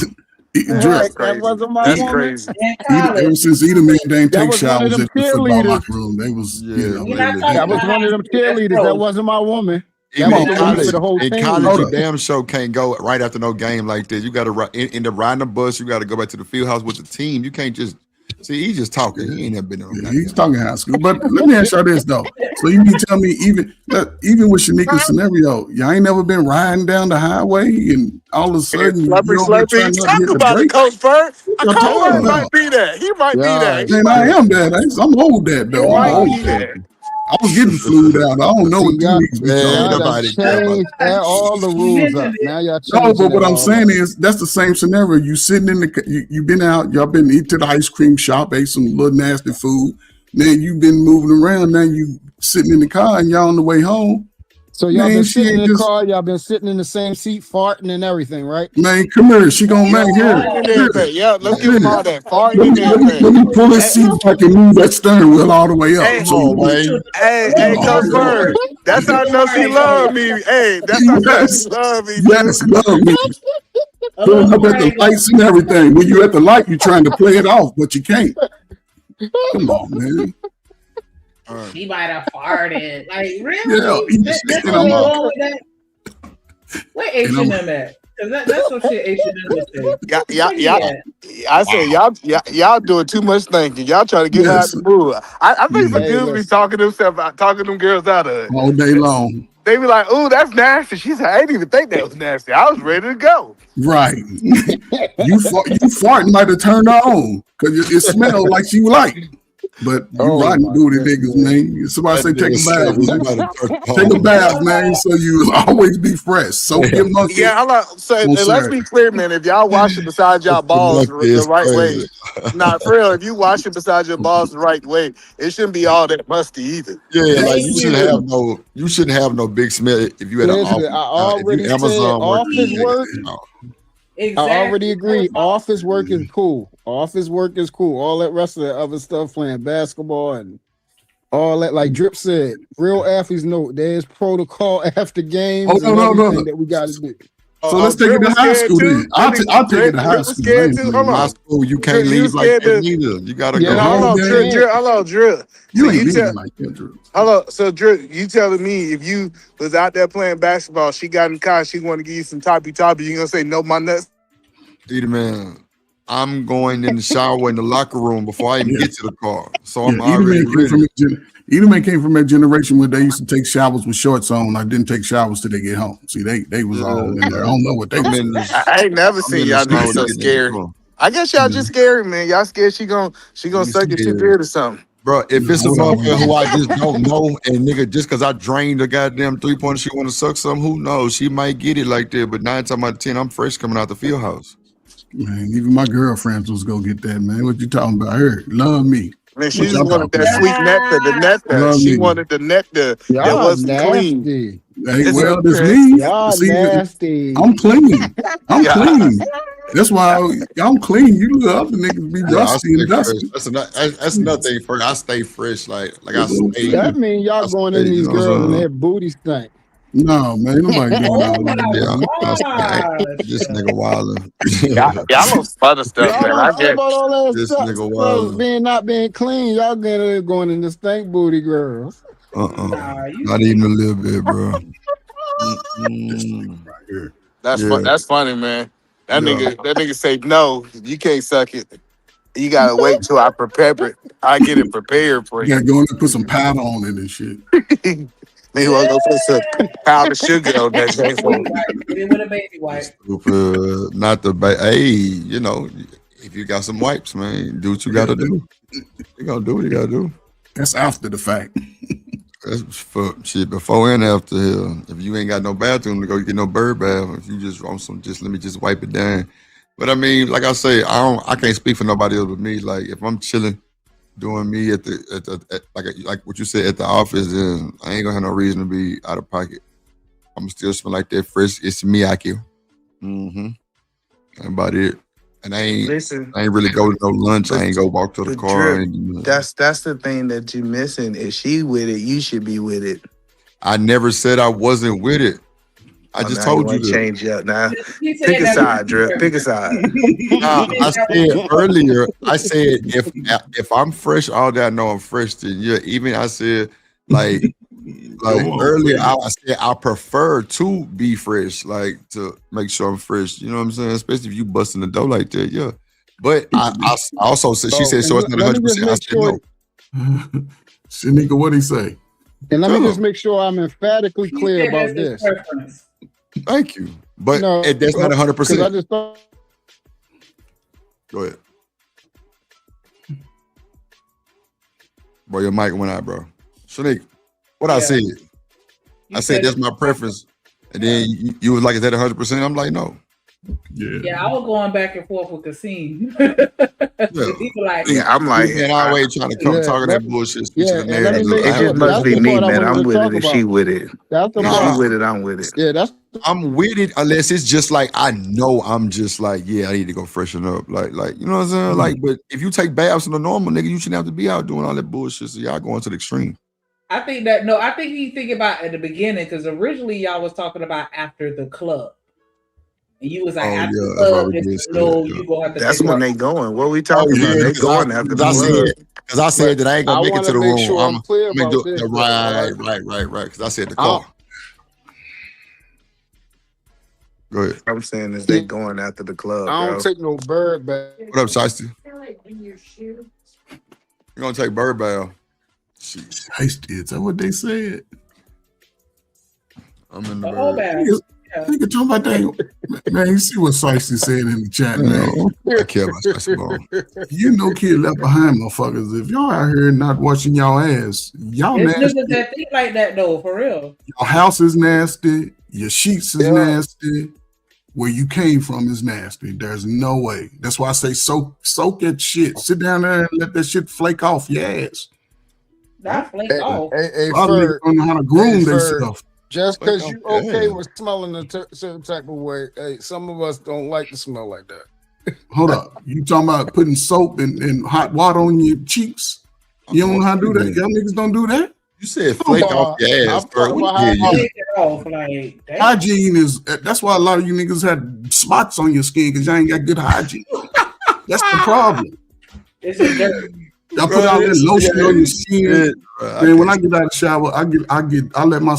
Right, that wasn't my That's woman. crazy. Ever since Edelman, they ain't That take was one of showers them at the football cheerleaders. locker room. They was, That was one of them cheerleaders. That wasn't my woman. That Even was in the one college, for the whole in team. college, you damn sure can't go right after no game like this. You got to end up riding the bus. You got to go back to the field house with the team. You can't just see. He's just talking. He ain't never been on. He's talking high school. But let me ask y'all this though. So you mean tell me even with Shanika's scenario, y'all ain't never been riding down the highway and all of a sudden you over here trying not to Talk hit the about it, brake? Coach Bird. What y'all Coach talking Bird about? might be that. He might be that. Man, I am that. I'm old that He though. I'm might old be that. that. I was getting flued out. I don't know See, what you niggas be talking y'all about. done changed all the rules up. Now y'all No, changing but what it I'm all saying up. is that's the same scenario. You sitting in you been out, y'all been eat to the ice cream shop, ate some little nasty food. Then you've been moving around. Now you sitting in the car and y'all on the way home. So y'all Man, been she sitting in ain't the just car, y'all been sitting in the same seat, farting and everything, right? man. Come here, she gonna man here. Farting and everything. Yeah, let's give him all that. Farting Let and me everything. pull this seat back and move that steering wheel all the way up. Hey, So you hey, Coach Bird. That's how I know she love me. Hey, that's how I know she love me, yes, dude. love me. Pulling up at the lights and everything. When you at the light, you trying to play it off, but you can't. Come on, man. She might have farted. Like, Yeah, really? That's and where I'm we out. going with that? Where H&M at? Because that's some shit H&M would say. Yeah. I say y'all doing too much thinking. Y'all trying to get her out the mood. I think some Yeah. dudes be talking themselves out, talking them girls out of it. All day long. They be like, "Ooh, that's nasty." She said, "I didn't even think that was nasty. I was ready to go." Right. you farting might have turned her on because it smelled like she like. But you riding booty niggas, man. Somebody say take a bath, man. Take a bath, man, so you always be fresh. Soak your monkey. Yeah, hold on. So on let's Saturday. be clear, man. If y'all washing beside y'all balls the right way, not for real. If you washing beside your balls the right way, it shouldn't be all that musty either. Yeah, like you shouldn't have no big smell if you at an Listen, office. I If already you said Amazon worker, office work. Exactly. I already agree. Office work is cool. Office work is cool. All that rest of the other stuff, playing basketball and all that, like Drip said, real athletes know there's protocol after games and everything that we got to do. So let's take it to high school then. I'll take it to high school. I ain't playing high school, you can't leave like that neither. You gotta go. Hold on, Drew. Hello, Drew. You ain't leaving like that, Drew. Hello, so Drew, you telling me if you was out there playing basketball, she got in the car, she want to give you some toppy, you gonna say no, my nuts? Man, I'm going in the shower in the locker room before I even get to the car. So I'm Edie already Man ready. Edie Man came from that generation where they used to take showers with shorts on. I didn't take showers till they get home. See, they was all in there. I don't know what they was doing. I ain't never seen y'all niggas so scary. I guess y'all just scary, man. Y'all scared she gonna suck it too good or something. Bro, if it's a motherfucker who I just don't know, and nigga, just because I drained the goddamn 3-pointer, she want to suck some, who knows? She might get it like that, but 9 times out of 10, I'm fresh coming out the field house. Man, even my girlfriends was go get that, man. What you talking about? Her love me. Man, she just wanted that sweet nectar, the nectar. She wanted the nectar that wasn't clean. Hey, well, it's me. Y'all See, nasty. I'm clean. I'm clean. That's why I'm clean. You little other niggas be rusty and dusty. That's another thing. For I stay fresh, like I stay. That mean y'all going in these girls and their booty stink. No, man, nobody doing all that. This nigga wildin'. Y'all on other stuff, man. I get about all that this stuff, nigga wildin'. not being clean. Y'all going in the stink booty girls. Not even a little bit, bro. That's funny, man. That nigga say no, you can't suck it. You gotta wait till I prepare it. I get it prepared for you. You gotta go in and put some powder on it and shit. Nigga wanna go put some powder sugar on that thing for me. With a baby wipe. Stupid. Not the hey, you know, if you got some wipes, man, do what you gotta do. You gonna do what you gotta do. That's after the fact. That's for shit before and after here. If you ain't got no bathroom to go get no bird bath, if you just want some, just let me just wipe it down. But I mean, like I say, I can't speak for nobody else but me. Like if I'm chilling, doing me at like what you said at the office, then I ain't gonna have no reason to be out of pocket. I'm still smell like that fresh. It's Miyake. That's about it. And I ain't really go to no lunch. I ain't go walk to the car. That's the thing that you missing. If she with it, you should be with it. I never said I wasn't with it. I just told you to change up now. Pick a side, Drip. Pick a side. I said earlier. I said if I'm fresh all day, I know I'm fresh. Then yeah. Even I said like earlier, I said I prefer to be fresh, like to make sure I'm fresh. You know what I'm saying? Especially if you busting the dough like that, yeah. But I also said she said so it's not 100%. I said no. Shanika, what'd he say? And let me just make sure I'm emphatically clear about this. Thank you, but that's not 100%. I just thought. Go ahead, bro. Your mic went out, bro. Shanika, what I said? I said that's my preference, and then you was like, "Is that 100%?" I'm like, "No." Yeah, I was going back and forth with Kasim. I'm like, man, I always trying to come talking that bullshit. It just must be me, man. I'm with it if she with it. If she with it, I'm with it. Yeah, I'm with it unless it's just like I know I'm just like, yeah, I need to go freshen up. Like, you know what I'm saying? Like, but if you take baths in the normal, nigga, you shouldn't have to be out doing all that bullshit. So y'all going to the extreme. I think he's thinking about at the beginning because originally y'all was talking about after the club. And you was like, after the club, you gonna have to. That's when they going. What we talking about? They going after the club. Because I said that I ain't gonna make it to the room. Sure I'm clear about this. Right. Because I said the car. Go ahead. I'm saying is they going after the club. I don't take no bird bath. What up, Shiesty? You're gonna take bird bath. Shiesty, is that what they said? I'm in the bird. Nigga talking about that. Man, you see what Shiesty said in the chat, man. I care about Shiesty. You know, kid left behind, motherfuckers. If y'all out here not watching y'all ass, y'all nasty. There's niggas that think like that though, for real. Your house is nasty. Your sheets is nasty. Where you came from is nasty. There's no way. That's why I say soak that shit. Sit down there and let that shit flake off your ass. Not flake off. A lot of niggas don't know how to groom themselves. Just because you okay with smelling a certain type of way, hey, some of us don't like to smell like that. Hold up. You talking about putting soap and hot water on your cheeks? You don't know how to do that? Y'all niggas don't do that? You said flake off your ass, bro. Hygiene is, that's why a lot of you niggas had spots on your skin because y'all ain't got good hygiene. That's the problem. It's a dirt. Y'all put all that lotion on your skin. Then when I get out of the shower, I let my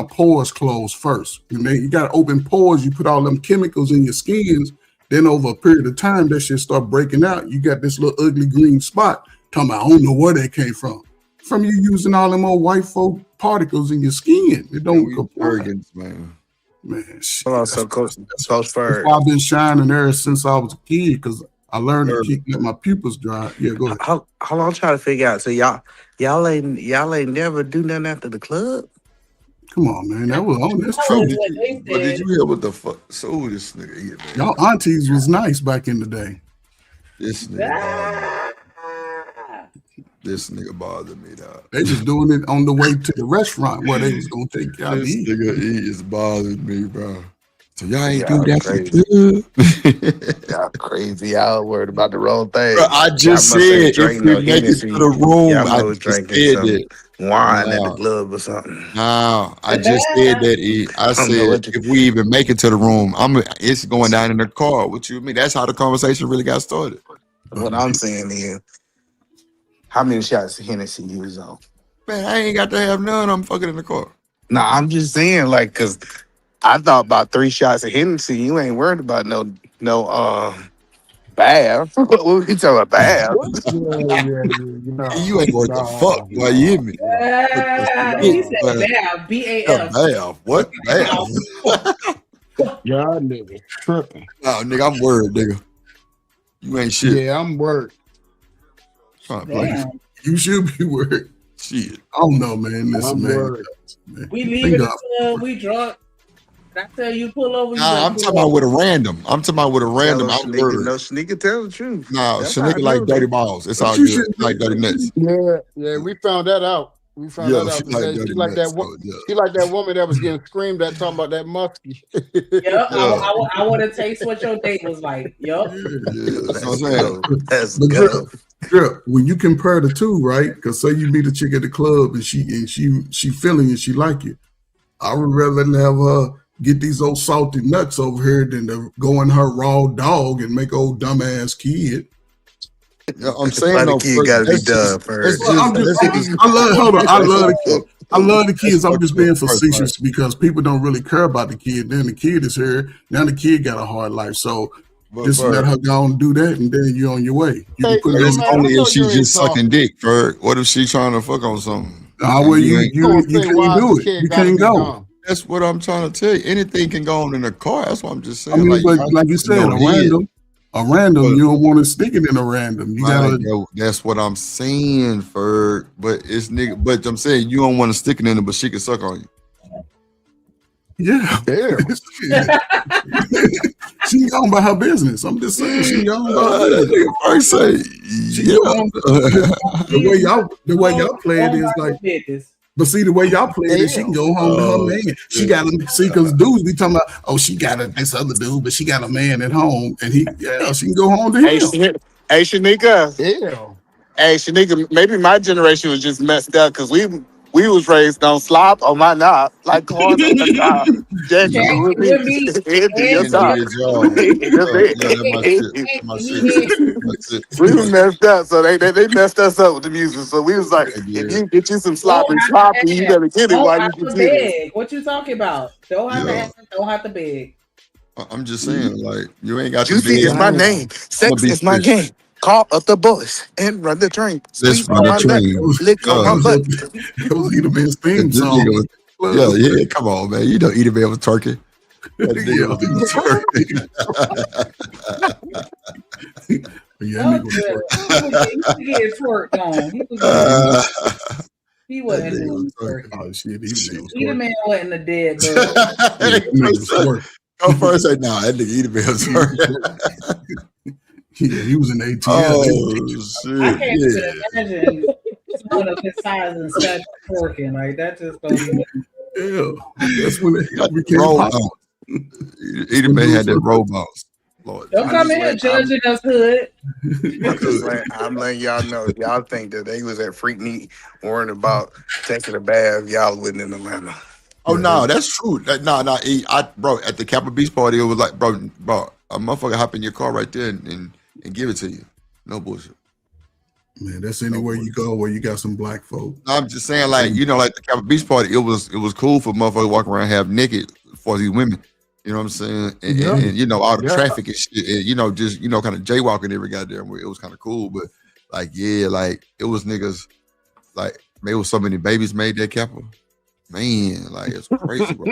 pores close first. You got to open pores. You put all them chemicals in your skins, Then over a period of time, that shit start breaking out. You got this little ugly green spot. Talking about, I don't know where that came from. From you using all them old white folk particles in your skin. It don't arrogance, man. Man, shit. Hold on, so Coach That's why I've been shining there since I was a kid, because I learned to let my pupils dry. Yeah, go ahead. How long I'm trying to figure out? So y'all ain't never do nothing after the club? Come on, man. That's Oh, true. But did you hear what the fuck? So this nigga eat, man. Y'all aunties was nice back in the day. This nigga. This nigga bothered me, dog. They was doing it on the way to the restaurant where they was gonna take y'all to This eat. nigga is bothering me, bro. So y'all ain't do Y'all that crazy. for good. Y'all crazy. Y'all worried about the wrong thing. Bro, I just said if we make it to the room, I just said that. Wine at the club or something. No, I just said that. I said if we even make it to the room, it's going down in the car. What you mean? That's how the conversation really got started. What I'm saying is, how many shots of Hennessy you was on? Man, I ain't got to have none. I'm fucking in the car. Nah, I'm just saying, like, cause I thought about 3 shots of Hennessy. You ain't worried about no bath. What we talking about bath? You ain't worth the fuck. Why you hear me? He said bath, B-A-F. Bath. What? Bath. Y'all niggas tripping. Oh, nigga, I'm worried, nigga. You ain't shit. Yeah, I'm worried. You should be worried. Shit. I don't know, man. Listen, I'm man. worried. We leave it until we drunk. I tell you, pull over. Nah, I'm talking about with a random. I'm No sneaker, tell the truth. No, That's how I Shanika like know dirty that. balls. It's all good. Like dirty nuts. Yeah, we found that out. We found that out she like today. dirty She like nuts, that. She like that woman that was getting screamed at talking about that muskie. Yep, I want to taste what your date was like. Yep. That's what I'm saying. But Drip, when you compare the two, right? Because say you meet a chick at the club and she feeling it, she like it. I would rather have her get these old salty nuts over here than to go in her raw dog and make old dumbass kid. Yeah, I'm saying the kid got to be done first. I love the kids. I'm just being facetious because people don't really care about the kid. Then the kid is here. Now the kid got a hard life. So just let her go and do that, and then you're on your way. You can put it's only if she just sucking dick. What if she trying to fuck on something? Well, you can't do it. You can't go. That's what I'm trying to tell you. Anything can go on in a car. That's what I'm just saying. I mean, but like you said, a random, you don't want to stick it in a random. You gotta. That's what I'm saying, Ferg. But it's nigga. But I'm saying you don't want to stick it in it, but she can suck on you. Yeah. She going by her business. I'm just saying she going by her business. First say, the way y'all play it is like. But see, the way y'all play it is she can go home to her man. She got to see, because dudes be talking about, oh, she got this other dude, but she got a man at home, and she can go home to him. Hey, Shanika. Yeah. Hey, Shanika, maybe my generation was just messed up because we was raised on slop on my knob, like corns on the cob. We were messed up, so they messed us up with the music. So we was like, if you get you some sloppy, you better get it while you can get it. What you talking about? Don't have to beg. I'm just saying, like, you ain't got Juicy is my name. Sex is my game. Call up the boys and run the train. Let's run the train. Lick on my butt. It was Eat a Man's theme song. Yeah, come on, man. You don't Eat a Man with turkey. He twerked on. He wasn't doing twerk. Oh shit, Eat a Man wasn't a dead bird. Oh, first say no, that nigga Eat a Man was twerk. He was in ATL. Oh shit! I can't even imagine someone of his size and such twerking. Like that just don't even. Yeah, that's when it became possible. Eat a Man had that robots. Lord, don't come in here judging us, hood. I'm letting y'all know. If y'all think that they was at Freaknik worrying about taking a bath, y'all wasn't in Atlanta. Oh no, that's true. Bro, at the Kappa Beach party, it was like, bro, a motherfucker hop in your car right there and give it to you. No bullshit. Man, that's anywhere you go where you got some black folk. I'm just saying, like, like the Kappa Beach party, it was cool for motherfuckers walking around half naked for these women. You know what I'm saying? And you know, all the traffic and shit, and, you know, just, you know, kind of jaywalking every goddamn way. It was kind of cool, but like, yeah, like it was niggas, like maybe it was so many babies made that Capitol. Man, like it's crazy, bro.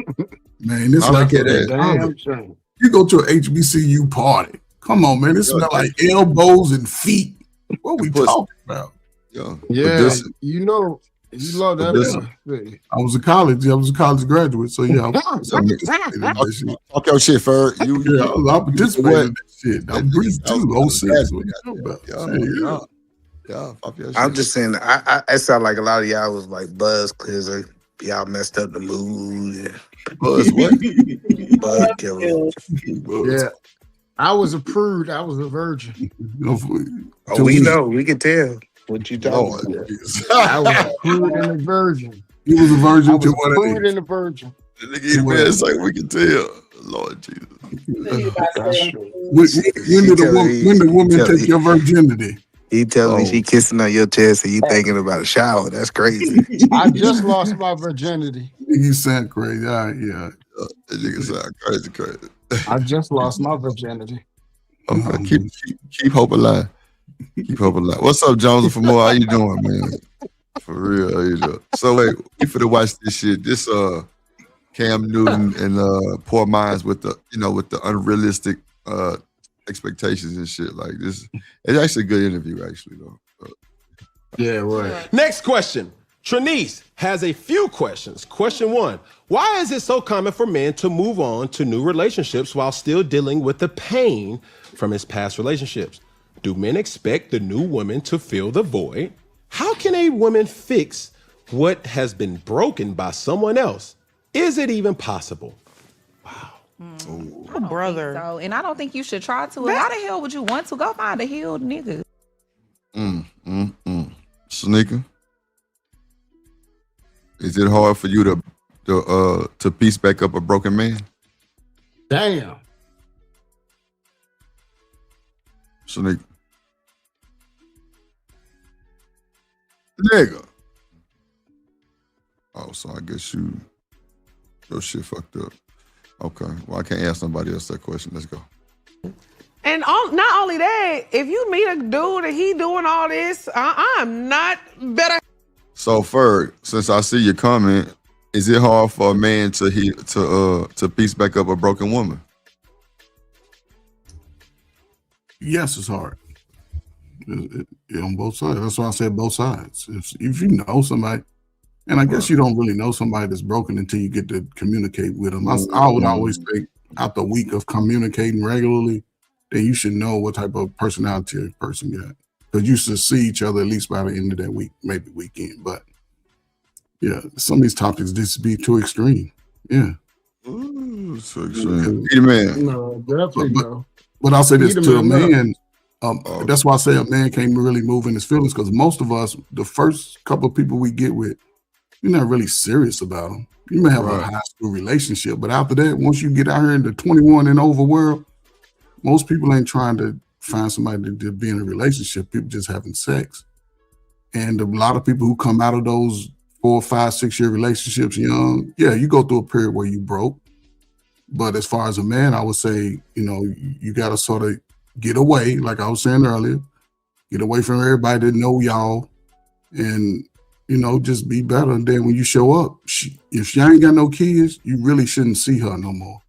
Man, it's like that. You go to an HBCU party. Come on, man. It smell like elbows and feet. What we talking about? Yeah, you know, you love that. I was a college graduate, so yeah. Talk your shit, Ferg. I participated in that shit. I'm Greece too. 06. Yeah, I'm just saying, I sound like a lot of y'all was like buzz because y'all messed up the mood. Buzz what? Buzz killer. Yeah. I was a prude. I was a virgin. Oh, we know. We can tell what you talking about. I was a prude and a virgin. He was a virgin. I was a prude and a virgin. It's like we can tell. Lord Jesus. When the woman take your virginity? He telling me she kissing on your chest and you thinking about a shower. That's crazy. I just lost my virginity. You sound crazy. Yeah. That nigga sound crazy. I just lost my virginity. Okay, keep hope alive. Keep hope alive. What's up, Jones from Moore? How you doing, man? For real, how you doing? So wait, we finna watch this shit. This Cam Newton and Poor Minds with the unrealistic expectations and shit like this. It's actually a good interview, actually, though. Yeah, right. Next question. Trinice has a few questions. Question 1. Why is it so common for men to move on to new relationships while still dealing with the pain from his past relationships? Do men expect the new woman to fill the void? How can a woman fix what has been broken by someone else? Is it even possible? My brother. So, and I don't think you should try to. Why the hell would you want to? Go find a healed nigga. Sneaker. Is it hard for you to piece back up a broken man? Damn. Sneaker. Nigga. Oh, so I guess your shit fucked up. Okay. Well, I can't ask somebody else that question. Let's go. And not only that, if you meet a dude and he doing all this, I'm not better. So Ferg, since I see your comment, is it hard for a man to piece back up a broken woman? Yes, it's hard. On both sides. That's why I said both sides. If you know somebody, and I guess you don't really know somebody that's broken until you get to communicate with them. I would always think after a week of communicating regularly, then you should know what type of personality a person got. Because you should see each other at least by the end of that week, maybe weekend. But yeah, some of these topics just be too extreme. Yeah. Ooh, so extreme. Man. No, definitely no. But I'll say this to a man. That's why I say a man can't really move in his feelings, because most of us, the first couple of people we get with, you're not really serious about them. You may have a high school relationship, but after that, once you get out here in the 21 and over world, most people ain't trying to find somebody to be in a relationship. People just having sex. And a lot of people who come out of those 4, 5, 6 year relationships young, yeah, you go through a period where you broke. But as far as a man, I would say, you got to sort of get away, like I was saying earlier, get away from everybody that know y'all, and, just be better. And then when you show up, if she ain't got no kids, you really shouldn't see her no more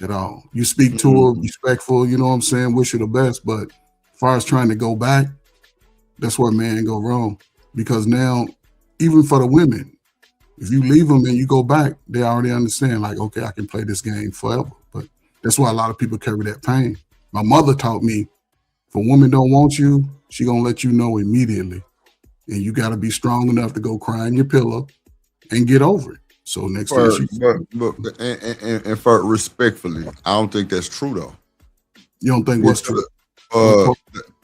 at all. You speak to her, respectful, you know what I'm saying, wish her the best. But as far as trying to go back, that's where man go wrong. Because now, even for the women, if you leave them and you go back, they already understand, like, okay, I can play this game forever. But that's why a lot of people carry that pain. My mother taught me, if a woman don't want you, she gonna let you know immediately. And you gotta be strong enough to go cry in your pillow and get over it. So next time and for respectfully, I don't think that's true though. You don't think what's true?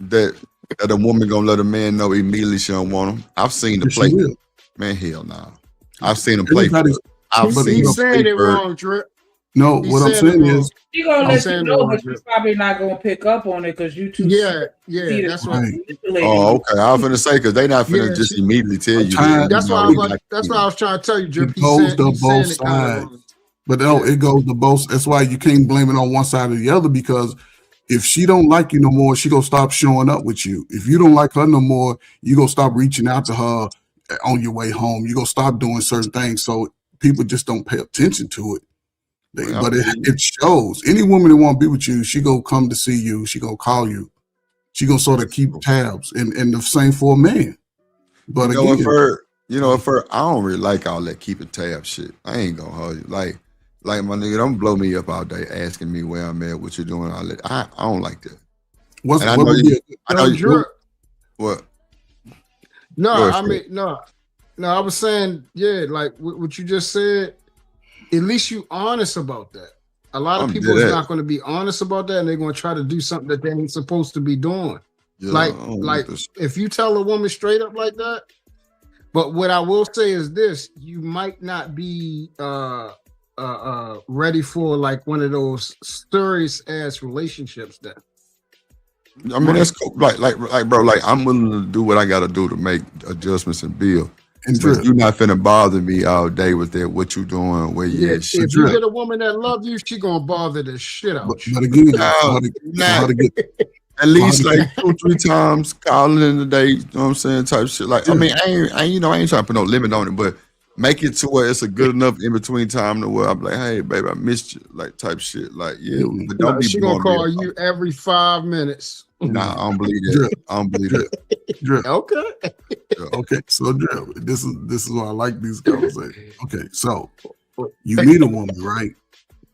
That a woman gonna let a man know immediately she don't want him. I've seen the play. Man, hell no. I've seen him play. He's saying it wrong, Drip. No, what I'm saying is, she gonna let you know, but she's probably not gonna pick up on it because you too. Yeah, that's right. Oh, okay. I was gonna say because they not finna just immediately tell you. That's why I was trying to tell you, Drip. He goes to both sides. But no, it goes to both. That's why you can't blame it on one side or the other, because if she don't like you no more, she gonna stop showing up with you. If you don't like her no more, you gonna stop reaching out to her on your way home. You gonna stop doing certain things. So people just don't pay attention to it. But it shows. Any woman that want to be with you, she gonna come to see you. She gonna call you. She gonna sort of keep tabs, and the same for a man. But again, I don't really like all that keeping tabs shit. I ain't gonna hold you. Like my nigga, don't blow me up all day asking me where I'm at, what you're doing, all that. I don't like that. What? No, I mean, no, I was saying, yeah, like what you just said. At least you honest about that. A lot of people is not going to be honest about that, and they're going to try to do something that they ain't supposed to be doing. Yeah, like if you tell a woman straight up like that. But what I will say is this: you might not be ready for like one of those serious ass relationships. Then I mean, that's cool. Like, bro, like I'm willing to do what I got to do to make adjustments and build. But you're not finna bother me all day with that. What you doing? Where you at? If you get a woman that loves you, she gonna bother the shit out you. But again, at least like 2-3 times calling in the day. You know what I'm saying? Type shit. Like, I mean, I ain't trying to put no limit on it, but make it to where it's a good enough in between time to where I'm like, hey, baby, I missed you. Like type shit. Like, yeah, but don't be. She gonna call you every 5 minutes. Nah, I don't believe that. I don't believe that. Drip. Okay. Okay, so Drip, this is why I like these conversations. Okay, so you meet a woman, right?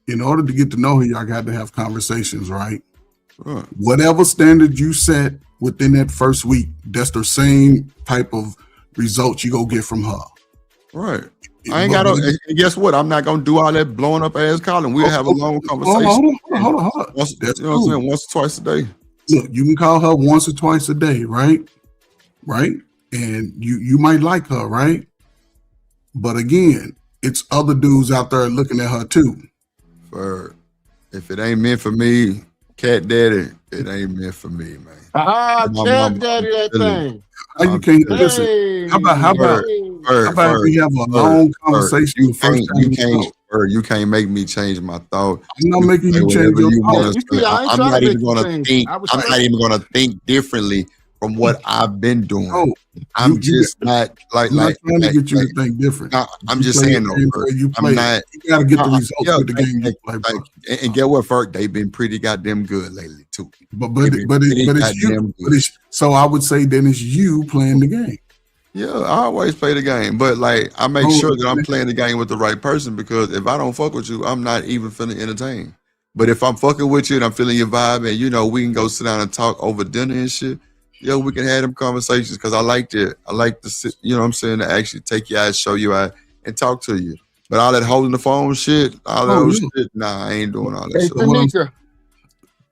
In order to get to know her, y'all got to have conversations, right? Whatever standard you set within that first week, that's the same type of results you go get from her. Right. I ain't got to. Guess what? I'm not gonna do all that blowing up ass calling. We'll have a long conversation. Hold on. Once, you know what I'm saying? Once or twice a day. Look, you can call her once or twice a day, right? Right? And you might like her, right? But again, it's other dudes out there looking at her too. If it ain't meant for me, cat daddy, it ain't meant for me, man. Cat daddy, that thing. How you can't listen? How about we have a long conversation? You can't make me change my thought. I'm not making you change your thought. I'm not even gonna think. I'm not even gonna think differently from what I've been doing. No, I'm just not like. I'm not trying to get you to think different. I'm just saying though. I'm not. You gotta get the results with the game you play. And get what, Ferg? They've been pretty goddamn good lately too. But it's you. So I would say then it's you playing the game. Yeah, I always play the game, but like I make sure that I'm playing the game with the right person, because if I don't fuck with you, I'm not even feeling entertained. But if I'm fucking with you and I'm feeling your vibe, and we can go sit down and talk over dinner and shit, we can have them conversations, because I like that. I like to sit, you know what I'm saying, to actually take you out, show you out, and talk to you. But all that holding the phone shit, all that shit, nah, I ain't doing all that shit. Shanika.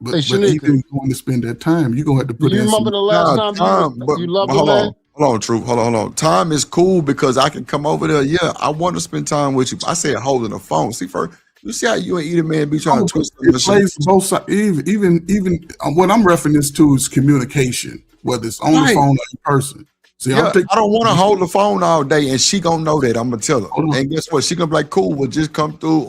But even going to spend that time, you're gonna have to put in. You remember the last time you loved a man? Hold on, Truth. Hold on. Time is cool because I can come over there. Yeah, I want to spend time with you. I said holding the phone. See, first, you see how you and Edith man be trying to twist it. Plays both sides. Even what I'm referring this to is communication, whether it's on the phone or in person. See, I don't want to hold the phone all day, and she gonna know that. I'm gonna tell her. And guess what? She gonna be like, cool. Well, just come through,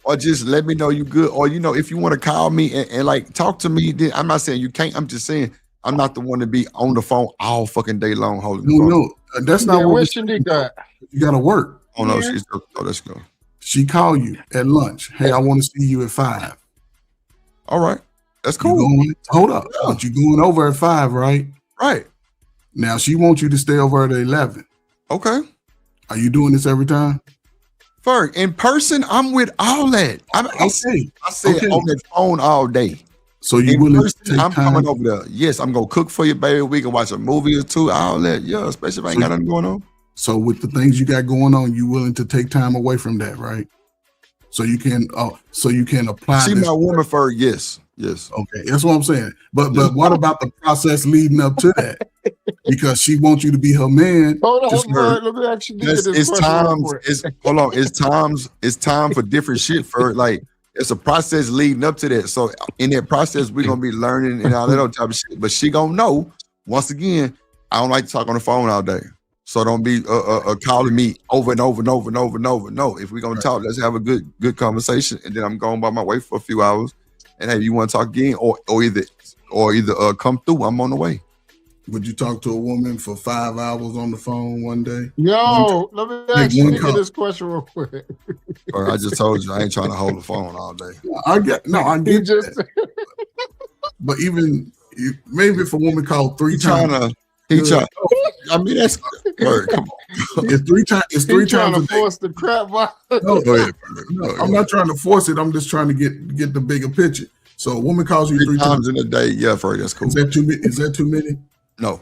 or just let me know you good, or if you want to call me and like talk to me. Then I'm not saying you can't. I'm just saying I'm not the one to be on the phone all fucking day long holding the phone. No, that's not what Shanika. You gotta work. Oh no, let's go. She call you at lunch. Hey, I want to see you at 5. All right, that's cool. Hold up, but you going over at 5, right? Right. Now she wants you to stay over at 11. Okay. Are you doing this every time? Ferg, in person, I'm with all that. I said on the phone all day. So you willing to take I'm time? coming over there. Yes, I'm gonna cook for you, baby. We can watch a movie or two. All that, yeah. Especially if I ain't got nothing going on. So with the things you got going on, you willing to take time away from that, right? So you can apply. See my woman, Ferg. Yes. Okay, that's what I'm saying. But what about the process leading up to that? Because she wants you to be her man. Hold on, let me actually get this It's time for different shit. For like, it's a process leading up to that. So in that process, we're gonna be learning and all that other type of shit. But she gonna know. Once again, I don't like to talk on the phone all day. So don't be calling me over and over and over and over and over. No, if we're gonna talk, let's have a good conversation, and then I'm going by my way for a few hours. And hey, you want to talk again, or either come through. I'm on the way. Would you talk to a woman for 5 hours on the phone one day? Yo, let me ask you this question real quick. Or I just told you I ain't trying to hold the phone all day. I get that. But even maybe if a woman called 3 times, I mean that's Bird, come on. It's 3 times. It's 3 times a day. Force the crap out. No, I'm not trying to force it. I'm just trying to get the bigger picture. So a woman calls you 3 times in a day. Yeah, Bird, that's cool. Is that too many? Is that too many? No.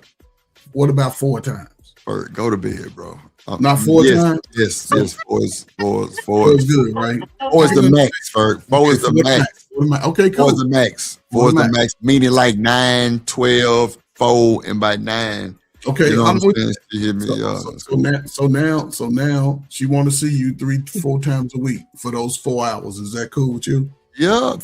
What about 4 times? Bird, go to bed, bro. Not 4 times? Yes. 4 is good, right? 4 is the max, Bird. 4 is the max. Okay, cool. 4 is the max. 4 is the max, meaning like 9, 12, 4, and by 9. Okay, you know I'm with you. So now she want to see you 3-4 times a week for those 4 hours. Is that cool with you? Yeah,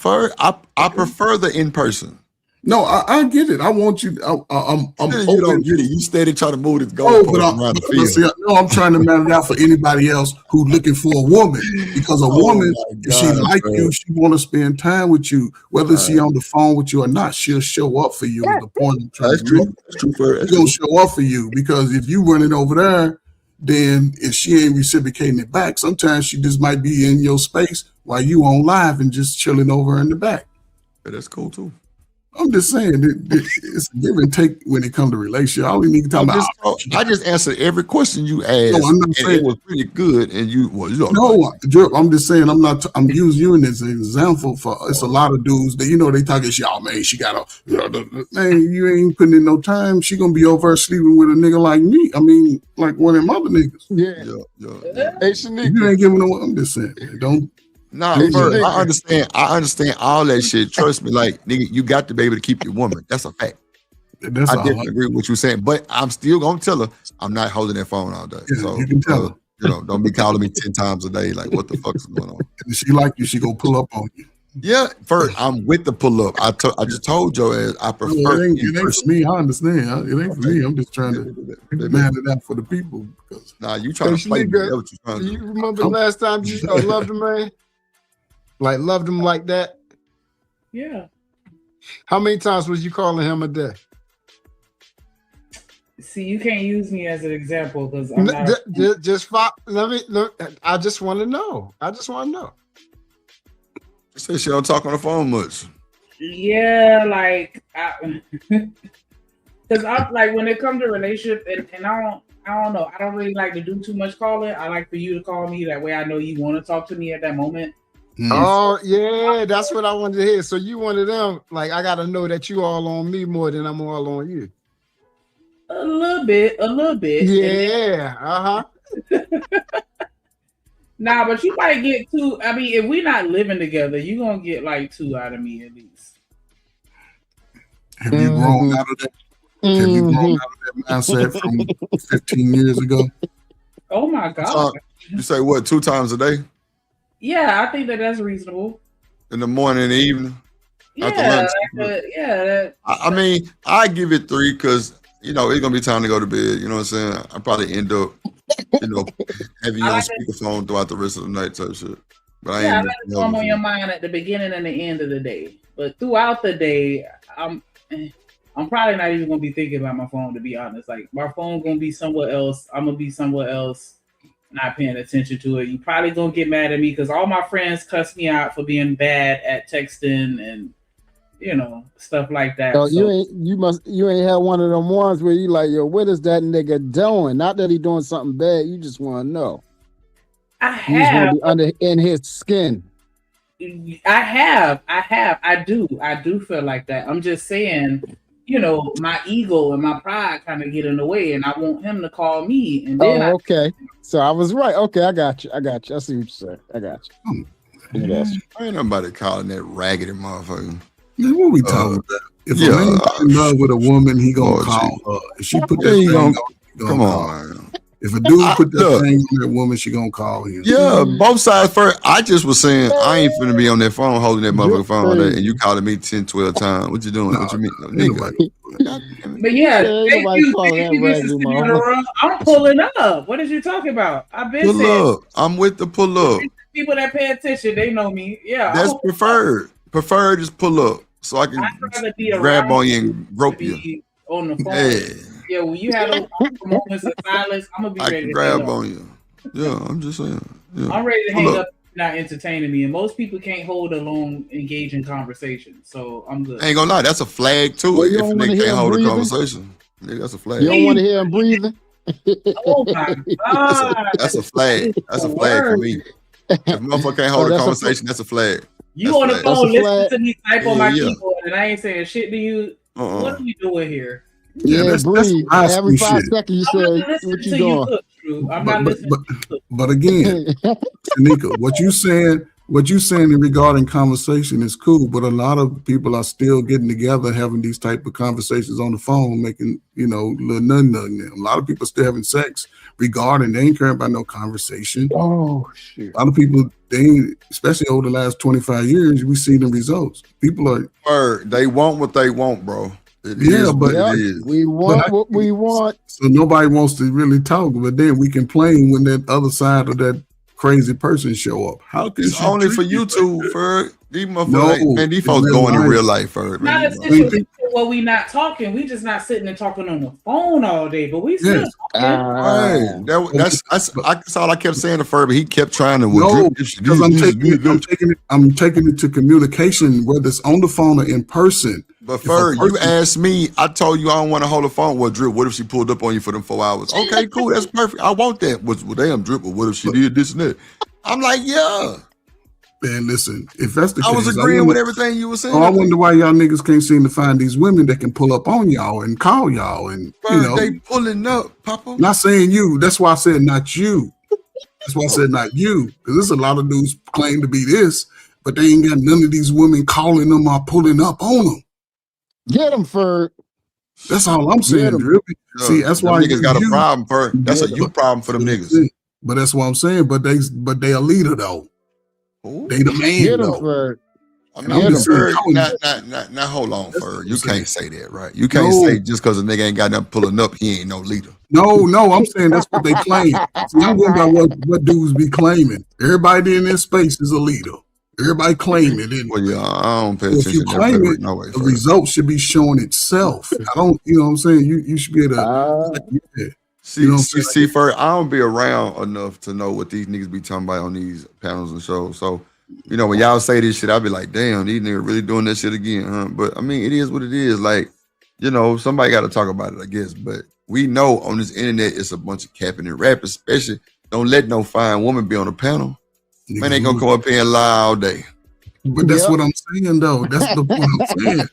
I prefer the in person. No, I get it. I want you. I'm you don't get it. You steady trying to move this goal around the field. I'm trying to man it out for anybody else who's looking for a woman, because a woman, if she like you, she want to spend time with you, whether she on the phone with you or not. She'll show up for you. Is the point I'm trying to make. That's true for She's gonna show up for you, because if you running over there, then if she ain't reciprocating it back, sometimes she just might be in your space while you on live and just chilling over in the back. Yeah, that's cool too. I'm just saying it's a give and take when it comes to relationship. I only need to talk about. I just answered every question you asked. No, I'm not saying it was pretty good, and you I'm just saying I'm using you as an example for it's a lot of dudes that they talking shit. Oh man, she got man, you ain't putting in no time. She gonna be over sleeping with a nigga like me. I mean, like one of them other niggas. Yeah. Hey, Shanika. You ain't giving no. I'm just saying, don't. Nah, I understand all that shit. Trust me, like nigga, you got to be able to keep your woman. That's a fact. I definitely agree with what you're saying, but I'm still gonna tell her I'm not holding that phone all day. Yeah, so you can tell her. Don't be calling me 10 times a day. Like, what the fuck is going on? If she like you, she gonna pull up on you. Yeah, first I'm with the pull up. I just told your ass I prefer. It ain't for me. I understand. It ain't for me. I'm just trying to man it out for the people. Because you trying to play me. That's what you trying to do. You remember the last time you loved a man? Like loved him like that? Yeah. How many times was you calling him a day? See, you can't use me as an example because I'm not. I just want to know. She said she don't talk on the phone much. Yeah, like, because I'm like when it comes to relationship, and I don't know. I don't really like to do too much calling. I like for you to call me. That way, I know you want to talk to me at that moment. Oh yeah, that's what I wanted to hear. So you one of them, like I gotta know that you all on me more than I'm all on you. A little bit. Yeah. Nah, but you might get 2. I mean, if we're not living together, you're gonna get like 2 out of me at least. Have you grown out of that? Have you grown out of that mindset from 15 years ago? Oh my God. You say what, 2 times a day? Yeah, I think that's reasonable. In the morning and the evening? Yeah, I mean, I give it 3 because, it's going to be time to go to bed. You know what I'm saying? I probably end up, having you on speakerphone throughout the rest of the night type shit. But I ain't I'm on your mind at the beginning and the end of the day. But throughout the day, I'm probably not even going to be thinking about my phone, to be honest. Like, my phone going to be somewhere else. I'm going to be somewhere else. Not paying attention to it. You probably gonna get mad at me because all my friends cuss me out for being bad at texting and stuff like that. So you ain't had one of them ones where you like, yo, what is that nigga doing? Not that he doing something bad, you just want to know. I have in his skin. I do feel like that. I'm just saying, my ego and my pride kind of get in the way, and I want him to call me. And then okay. So I was right. Okay, I got you. I see what you're saying. I got you. Ain't nobody calling that raggedy motherfucker. Man, what we talking about? If a man in love with a woman, he gonna call her. If she put that come on, man. If a dude put that thing on that woman, she gonna call him. Yeah, both sides first. I just was saying I ain't finna be on that phone holding that motherfucking phone and you calling me 10, 12 times. What you doing? What you mean? No, nigga. But yeah, Ain't thank nobody you. calling Thank that you, raggedy Mississippi on the mama. run. I'm pulling up. What is you talking about? I've been Pull saying up. I'm with the pull up. people that pay attention, they know me. Yeah, That's preferred. Preferred just pull up so I can I'd rather be grab around on you and rope you. on the phone. Yeah, Yeah, when you have those moments of silence, I'm gonna be I ready can to grab hang up. on you. Yeah, I'm just saying. Yeah. I'm ready to Pull hang up. up. Not entertaining me, and most people can't hold a long, engaging conversation. So I'm good. I ain't gonna lie, that's a flag too. Well, you If a don't want nigga to hear can't him hold a breathing. conversation, nigga, that's a flag. You don't want to hear him breathing. Oh my god, That's a flag. That's a flag for me. If a motherfucker can't hold a that's a conversation, that's a flag. You That's on the flag. phone That's a listening flag. to me type on Yeah, my yeah. keyboard, and I ain't saying shit to you. What are we doing here? Yeah, that's breathe. high Every school 5 shit. seconds you I'm not say, listening what you to you doing? cook, Drew. I'm not listening. But again, Shanika, what you saying in regarding conversation is cool, but a lot of people are still getting together, having these type of conversations on the phone, making little nothing. A lot of people still having sex regarding they ain't caring about no conversation. Oh shit! A lot of people they ain't, especially over the last 25 years, we see the results. People are they want what they want, bro. It yeah, is but what it is. We want what we want. So nobody wants to really talk, but then we complain when that other side of that crazy person show up. How can It's she only treat for you? YouTube, Ferg. These motherfuckers, No, man, these in folks real going in life. real life, Ferg. Not Man, a situation where we not talking. We just not sitting and talking on the phone all day, but we still Yes. talking. right. That's all I kept saying to Ferg, but he kept trying to No, because I'm taking it to communication, whether it's on the phone or in person. But Ferg, you asked me, I told you I don't want to hold the phone. Well, Drip, what if she pulled up on you for them 4 hours? Okay, cool, that's perfect. I want that. Well, damn, Drip, but what if she did this and that? I'm like, yeah. Man, listen, if that's the case, I was agreeing with everything you were saying. I wonder why y'all niggas can't seem to find these women that can pull up on y'all and call y'all and Ferg, they pulling up, Papa. Not saying you. That's why I said not you. That's why I said not you. Because there's a lot of dudes claim to be this, but they ain't got none of these women calling them or pulling up on them. Get them, Ferg. That's all I'm saying, Drip. See, that's why niggas got a problem, Ferg. That's a you problem for them niggas. But that's what I'm saying. But they a leader though. Ooh. They the man Get them, though. Ferg. I mean, Ferg, not hold on, Ferg. You can't say that, right? You can't say just because a nigga ain't got nothing pulling up, he ain't no leader. No, I'm saying that's what they claim. See, I'm going by what dudes be claiming. Everybody in this space is a leader. Everybody claim it. Well, yeah, I don't pay If attention you to claim that. it, No way, the Ferg. result should be showing itself. I don't, you know what I'm saying? You should be able to. See, Ferg, I don't be around enough to know what these niggas be talking about on these panels and shows. So, when y'all say this shit, I be like, damn, these niggas really doing that shit again, huh? But I mean, it is what it is. Like, somebody got to talk about it, I guess. But we know on this internet, it's a bunch of capping and rap, especially don't let no fine woman be on the panel. Man, they gonna come up here and lie all day. But that's what I'm saying, though. That's the point I'm saying.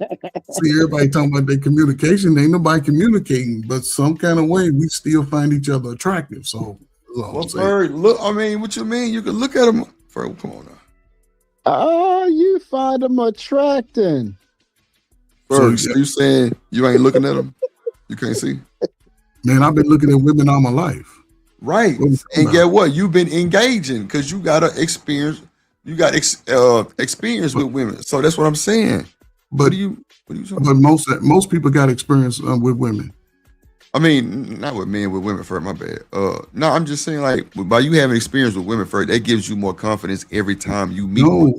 See, everybody talking about their communication. Ain't nobody communicating, but some kind of way we still find each other attractive. So, Ferg, look, I mean, what you mean? You can look at them. Ferg, come on now. Oh, you find them attracting. Ferg, so you saying you ain't looking at them? You can't see? Man, I've been looking at women all my life. Right. And get what? You've been engaging because you got experience. You got experience with women. So that's what I'm saying. But what are you talking but most people got experience with women. I mean, not with men, with women, Ferg, my bad. No, I'm just saying, like, by you having experience with women, Ferg, that gives you more confidence every time you meet one.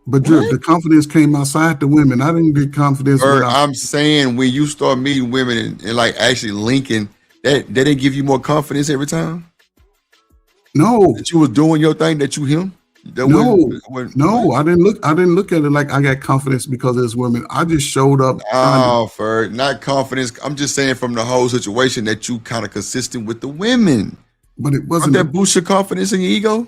But Drip, the confidence came outside the women. I didn't get confidence. Ferg, I'm saying when you start meeting women and like actually linking, that didn't give you more confidence every time? No. That you was doing your thing, that you him? No, I didn't look at it like I got confidence because there's women. I just showed up. Oh, Ferg, not confidence. I'm just saying from the whole situation that you kind of consistent with the women. But it wasn't. Don't that boost your confidence and your ego?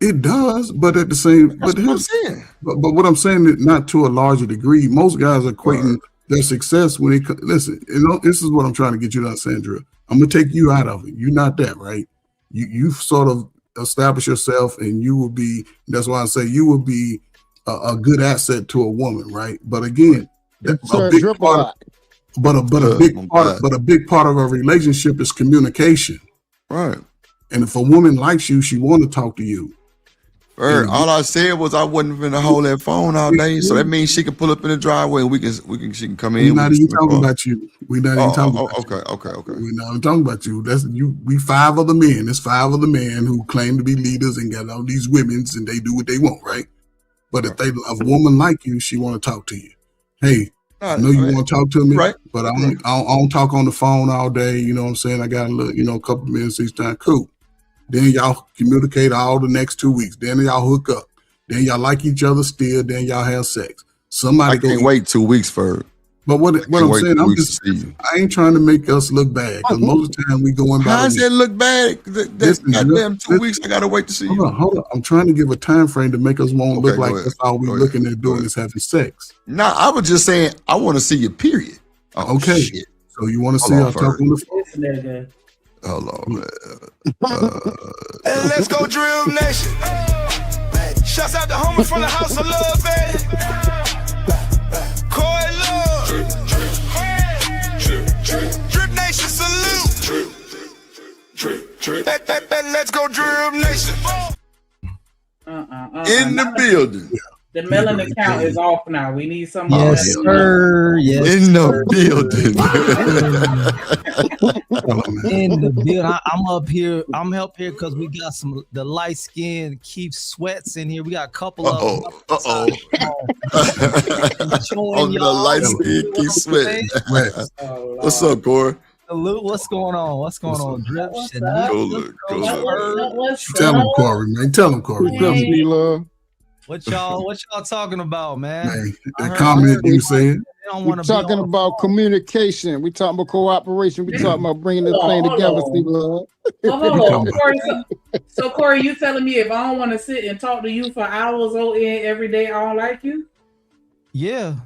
It does, but at the same. That's what I'm saying. But what I'm saying is not to a larger degree. Most guys are equating their success when they listen. This is what I'm trying to get you to understand, Drew. I'm gonna take you out of it. You're not that, right? You sort of establish yourself, and you will be. That's why I say you will be a good asset to a woman, right? But again, But a big part of a relationship is communication. Right. And if a woman likes you, she want to talk to you. All I said was I wasn't finna hold that phone all day, so that means she can pull up in the driveway and she can come in. We're not even talking about you. We're not even talking about you. Okay. We're not even talking about you. That's you. We 5 other men. There's 5 other men who claim to be leaders and got all these women's and they do what they want, right? But if a woman like you, she want to talk to you. Hey, I know you want to talk to me, right? But I don't talk on the phone all day. You know what I'm saying? I got a couple minutes each time. Cool. Then y'all communicate all the next 2 weeks. Then y'all hook up. Then y'all like each other still. Then y'all have sex. I can't wait 2 weeks for it. But what I'm saying, I ain't trying to make us look bad because most of the time we going by. How does that look bad? That's goddamn 2 weeks. I gotta wait to see you. Hold on. I'm trying to give a time frame to make us want to look like that's all we looking at doing is having sex. Nah, I was just saying I want to see you. Period. Okay. Shit. So you want to see her talk on the phone? Hold on, man. And let's go, Drill Nation. Shouts out to Homer from the House of Love, baby. Coy Love. Drip Nation salute. Let's go, Drill Nation. In the building. The melon account is off now. We need some. Yes, sir. Yes, in the building. In the building. I'm up here. I'm up here because we got the light skin Keith Sweats in here. We got a couple of them. On the light skin Keith Sweat. What's up, Corey? Salute. What's going on? What's going on? Drip. Tell him, Corey, man. Tell him, Corey. Tell him, What y'all talking about, man? That comment you said. We're talking about communication. We talking about cooperation. We talking about bringing this thing together. So Corey, you telling me if I don't want to sit and talk to you for hours on end every day, I don't like you? Yeah.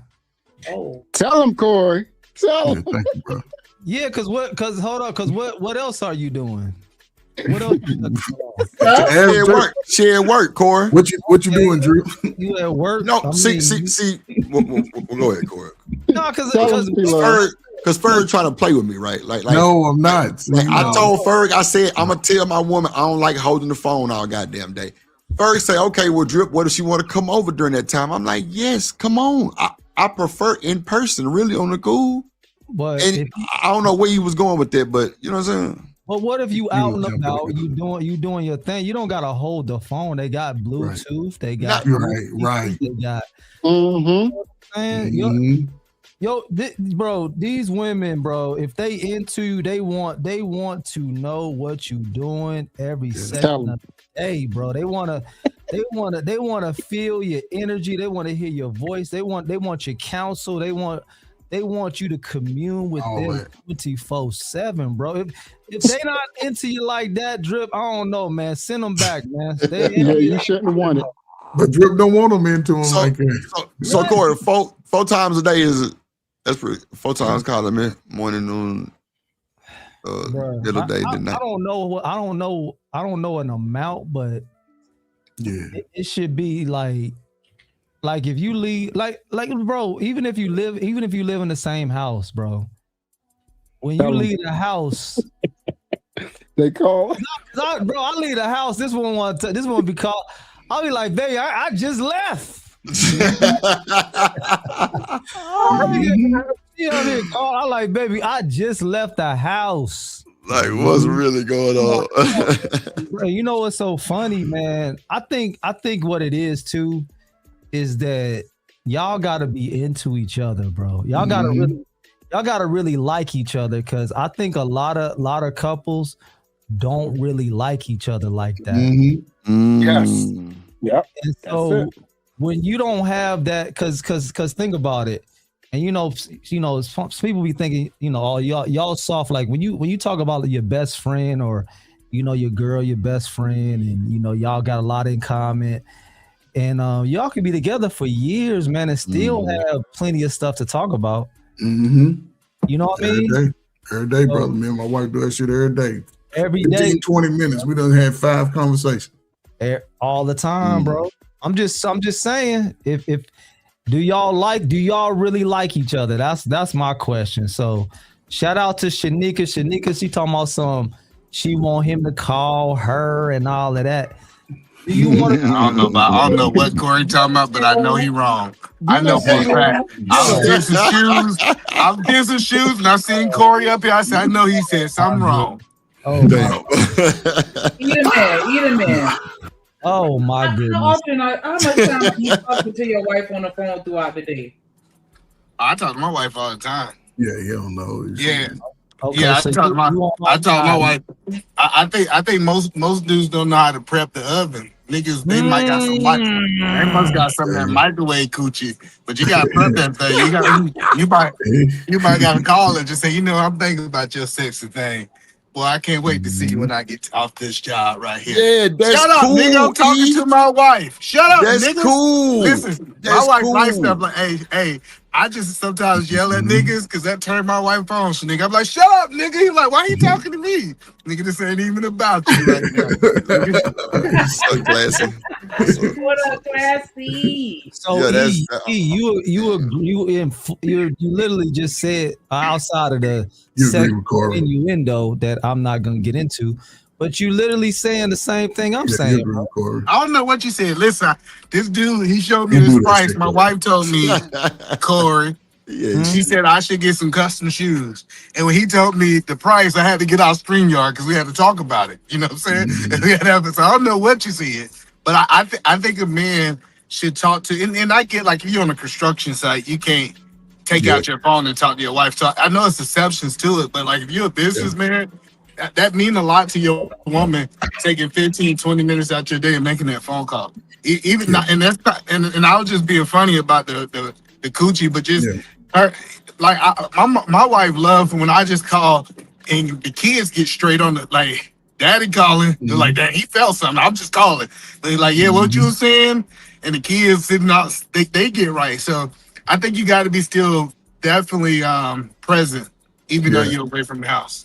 Oh. Tell him, Corey. Tell him. Thank you, bro. Yeah, because what else are you doing? What else? She at work, Corey. What you doing, Drew? You at work? No, see. We'll go ahead, Corey. No, because Ferg trying to play with me, right? Like no, I'm not. I told Ferg, I said I'm gonna tell my woman I don't like holding the phone all goddamn day. Ferg say, okay, well, Drip, what if she want to come over during that time? I'm like, yes, come on. I prefer in person, really on the cool. But I don't know where you was going with that, but you know what I'm saying. But what if you out and about, you doing your thing? You don't gotta hold the phone. They got Bluetooth. They got right. They got. Bro, these women, bro, if they into you, they want to know what you doing every second of the day, bro. They wanna feel your energy. They want to hear your voice. They want your counsel. They want you to commune with them 24/7, bro. If they not into you like that, Drip, I don't know, man. Send them back, man. You shouldn't have wanted. But Drip don't want them into him like that. So Corey, four times a day that's pretty. 4 times calling me morning, noon, middle day, night. I don't know an amount, but yeah, it should be like if you leave, like bro, even if you live in the same house, bro. When you leave the house, they call. Bro, I leave the house. This one be called. I'll be like, baby, I just left. I like, baby, I just left the house. Like, what's really going on? Bro, you know what's so funny, man? I think what it is too is that y'all gotta be into each other, bro. Y'all gotta really like each other, because I think a lot of couples don't really like each other like that. Yes. Yep. And so when you don't have that, cause think about it, and people be thinking, oh, y'all soft. Like when you talk about your best friend, or your girl, your best friend, and y'all got a lot in common, and y'all can be together for years, man, and still have plenty of stuff to talk about. Mm-hmm. You know what I mean? Every day, brother. Me and my wife do that shit every day. Every 15, day, 20 minutes. We done had 5 conversations. All the time, bro. I'm just saying, if Do y'all really like each other? That's my question. So shout out to Shanika. Shanika, she talking about she want him to call her and all of that. Do you want to? I don't know what Corey talking about, but I know he wrong. I know for a fact. I was getting some shoes, and I seen Corey up here. I said, I know he said something wrong. Oh damn! Eat a man. Oh my goodness! How much time are you talking to your wife on the phone throughout the day? I talk to my wife all the time. Yeah, you don't know. Yeah. Okay, Yeah, so I talk to my wife. I think most dudes don't know how to prep the oven. Niggas, they might got some they must got some of that microwave coochie, but you gotta prep that thing. You might gotta call and just say, I'm thinking about your sexy thing. Boy, I can't wait to see you when I get off this job right here. Yeah, that's Shut up, cool, nigga. I'm talking to my wife. Shut up, That's niggas. cool. Listen, That's my wife cool. likes stuff like, hey, I just sometimes yell at niggas because that turned my wife on. So nigga, I'm like, shut up, nigga. He's like, why are you talking to me? Nigga, this ain't even about you right now. So classy. What up, classy? So you literally just said outside of the sexual innuendo that I'm not gonna get into, but you literally saying the same thing I'm saying. Bro. I don't know what you said. Listen, this dude, he showed me this price. My wife told me, Corey, she said I should get some custom shoes. And when he told me the price, I had to get out StreamYard because we had to talk about it. You know what I'm saying? And we had to have this. I don't know what you said, but I think a man should talk to, and I get like if you're on a construction site, you can't take out your phone and talk to your wife. I know it's exceptions to it, but like if you're a businessman, that mean a lot to your woman taking 15, 20 minutes out your day and making that phone call. And I was just being funny about the coochie, but just her, like my wife loves when I just call and the kids get straight on the like daddy calling. They're like, Dad, he felt something. I'm just calling. They're like, yeah, what you were saying? And the kids sitting out, they get right. So I think you got to be still definitely present, even though you're away from the house.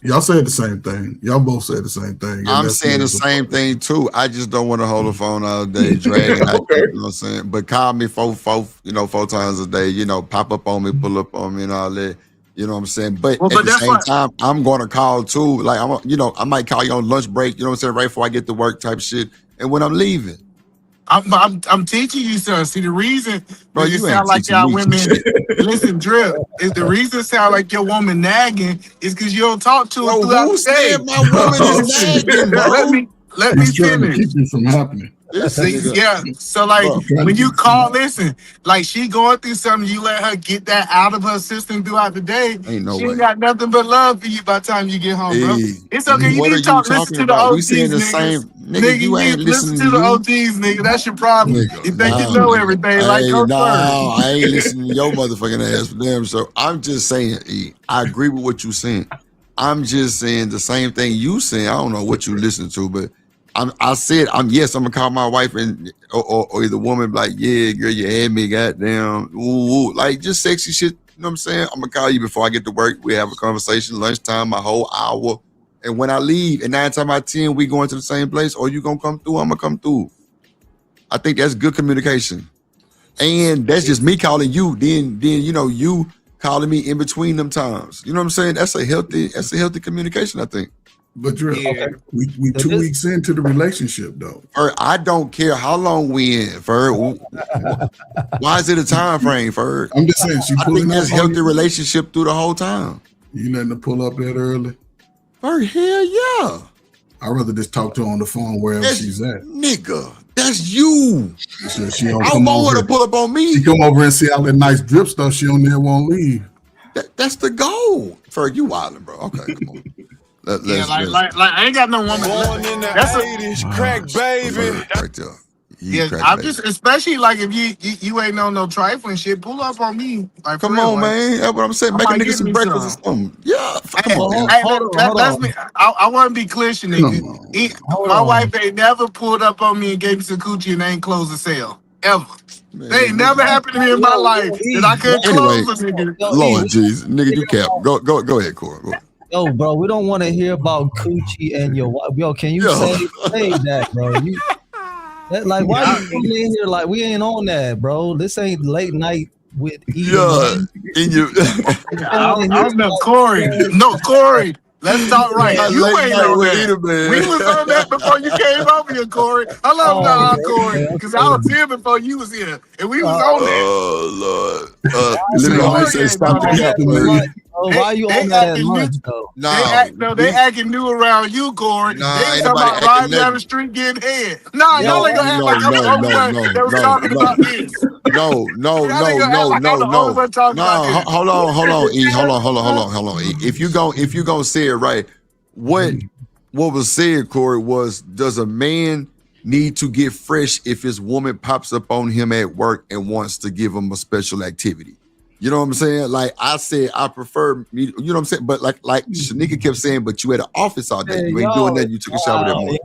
Y'all said the same thing. Y'all both said the same thing. I'm saying the same thing too. I just don't want to hold the phone all day, dragging. You know what I'm saying? But call me four times a day. Pop up on me, pull up on me, and all that. You know what I'm saying? But at the same time, I'm going to call too. Like I might call you on lunch break. You know what I'm saying? Right before I get to work, type shit. And when I'm leaving. I'm teaching you, son. See, the reason you sound like y'all women. Listen, Drip. Is the reason sound like your woman nagging is because you don't talk to her throughout the day. My woman is nagging, bro. Let me finish. Keep this from happening. Yeah. So like when you call, listen, like she going through something, you let her get that out of her system throughout the day. She ain't got nothing but love for you by the time you get home, bro. It's okay. You need to listen to the OGs, we saying the same, nigga. You ain't listen listening to the OGs, nigga. That's your problem. You think you know everything, like Coach I ain't listening to your motherfucking ass for them. So I'm just saying, I agree with what you saying. I'm just saying the same thing you saying. I don't know what you listen to, but I'm gonna call my wife and or the woman like, yeah, girl, you had me, goddamn, ooh, like just sexy shit. You know what I'm saying? I'm gonna call you before I get to work. We have a conversation, lunchtime, my whole hour, and when I leave, and 9 times out of 10, we going to the same place. Or you gonna come through? I'm gonna come through. I think that's good communication, and that's just me calling you. Then you calling me in between them times. You know what I'm saying? That's a healthy communication, I think. But we 2 weeks into the relationship though. I don't care how long we in, Ferg. Why is it a time frame, Ferg? I'm just saying, I think that's healthy relationship through the whole time. You nothing to pull up that early? Ferg, hell yeah. I'd rather just talk to her on the phone wherever she's at. Nigga, that's you. She don't I come want over her to pull up on me. She come over and see all that nice drip stuff. She on there won't leave. That's the goal. Ferg, you wildin', bro. Okay, come on. Like I ain't got no woman. Born in the 80s, crack baby. Right there. Yeah, I'm just especially like if you ain't on no trifling shit, pull up on me. Like, come on, man. That's what I'm saying. Make a nigga some breakfast or something. Yeah. Come on. That's me. I want to be clear, nigga. My wife ain't never pulled up on me and gave me some coochie and ain't closed the sale ever. They ain't never happened to me in my life that I couldn't close a nigga. Lord Jesus, nigga, you cap. Go ahead, Corey. Go ahead. Yo, bro, we don't want to hear about coochie and your wife. Yo, can you say that, bro? Like, why you coming in here like we ain't on that, bro? This ain't late night with Yeah, in your. I don't know, Corey. No, Corey. Let's talk right. Not You late ain't night on with that. Eater, man. We was on that before you came over here, Corey. Hello, now, Corey, because I was here before you was here, and we was on that. Oh Lord. This nigga always say stop the cap, man. Why you on that at lunch though? They acting new around you, Corey. Nah, They ain't was talking nobody about acting riding down nothing. the street getting head. Nah, y'all ain't gonna act like I'm the only one that was talking about this. No. Y'all ain't gonna act like I'm the only one talking about No, this. hold on, E. Hold on, E. If you gonna say it right, what was said, Corey, was does a man need to get fresh if his woman pops up on him at work and wants to give him a special activity? You know what I'm saying? Like I said, I prefer me. You know what I'm saying? But like Shanika kept saying, but you at the office all day. You ain't doing nothing. You took a shower that morning.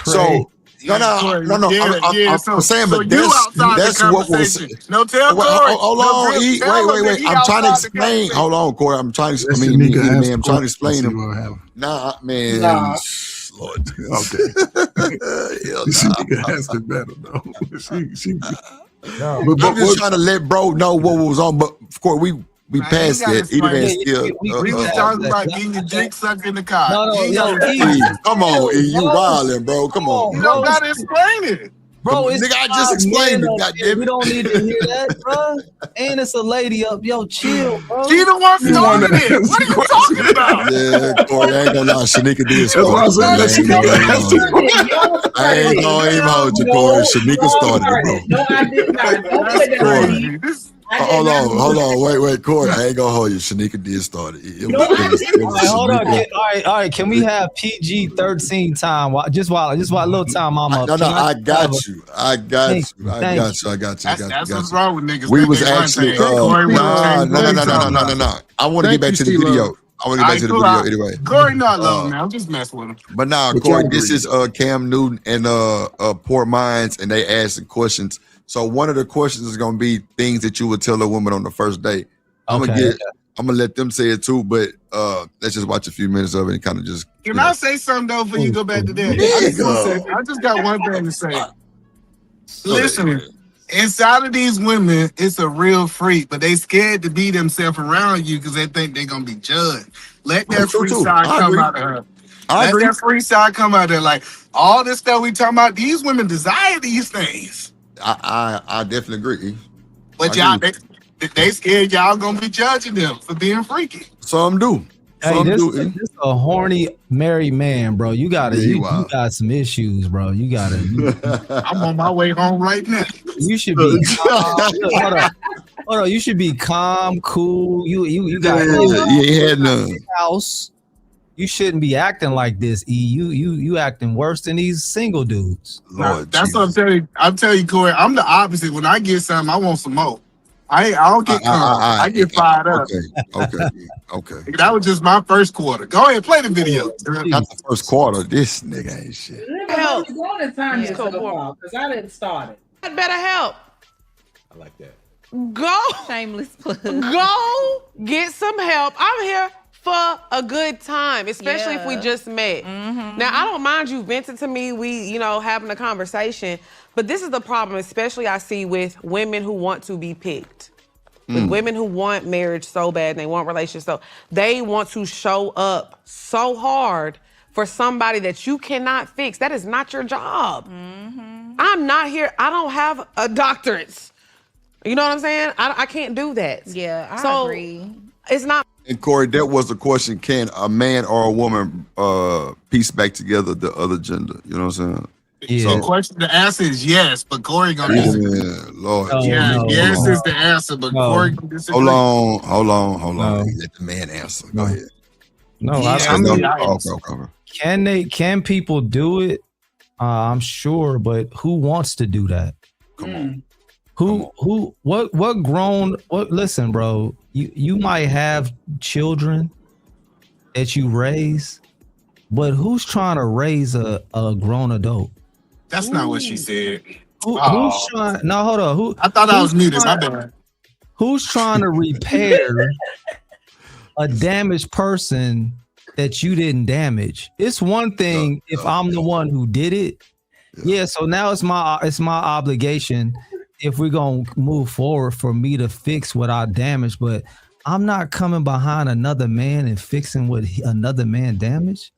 So no. I'm saying, so but you outside that's the what was. conversation. No, tell Corey. Hold on, E. Wait. I'm trying to explain. Hold on, Corey. I'm trying to. I'm trying to explain him. Nah, man. Nah. Lord. Okay. Shanika has it better though. She I'm just trying to let bro know what was on, but of course we passed that. We was talking about getting your dick sucked in the car. Come on, E, you wildin', bro. Come on. You don't gotta explain it. Bro, it's nigga, I just explained it. Goddamn, we don't need to hear that, bro. And it's a lady up, yo, chill, bro. She the one started it. What are you talking about? Yeah, Corey, I ain't gonna lie. Shanika did start it. I ain't gonna even hold you, Corey. Shanika started it, bro. No, I did not. Don't put that on me. Hold on, wait, Corey. I ain't gonna hold you. Shanika did start it. Hold on. All right. Can we have PG-13 time? Just while a little time, I'm up. No, I got you. I got you. That's what's wrong with niggas. We was actually no. I want to get back to the video. I want to get back to the video anyway. Corey not low, man. I'm just messing with him. But now, Corey, this is Cam Newton and Poor Minds, and they asking questions. So one of the questions is gonna be things that you would tell a woman on the first date. I'm gonna let them say it too, but let's just watch a few minutes of it and kind of just. Can I say something though before you go back to that? I just got one thing to say. Listen, inside of these women, it's a real freak, but they scared to be themselves around you because they think they're gonna be judged. Let that free side come out of her. Let that free side come out of there. Like all this stuff we talking about, these women desire these things. I definitely agree. But y'all, they scared y'all gonna be judging them for being freaky. Some do. This is a horny married man, bro. You got some issues, bro. I'm on my way home right now. You should be hold on. You should be calm, cool. You got house. You shouldn't be acting like this, E. You acting worse than these single dudes. Lord, that's what I'm telling you. I'm telling you, Corey. I'm the opposite. When I get something, I want some more. I don't get calm. I get fired up. Okay. That was just my first quarter. Go ahead, play the video. Not the first quarter. This nigga ain't shit. Help. Go to time because I didn't start it. That better help. I like that. Go. Shameless plug. Go get some help. I'm here for a good time, especially if we just met. Now, I don't mind you venting to me, we, having a conversation, but this is the problem, especially I see with women who want to be picked. With women who want marriage so bad, and they want relationships, so they want to show up so hard for somebody that you cannot fix. That is not your job. I'm not here, I don't have a doctorate. You know what I'm saying? I can't do that. Yeah, I agree. It's not. And Corey, that was the question: can a man or a woman piece back together the other gender? You know what I'm saying? Yeah. The answer is yes, but Corey gonna disagree. Lord. Yes is the answer, but Corey gonna disagree. Hold on. Let the man answer. Go ahead. Can people do it? I'm sure, but who wants to do that? Come on. Listen, bro, you might have children that you raise, but who's trying to raise a grown adult? That's not what she said. Who's trying? No, hold on. I thought I was muted. My bad. Who's trying to repair a damaged person that you didn't damage? It's one thing if I'm the one who did it, Yeah, so now it's my obligation if we're gonna move forward for me to fix what I damaged, but I'm not coming behind another man and fixing what another man damaged.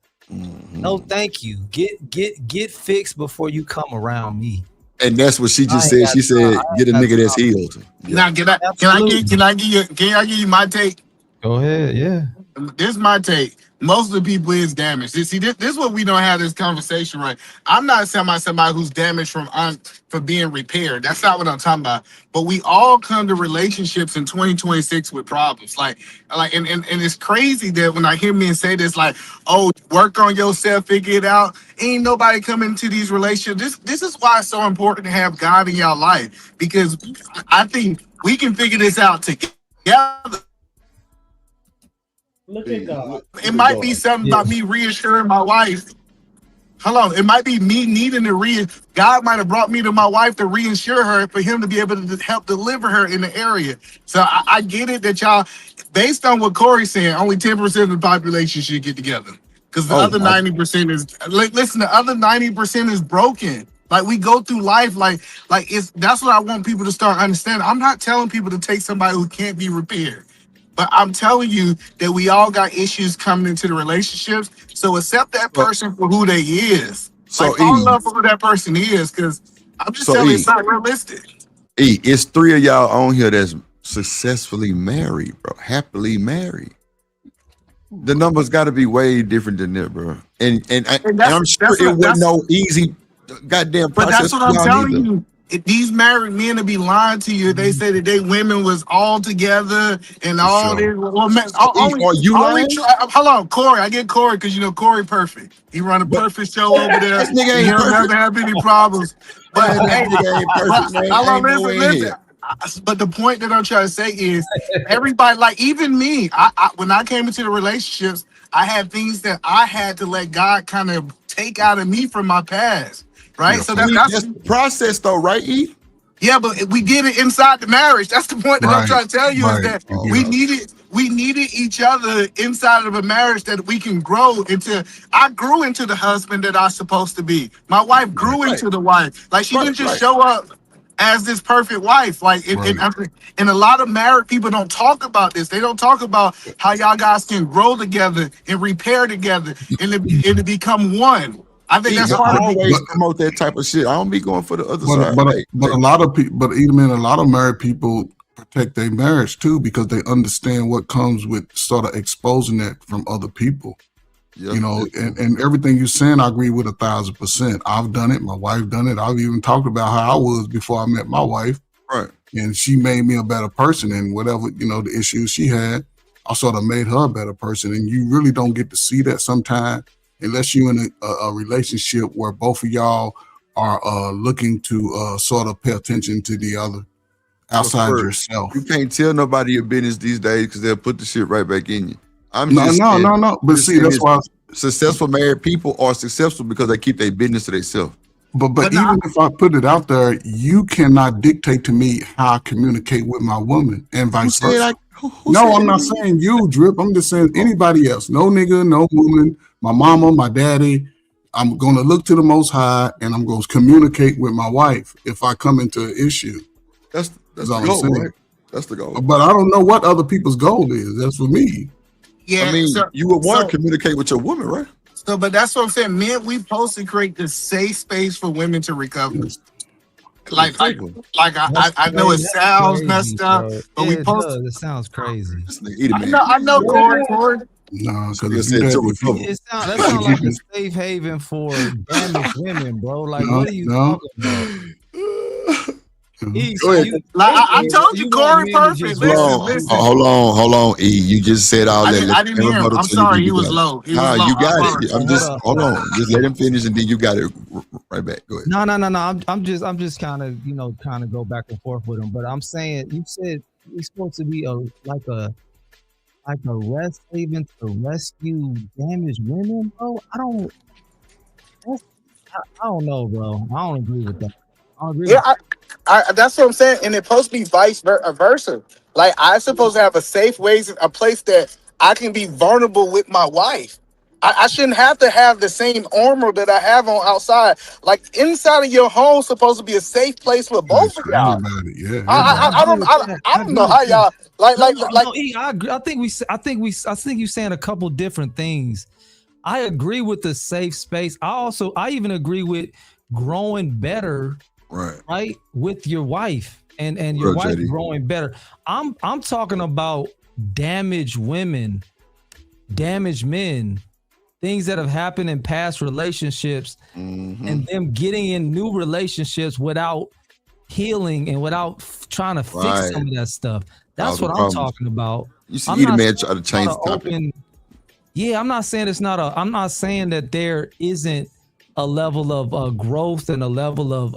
No, thank you. Get fixed before you come around me. And that's what she just said. She said, "Get a nigga that's healed." Now, can I give you my take? Go ahead. Yeah. This is my take. Most of the people is damaged. See, this is what we don't have this conversation right. I'm not talking about somebody who's damaged for being repaired. That's not what I'm talking about. But we all come to relationships in 2026 with problems. And it's crazy that when I hear men say this, like, oh, work on yourself, figure it out. Ain't nobody coming into these relationships. This is why it's so important to have God in your life, because I think we can figure this out together. Look at God. It might be something about me reassuring my wife. Hold on. It might be me needing to God might have brought me to my wife to reassure her for him to be able to help deliver her in the area. So I get it that y'all, based on what Corey's saying, only 10% of the population should get together. Because the other 90% is, listen, the other 90% is broken. Like, we go through life that's what I want people to start understanding. I'm not telling people to take somebody who can't be repaired. But I'm telling you that we all got issues coming into the relationships. So accept that person for who they is. So fall in love for who that person is, because I'm just telling you, it's not realistic. It's 3 of y'all on here that's successfully married, bro. Happily married. The numbers got to be way different than that, bro. And I'm sure it wasn't no easy goddamn process. But that's what I'm telling you. If these married men to be lying to you, they say that they women was all together and all this. Well, man, are you lying? Hold on, Corey. I get Corey because Corey perfect. He run a perfect show over there. This nigga ain't He'll perfect. never have any problems. But This nigga ain't perfect, man. listen. But the point that I'm trying to say is, everybody, like even me, I when I came into the relationships, I had things that I had to let God kind of take out of me from my past. Right, so that's the process, though, right, E? Yeah, but we did it inside the marriage. That's the point that I'm trying to tell you is that we needed each other inside of a marriage that we can grow into. I grew into the husband that I'm supposed to be. My wife grew into the wife. Like, she didn't just show up as this perfect wife. Like, and a lot of married people don't talk about this. They don't talk about how y'all guys can grow together and repair together and to become one. I think that's part of always promote that type of shit. I don't be going for the other side. But a lot of people, but even a lot of married people protect their marriage too, because they understand what comes with sort of exposing that from other people. Yep. You know, and everything you're saying, I agree with 1,000%. I've done it. My wife done it. I've even talked about how I was before I met my wife. Right. And she made me a better person, and whatever, the issues she had, I sort of made her a better person. And you really don't get to see that sometimes, unless you're in a relationship where both of y'all are looking to sort of pay attention to the other outside yourself. You can't tell nobody your business these days because they'll put the shit right back in you. No. But see, that's why successful married people are successful because they keep their business to themselves. But even if I put it out there, you cannot dictate to me how I communicate with my woman and vice versa. No, I'm not saying you, Drip. I'm just saying anybody else. No nigga, no woman, my mama, my daddy. I'm going to look to the Most High, and I'm going to communicate with my wife if I come into an issue. That's all I'm saying. Right? That's the goal. But I don't know what other people's goal is. That's for me. Yeah, I mean, you would want to communicate with your woman, right? So, but that's what I'm saying. Men, we supposed to create this safe space for women to recover. Like I know it sounds messed up, but we supposed to. It sounds crazy. I know, Corey. No, because it sounds like a safe haven for damaged women, bro. Like, what are you talking about? I told you, Corey, perfect. Listen. Hold on, E. You just said all that. I didn't hear him. I'm sorry, he was low. You got it. I'm just hold on. Just let him finish, and then you got it right back. Go ahead. No. I'm just kind of go back and forth with him. But I'm saying, you said it's supposed to be like a rest haven to rescue damaged women, bro. I don't know, bro. I don't agree with that. That's what I'm saying, and it's supposed to be vice versa. Like, I'm supposed to have a safe place, a place that I can be vulnerable with my wife. I shouldn't have to have the same armor that I have on outside. Like inside of your home supposed to be a safe place for both of y'all. Everybody, yeah. I don't know how y'all I agree. I think you saying a couple different things. I agree with the safe space. I even agree with growing better, right, with your wife and your wife growing better. I'm talking about damaged women, damaged men, things that have happened in past relationships, and them getting in new relationships without healing and without trying to fix some of that stuff. That's what I'm talking about. You see, the man try to change the topic. Yeah, I'm not saying I'm not saying that there isn't a level of growth and a level of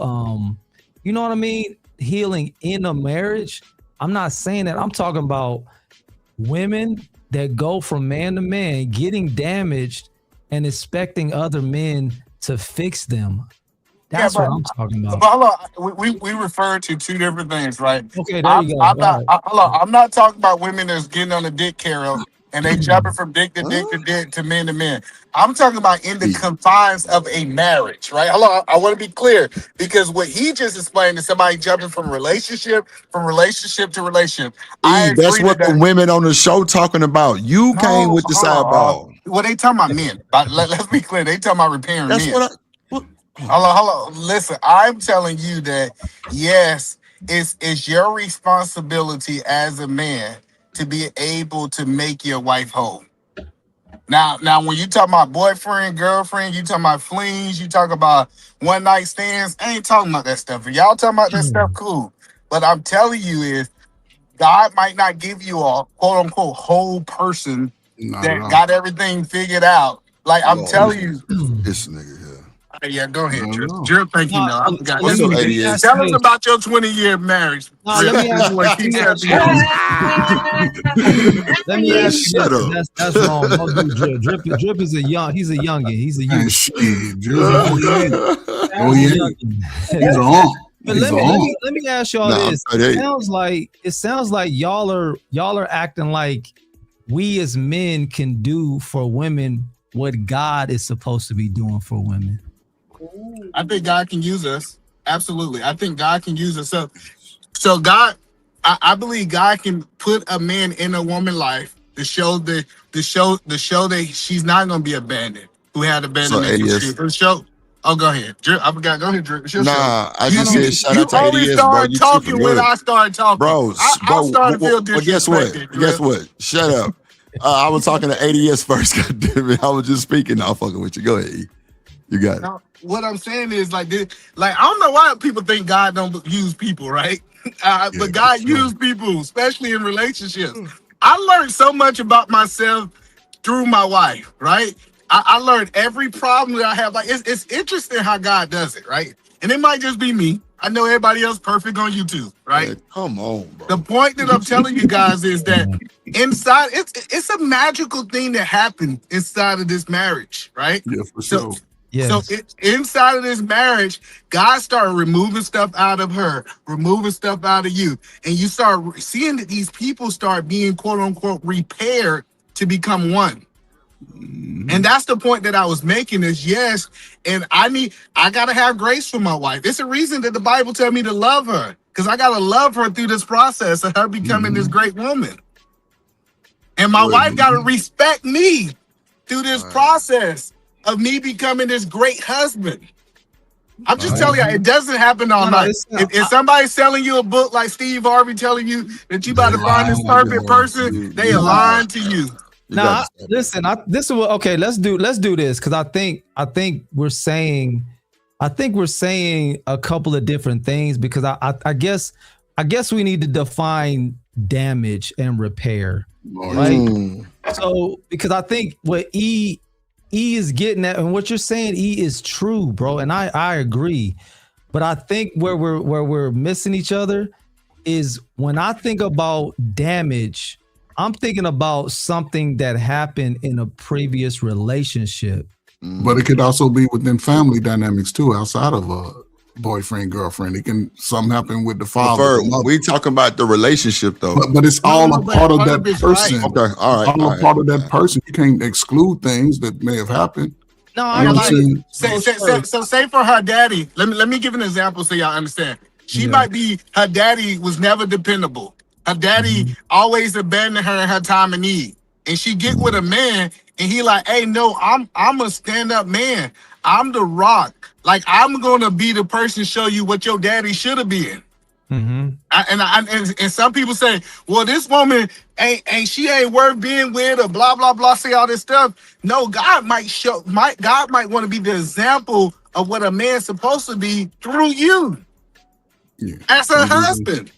you know what I mean, healing in a marriage. I'm not saying that. I'm talking about women that go from man to man, getting damaged and expecting other men to fix them. That's what I'm talking about. But hold on, we refer to two different things, right? Okay, there you go. I'm not talking about women that's getting on the dick, Carol, and they jumping from dick to dick to dick to men to men. I'm talking about in the confines of a marriage, right? Hold on, I want to be clear, because what he just explained is somebody jumping from relationship to relationship. That's what the women on the show talking about. You came with the sideball. Well, they talking about men. But let's be clear, they talking about repairing That's men. what Hello. Listen, I'm telling you that yes, it's your responsibility as a man to be able to make your wife whole. Now, when you talk about boyfriend, girlfriend, you talking about flings, you talk about one night stands. I ain't talking about that stuff. If y'all talking about that stuff, cool. But I'm telling you is God might not give you a quote unquote whole person that got everything figured out. Like I'm telling you, this nigga here. Yeah, go ahead, Drew. Thank you. I forgot. What's up, ADS? Tell us about your 20-year marriage. Let me ask you. That's wrong. Don't do Drip. Drip is he's a youngin. He's a youth. He's on. But let me ask y'all this. It sounds like y'all are acting like we as men can do for women what God is supposed to be doing for women. I think God can use us. Absolutely. I think God can use us. So God, I believe God can put a man in a woman's life to show that she's not going to be abandoned. Who had abandonment issues. Oh, go ahead. Drew, I forgot. Go ahead, Drew. I just said shout out to ADS, bro. You started talking when I started talking. Bro, I started to feel disrespected. Guess what? Shut up. I was talking to ADS first. God damn it. I was just speaking. I'm fucking with you. Go ahead. You got it. Now, what I'm saying is like I don't know why people think God don't use people, right? But God used people, especially in relationships. I learned so much about myself through my wife, right? I learned every problem that I have. Like it's interesting how God does it, right? And it might just be me. I know everybody else perfect on YouTube, right? Man, come on, bro. The point that I'm telling you guys is that inside, it's a magical thing that happened inside of this marriage, right? Yeah, for sure. So inside of this marriage, God started removing stuff out of her, removing stuff out of you. And you start seeing that these people start being quote unquote repaired to become one. And that's the point that I was making is yes. And I got to have grace for my wife. It's a reason that the Bible tells me to love her, because I got to love her through this process of her becoming this great woman. And my wife got to respect me through this process of me becoming this great husband. I'm just telling you, it doesn't happen all night. If somebody's selling you a book like Steve Harvey telling you that you about to find this perfect person, they are lying to you. Now, listen, this is what, okay, let's do this, because I think we're saying a couple of different things, because I guess we need to define damage and repair, right? So because I think what E is getting at, and what you're saying, E, is true, bro, and I agree. But I think where we're missing each other is when I think about damage, I'm thinking about something that happened in a previous relationship. But it could also be within family dynamics too, outside of boyfriend, girlfriend. It can something happen with the father. Prefer, we talking about the relationship though. But it's all a part of that person. Okay, all right. It's all a part of that person. You can't exclude things that may have happened. No, You know what I'm saying? So say for her daddy, let me give an example so y'all understand. She might be, her daddy was never dependable. Her daddy always abandoned her in her time of need. And she get with a man and he like, hey, no, I'm a stand-up man. I'm the rock. Like, I'm gonna be the person to show you what your daddy should have been. And some people say, well, this woman ain't worth being with, or blah blah blah, say all this stuff. No, God might want to be the example of what a man's supposed to be through you as her husband.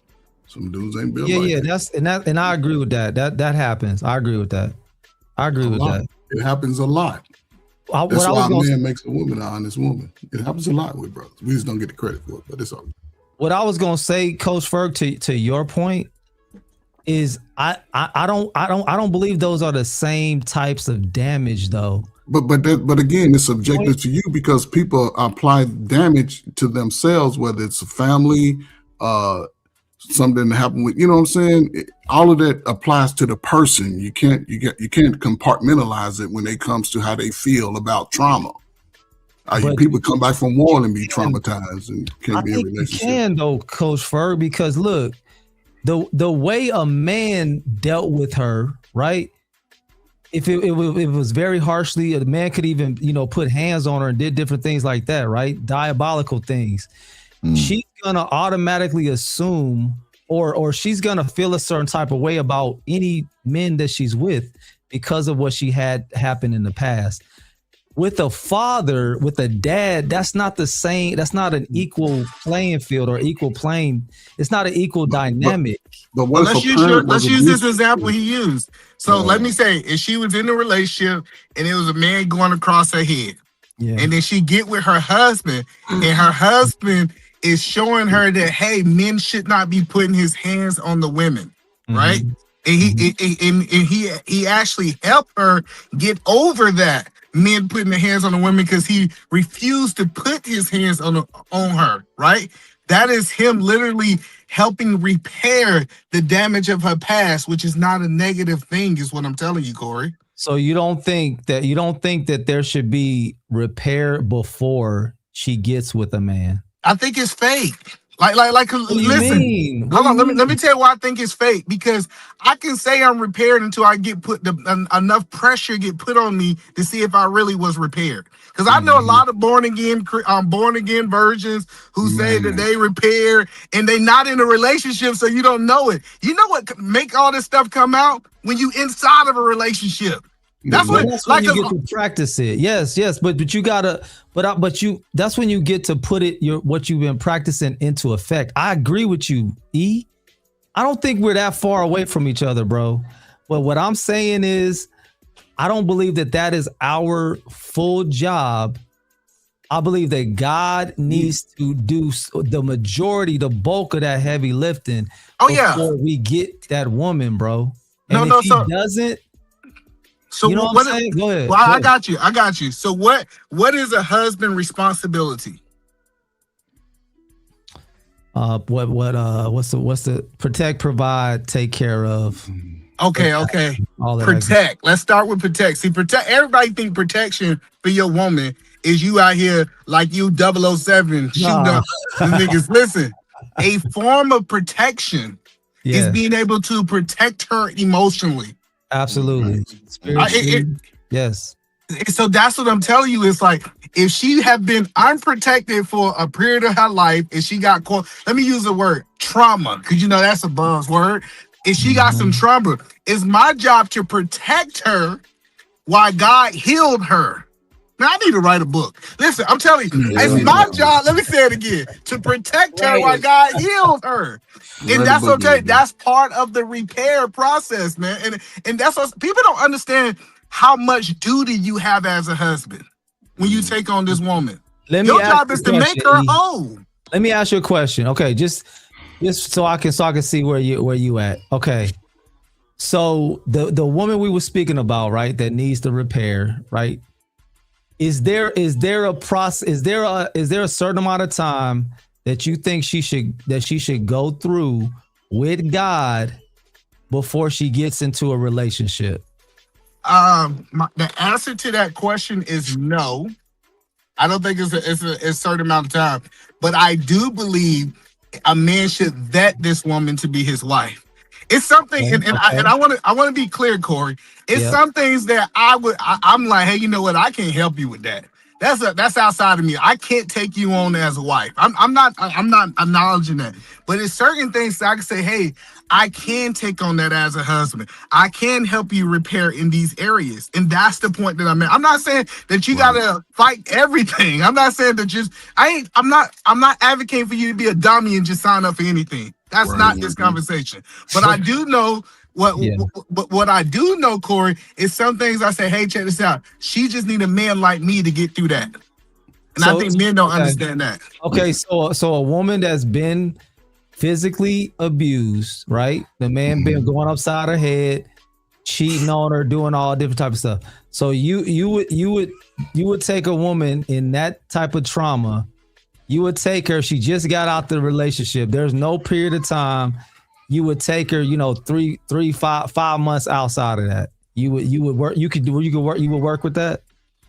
Some dudes ain't built Yeah, and I agree with that. That happens. I agree with that. It happens a lot. That's why a man makes a woman an honest woman. It happens a lot with brothers. We just don't get the credit for it, but it's all. What I was gonna say, Coach Ferg, to your point, is I don't believe those are the same types of damage though. But again, it's subjective to you because people apply damage to themselves, whether it's a family, something that happened with, you know what I'm saying? All of that applies to the person. You can't compartmentalize it when it comes to how they feel about trauma. People come back from war and be traumatized and can't be in a relationship. You can though, Coach Ferg, because look, the way a man dealt with her, right? If it was very harshly, a man could even, put hands on her and did different things like that, right? Diabolical things. She's gonna automatically assume, or she's gonna feel a certain type of way about any men that she's with because of what she had happen in the past. With a father, with a dad, that's not the same. That's not an equal playing field or equal playing. It's not an equal dynamic. But let's use this example he used. So let me say, if she was in a relationship and it was a man going across her head, and then she get with her husband, and her husband is showing her that, hey, men should not be putting his hands on the women, right? And he actually helped her get over that. Men putting their hands on the women because he refused to put his hands on her, right? That is him literally helping repair the damage of her past, which is not a negative thing, is what I'm telling you, Corey. So you don't think that there should be repair before she gets with a man? I think it's fake. Listen, hold on. Let me tell you why I think it's fake. Because I can say I'm repaired until I get enough pressure get put on me to see if I really was repaired. Because I know a lot of born again virgins who say that they repaired and they not in a relationship, so you don't know it. You know what make all this stuff come out? When you inside of a relationship. That's when you get to practice it. Yes, but you gotta, that's when you get to put what you've been practicing into effect. I agree with you, E. I don't think we're that far away from each other, bro. But what I'm saying is, I don't believe that is our full job. I believe that God needs to do the majority, the bulk of that heavy lifting. Before we get that woman, bro. And if he doesn't. So you know what I'm saying? Go ahead. Well, I got you. So what is a husband responsibility? What's the protect, provide, take care of? Okay. All that protect. Let's start with protect. See, everybody think protection for your woman is you out here like you 007 shooting up the niggas. Listen, a form of protection is being able to protect her emotionally. Absolutely. Yes. So that's what I'm telling you. It's like, if she have been unprotected for a period of her life, and she got caught, let me use the word trauma, because that's a buzzword. If she got some trauma, it's my job to protect her while God healed her. Now, I need to write a book. Listen, I'm telling you, it's my job, let me say it again, to protect her while God healed her. And that's okay. That's part of the repair process, man. And that's what people don't understand, how much duty you have as a husband when you take on this woman. Your job is to make her whole. Let me ask you a question. Okay, just so I can see where you at. Okay. So the woman we were speaking about, right, that needs the repair, right? Is there a process? Is there a certain amount of time that you think she should go through with God before she gets into a relationship? The answer to that question is no. I don't think it's a certain amount of time, but I do believe a man should vet this woman to be his wife. It's something, and I want to be clear, Corey. It's some things that I'm like, hey, you know what? I can't help you with that. That's outside of me. I can't take you on as a wife. I'm not acknowledging that. But it's certain things that I can say, hey, I can take on that as a husband. I can help you repair in these areas. And that's the point that I'm at. I'm not saying that you gotta fight everything. I'm not saying that I'm not advocating for you to be a dummy and just sign up for anything. That's not this conversation. But I do know what I do know, Corey, is some things I say, hey, check this out. She just need a man like me to get through that. And I think men don't understand that. Okay, so a woman that's been physically abused, right? The man been going upside her head, cheating on her, doing all different type of stuff. So you would take a woman in that type of trauma. You would take her. She just got out the relationship. There's no period of time. You would take her, 5 months outside of that. You would work. You would work with that.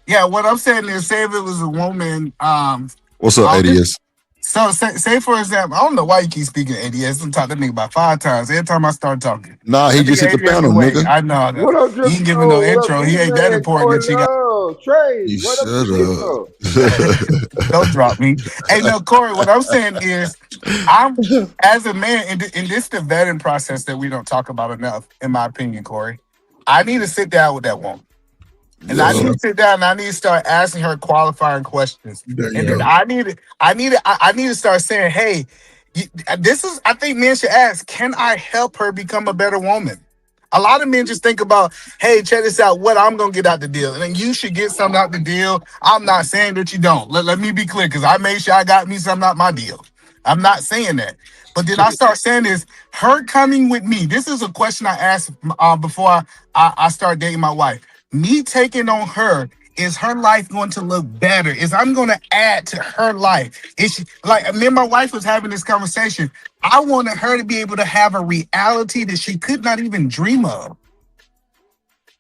Yeah, what I'm saying is, say if it was a woman. What's up, ADS? So say for example, I don't know why you keep speaking ADS. I'm talking to that nigga about 5 times. Every time I start talking. Nah, he just hit the panel, nigga. I know. What up, He ain't giving no intro. He ain't that important that you got. Trey, You what shut up. Don't drop me. Hey, no, Corey, what I'm saying is, I'm as a man, and this the vetting process that we don't talk about enough, in my opinion, Corey. I need to sit down with that woman. And I need to sit down and I need to start asking her qualifying questions. And then I need to start saying, hey, I think men should ask, can I help her become a better woman? A lot of men just think about, hey, check this out, what I'm going to get out the deal. And then you should get something out the deal. I'm not saying that you don't. Let me be clear, because I made sure I got me something out my deal. I'm not saying that. But then I start saying this, her coming with me. This is a question I asked before I start dating my wife. Me taking on her, is her life going to look better? Is I'm going to add to her life? Is she, like me and my wife was having this conversation. I wanted her to be able to have a reality that she could not even dream of.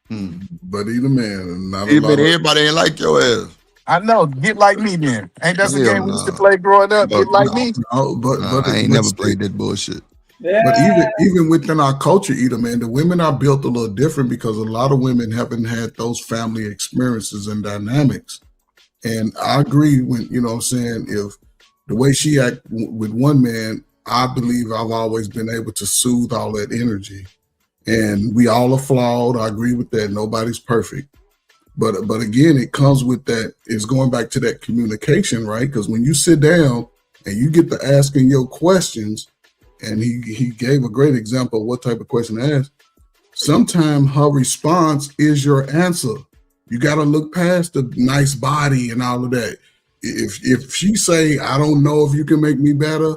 But either man, not a lot everybody ain't like your ass. I know. Get like me, then. Ain't that the game we used to play growing up? Get like me. No, but I ain't never played that bullshit. But even within our culture, either man, the women are built a little different because a lot of women haven't had those family experiences and dynamics. And I agree when, you know what I'm saying, if the way she act with one man, I believe I've always been able to soothe all that energy. And we all are flawed. I agree with that. Nobody's perfect. But again, it comes with that, it's going back to that communication, right? Because when you sit down and you get to asking your questions, and he gave a great example of what type of question to ask. Sometimes her response is your answer. You got to look past the nice body and all of that. If she say, I don't know if you can make me better,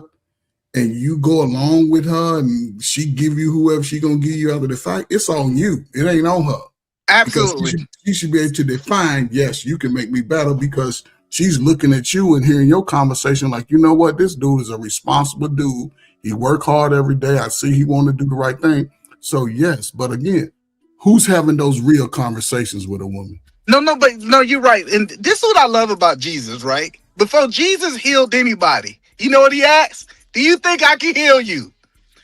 and you go along with her and she give you whoever she going to give you after the fight, it's on you. It ain't on her. Absolutely. She should be able to define, yes, you can make me better, because she's looking at you and hearing your conversation like, you know what, this dude is a responsible dude. He work hard every day. I see he want to do the right thing. So yes, but again, who's having those real conversations with a woman? No, you're right. And this is what I love about Jesus, right? Before Jesus healed anybody, you know what he asked? Do you think I can heal you?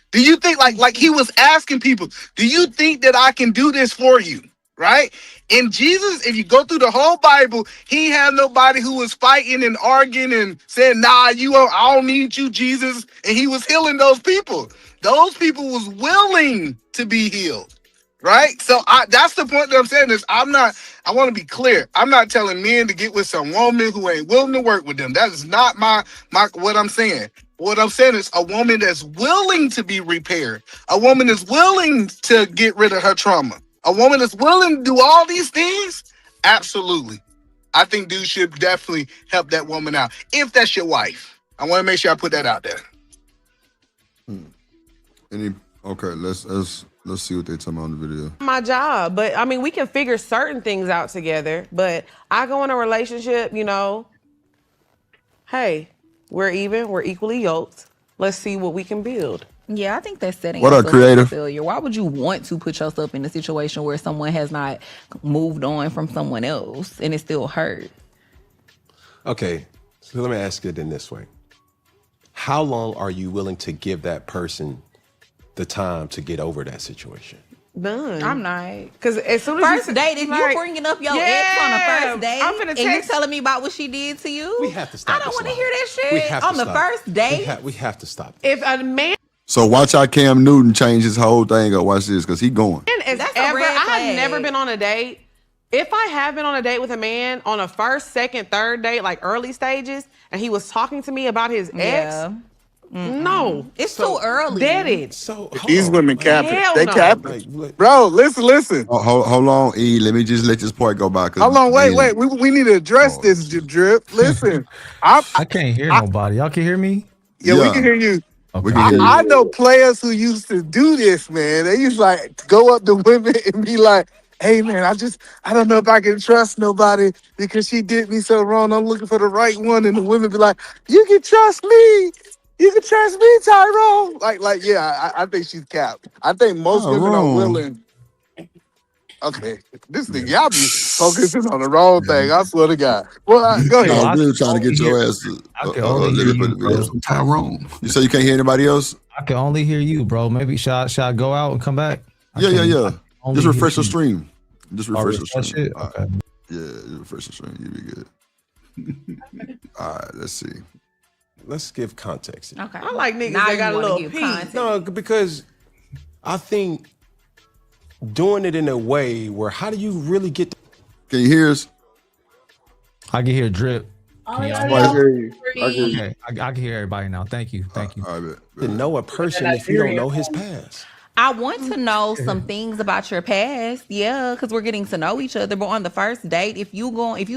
Do you think like he was asking people, do you think that I can do this for you? Right? And Jesus, if you go through the whole Bible, he had nobody who was fighting and arguing and saying, nah, I don't need you, Jesus. And he was healing those people. Those people was willing to be healed. Right? So that's the point that I'm saying is I want to be clear. I'm not telling men to get with some woman who ain't willing to work with them. That is not my what I'm saying. What I'm saying is a woman that's willing to be repaired. A woman that's willing to get rid of her trauma. A woman that's willing to do all these things? Absolutely. I think dudes should definitely help that woman out. If that's your wife. I want to make sure I put that out there. Okay, let's see what they talking about on the video. My job, but I mean, we can figure certain things out together. But I go in a relationship, you know. Hey, we're even. We're equally yoked. Let's see what we can build. Yeah, I think that's setting What up, yourself up creative? for failure. Why would you want to put yourself in a situation where someone has not moved on from someone else and it still hurt? Okay, so let me ask it in this way. How long are you willing to give that person the time to get over that situation? None. I'm not. Because as soon as First date, if you're bringing up your ex on the first date I'm finna and you're text. telling me about what she did to you, We have to stop. I don't want to hear that We shit have to on the stop. first date. We have to stop. If a man So watch how Cam Newton change his whole thing up. Watch this, because he going. is That's a ever, red I flag. have never been on a date. If I have been on a date with a man on a first, second, third date, like early stages, and he was talking to me about his ex, no, it's too early. Dead it. So These women capping. Hell They no. capping. Bro, listen. Oh, hold on, E. Let me just let this point go by. Hold on, wait. We need to address this, Drip. Listen, I can't hear nobody. Y'all can hear me? Yeah, we can hear you. We can hear you. I know players who used to do this, man. They used to like go up to women and be like, hey man, I don't know if I can trust nobody because she did me so wrong. I'm looking for the right one. And the women be like, you can trust me. You can trust me, Tyrone. Like, yeah, I think she's capped. I think most women are willing. Okay, this thing, y'all be focusing on the wrong thing. I swear to God. Well, go ahead. I'm really trying to get your ass. I can only hear you, bro. Tyrone. You say you can't hear anybody else? I can only hear you, bro. Maybe should I go out and come back? Yeah. only Just refresh hear the stream. Just refresh the refresh stream. it? All right. Okay. Yeah, just refresh the stream. You be good. All right, let's see. Let's give context. Okay. I like niggas Now that you got a wanna little give peace. context. No, because I think doing it in a way where how do you really get? Can you hear us? I can hear Drip. Can yeah, y'all- I hear you. Okay, I can hear everybody now. Thank you. All right, To know a person if you don't know his past. I want to know some things about your past, yeah, because we're getting to know each other. But on the first date, if you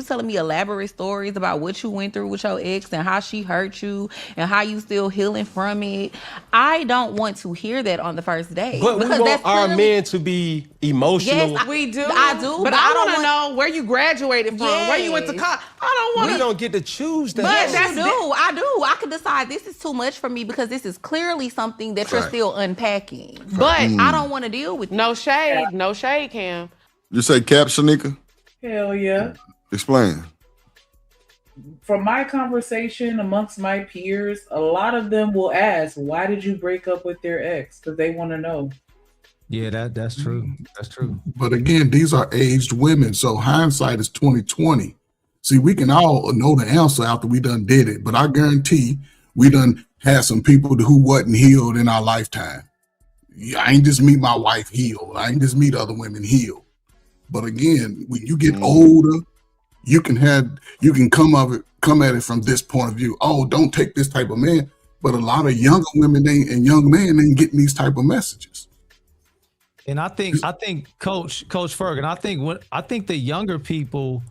telling me elaborate stories about what you went through with your ex and how she hurt you and how you still healing from it, I don't want to hear that on the first date. But we because want our men to be emotional. Yes, We do. I do, But but I I don't want to know where you graduated from, where you went to college. I don't want We to. don't get to choose that. But that's you do. I do. I can decide this is too much for me because this is clearly something that you're Right. still unpacking. But I don't want to deal with no shade, no shade, Cam. You say cap, Shanika? Hell yeah. Explain. From my conversation amongst my peers, a lot of them will ask, why did you break up with their ex? Because they want to know. Yeah, that's true. That's true. But again, these are aged women, so hindsight is 20/20. See, we can all know the answer after we done did it, but I guarantee we done had some people who wasn't healed in our lifetime. I ain't just meet my wife healed. I ain't just meet other women healed. But again, when you get older, you can come at it from this point of view. Oh, don't take this type of man. But a lot of younger women and young men ain't getting these type of messages. And I think Coach Ferguson, I think the younger people,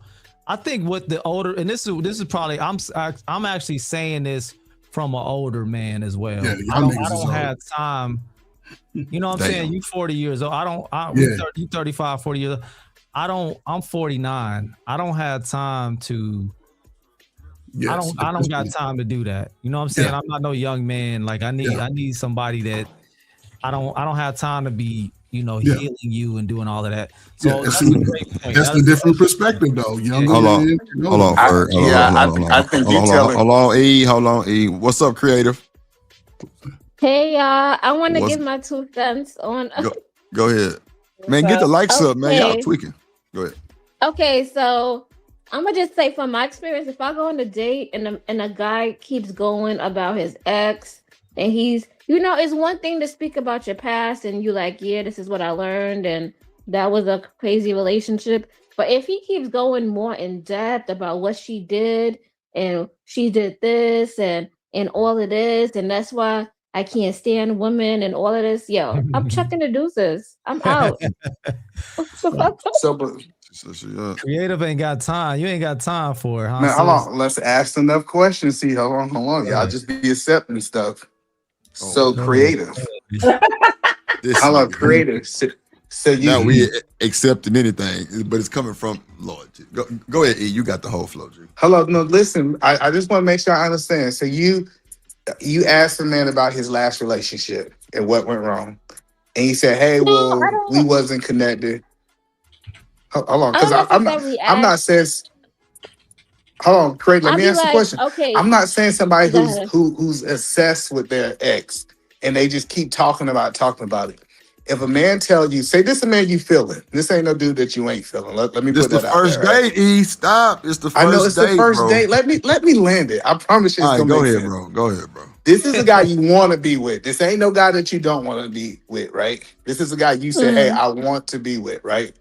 I think what the older, and this is probably I'm actually saying this from an older man as well. Yeah, I y'all don't niggas is have time. You know what I'm saying? You 40 years old. You 35, 40 years old. I'm 49. I don't have time to Yes, I don't got time to do that. You know what I'm saying? Yeah. I'm not no young man. Like I need somebody that I don't have time to be, healing you and doing all of that. So Yeah, that's see, a great point. that's the different perspective though. Younger Hold on. men, Hold on, Ferg. Hold on, E. Hold on, E. What's up, creative? Hey y'all, I want to What's- give my 2 cents on. Go ahead. Man, get the likes up, man. Y'all tweaking. Go ahead. Okay, so I'm gonna just say from my experience, if I go on a date and a guy keeps going about his ex, and he's, it's one thing to speak about your past and you like, yeah, this is what I learned and that was a crazy relationship. But if he keeps going more in depth about what she did and she did this and all of this, and that's why I can't stand women and all of this, yo, I'm chucking the deuces. I'm out. Creative ain't got time. You ain't got time for it, huh? Man, sis? hold on. Let's ask enough questions. See, hold on. Y'all just be accepting stuff. So creative. Hello, creative. So you now we accepting anything, but it's coming from Lord. Go ahead, E. You got the whole flow, G. hello. No, listen. I just want to make sure I understand. So you asked the man about his last relationship and what went wrong, and he said, "Hey, No, well, I don't. we wasn't connected." Hold on, I because don't I'm not. necessarily I'm not ask. saying. Hold on, Craig. Let I'll me be ask the like, question. okay, I'm not saying somebody go ahead. who's obsessed with their ex and they just keep talking about it. If a man tells you, say this is a man you feeling, this ain't no dude that you ain't feeling. Let me This put the that out first there, right? date, E. Stop. It's the I know first it's the date, first bro. date. Let me land it. I promise you it's All right, gonna go make ahead, sense. bro. Go ahead, bro. This is a guy you want to be with. This ain't no guy that you don't want to be with, right? This is a guy you say, hey, Mm. I want to be with, right?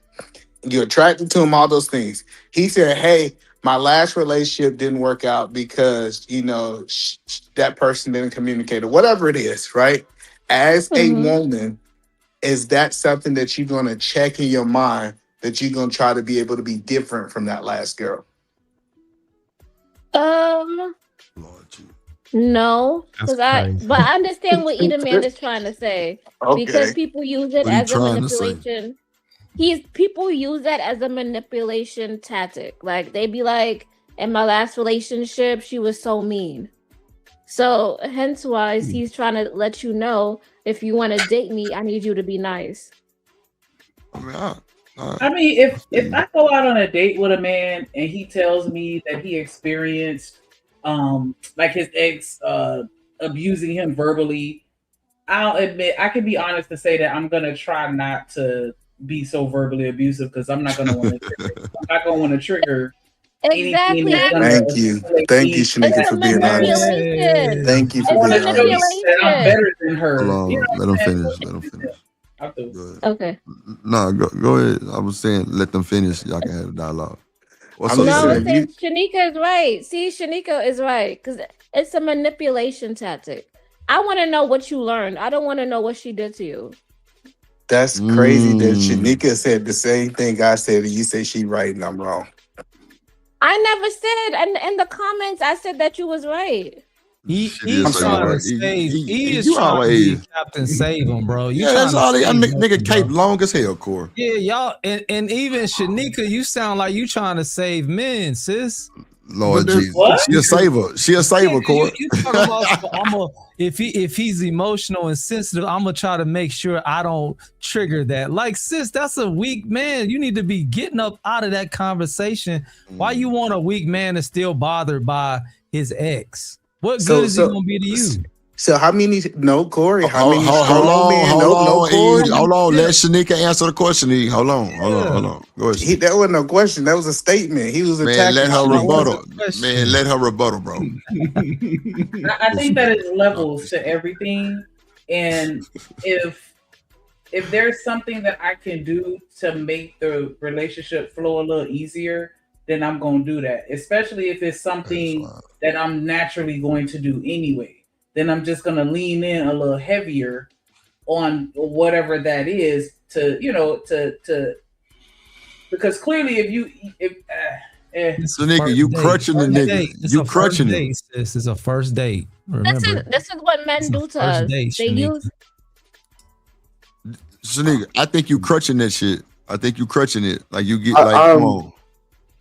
You're attracted to him, all those things. He said, hey, my last relationship didn't work out because, that person didn't communicate or whatever it is, right? As a Mm-hmm. woman, is that something that you're going to check in your mind that you're going to try to be able to be different from that last girl? No, That's because but I understand what either man crazy. is trying to say because Okay. people use it What are you as a trying to say? manipulation. People use that as a manipulation tactic. Like they be like, in my last relationship, she was so mean. So hence why he's trying to let you know if you want to date me, I need you to be nice. I mean, I mean, if I go out on a date with a man and he tells me that he experienced like his ex abusing him verbally, I'll admit I can be honest to say that I'm gonna try not to be so verbally abusive because I'm not gonna want to trigger. I'm not gonna want to trigger anything Exactly. that's gonna Thank you. Thank you, Shanika, It's a for being honest. manipulation. Thank you I for want to being show you honest. that I'm better than her. Hold You on. know Let what them I'm saying? finish. Let them finish. I'll do. Go ahead. Okay. No, go ahead. I was saying let them finish. Y'all can have a dialogue. What's up, No, I was Shanika? saying Shanika is right. See, Shanika is right because it's a manipulation tactic. I want to know what you learned. I don't want to know what she did to you. That's crazy that Shanika said the same thing I said, and you say she right and I'm wrong. I never said, and in the comments, I said that you was right. He did is say trying right. to save. He is You trying to be always. Captain Save him, bro. You Yeah, trying that's to all. save Nigga him, cape bro. long as hell, Corey. Yeah, y'all, and even Shanika, you sound like you trying to save men, sis. Lord But Jesus. what? She a saver. She a saver, Corey. You talking about if he's emotional and sensitive, I'm gonna try to make sure I don't trigger that. Like, sis, that's a weak man. You need to be getting up out of that conversation. Why you want a weak man that's still bothered by his ex? What good is he gonna be to you? So how many? No, Corey. How Hold many strong on, men? hold No, on, Corey. E. Hold on. Let Shanika answer the question, E. Hold on. Go ahead. That wasn't a question. That was a statement. He was Man, let attacking her Shanika. rebuttal. Man, let her rebuttal, bro. I think that is levels to everything, and if there's something that I can do to make the relationship flow a little easier, then I'm gonna do that. Especially if it's something that I'm naturally going to do anyway. Then I'm just gonna lean in a little heavier on whatever that is to because clearly Shanika, you crutching the nigga. You crutching him. This is a first date. Remember, This is what men do to first us. date, They Shanika. use. Shanika, I think you crutching that shit. I think you crutching it. Like you get like, come on.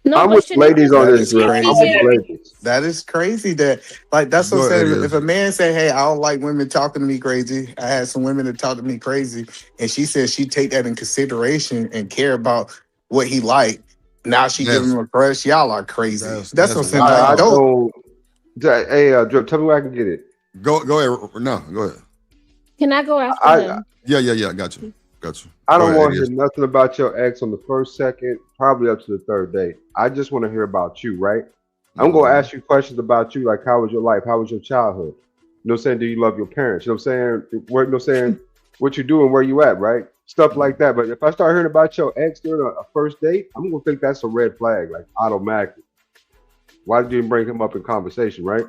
No, I'm but with Shanika, ladies on That this, is bro. I'm with crazy. ladies. That is crazy. That that's what Go I'm ahead, saying. Iz. If a man say, "Hey, I don't like women talking to me crazy," I had some women that talk to me crazy, and she said she take that in consideration and care about what he like. Now she giving him a crush. Y'all are crazy. That's what I'm saying. I Like, don't. don't. Hey, Drip, tell me where I can get it. Go ahead. No, go ahead. Can I go after I him? Yeah. Got you. I Go don't ahead, want to hear Iz. nothing about your ex on the first, second, probably up to the third date. I just want to hear about you, right? I'm going to ask you questions about you, like how was your life? How was your childhood? You know what I'm saying? Do you love your parents? You know what I'm saying? Where, you know what I'm saying? What you doing, where you at, right? Stuff like that. But if I start hearing about your ex during a first date, I'm going to think that's a red flag, like automatically. Why did you bring him up in conversation, right?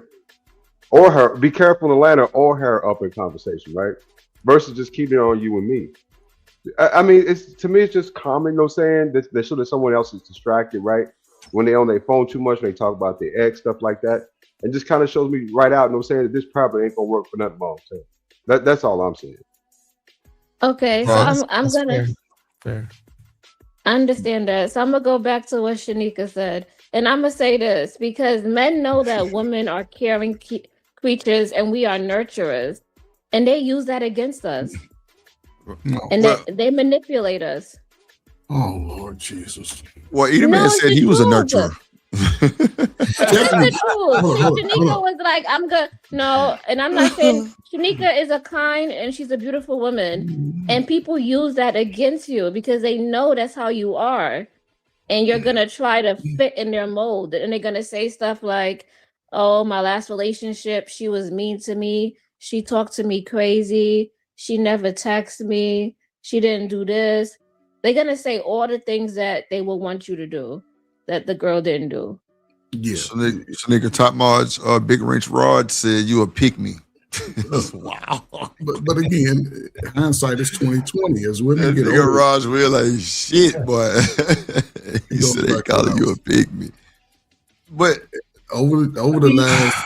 Or her. Be careful in Atlanta, or her up in conversation, right? Versus just keeping it on you and me. I mean, it's to me, it's just common, you know what I'm saying? They show that someone else is distracted, right? When they on their phone too much, when they talk about their ex, stuff like that. And just kind of shows me right out, you know what I'm saying, that this probably ain't gonna work for nothing more. I'm saying. That's all I'm saying. Okay, so I'm That's gonna fair. I understand that. So I'm gonna go back to what Shanika said, and I'm gonna say this because men know that women are caring creatures and we are nurturers, and they use that against us, and they manipulate us. Oh Lord Jesus. Well, either No, man it's said the he was a truth. nurturer. It's the truth. See, Shanika was like, I'm good. No, and I'm not saying Shanika is a kind and she's a beautiful woman. And people use that against you because they know that's how you are. And you're gonna try to fit in their mold. And they're gonna say stuff like, oh, my last relationship, she was mean to me. She talked to me crazy. She never texted me. She didn't do this. They're gonna say all the things that they will want you to do that the girl didn't do. Yeah. So nigga Top Mod's Big Wrench Rod said you a pick me. Wow. But again, hindsight is 2020. As women get Nigga older, Rod's real shit, boy. He said they calling you a pick me. But over the last,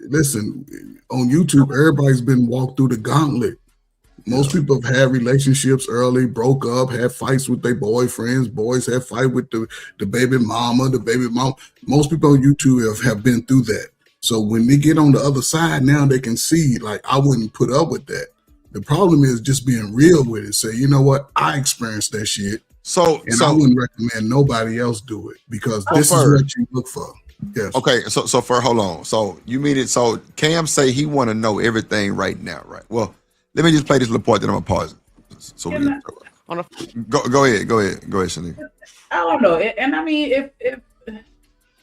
listen, on YouTube, everybody's been walked through the gauntlet. Most people have had relationships early, broke up, had fights with their boyfriends. Boys have fight with the baby mama, Most people on YouTube have been through that. So when they get on the other side, now they can see, like, I wouldn't put up with that. The problem is just being real with it. Say, you know what? I experienced that shit. I wouldn't recommend nobody else do it because this is what you look for. Yes. Okay, so hold on. So you mean it? So Cam say he want to know everything right now, right? Well, let me just play this little part, then I'm gonna pause it. So go ahead, Shanika. I don't know. And I mean, if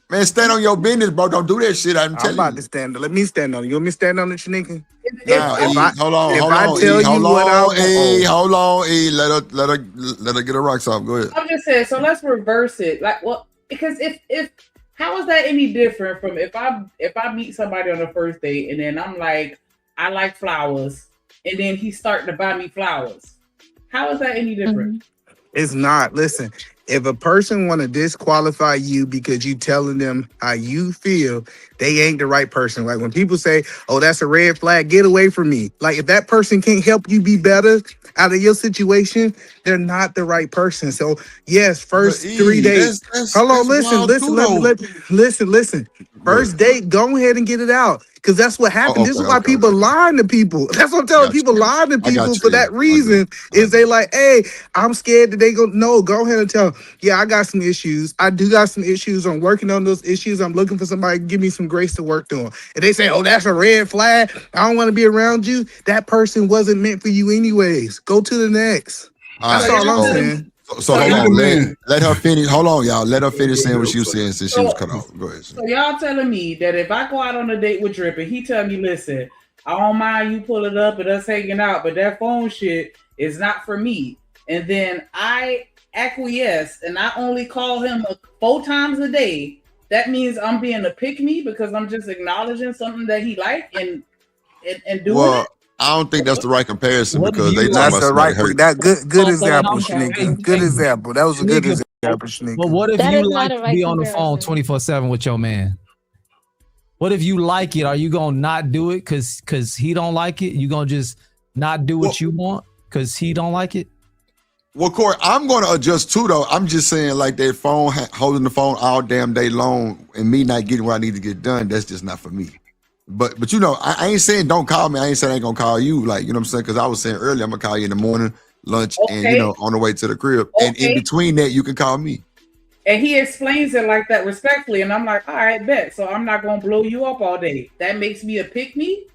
man, stand on your business, bro. Don't do that shit. I'm telling you. about to stand. Let me stand on it. You want me to stand on it, Shanika? Hold on. Hold on, let her get her rocks off. Go ahead. I'm just saying. So let's reverse it. Like, well, because if how is that any different from if I meet somebody on the first date and then I'm like, I like flowers, and then he's starting to buy me flowers? How is that any different? It's not. Listen, if a person want to disqualify you because you telling them how you feel, they ain't the right person. Like when people say, oh, that's a red flag, get away from me. Like if that person can't help you be better out of your situation, they're not the right person. So yes, first 3 days. Hold on, listen. First date, go ahead and get it out. Because that's what happened. This is why people lying to people. That's what I'm telling people, lying to people for that reason. Is they like, hey, I'm scared that they go ahead and tell them, yeah, I got some issues. I do got some issues. I'm working on those issues. I'm looking for somebody to give me some grace to work through them. And they say, oh, that's a red flag. I don't want to be around you. That person wasn't meant for you anyways. Go to the next. That's all I'm saying. So hold on, let her finish. Hold on, y'all. Let her finish saying what she was saying since she was cut off. Go ahead. So y'all telling me that if I go out on a date with Drip and he tell me, listen, I don't mind you pull it up and us hanging out, but that phone shit is not for me. And then I acquiesce and I only call him 4 times a day. That means I'm being a pick me because I'm just acknowledging something that he like and doing it. I don't think that's the right comparison because they talk about that good example, Shanika. Good example. That was a good example, Shanika. But what if you like to be on the phone 24/7 with your man? What if you like it? Are you gonna not do it because he don't like it? You gonna just not do what you want because he don't like it? Well, Corey, I'm gonna adjust too, though. I'm just saying, like that phone holding the phone all damn day long and me not getting what I need to get done. That's just not for me. But you know, I ain't saying don't call me. I ain't saying I ain't gonna call you. Like, you know what I'm saying? Because I was saying earlier, I'm gonna call you in the morning, lunch, and you know, on the way to the crib. And in between that, you can call me. And he explains it like that respectfully, and I'm like, all right, bet. So I'm not gonna blow you up all day. That makes me a pick me.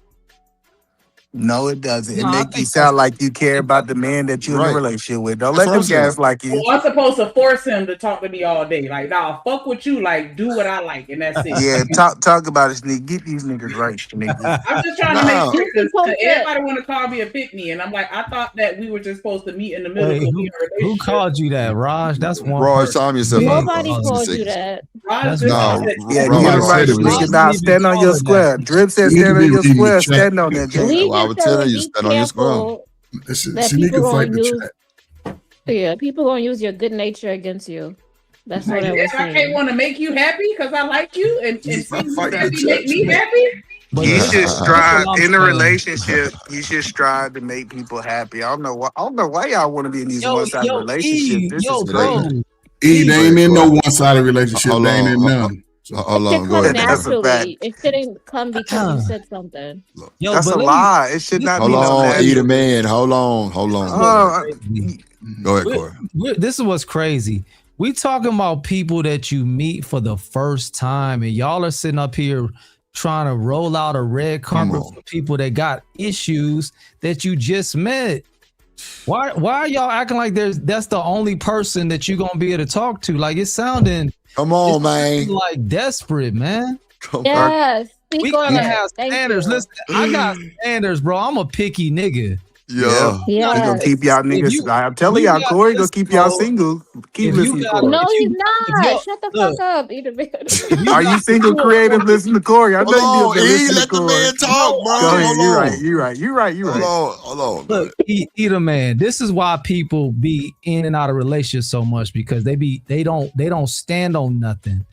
No, it doesn't. It makes you sound like you care about the man that you're in a relationship with. Don't let them guys like you. Well, I'm supposed to force him to talk to me all day. Like, nah, fuck with you. Like, do what I like, and that's it. Yeah, talk about it, Sneak. Get these niggas right, niggas. I'm just trying to make sure because everybody want to call me a pick me, and I'm like, I thought that we were just supposed to meet in the middle. Wait, who called you that, Raj? That's one. Raj, time yourself. Nobody called you that. Raj, stand on your square. Drip said stand on your square. Stand on that. I would tell you stand on your square. People gonna use your good nature against you. That's what I was saying. I can't want to make you happy because I like you and see you happy, make me happy. But You this should is what strive I'm in a saying. relationship. You should strive to make people happy. I don't know why y'all want to be in these one-sided relationships. This is crazy. They ain't in no one-sided relationship. They ain't in none. Hold It should on, come That's a fact. naturally. It shouldn't come because you said something. That's a lie. It should not Hold be no on, natural. eat a man. Hold on. Go ahead, Corey. This is what's crazy. We talking about people that you meet for the first time, and y'all are sitting up here trying to roll out a red carpet for people that got issues that you just met. Why are y'all acting like that's the only person that you're gonna be able to talk to? Like it's sounding man. Like desperate, man. Yes. We gotta have standards. Listen, I got standards, bro. I'm a picky nigga. Yeah. He gonna keep y'all niggas. I'm telling y'all, Corey gonna keep y'all single. Keep listening to Corey. No, he's not. Shut the fuck up, eat a man. Are you single creative? Listen to Corey. I know you be listening to Corey. Let the man talk, bro. Go ahead. Hold You're right. Hold on. Look, eat a man. This is why people be in and out of relationships so much because they don't stand on nothing.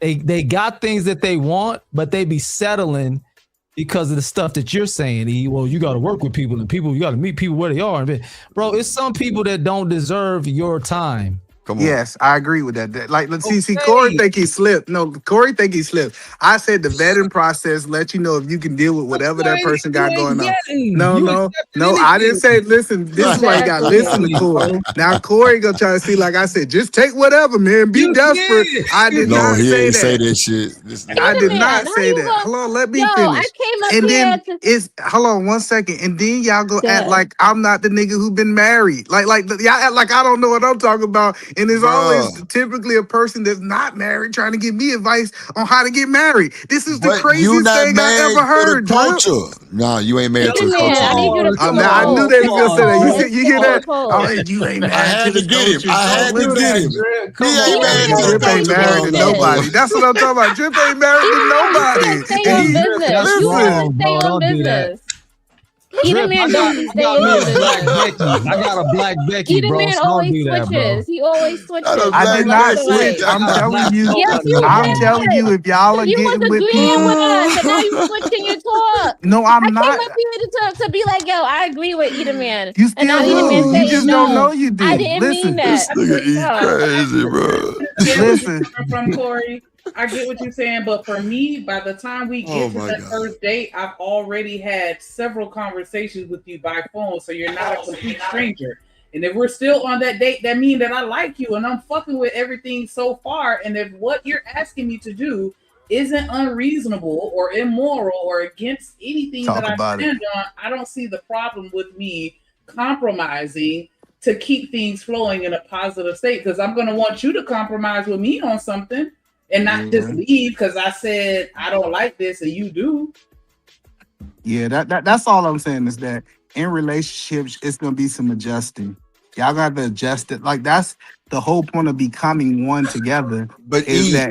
They got things that they want, but they be settling because of the stuff that you're saying. Well, you got to work with people and you got to meet people where they are. Bro, it's some people that don't deserve your time. Yes, I agree with that. Like, let's see, Corey think he slipped. No, Corey think he slipped. I said the vetting process let you know if you can deal with whatever that person got going on. No, I didn't say. Listen, this is why you got to listen to Corey. Now Corey gonna try to see, like I said, just take whatever, man. Be desperate. I did not say that. Say that shit. I did not say that. Hold on, let me finish. I came up And here then it's hold on 1 second, and then y'all go act like I'm not the nigga who been married. Like y'all act like I don't know what I'm talking about. And there's always typically a person that's not married trying to give me advice on how to get married. This is the craziest thing I ever heard. No, you ain't married to the culture. I need you to pull I knew they was gonna say that. You hear that? Pull. Oh, you ain't married to the culture. I had to get him. Drip ain't married to nobody. That's what I'm talking about. Drip ain't married to nobody. Stay on business. You need to stay on business. Either man don't stay on business. I got a black Becky, Either bro. man So always don't do that, bro. switches. He always switches. I did not switch. I'm telling you. Yes, you I'm did. telling you, if y'all are You was getting with agreeing people. with us, and now you switching your talk. No, I'm not. I came up here to be like, yo, I agree with Either Man. You and now still Either Man do. saying You just no. don't know you did. I didn't mean that. This nigga eat crazy, bro. Listen. From Corey, I get what you're saying, but for me, by the time we get to that first date, I've already had several conversations with you by phone, so you're not a complete stranger. And if we're still on that date, that means that I like you and I'm fucking with everything so far. And if what you're asking me to do isn't unreasonable or immoral or against anything that I stand on, I don't see the problem with me compromising to keep things flowing in a positive state, because I'm going to want you to compromise with me on something and not just leave because I said I don't like this and you do. Yeah, that's all I'm saying is that in relationships, it's going to be some adjusting. Y'all got to adjust it. Like, that's the whole point of becoming one together. But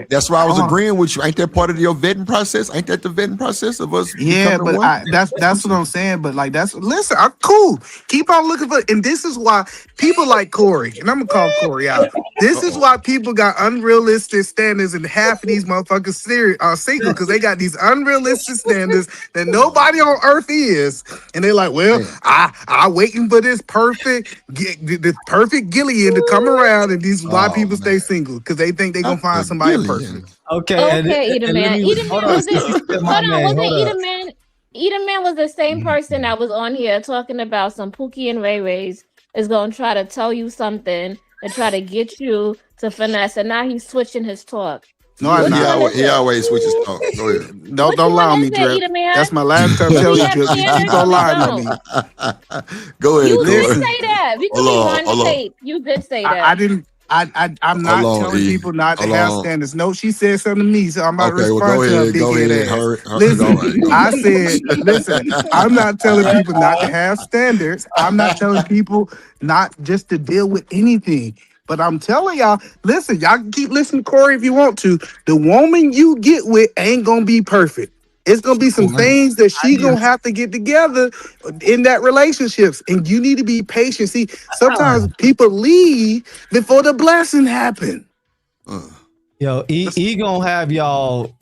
that's why I was agreeing with you. Ain't that part of your vetting process? Ain't that the vetting process of us? Yeah, but that's what I'm saying. But like, listen, I'm cool. Keep on looking for, and this is why people like Corey, and I'm gonna call Corey out. This is why people got unrealistic standards, and half of these motherfuckers are single because they got these unrealistic standards that nobody on earth is, and they're like, well, I waiting for this perfect Gillian to come around. And these why people stay single, because they think they're gonna find somebody perfect. Okay, Either Man. Either Man was Either Man was the same person that was on here talking about some Pookie and Ray Rays is gonna try to tell you something and try to get you to finesse, and now he's switching his talk. No, he always switches talk. Go ahead. Don't lie on me, Drip. That's my last time telling you, Drip. You keep on lying on me. Go ahead. You did say that. We can rewind the tape. You did say that. I didn't. I'm not telling people not to have standards. No, she said something to me, so I'm about to respond to her big head ass. Listen, I said, listen, I'm not telling people not to have standards. I'm not telling people not just to deal with anything. But I'm telling y'all, listen, y'all can keep listening to Corey if you want to. The woman you get with ain't gonna be perfect. It's gonna be some things that she gonna have to get together in that relationships, and you need to be patient. See, sometimes people leave before the blessing happen. Yo, he gonna have y'all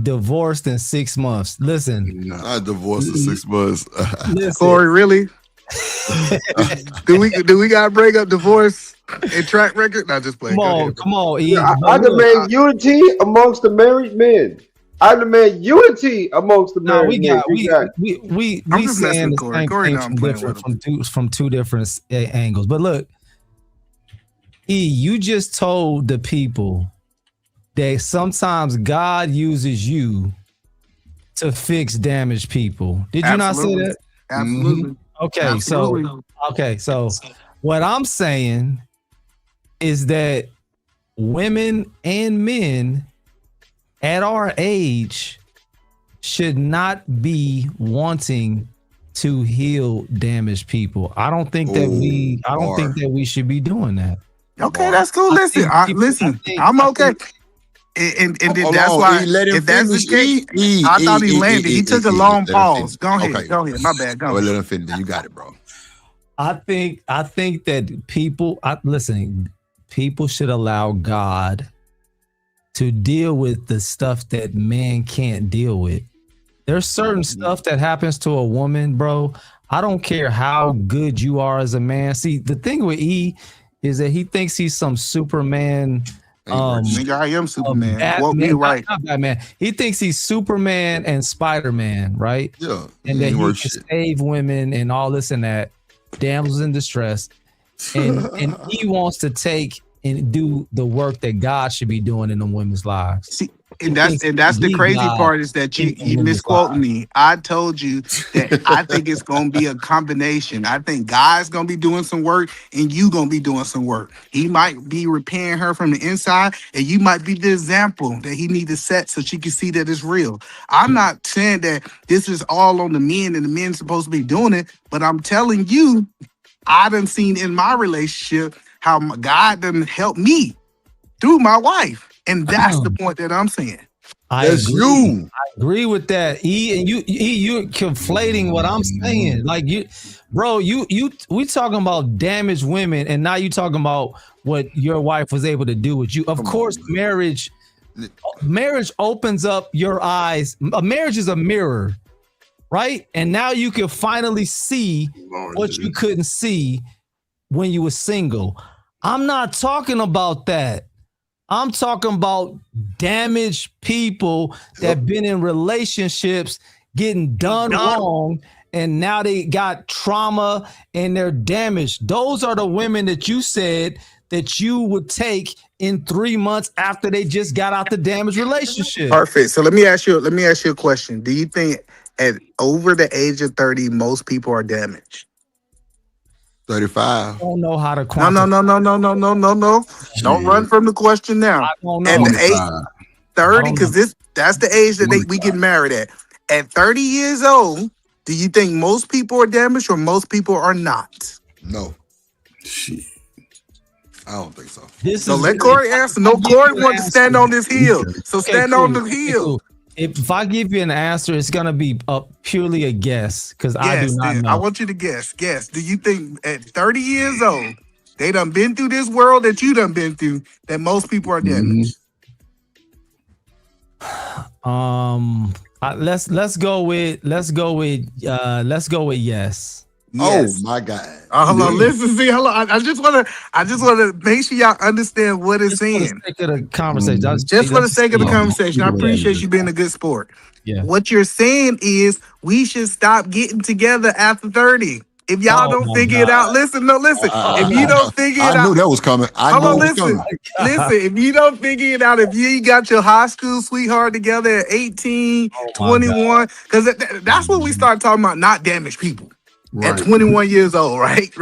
divorced in 6 months. Listen, not divorced in 6 months. Corey, really? do we gotta break up divorce and track record? Not just playing. Come on, E. I demand unity amongst the married men. I demand unity amongst the married men. We I'm just messing saying with the Corey. same Corey thing know I'm playing from two different angles. But look, E, you just told the people that sometimes God uses you to fix damaged people. Did you not say that? Absolutely. Okay, Absolutely. so what I'm saying is that women and men at our age should not be wanting to heal damaged people. I don't think that we should be doing that. Okay, that's cool. Listen, I'm okay. And then that's why if that's the case, I thought he landed. He took a long pause. Go ahead. My bad. Go ahead. Let him finish. You got it, bro. I think that people should allow God to deal with the stuff that man can't deal with. There's certain stuff that happens to a woman, bro. I don't care how good you are as a man. See, the thing with E is that he thinks he's some Superman. Nigga, I am Superman. Batman, Me right. Not Batman. He thinks he's Superman and Spider-Man, right? Yeah. And that he can save women and all this and that. Damsels in distress. And he wants to take and do the work that God should be doing in the women's lives. See, and that's the crazy part is that you misquote me. I told you that I think it's gonna be a combination. I think God's gonna be doing some work and you gonna be doing some work. He might be repairing her from the inside, and you might be the example that he need to set so she can see that it's real. I'm not saying that this is all on the men and the men supposed to be doing it, but I'm telling you, I done seen in my relationship how God done help me through my wife. And that's the point that I'm saying. I agree with that. You're conflating what I'm saying. Like we talking about damaged women, and now you talking about what your wife was able to do with you. Of course, marriage opens up your eyes. A marriage is a mirror, right? And now you can finally see what you couldn't see when you were single. I'm not talking about that. I'm talking about damaged people that been in relationships getting done wrong, and now they got trauma and they're damaged. Those are the women that you said that you would take in 3 months after they just got out the damaged relationship. Perfect. So let me ask you a question. Do you think at over the age of 30, most people are damaged? 35. I don't know how to No. Don't run from the question now. I don't know. At the age 30, because that's the age that we get married at. At 30 years old, do you think most people are damaged or most people are not? No. Shit. I don't think so. So let Corey answer. No, Corey wants to stand on this hill. So stand on the hill. If I give you an answer, it's gonna be purely a guess because I do not know. I want you to guess. Guess. Do you think at 30 years old, they done been through this world that you done been through, that most people are damaged? Let's go with yes. Yes. Oh my God! Hold on, listen, see, hold on. I just want to make sure y'all understand what it's saying. For the sake of the conversation, just for the sake of the conversation, I appreciate you being a good sport. Yeah. What you're saying is we should stop getting together after 30. If y'all don't figure it out, listen. If you don't figure it out, I knew that was coming. Listen. If you don't figure it out, if you ain't got your high school sweetheart together at 18, 21, because that's when we start talking about not damaged people. At 21 years old, right?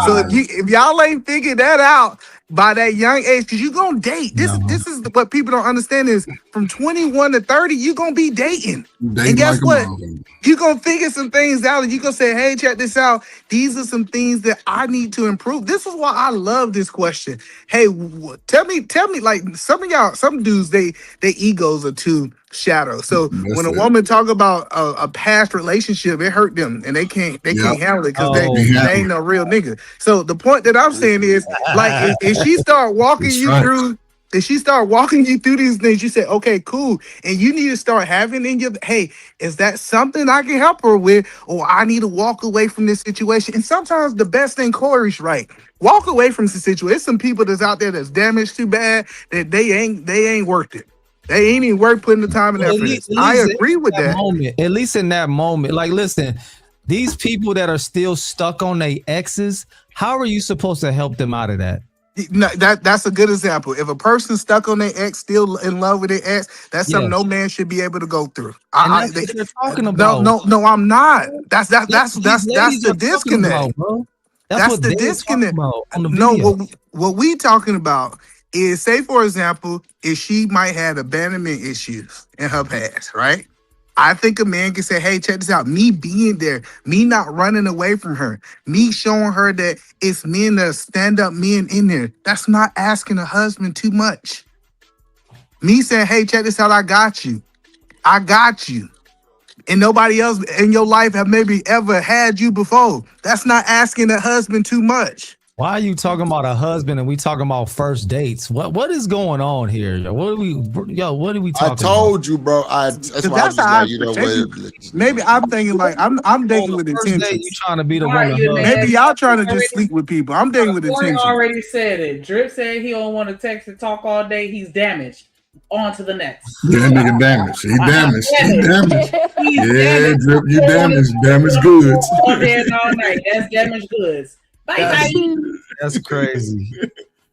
So if y'all ain't figured that out by that young age, because you're gonna date. This is what people don't understand is from 21 to 30, you're gonna be dating. And guess what? You're gonna figure some things out and you're gonna say, hey, check this out. These are some things that I need to improve. This is why I love this question. Hey, tell me, like some dudes, they egos are too shallow. So when a woman talk about a past relationship, it hurt them and they can't handle it because they ain't no real nigga. So the point that I'm saying is, like, if she start walking you through If she start walking you through these things, you say, okay, cool. And you need to start having in your, hey, is that something I can help her with? Or I need to walk away from this situation. And sometimes the best thing, Corey's right. Walk away from the situation. There's some people that's out there that's damaged too bad that they ain't worth it. They ain't even worth putting the time and effort in. I agree with that. Moment, at least in that moment, like, listen, these people that are still stuck on their exes, how are you supposed to help them out of that? No, that's a good example. If a person's stuck on their ex, still in love with their ex, that's something no man should be able to go through. That's what they're talking about. No, I'm not. That's the disconnect. About, that's the disconnect. No, what we talking about is, say for example, if she might have abandonment issues in her past, right? I think a man can say, hey, check this out. Me being there, me not running away from her, me showing her that it's men that stand up men in there. That's not asking a husband too much. Me saying, hey, check this out. I got you. I got you. And nobody else in your life have maybe ever had you before. That's not asking a husband too much. Why are you talking about a husband and we talking about first dates? What is going on here? What are we talking about? I told you, bro. That's how maybe I'm thinking like I'm dating with intentions. You trying to be the one? Maybe y'all trying to just sleep with people. I'm dating with intentions. Already said it. Drip said he don't want to text and talk all day. He's damaged. On to the next. Yeah, that nigga damaged. He damaged. He damaged. Yeah, damaged. Drip, you damaged. Damaged goods. All day and all night. That's damaged goods. Bye. That's crazy.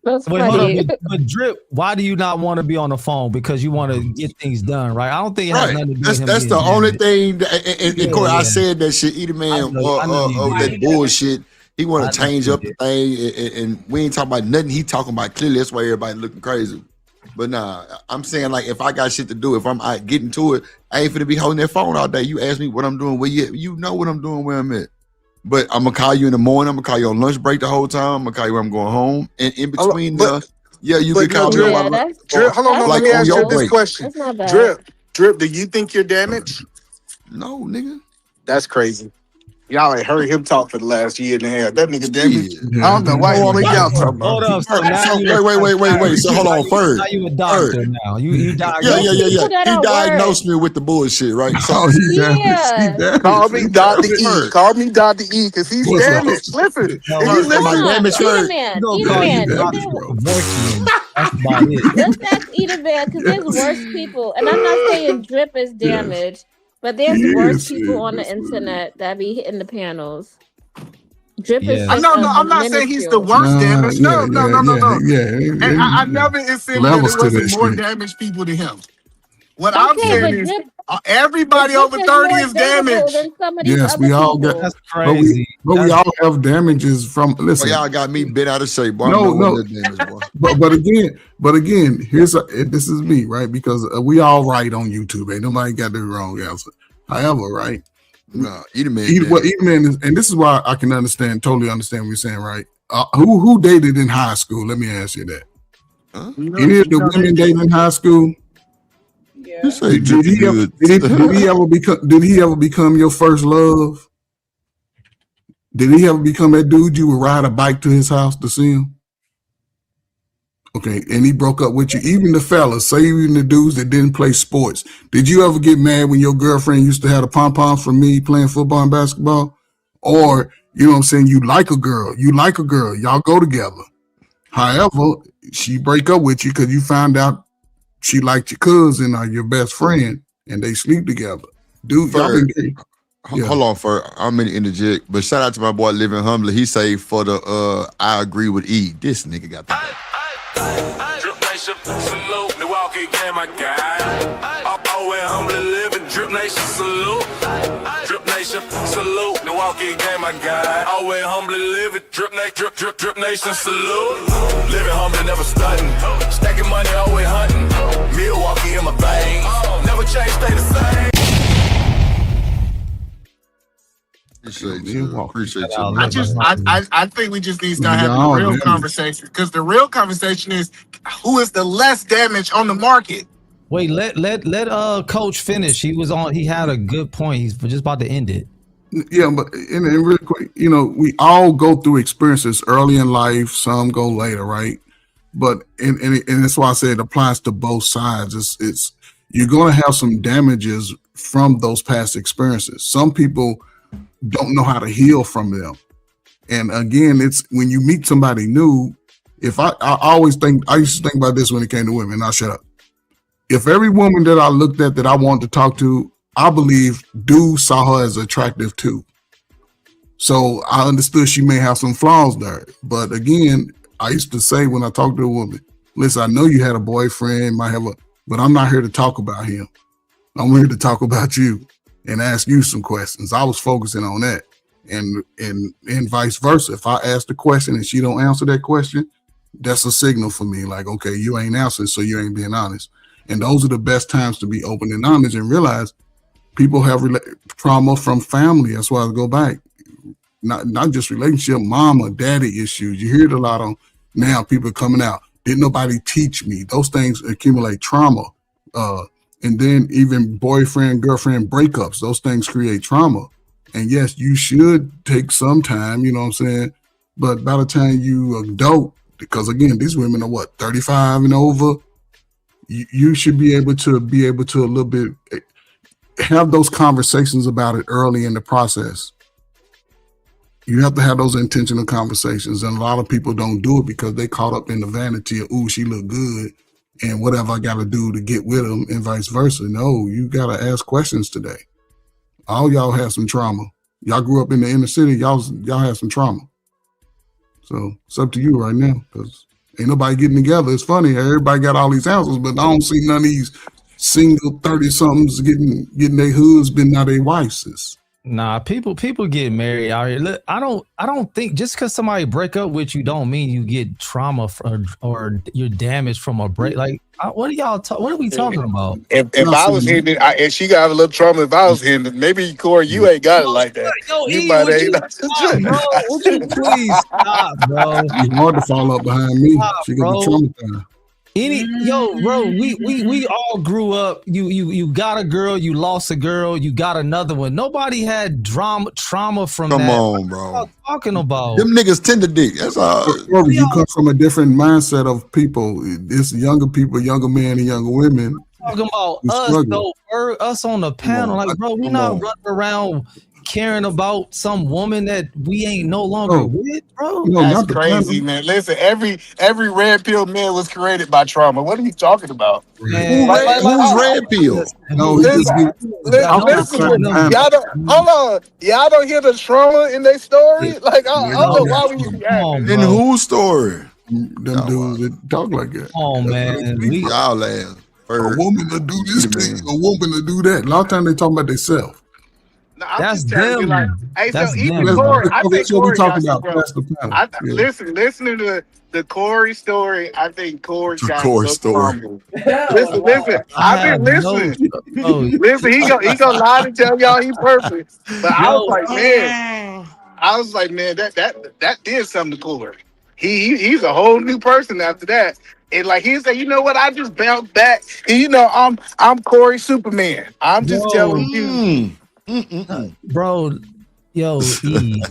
That's Wait, funny. hold on, but Drip, why do you not want to be on the phone? Because you want to get things done, right? I don't think it has nothing to do with him. That's the only thing. And Corey, I said that shit. Either man that bullshit. He want to change up the thing, and we ain't talking about nothing. He talking about clearly. That's why everybody looking crazy. But nah, I'm saying like if I got shit to do, if I'm out getting to it, I ain't finna be holding that phone all day. You ask me what I'm doing, where you know what I'm doing, where I'm at. But I'm gonna call you in the morning. I'm gonna call you on lunch break the whole time. I'm gonna call you when I'm going home, and in between you can call me. Drip, hold on, let me ask you this question. That's not bad. Drip, do you think you're damaged? No, nigga. That's crazy. Y'all ain't heard him talk for the last year and a half. That nigga damaged. I don't know why y'all talking about. Hold up. So wait. So hold on, first. Now you a doctor now. You diagnosed. Yeah. He diagnosed me with the bullshit, right? So Call me Dr. E. Call me Dr. E because he's damaged. Listen, That's about it. Let's ask Eat Man because there's worse people, and I'm not saying Drip is damaged. But there's worse people on the internet that be hitting the panels. Drip is. I'm not saying he's the worst damage. No. Yeah. And I never insinuated there wasn't more damaged people to him. What I'm saying is everybody over 30 is damaged. Yes, we all got. That's crazy. But we all have damages from. Listen, y'all got me bit out of shape, boy. No. But again, this is me, right? Because we all right on YouTube. Ain't nobody got the wrong answer. However, right? No, Eat Man. And this is why I can totally understand what you're saying, right? Who dated in high school? Let me ask you that. Huh? Any of the women dated in high school? You say did he ever become your first love? Did he ever become that dude you would ride a bike to his house to see him? Okay, and he broke up with you. Even the fellas, say even the dudes that didn't play sports. Did you ever get mad when your girlfriend used to have the pom-poms from me playing football and basketball? Or, you know what I'm saying, you like a girl, y'all go together. However, she break up with you because you found out she liked your cousin or your best friend, and they sleep together. Dude, hold on, for I'm gonna interject, but shout out to my boy Living Humbly. He say for the I agree with E. This nigga got the Drip Nation, salute. Milwaukee game, my guy. Always humbly living. Drip Nation, salute. Drip Nation, salute. Milwaukee game, my guy. Always humbly living. Drip Nation, salute. Living humbly, never stunting. Stacking money, always hunting. Milwaukee in my veins. Never change, stay the same. Appreciate you. I think we just need to start having a real conversation, because the real conversation is who is the less damaged on the market. Wait, let Coach finish. He had a good point. He's just about to end it. Yeah, but and real quick, we all go through experiences early in life. Some go later, right? But and that's why I say it applies to both sides. It's you're going to have some damages from those past experiences. Some people don't know how to heal from them. And again, it's when you meet somebody new. If I always think, I used to think about this when it came to women. I'll shut up. If every woman that I looked at that I wanted to talk to, I believe dudes saw her as attractive too. So I understood she may have some flaws there. But again, I used to say when I talked to a woman, listen, I know you had a boyfriend, but I'm not here to talk about him. I'm here to talk about you and ask you some questions. I was focusing on that. And vice versa. If I ask the question and she don't answer that question, that's a signal for me. Like, okay, you ain't answering, so you ain't being honest. And those are the best times to be open and honest and realize people have trauma from family. That's why I go back. Not just relationship, mama, daddy issues. You hear it a lot on now. People coming out. Didn't nobody teach me? Those things accumulate trauma. And then even boyfriend, girlfriend breakups, those things create trauma. And yes, you should take some time, you know what I'm saying? But by the time you adult, because again, these women are what, 35 and over, you should be able to a little bit have those conversations about it early in the process. You have to have those intentional conversations. And a lot of people don't do it because they caught up in the vanity of, ooh, she look good and whatever I got to do to get with them and vice versa. No, you got to ask questions today. All y'all have some trauma. Y'all grew up in the inner city. Y'all have some trauma. So it's up to you right now because ain't nobody getting together. It's funny. Everybody got all these houses, but I don't see none of these single 30-somethings getting their husband, not their wives. Nah, people get married out here. Look, I don't think just because somebody break up with you don't mean you get trauma or you're damaged from a break. Like, what are we talking about? If I was hitting it, and she got a little trauma, if I was hitting it, maybe Corey, you ain't got it like that. Yo, You E, might would ain't. you stop, bro? Would you please stop, bro? It's hard to fall up behind me. Stop, She got bro. the traumatized. Bro, we all grew up. You got a girl, you lost a girl, you got another one. Nobody had trauma from that. Come on, What bro. y'all talking about? Them niggas tender dick. That's all. You come from a different mindset of people. It's younger people, younger men and younger women. Talking about who us struggle. though, us on the panel. Like, bro, we not running around caring about some woman that we ain't no longer with, bro. That's crazy, man. Listen, every red pill man was created by trauma. What are you talking about? Man, Who's red pill? No, listen, y'all don't, hold on. Y'all don't hear the trauma in their story? Like, I don't know why we be acting. In whose story? Them dudes that talk like that. Oh man, y'all laugh. A woman to do this thing, a woman to do that. A lot of times they talk about themselves. That's them. Like, hey, That's so even them, Corey, bro. I think That's what we Corey talking got about. some, That's the panel. Listen, listening to the Corey story, I think Corey got Corey some story. trauma. Listen. I've been listening. Listen, he gonna lie to tell y'all he perfect. But I was like, man, that did something to Corey. He's a whole new person after that. And like he said, you know what? I just bounced back. And you know, I'm Corey Superman. I'm just telling you. Bro, yo, E.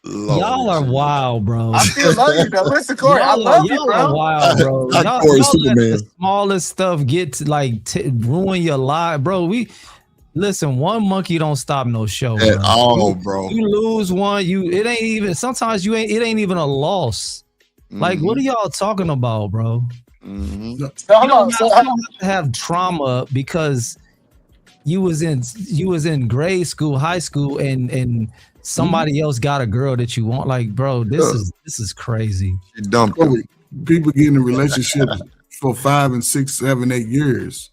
Y'all are wild, bro. I still love you, though. Listen, Corey, I love you, y'all bro. are wild, bro. Y'all let the smallest stuff get to ruin your life, bro. Listen, one monkey don't stop no show At all, bro. You lose one, it ain't even. Sometimes it ain't even a loss. Like, what are y'all talking about, bro? You don't have to have trauma because you was in grade school, high school, and somebody else got a girl that you want. Like, bro, this is crazy. People get in a relationship for 5 and 6, 7, 8 years.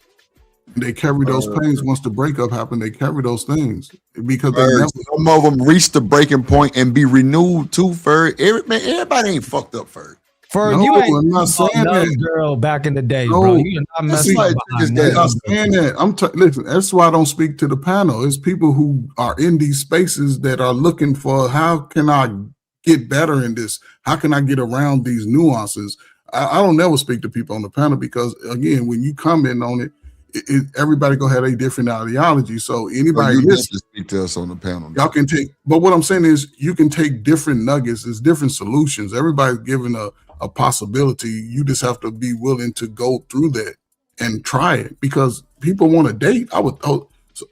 They carry those pains. Once the breakup happened, they carry those things because some of them reach the breaking point and be renewed too. Everybody ain't fucked up. Ferg, you ain't not saying that girl back in the day, bro. You're not messing up behind that. I'm not saying that. Listen, that's why I don't speak to the panel. It's people who are in these spaces that are looking for how can I get better in this? How can I get around these nuances? I don't never speak to people on the panel because again, when you comment on it, everybody gonna have a different ideology. So anybody you need listen, to speak to us on the panel. y'all can take. But what I'm saying is, you can take different nuggets. There's different solutions. Everybody's given a possibility. You just have to be willing to go through that and try it, because people want to date.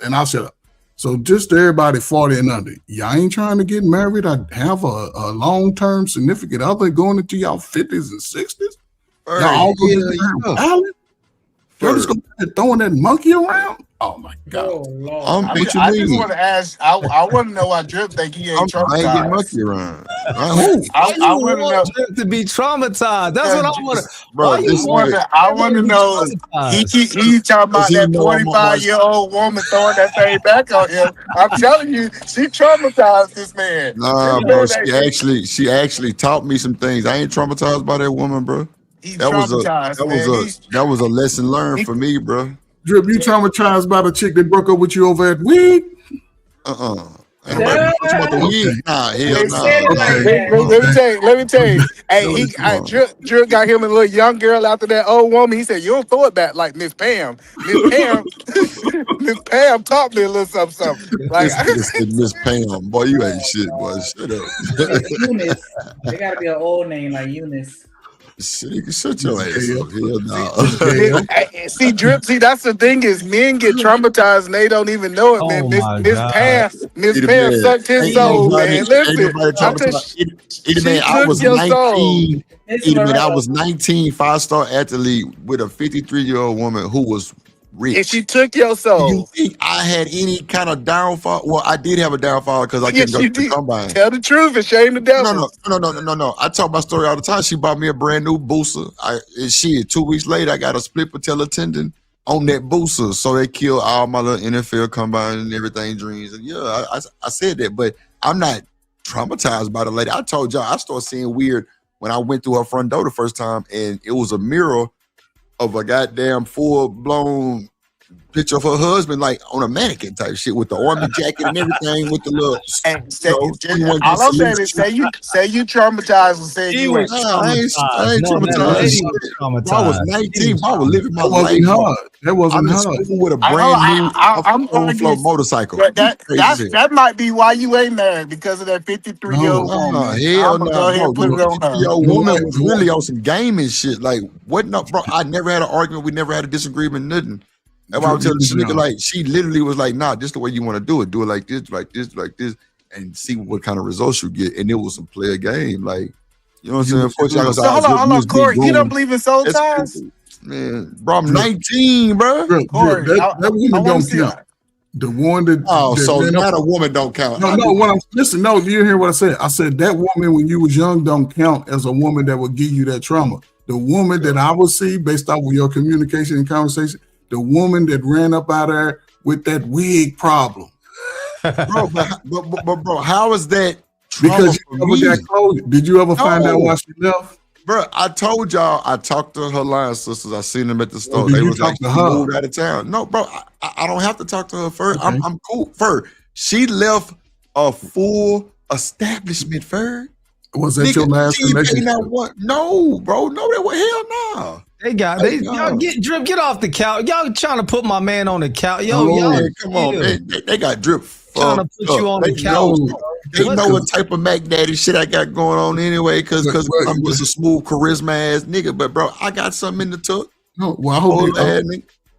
And I said, so just to everybody 40 and under, y'all ain't trying to get married or have a long-term significant other going into y'all 50s and 60s. Y'all all gonna be y'all just gonna be throwing that monkey around. Oh my God! I just want to ask. I want to know why Drip think he ain't traumatized. Monkey around. I want to know Drip to be traumatized. That's what I want to. I want to know. He talking about that 45-year-old woman throwing that thing back on him. I'm telling you, she traumatized this man. Nah, bro. She actually taught me some things. I ain't traumatized by that woman, bro. That was a lesson learned for me, bro. Drip, you traumatized by the chick that broke up with you over at weed? Ain't nobody talking about the weed. Nah, hell no. Let me tell you. Hey, Drip got him a little young girl after that old woman. He said, "You don't throw it back like Miss Pam. Miss Pam taught me a little something." Like Miss Pam, boy, you ain't shit, boy. Shut up. Eunice. They gotta be an old name like Eunice. Shut your ass up. Hell no. See, Drip, that's the thing is men get traumatized and they don't even know it, man. Miss Pam sucked his soul, man. Listen, I was 19. I was 19, 5-star athlete with a 53-year-old woman who was rich. And she took your soul. You think I had any kind of downfall? Well, I did have a downfall because I couldn't go to the combine. Tell the truth and shame the devil. No. I talk my story all the time. She bought me a brand new booster. 2 weeks later, I got a split patella tendon on that booster. So they killed all my little NFL combine and everything dreams. And yeah, I said that, but I'm not traumatized by the lady. I told y'all I started seeing weird when I went through her front door the first time, and it was a mirror of a goddamn full-blown picture of her husband, like on a mannequin type shit with the army jacket and everything with the little. All I'm saying is, say you traumatized and say you ain't. I ain't traumatized. I was 19. I was living my life. That wasn't hard. With a brand new overflow motorcycle. That might be why you ain't married, because of that 53-year-old woman. Hell I'm gonna go ahead and put it on her. Yo, woman was really on some gaming shit. Like, what? No, bro. I never had an argument. We never had a disagreement. Nothing. That's why I was telling this nigga, like, she literally was like, nah, just the way you want to do it. Do it like this, like this, like this, and see what kind of results you get. And it was some player game. Like, you know what I'm saying? So hold on, Corey. You don't believe in soul ties? Man, bro, I'm 19, bro. Corey, that woman don't count. The one that so not a woman don't count. Listen, no, you hear what I said? I said that woman when you was young don't count as a woman that would give you that trauma. The woman that I would see based off of your communication and conversation, the woman that ran up out there with that wig problem. Bro, but bro, how is that because you never got close? Did you ever find out why she left? Bro, I told y'all I talked to her line sisters. I seen them at the store. Did they you was talk like, to she her? moved out of town. No, bro, I don't have to talk to her first. Okay. I'm cool. First, she left a full establishment first. Was that your last relationship? No, bro. No, that was hell no. Y'all get off the couch. Y'all trying to put my man on the couch. Come on, man. They got Drip trying to put you on the couch. They know what type of Mac Daddy shit I got going on anyway, because I'm just a smooth charisma ass nigga. But bro, I got something in the tuck. No, well, I hope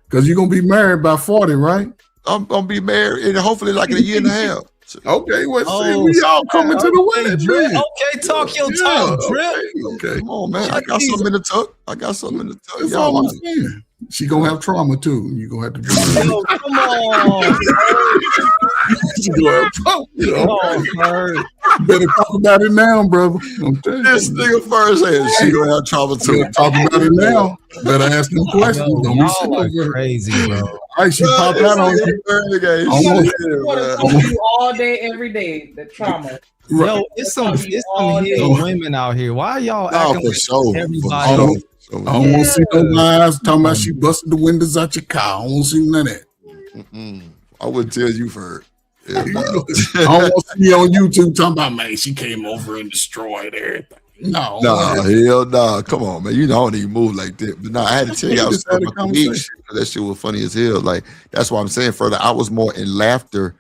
because you're gonna be married by 40, right? I'm gonna be married in hopefully like in a year and a half. Okay, we all coming to the wedding. Drip. Okay, talk your talk, Drip. Okay. Come on, man. I got something in the tuck. That's all I'm saying. She gonna have trauma too. You gonna have to do it. Yo, come on. She gonna have trauma. Better talk about it now, brother. This nigga first said she gonna have trauma too. Talk about it now. Better ask them questions. Don't be y'all crazy, bro. All right, she popped out on you. I want to talk to you all day, every day. The trauma. Yo, it's some hidden women out here. Why y'all acting like everybody? I don't want to see no lies talking about she busted the windows out your car. I don't want to see none of that. I wouldn't tell you for I don't want to see you on YouTube talking about, man, she came over and destroyed everything. No. Nah, hell nah. Come on, man. You know I don't even move like that. But nah, I had to tell you I was Just had a about the weed conversation. shit, 'cause that shit was funny as hell. Like, that's why I'm saying further. I was more in laughter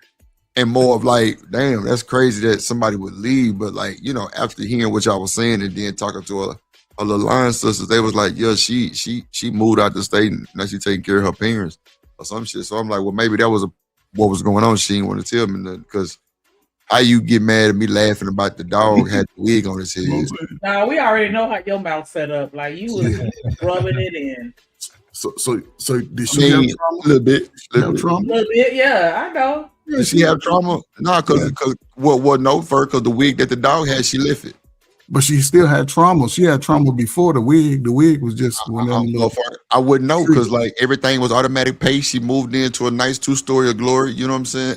and more of like, damn, that's crazy that somebody would leave. But like, you know, after hearing what y'all was saying and then talking to her little line sisters, they was like, yeah, she moved out the state and now she taking care of her parents or some shit. So I'm like, well, maybe that was what was going on. She didn't want to tell me nothing, because how you get mad at me laughing about the dog had the wig on his head? Nah, we already know how your mouth set up. Like you was rubbing it in. So did I she mean, have trauma? a little bit. Have trauma? A little bit, yeah, I know. Did she have trauma? No, because no, fur, because the wig that the dog had, she lifted. But she still had trauma. She had trauma before the wig. The wig was just I wouldn't know, because like everything was automatic pace. She moved into a nice 2-story of glory. You know what I'm saying?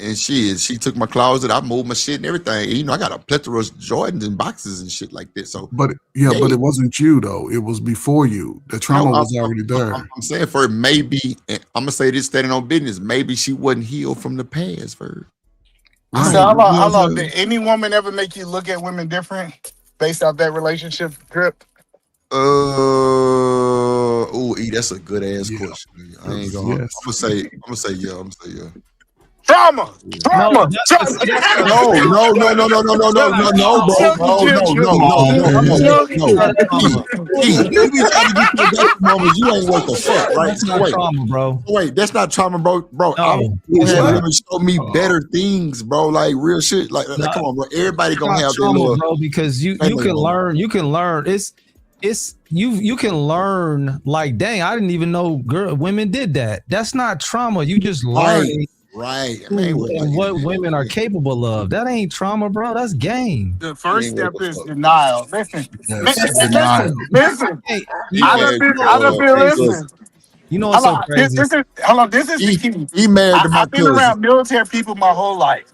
And she took my closet. I moved my shit and everything. And, you know, I got a plethora of Jordans and boxes and shit like that. So, but it wasn't you though. It was before you. The trauma was already there. I'm saying for maybe, and I'm gonna say this standing on business. Maybe she wasn't healed from the past. For So how long did any woman ever make you look at women different based off that relationship trip? That's a good ass question. I ain't gonna. I'm gonna say yeah. Trauma. No, you ain't worth the fuck, right? That's not trauma, bro. Wait, that's not trauma, bro. I'm women show me better things, bro. Like real shit. Like come on, bro. Everybody gonna have trauma, their little, bro, because you can learn. You can learn. It's you can learn. Like, dang, I didn't even know women did that. That's not trauma. You just learn. Right. And what women are capable of. That ain't trauma, bro. That's game. The first step is denial. Listen. I done been listening. You know what's so crazy? This is the key. He married to my I've been cousin. around military people my whole life.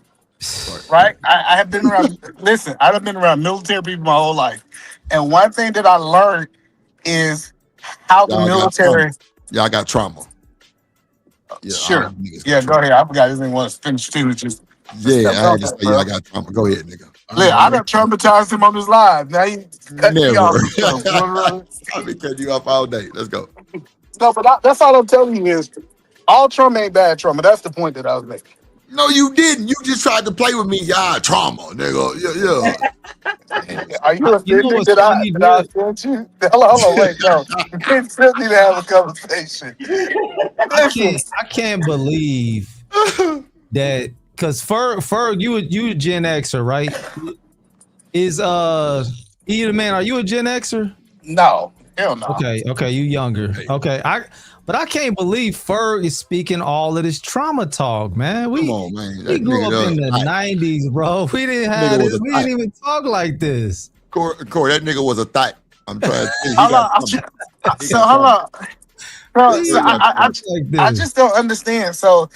Right? I have been around, listen, I've been around military people my whole life. And one thing that I learned is how the military. Y'all got trauma. Yeah, sure. Yeah, go ahead. I forgot this thing was finished too. Just I had to say y'all got trauma. Go ahead, nigga. Look, I done traumatized him on this live. Now he cut me off. I've been cutting you off all day. Let's go. No, but that's all I'm telling you is all trauma ain't bad trauma. That's the point that I was making. No, you didn't. You just tried to play with me. Yeah, trauma, nigga. Yeah. Are you offended that I sent you? Hold on, wait, no. We still need to have a conversation. I can't believe that, because Ferg, you a Gen Xer, right? Is either man, are you a Gen Xer? No, hell no. Okay, you younger. Okay, but I can't believe Ferg is speaking all of this trauma talk, man. Come on, man. We grew up in the 90s, bro. We didn't have this. We didn't even talk like this. Corey, that nigga was a thought. I'm trying to think. Hold on. Bro, I just don't understand. So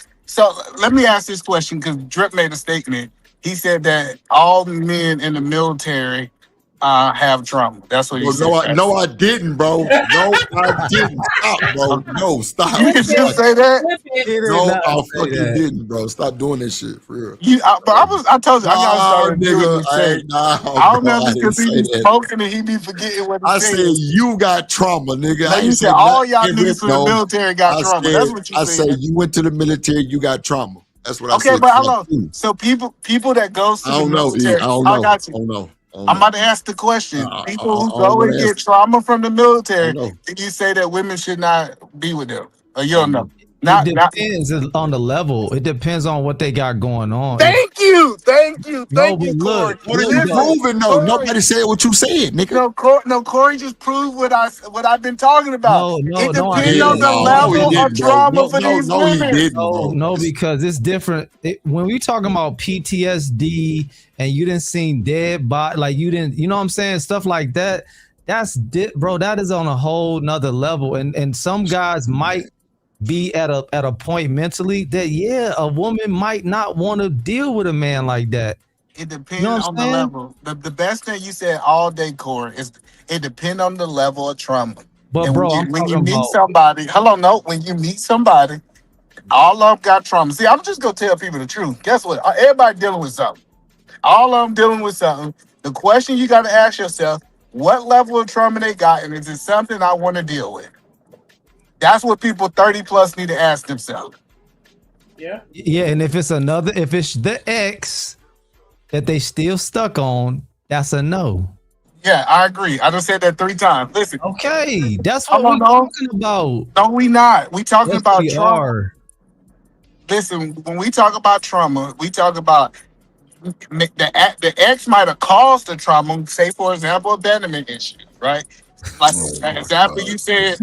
let me ask this question, because Drip made a statement. He said that all men in the military have trauma. That's what he said. No, I didn't, bro. No, I didn't. Stop, bro. No, stop. You can just say that? No, I fucking didn't, bro. Stop doing this shit for real. I told you, I gotta start doing this. I don't know I because he be smoking and he be forgetting what he said. I said you got trauma, nigga. No, you said all y'all niggas from the military got trauma. That's what you said. I said you went to the military, you got trauma. That's what I said. Okay, but hold on. So people that goes to the military, I got you. I don't know. I'm about to ask the question. People who go and get trauma from the military, did you say that women should not be with them? Or you don't know? It depends on the level. It depends on what they got going on. Thank you, Corey. What are you proving though? Nobody said what you said, nigga. No, Corey just proved what I've been talking about. It depends on the level of trauma for these women. No, because it's different. When we talking about PTSD and you didn't see dead body, like you didn't, you know what I'm saying, stuff like that. Bro, that is on a whole nother level. And some guys might be at a point mentally that a woman might not want to deal with a man like that. It depends on the level. The best thing you said all day, Corey, is it depends on the level of trauma. But and bro, when you meet somebody, when you meet somebody, all of them got trauma. See, I'm just gonna tell people the truth. Guess what? Everybody dealing with something. All of them dealing with something. The question you got to ask yourself: what level of trauma they got, and is it something I want to deal with? That's what people 30 plus need to ask themselves. Yeah, and if it's the ex that they still stuck on, that's a no. Yeah, I agree. I just said that 3 times. Listen. Okay, that's what we're talking about. No, we not. We talking Yes, about we trauma. are. Listen, when we talk about trauma, we talk about the ex might have caused the trauma. Say, for example, abandonment issues, right? Like an example you said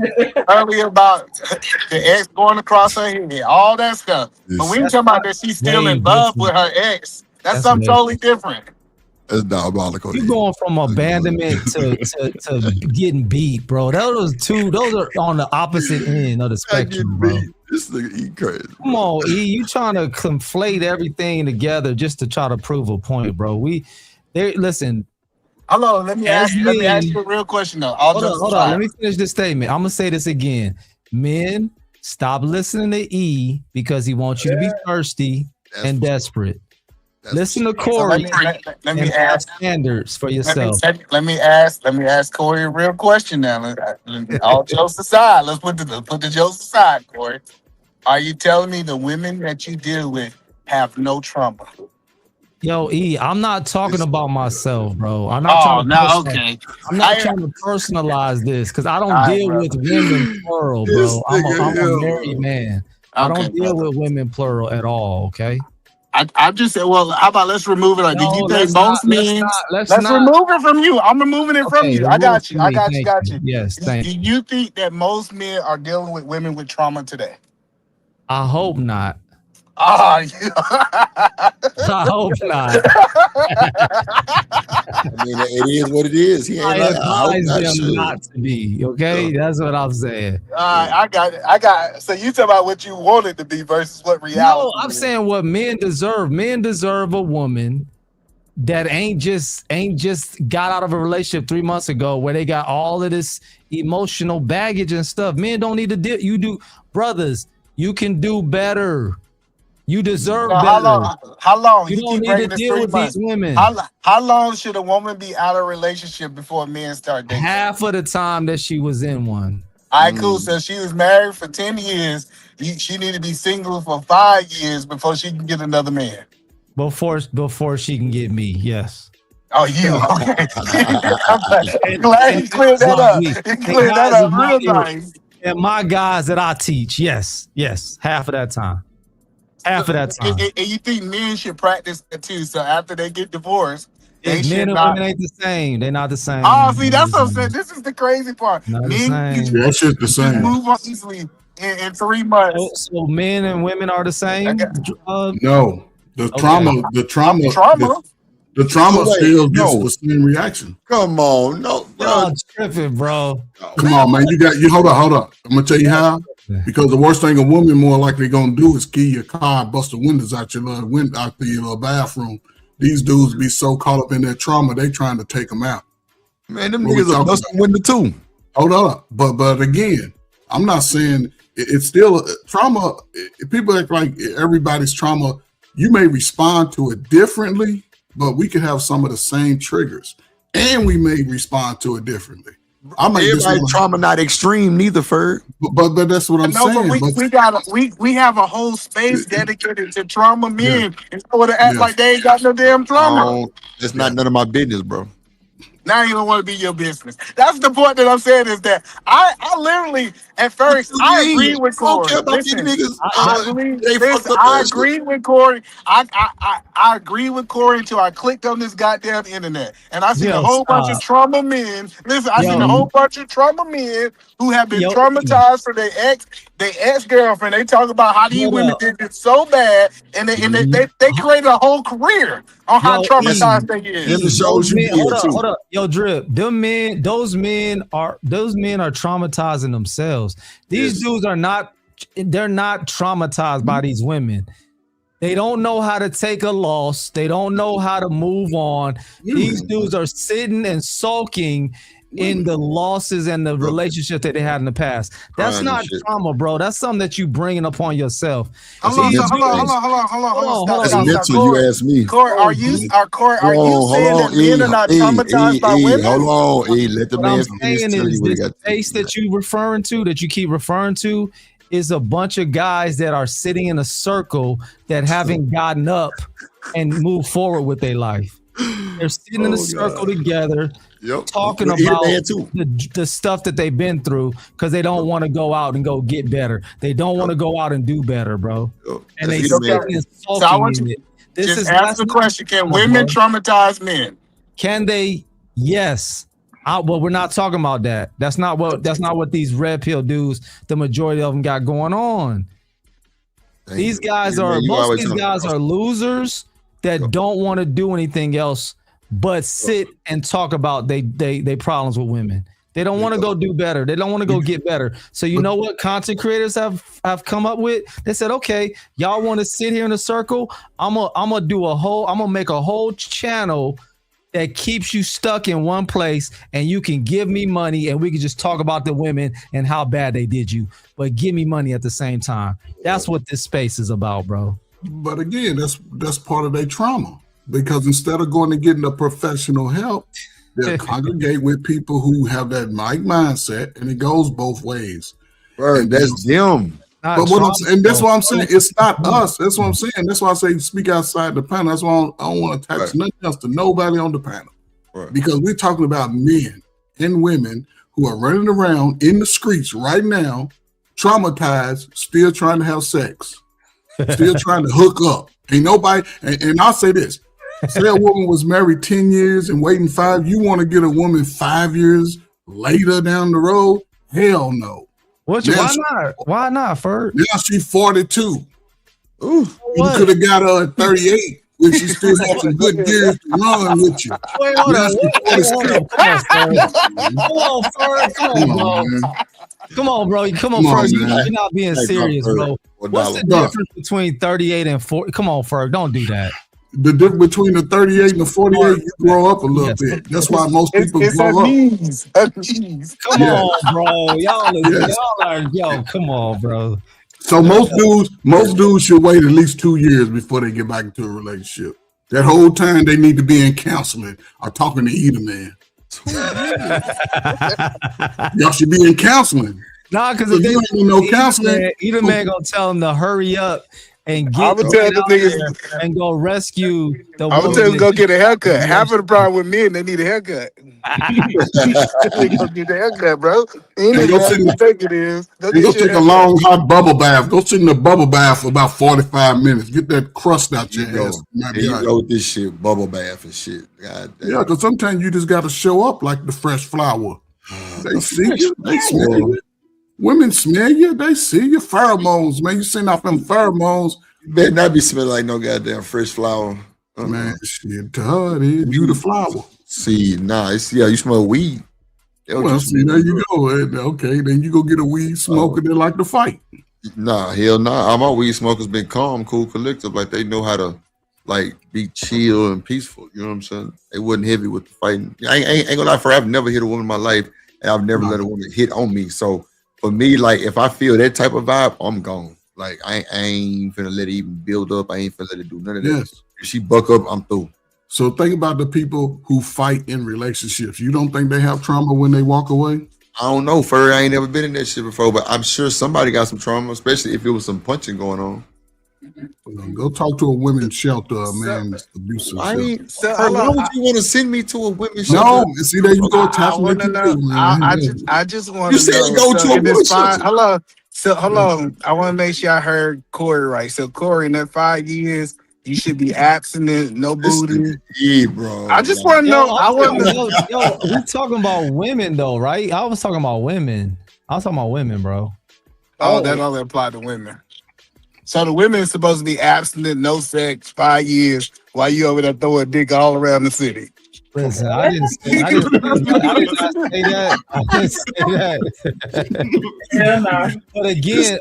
earlier about the ex going across her head, all that stuff. But we ain't talking about that she's still in love with her ex. That's something totally different. It's diabolical. You going from abandonment to getting beat, bro. Those are on the opposite end of the spectrum, bro. This nigga eat crazy. Come on, E. You trying to conflate everything together just to try to prove a point, bro. Listen. Hello, let me ask you a real question though. Hold on. Let me finish this statement. I'm gonna say this again. Men, stop listening to E because he wants you to be thirsty and desperate. Listen to Corey. Let me ask standards for yourself. Let me ask Corey a real question now. All jokes aside, let's put the jokes aside, Corey. Are you telling me the women that you deal with have no trauma? Yo, E, I'm not talking about myself, bro. I'm not trying to I'm not trying to personalize this because I don't deal with women plural, bro. I'm a married man. I don't deal with women plural at all, okay? I just said, well, how about let's remove it? Do you think most men? Let's remove it from you. I'm removing it from you. I got you. Yes, thank you. Do you think that most men are dealing with women with trauma today? I hope not. I hope not. I mean, it is what it is. He ain't I advise them shit. not to be. Okay, that's what I'm saying. I got it. So you talk about what you wanted to be versus what reality. No, I'm saying what men deserve. Men deserve a woman that ain't just got out of a relationship 3 months ago where they got all of this emotional baggage and stuff. Men don't need to deal. You do, brothers. You can do better. You deserve better. How long? You don't need to deal with these women. How long should a woman be out of a relationship before men start dating? Half of the time that she was in one. All right, cool. So she was married for 10 years. She need to be single for 5 years before she can get another man. Before she can get me, yes. Oh, you okay? I'm glad you cleared that up. You cleared that up real nice. And my guys that I teach, yes, half of that time. Half of that time. And you think men should practice that too? So after they get divorced, they should men and not. women ain't the same. They're not the same. Oh, see, that's what I'm saying. This is the crazy part. Not the Men same. That shit's the same. move on easily in 3 months. So men and women are the same? No, the trauma still gets the same reaction. Come on, no, bro. Y'all tripping, bro. Come on, man. You hold up. I'm gonna tell you how. Because the worst thing a woman more likely gonna do is key your car and bust the windows out your little bathroom. These dudes be so caught up in their trauma, they trying to take them out. Man, them niggas are busting window too. Hold up, but again, I'm not saying it's still trauma. People act like everybody's trauma. You may respond to it differently, but we could have some of the same triggers, and we may respond to it differently. Everybody's trauma not extreme neither, Ferg. But that's what I'm saying. But we have a whole space dedicated to trauma men, and so to act like they ain't got no damn trauma. It's not none of my business, bro. Now you don't want to be your business. That's the point that I'm saying is that I literally at first I agree with Corey. I agree with Corey. I agree with Corey until I clicked on this goddamn internet and I seen a whole bunch of trauma men. Listen, I seen a whole bunch of trauma men who have been traumatized for their ex-girlfriend. They talk about how these women did it so bad, and they created a whole career on how traumatized they is. Hold up. Yo, Drip, those men are traumatizing themselves. These dudes are not, they're not traumatized by these women. They don't know how to take a loss. They don't know how to move on. These dudes are sitting and sulking in the losses and the relationship that they had in the past. That's Crying not and shit. trauma, bro. That's something that you bringing upon yourself. Hold on, That's stop. mental. Corey, You asked me. Corey, are you saying that men are not traumatized by women? Hold on, let the What man I'm finish saying telling is you what he this got. space that you referring to, that you keep referring to, is a bunch of guys that are sitting in a circle that haven't gotten up and moved forward with their life. They're sitting in a circle together, talking Well, either about man too. the stuff that they've been through because they don't want to go out and go get better. They don't want to go out and do better, bro. And they So I want you This just is ask the question: can women traumatize men? Can they? Yes. Well, we're not talking about that. That's not what these red pill dudes, the majority of them, got going on. These guys most of these guys are losers that don't want to do anything else but sit and talk about they problems with women. They don't want to go do better. They don't want to go get better. So you know what content creators have come up with? They said, okay, y'all want to sit here in a circle? I'm gonna make a whole channel that keeps you stuck in one place, and you can give me money and we can just talk about the women and how bad they did you, but give me money at the same time. That's what this space is about, bro. But again, that's part of their trauma, because instead of going and getting the professional help, they'll congregate with people who have that mindset, and it goes both ways. Right, that's them. But that's why I'm saying it's not us. That's what I'm saying. That's why I say speak outside the panel. That's why I don't want to attach nothing else to nobody on the panel. Right. Because we're talking about men and women who are running around in the streets right now, traumatized, still trying to have sex, still trying to hook up. Ain't nobody, and I'll say this. Say a woman was married 10 years and waiting 5, you want to get a woman 5 years later down the road? Hell no. Why not? Why not, Ferg? Now she's 42. Ooh, you could have got her at 38 when she still had some good years to run with you. Wait, hold on. Come on, bro. Come on, Ferg. You're not being serious, bro. What's the difference between 38 and 40? Come on, Ferg. Don't do that. The difference between the 38 and the 48, you grow up a little bit. That's why most people grow up. Come on, bro. Y'all are, come on, bro. So most dudes should wait at least 2 years before they get back into a relationship. That whole time they need to be in counseling or talking to either man. Y'all should be in counseling. Nah, because if you ain't no counseling, either man gonna tell them to hurry up and get I'm gonna tell the niggas and go rescue the I'm gonna tell them to go get a haircut. Half of the problem with men, they need a haircut. They go get a haircut, bro. Go take a long hot bubble bath. Go sit in the bubble bath for about 45 minutes. Get that crust out your ass. Here you go with this shit, bubble bath and shit. God damn. Yeah, because sometimes you just got to show up like the fresh flower. They see you. They smell you. Women smell you. They see your pheromones, man. You send off them pheromones. You better not be smelling like no goddamn fresh flower. Man, shit, to her, it is. You the flower. See, you smell weed. Well, see, there you go. Okay, then you go get a weed smoker that like to fight. Nah, hell nah. All my weed smokers been calm, cool, collective. Like they know how to be chill and peaceful. You know what I'm saying? They wasn't heavy with the fighting. I ain't gonna lie, I've never hit a woman in my life, and I've never let a woman hit on me. So for me, like if I feel that type of vibe, I'm gone. Like I ain't finna let it even build up. I ain't finna let it do none of that. Yes. If she buck up, I'm through. So think about the people who fight in relationships. You don't think they have trauma when they walk away? I don't know, Furry. I ain't never been in that shit before, but I'm sure somebody got some trauma, especially if it was some punching going on. Go talk to a women's shelter, man. Abusive Why would you want to send me to a women's shelter? No, see, there you go. I just want to know. Go to a women's shelter. Hello. So, hello. I want to make sure I heard Corey right. So, Corey, in that 5 years, you should be abstinent, no booty. Yeah, bro. I just want to know. We talking about women, though, right? I was talking about women. Bro. Oh, that only apply to women. So the women is supposed to be abstinent, no sex, 5 years, while you over there throwing dick all around the city. Listen, I didn't say that. Yeah, nah. But again,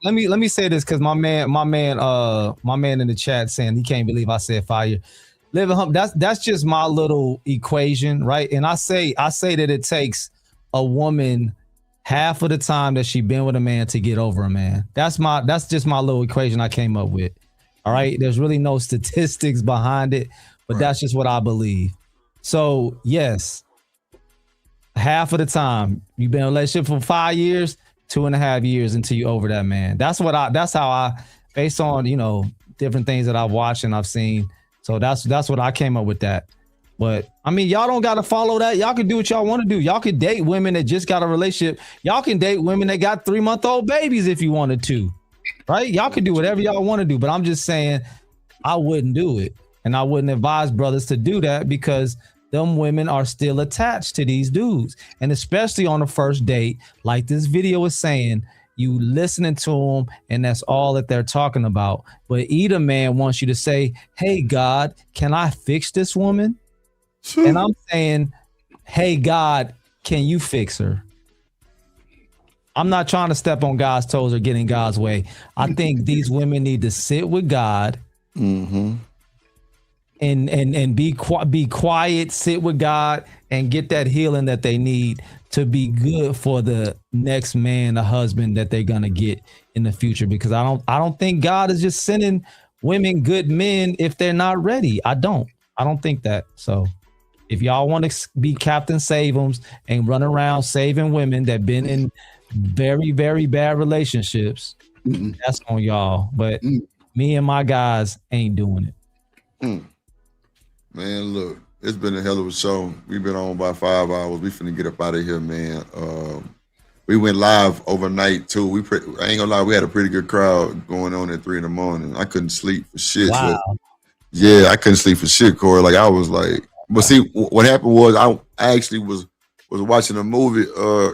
look, let me say this because my man in the chat saying he can't believe I said fire. living humble. That's just my little equation, right? And I say that it takes a woman half of the time that she been with a man to get over a man. That's just my little equation I came up with. All right. There's really no statistics behind it, but that's just what I believe. So yes, half of the time you've been in a relationship for 5 years, 2.5 years until you over that man. That's how I, based on, different things that I've watched and I've seen. So that's what I came up with that. But I mean, y'all don't got to follow that. Y'all can do what y'all want to do. Y'all can date women that just got a relationship. Y'all can date women that got 3-month-old babies if you wanted to, right? Y'all can do whatever y'all want to do. But I'm just saying I wouldn't do it. And I wouldn't advise brothers to do that because them women are still attached to these dudes. And especially on the first date, like this video is saying, you listening to them and that's all that they're talking about. But either man wants you to say, hey, God, can I fix this woman? And I'm saying, hey, God, can you fix her? I'm not trying to step on God's toes or get in God's way. I think these women need to sit with God and be quiet, sit with God and get that healing that they need to be good for the next man, the husband that they're going to get in the future. Because I don't think God is just sending women good men if they're not ready. I don't think that. So if y'all want to be Captain Save'ems and run around saving women that been in very, very bad relationships, that's on y'all. But me and my guys ain't doing it. Man, look, it's been a hell of a show. We've been on by 5 hours. We finna get up out of here, man. We went live overnight too. I ain't gonna lie, we had a pretty good crowd going on at 3 in the morning. I couldn't sleep for shit. Wow. Yeah, I couldn't sleep for shit, Corey. Like I was like, but see, what happened was I actually was watching a movie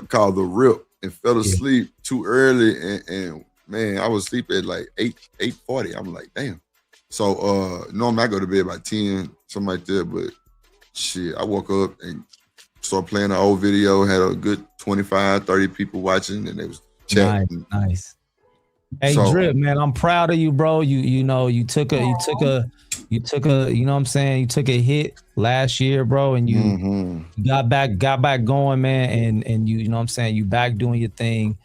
called The Rip and fell asleep too early, and man, I was asleep at like 8:40. I'm like, damn. So normally I go to bed by 10, something like that, but shit, I woke up and started playing an old video, had a good 25, 30 people watching, and they was chatting. Nice. Hey, so, Drip, man, I'm proud of you, bro. You took a, you know what I'm saying? You took a hit last year, bro, and you got back going, man, and you know what I'm saying? You back doing your thing.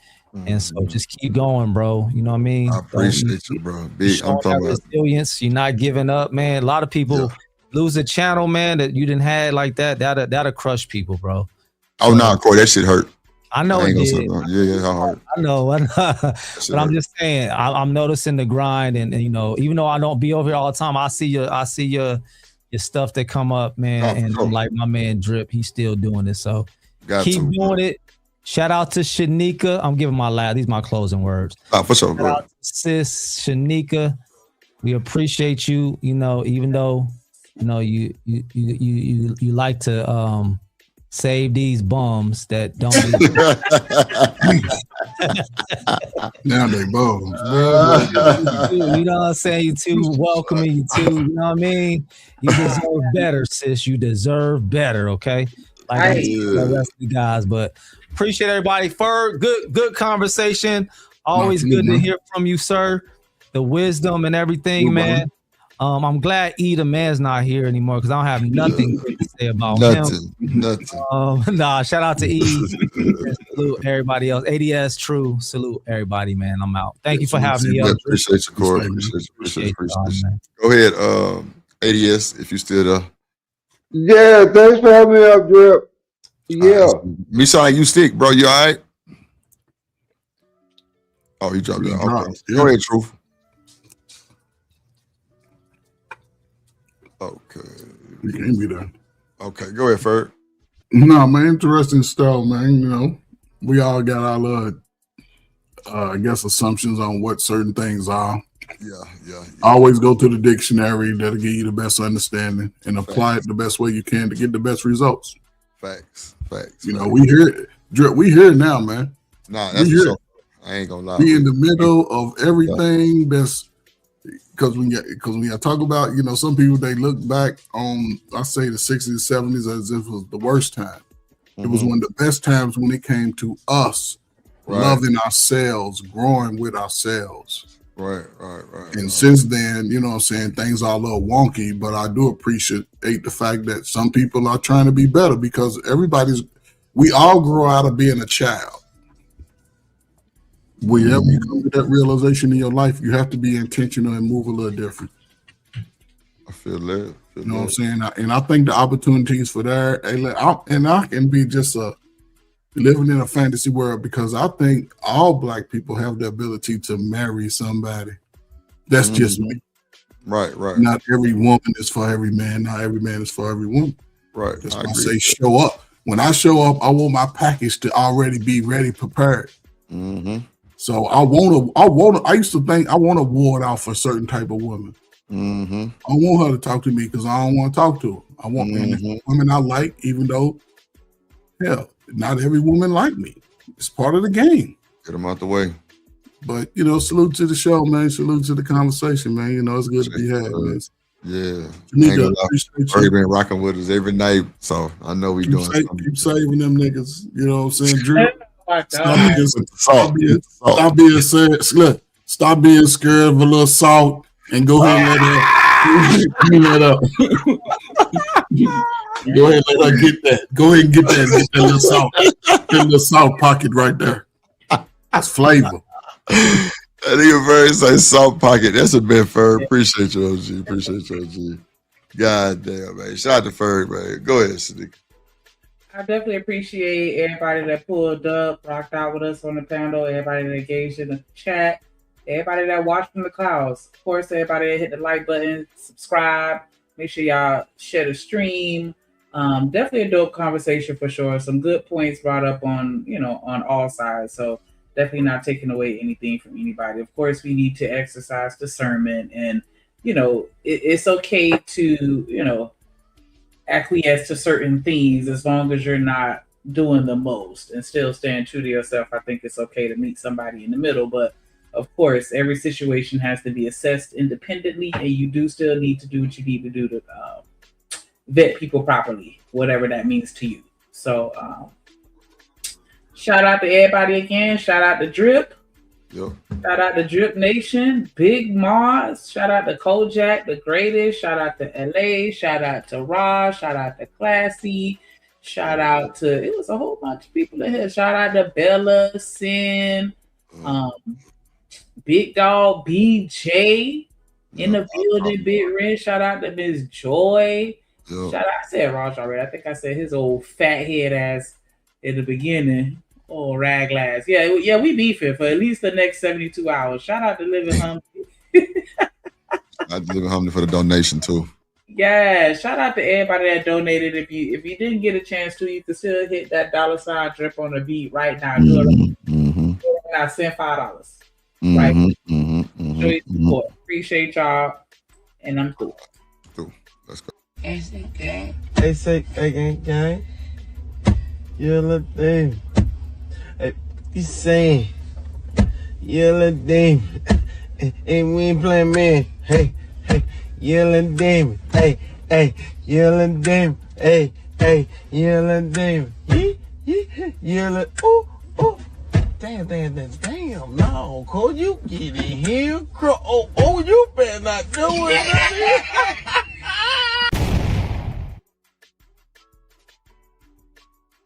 And so just keep going, bro. You know what I mean? I appreciate you, bro. Big, I'm talking about resilience. You're not giving up, man. A lot of people lose a channel, man, that you didn't have like that. That'll crush people, bro. Oh, no, Corey, that shit hurt. I know it did. Yeah, how hard. I know. But I'm just saying, I'm noticing the grind, and even though I don't be over here all the time, I see your stuff that come up, man. And I'm like, my man Drip, he's still doing it. So keep doing it. Shout out to Shanika. I'm giving these my closing words. For sure, Shout out to sis Shanika. We appreciate you. Even though you like to save these bums that don't. Now they bums. You know what I'm saying? You too welcoming. You too. You know what I mean? You deserve better, sis. You deserve better. Okay. Like the rest of the guys, but appreciate everybody for good conversation. Always good to hear from you, sir. The wisdom and everything, man. I'm glad the man's not here anymore because I don't have nothing good to say about him. Nothing. Shout out to E. Salute everybody else. ADS True. Salute everybody, man. I'm out. Thank you for having me. Appreciate you, Corey. Appreciate you. Go ahead, ADS, if you still there. Yeah, thanks for having me up, Drip. Yeah. Me sound like you stick, bro. You all right? Oh, he dropped it. Okay. Go ahead, Truth. Okay. You can't be there. Okay, go ahead, Ferg. No, man, interesting stuff, man. We all got our little, I guess, assumptions on what certain things are. Yeah. Always go to the dictionary. That'll give you the best understanding and apply it the best way you can to get the best results. Facts. We hear Drip. We here now, man. Nah, that's for sure. I ain't gonna lie. We in the middle of everything. That's because when you talk about, some people, they look back on, I say, the 60s, 70s as if it was the worst time. It was one of the best times when it came to us loving ourselves, growing with ourselves. Right. And since then, you know what I'm saying, things are a little wonky, but I do appreciate the fact that some people are trying to be better because we all grow out of being a child. Whenever you come to that realization in your life, you have to be intentional and move a little different. I feel that. You know what I'm saying? And I think the opportunities for that, and I can be just living in a fantasy world because I think all Black people have the ability to marry somebody. That's just me. Right. Not every woman is for every man. Not every man is for every woman. Right. That's why I say show up. When I show up, I want my package to already be ready, prepared. So I used to think I want to ward out for a certain type of woman. I want her to talk to me because I don't want to talk to her. I want women I like, even though, hell, not every woman like me. It's part of the game. Get them out the way. But, you know, salute to the show, man. Salute to the conversation, man. You know, it's good to be had, man. Yeah. You've been rocking with us every night, so I know we doing something. Keep saving them niggas. You know what I'm saying, Drew? Stop being scared of a little salt and go ahead and let her clean that up. Go ahead and let her get that. Go ahead and get that little salt. That little salt pocket right there. That's flavor. That nigga very say salt pocket. That's a bit Ferg. Appreciate you, OG. Appreciate you, OG. God damn, man. Shout out to Ferg, man. Go ahead, Sadiq. I definitely appreciate everybody that pulled up, rocked out with us on the panel, everybody that engaged in the chat, everybody that watched from the clouds. Of course, everybody that hit the like button, subscribe, make sure y'all share the stream. Definitely a dope conversation for sure. Some good points brought up on all sides. So definitely not taking away anything from anybody. Of course, we need to exercise discernment and, it's okay to, acquiesce to certain things as long as you're not doing the most and still staying true to yourself. I think it's okay to meet somebody in the middle, but of course, every situation has to be assessed independently, and you do still need to do what you need to do to vet people properly, whatever that means to you. So, shout out to everybody again. Shout out to Drip. Yo. Shout out to Drip Nation, Big Mars. Shout out to Kojak, the greatest. Shout out to LA. Shout out to Raj. Shout out to Classy. Shout out to, it was a whole bunch of people in here. Shout out to Bella, Sin, Big Dog, BJ in the building, Big Red. Shout out to Miss Joy. Shout out, I said Raj already. I think I said his old fat head ass in the beginning. Oh, Raglass. Yeah, we beefing for at least the next 72 hours. Shout out to Living Humbly. I Living Humbly for the donation too. Yeah, shout out to everybody that donated. If you didn't get a chance to, you can still hit that $ drip on the beat right now. Do it now. Send $5. Right. Show your support. Appreciate y'all. And I'm cool. Let's go. Hey, say gang. You little thing. Hey, he's saying, you little thing. Hey, we ain't playing man. Hey, you little demon. Hey, you little demon. Hey, you little demon. You little, ooh. Damn, no, Cole, you get in here. Oh, you better not do it.